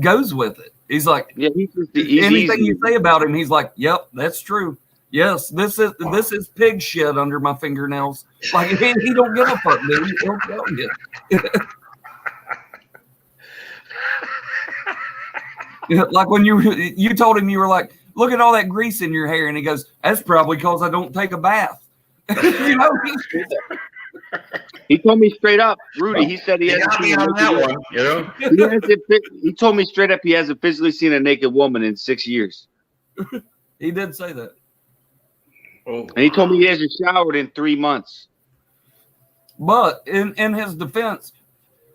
goes with it. He's like, he's anything you say about him, he's like, yep, that's true. Yes, this is pig shit under my fingernails. Like he don't give a fuck, dude. He'll tell you. Like when you told him, you were like, look at all that grease in your hair, and he goes, that's probably because I don't take a bath. You know. He told me straight up, Rudy. He said he hasn't seen on that one. You know, he told me straight up he hasn't physically seen a naked woman in 6 years. He did say that. And he told me he hasn't showered in 3 months. But in his defense,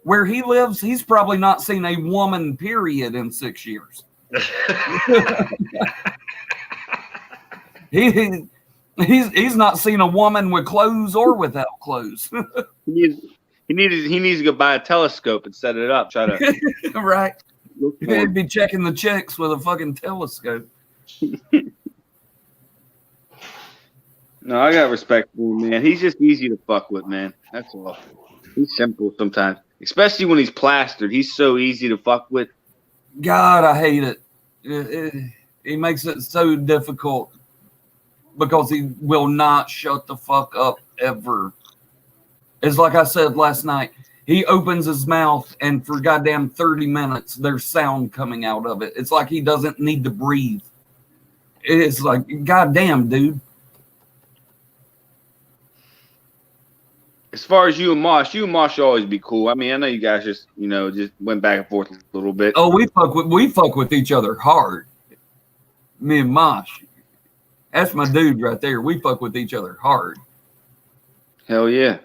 where he lives, he's probably not seen a woman, period, in 6 years. He's not seen a woman with clothes or without clothes. He needs to go buy a telescope and set it up. Try to right. He'd be checking the chicks with a fucking telescope. No, I got respect for him, man. He's just easy to fuck with, man. That's all. He's simple sometimes, especially when he's plastered. He's so easy to fuck with. God, I hate it. He makes it so difficult because he will not shut the fuck up ever. It's like I said last night. He opens his mouth and for goddamn 30 minutes, there's sound coming out of it. It's like he doesn't need to breathe. It's like, goddamn, dude. As far as you and Mosh should always be cool. I mean, I know you guys just went back and forth a little bit. Oh, we fuck with each other hard. Me and Mosh. That's my dude right there. We fuck with each other hard. Hell yeah.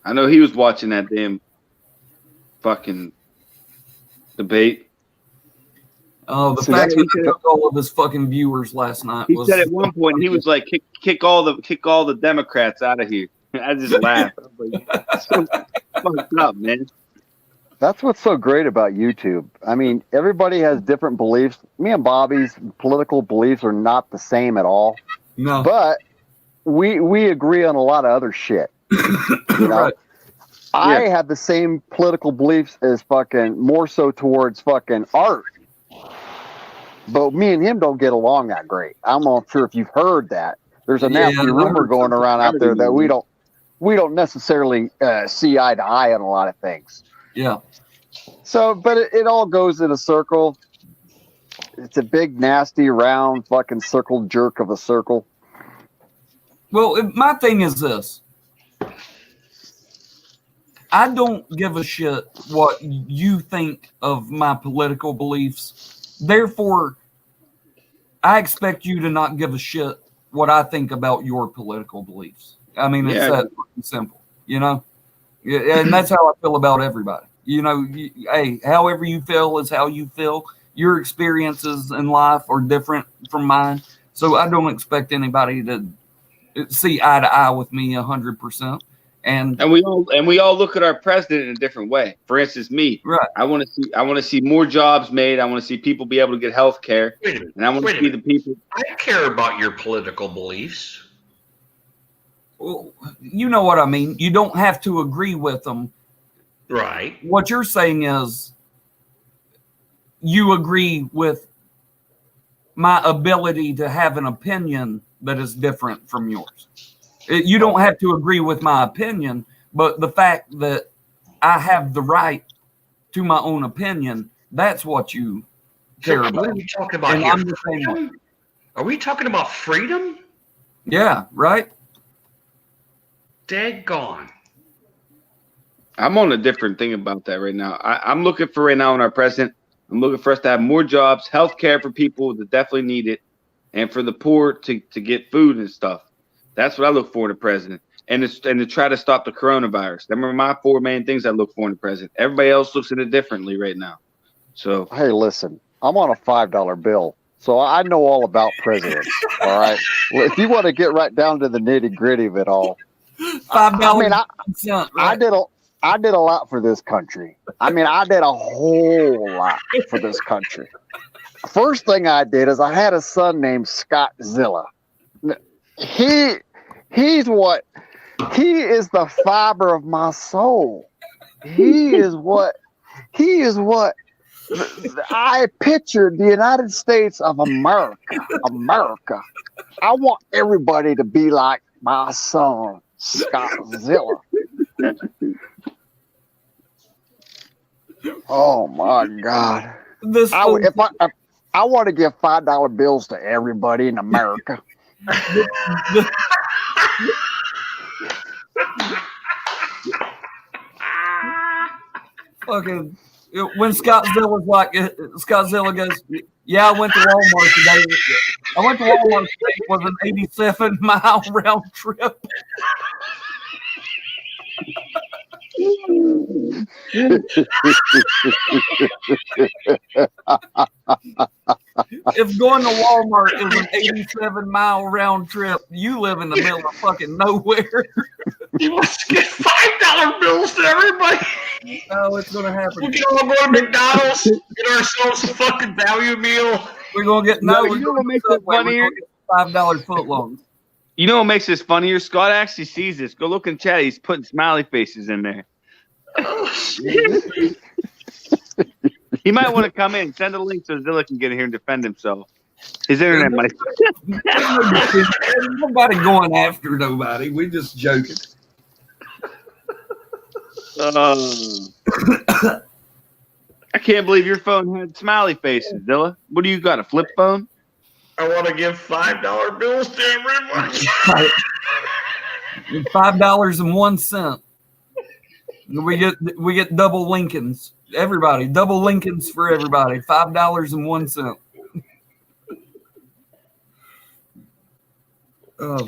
I know he was watching that damn fucking debate. Oh, the fact that he took all of his fucking viewers last night. He said at one point, he was like, kick all the Democrats out of here. I just laughed. That's so fucked up, man. That's what's so great about YouTube. I mean, everybody has different beliefs. Me and Bobby's political beliefs are not the same at all. No. But we agree on a lot of other shit. You know? Right. I have the same political beliefs as fucking more so towards fucking art. But me and him don't get along that great. I'm not sure if you've heard that. There's a nasty rumor going around out there that we don't necessarily see eye to eye on a lot of things. Yeah. So, but it all goes in a circle. It's a big, nasty, round, fucking circle jerk of a circle. Well, my thing is this. I don't give a shit what you think of my political beliefs. Therefore, I expect you to not give a shit what I think about your political beliefs. I mean, it's that fucking simple, you know? And that's how I feel about everybody. You know, hey, however you feel is how you feel. Your experiences in life are different from mine. So I don't expect anybody to see eye to eye with me 100%. And we all look at our president in a different way. For instance, me, right? I want to see more jobs made. I want to see people be able to get health care, and I want to see the people. I care about your political beliefs. Well, you know what I mean. You don't have to agree with them. Right. What you're saying is you agree with my ability to have an opinion that is different from yours. You don't have to agree with my opinion, but the fact that I have the right to my own opinion, that's what you care about. What are we talking about and here? I'm the same way. Are we talking about freedom? Yeah, right? Daggone. I'm on a different thing about that right now. I'm looking for right now in our president. I'm looking for us to have more jobs, health care for people that definitely need it, and for the poor to get food and stuff. That's what I look for in the president. And to try to stop the coronavirus. Them are my 4 main things I look for in the president. Everybody else looks at it differently right now. So hey, listen, I'm on a $5 bill, so I know all about presidents. All right. Well, if you want to get right down to the nitty gritty of it all, $5. I did a lot for this country. I mean, I did a whole lot for this country. First thing I did is I had a son named Scott Zilla. He is the fiber of my soul. He is what I pictured the United States of America. America. I want everybody to be like my son, Scott Zilla. Oh my God! I want to give $5 bills to everybody in America. Fucking when Scott Zilla goes, yeah, I went to Walmart today. I went to Walmart today. It was an 87-mile round trip. If going to Walmart is an 87-mile round trip, you live in the middle of fucking nowhere. You must get $5 bills to everybody. No, it's gonna happen. We can all go to McDonald's, get ourselves a fucking value meal. We're gonna get you know what makes it funnier? $5 footlongs. You know what makes this funnier? Scott actually sees this. Go look in chat. He's putting smiley faces in there. Oh, shit. He might want to come in. Send a link so Zilla can get in here and defend himself. His internet might. Nobody going after nobody. We just joking. I can't believe your phone had smiley faces, Zilla. What do you got? A flip phone? I want to give $5 bills to everybody. $5.01. We get double Lincolns. Everybody, double Lincolns for everybody. $5.01. Oh.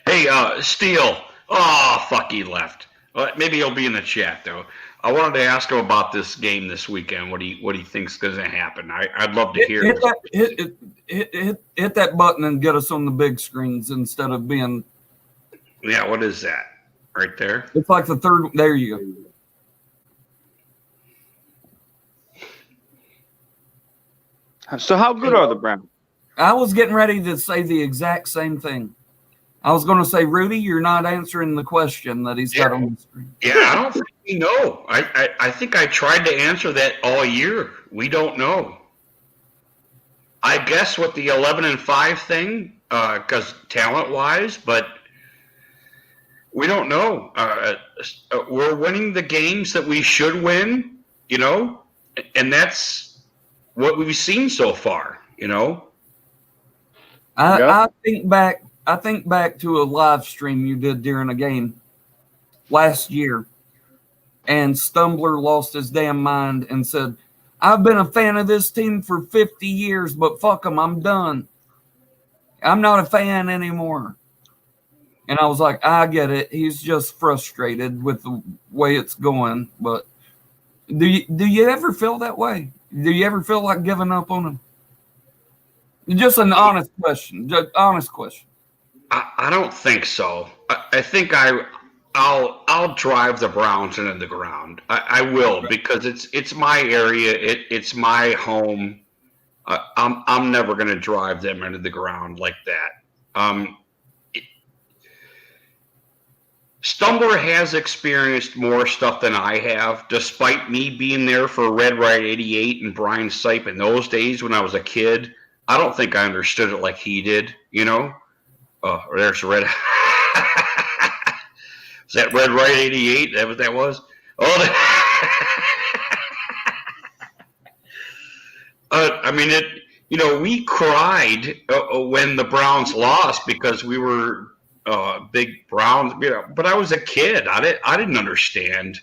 Hey, Steele. Oh, fuck, he left. Well, maybe he'll be in the chat though. I wanted to ask him about this game this weekend. What he thinks is going to happen. I'd love to hear. Hit that button and get us on the big screens instead of being. Yeah, what is that? Right there. It's like the third. There you go. So how good are the Browns? I was getting ready to say the exact same thing. I was going to say, Rudy, you're not answering the question that he's got on the screen. Yeah, I don't think we know. I think I tried to answer that all year. We don't know. I guess with the 11-5 thing, because talent-wise, but we don't know. We're winning the games that we should win. you know, and that's what we've seen so far, you know. I think back to a live stream you did during a game last year, and Stumbler lost his damn mind and said, I've been a fan of this team for 50 years, but fuck them, I'm done. I'm not a fan anymore. And I was like, I get it. He's just frustrated with the way it's going. But do you ever feel that way? Do you ever feel like giving up on him? Just an honest question. Just honest question. I don't think so. I think I'll drive the Browns into the ground. I will, because it's my area. It's my home. I'm never going to drive them into the ground like that. Stumbler has experienced more stuff than I have, despite me being there for Red Ride 88 and Brian Sipe in those days when I was a kid. I don't think I understood it like he did, you know? There's Red. Is that Red Ride 88? That what that was? I mean, we cried when the Browns lost because we were big Browns, but I was a kid. I didn't understand,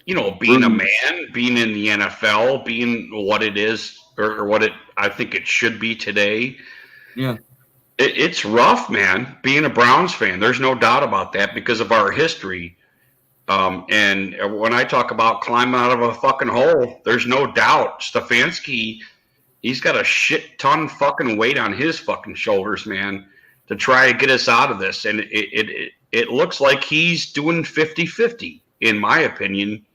being a man, being in the NFL, being what it is or what I think it should be today. Yeah. It's rough, man, being a Browns fan. There's no doubt about that because of our history. And when I talk about climbing out of a fucking hole, there's no doubt Stefanski, he's got a shit ton fucking weight on his fucking shoulders, man, to try to get us out of this. And it looks like he's doing 50-50, in my opinion.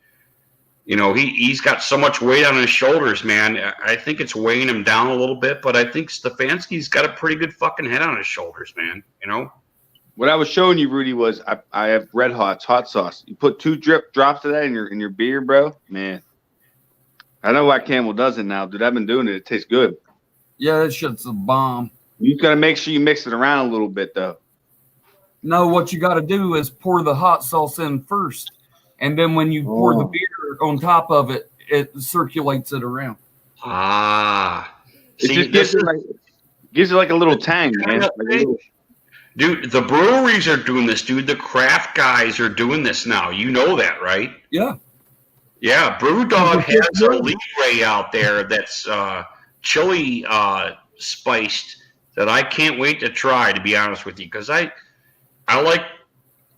He's got so much weight on his shoulders, man. I think it's weighing him down a little bit, but I think Stefanski's got a pretty good fucking head on his shoulders, man. What I was showing you, Rudy, was I have Red Hot's hot sauce. You put 2 drops of that in your beer, bro. Man, I know why Camel does it now, dude. I've been doing it. It tastes good. Yeah, that shit's a bomb. You just gotta make sure you mix it around a little bit, though. No, what you got to do is pour the hot sauce in first, and then when you pour the beer on top of it, it circulates it around. It just gives it like a little tang, man. Dude, the breweries are doing this, dude. The craft guys are doing this now. You know that, right? Yeah. Yeah, BrewDog has a Libre out there that's chili spiced that I can't wait to try, to be honest with you, because I like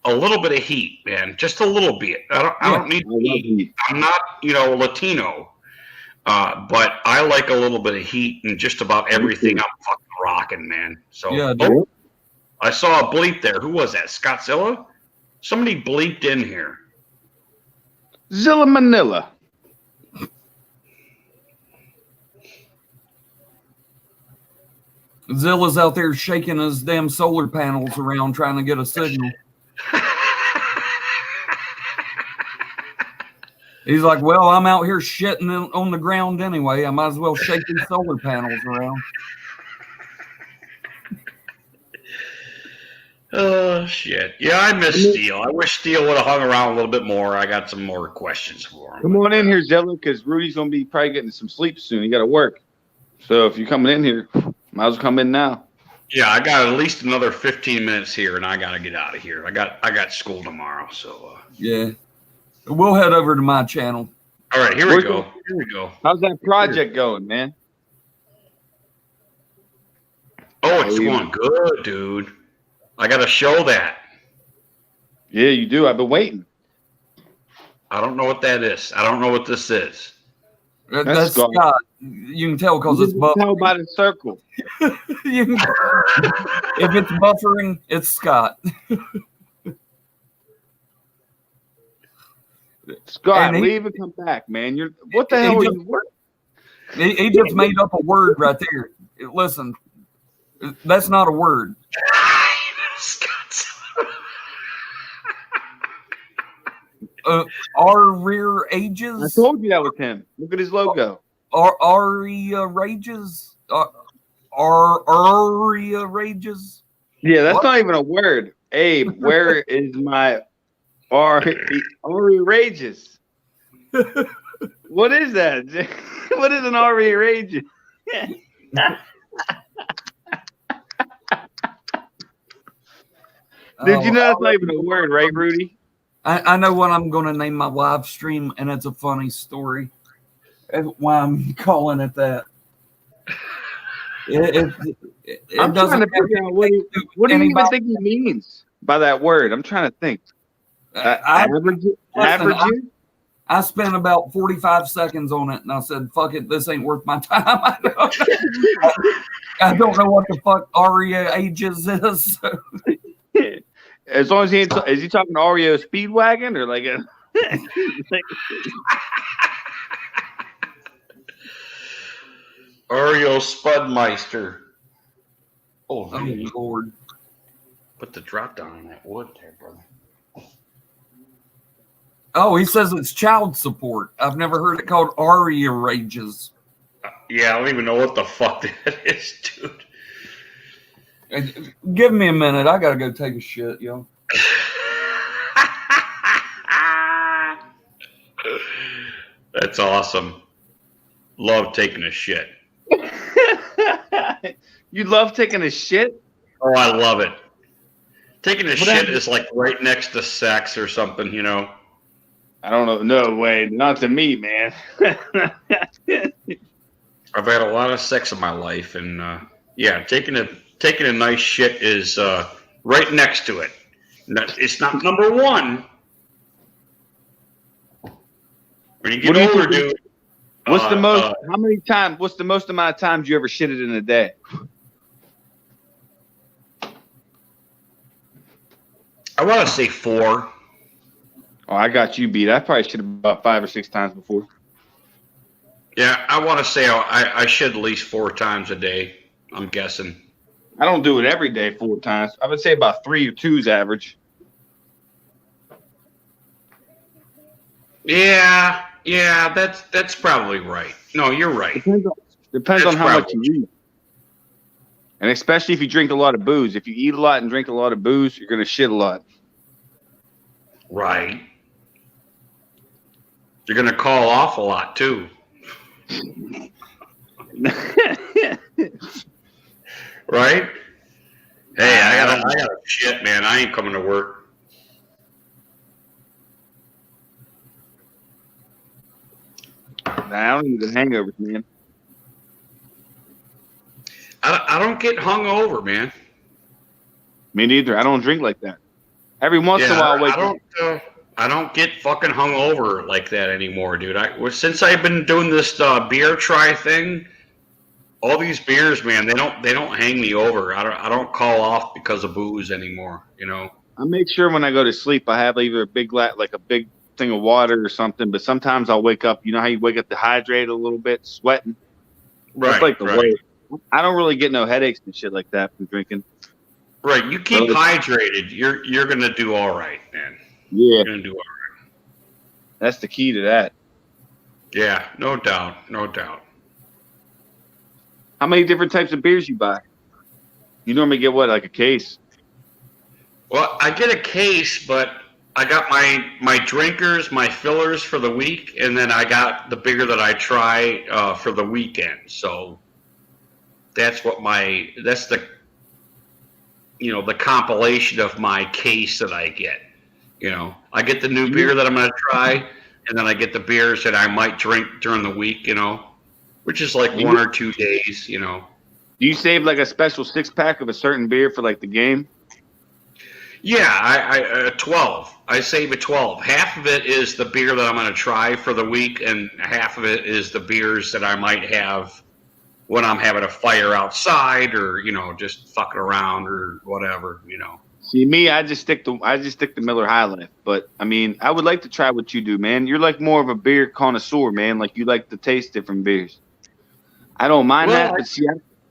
a little bit of heat, man, just a little bit. I don't need heat. I'm not, Latino, but I like a little bit of heat in just about everything I'm fucking rocking, man. So yeah, dude. I saw a bleep there. Who was that? Scottzilla? Somebody bleeped in here. Zilla Manila. Zilla's out there shaking his damn solar panels around trying to get a signal. He's like, well, I'm out here shitting on the ground anyway. I might as well shake these solar panels around. Oh, shit. Yeah, I miss Steele. I wish Steele would have hung around a little bit more. I got some more questions for him. Come on in here, Zilla, because Rudy's going to be probably getting some sleep soon. He got to work. So if you're coming in here, might as well come in now. Yeah, I got at least another 15 minutes here, and I got to get out of here. I got school tomorrow, so. Yeah. We'll head over to my channel. All right, here we go. Here we go. How's that project going, man? Oh, it's going good, dude. I got to show that. Yeah, you do. I've been waiting. I don't know what that is. I don't know what this is. That's Scott. You can tell because it's buffering. Tell by the circle. If it's buffering, it's Scott. Scott, leave and come back, man. What the hell are you working? He just made up a word right there. Listen, that's not a word. Our rear ages. I told you that was him. Look at his logo. Aria rages. Aria rages. Yeah, that's not even a word. Abe, where is my Ari Rages. What is that? What is an Ari Rages? Did you know that's not even a word, right, Rudy? I know what I'm going to name my live stream, and it's a funny story. Why I'm calling it that. I'm trying to figure out what do you even think he means by that word? I'm trying to think. Average? I spent about 45 seconds on it, and I said, fuck it, this ain't worth my time. I don't know what the fuck Aria Ages is. As long as he ain't is he talking Oreo Speedwagon or like a Oreo Spudmeister. Oh, Lord. Put the drop down on that wood there, brother. Oh, he says it's child support. I've never heard it called Aria Rages. Yeah, I don't even know what the fuck that is, dude. Give me a minute. I gotta go take a shit, yo. That's awesome. Love taking a shit. You love taking a shit? Oh, I love it. Taking a shit is like right next to sex or something, you know. I don't know. No way. Not to me, man. I've had a lot of sex in my life, and yeah, taking a nice shit is right next to it. It's not number one. When you get older, dude. What's the most? How many times? What's the most amount of times you ever shitted in a day? I want to say 4. Oh, I got you beat. I probably should have about 5 or 6 times before. Yeah, I want to say I shit at least 4 times a day. I'm guessing. I don't do it every day 4 times. I would say about 3 or 2 is average. Yeah, that's probably right. No, you're right. Depends on how much you eat. And especially if you drink a lot of booze. If you eat a lot and drink a lot of booze, you're going to shit a lot. Right. You're going to call off a lot, too. Right? Hey, I got shit, man. I ain't coming to work. Nah, I don't need the hangovers, man. I don't get hungover, man. Me neither. I don't drink like that. Every once in a while, I wake up. I don't get fucking hungover like that anymore, dude. Since I've been doing this beer try thing, all these beers, man, they don't hang me over. I don't call off because of booze anymore. You know. I make sure when I go to sleep, I have either a big big thing of water or something. But sometimes I'll wake up. You know how you wake up dehydrated a little bit, sweating. Right. That's like the way. I don't really get no headaches and shit like that from drinking. Right. You keep hydrated. You're gonna do all right, man. Yeah. You're gonna do all right. That's the key to that. Yeah, no doubt. No doubt. How many different types of beers you buy? You normally get what, like a case? Well, I get a case, but I got my drinkers, my fillers for the week, and then I got the beer that I try for the weekend. So that's the the compilation of my case that I get. You know, I get the new beer that I'm going to try, and then I get the beers that I might drink during the week, you know, which is like 1 or 2 days, you know. Do you save like a special 6-pack of a certain beer for like the game? Yeah, I 12. I save a 12. Half of it is the beer that I'm going to try for the week, and half of it is the beers that I might have when I'm having a fire outside or, you know, just fucking around or whatever, you know. See, me, I just stick to Miller High Life. But I mean, I would like to try what you do, man. You're like more of a beer connoisseur, man. Like you like to taste different beers. I don't mind that, but see,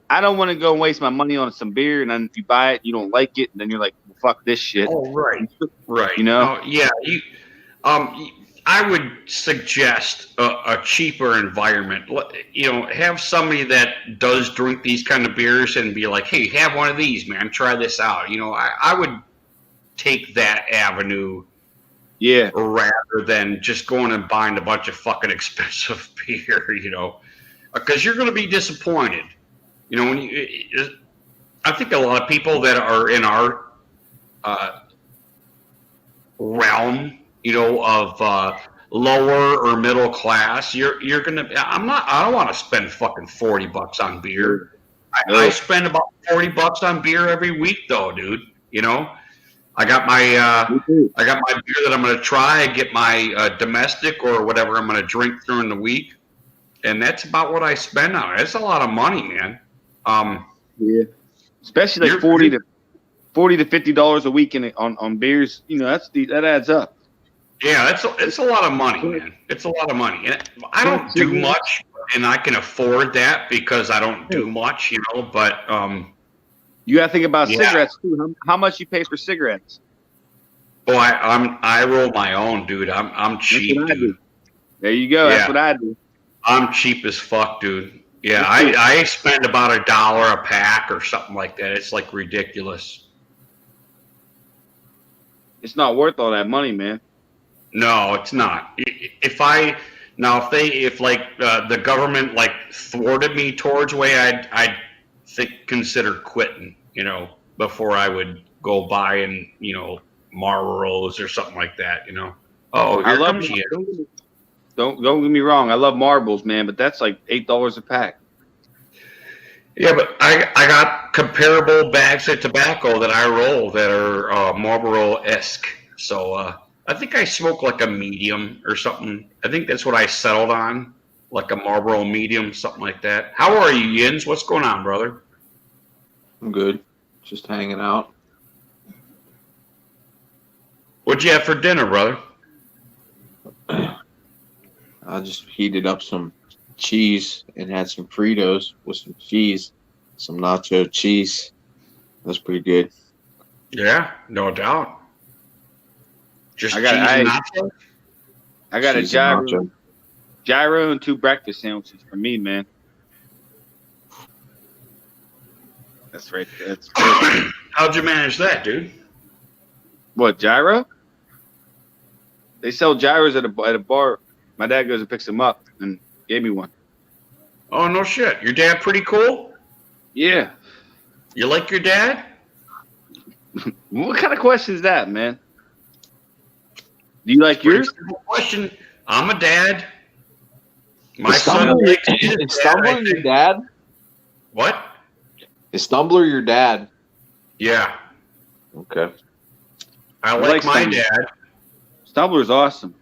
I don't want to go and waste my money on some beer, and then if you buy it, you don't like it, and then you're like, well, fuck this shit. Oh, right, right. You know? Yeah. I would suggest a cheaper environment. You know, have somebody that does drink these kind of beers and be like, hey, have one of these, man. Try this out. You know, I would take that avenue Yeah. Rather than just going and buying a bunch of fucking expensive beer, because you're going to be disappointed. I think a lot of people that are in our realm, of lower or middle class, you're gonna. I don't want to spend fucking $40 on beer. I spend about $40 on beer every week, though, dude. I got my beer that I'm gonna try. I get my domestic or whatever I'm gonna drink during the week, and that's about what I spend on it. That's a lot of money, man. Yeah, especially like $40 to $50 a week on beers. That adds up. Yeah, it's a lot of money, man. It's a lot of money. And I don't do much, and I can afford that because I don't do much, But you got to think about cigarettes too. How much you pay for cigarettes? Oh, I roll my own, dude. I'm cheap, dude. There you go. Yeah. That's what I do. I'm cheap as fuck, dude. Yeah, I spend about $1 a pack or something like that. It's like ridiculous. It's not worth all that money, man. No, it's not. If the government thwarted me towards way, I'd consider quitting, before I would go buying, Marlboros or something like that, Oh, here comes you. Don't get me wrong. I love Marlboros, man, but that's like $8 a pack. Yeah, but I got comparable bags of tobacco that I roll that are Marlboro-esque. So I think I smoke like a medium or something. I think that's what I settled on, like a Marlboro medium, something like that. How are you, Yins? What's going on, brother? I'm good. Just hanging out. What'd you have for dinner, brother? I just heated up some cheese and had some Fritos with some cheese, some nacho cheese. That's pretty good. Yeah, no doubt. Just I got a gyro and 2 breakfast sandwiches for me, man. That's right. That's good. How'd you manage that, dude? What, gyro? They sell gyros at a bar. My dad goes and picks them up and gave me one. Oh, no shit. Your dad pretty cool? Yeah. You like your dad? What kind of question is that, man? Do you like yours? Question. I'm a dad. My Is son Stumbler, likes his is Stumbler your dad? What? Is Stumbler your dad? Yeah. Okay. I like my Stumbler. dad. Stumbler's awesome.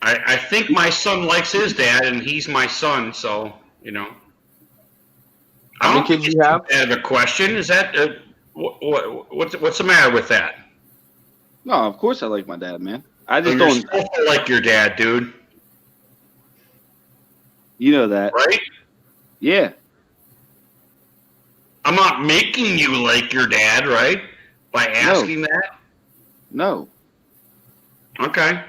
I think my son likes his dad, and he's my son, so, How many kids do you have? I have a question. Is that, what's the matter with that? No, of course I like my dad, man. I just You're don't supposed to like your dad, dude. You know that. Right? Yeah. I'm not making you like your dad, right? By asking that? No. Okay.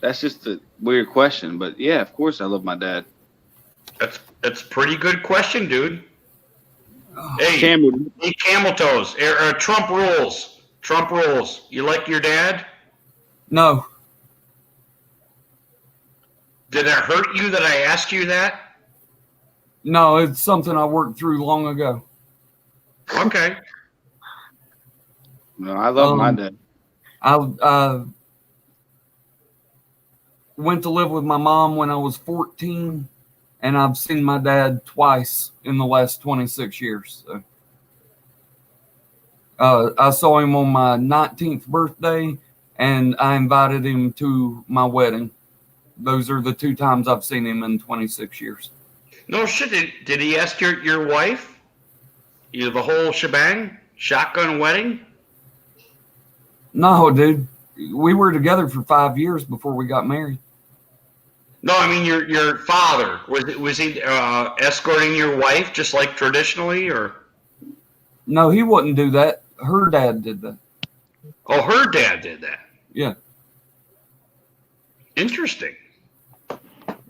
That's just a weird question, but yeah, of course I love my dad. That's a pretty good question, dude. Hey, Camel. Hey, Camel Toes. Trump rules. Trump rules. You like your dad? No. Did it hurt you that I asked you that? No, it's something I worked through long ago. Okay. No, I love my dad. I went to live with my mom when I was 14, and I've seen my dad twice in the last 26 years. So. I saw him on my 19th birthday, and I invited him to my wedding. Those are the 2 times I've seen him in 26 years. No shit. Did he ask your wife? You the whole shebang? Shotgun wedding? No, dude. We were together for 5 years before we got married. No, I mean your father. Was he escorting your wife just like traditionally, or? No, he wouldn't do that. Her dad did that. Oh, her dad did that. Yeah. Interesting.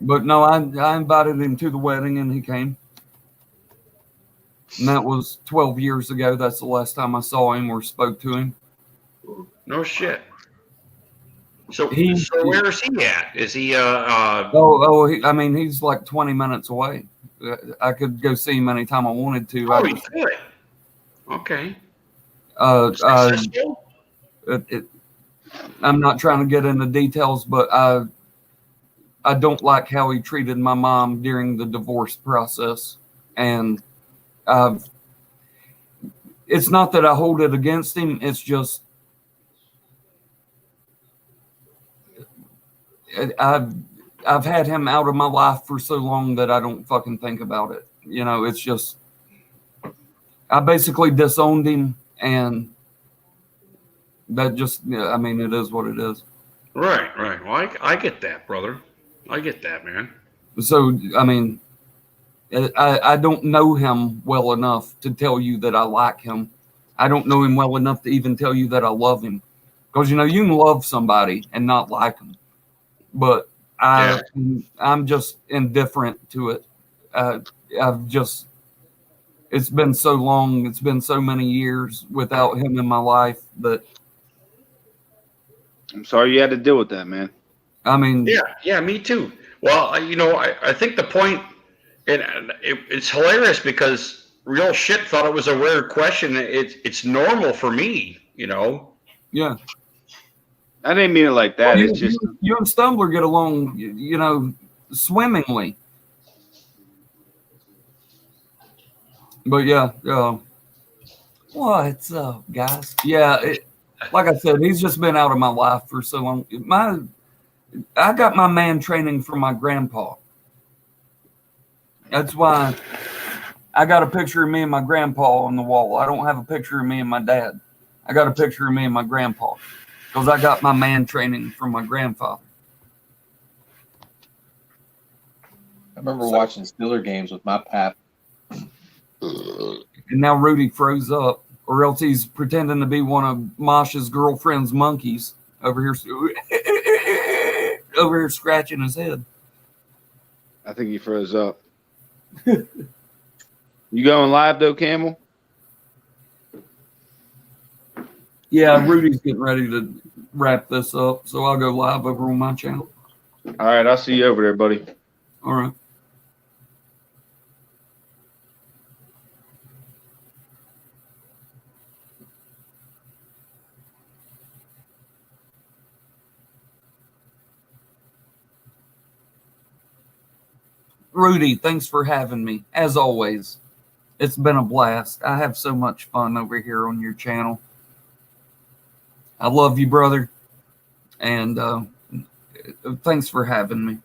But no, I invited him to the wedding, and he came. And that was 12 years ago. That's the last time I saw him or spoke to him. No shit. So where is he at? Is he I mean, he's like 20 minutes away. I could go see him anytime I wanted to. Oh, he's good. Okay. I'm not trying to get into details, but I don't like how he treated my mom during the divorce process, and it's not that I hold it against him. It's just I've had him out of my life for so long that I don't fucking think about it. You know, it's just I basically disowned him, and that just, I mean, it is what it is. Right. Well, I get that, brother. I get that, man. So, I mean, I don't know him well enough to tell you that I like him. I don't know him well enough to even tell you that I love him. Because, you know, you can love somebody and not like them. But I'm just indifferent to it. It's been so long. It's been so many years without him in my life that. I'm sorry you had to deal with that, man. I mean. Yeah, me too. Well, I think the point, and it's hilarious because Real Shit thought it was a weird question. It's normal for me, you know. Yeah. I didn't mean it like that. Well, it's just you and Stumbler get along, you know, swimmingly. But yeah, what's up, guys? Yeah, like I said, he's just been out of my life for so long. I got my man training from my grandpa. That's why I got a picture of me and my grandpa on the wall. I don't have a picture of me and my dad. I got a picture of me and my grandpa because I got my man training from my grandfather. I remember watching Steeler games with my pap. And now Rudy froze up, or else he's pretending to be one of Masha's girlfriend's monkeys over here scratching his head. I think he froze up. You going live though, Camel? Yeah, Rudy's getting ready to wrap this up, so I'll go live over on my channel. All right, I'll see you over there, buddy. All right. Rudy, thanks for having me. As always, it's been a blast. I have so much fun over here on your channel. I love you, brother. And thanks for having me.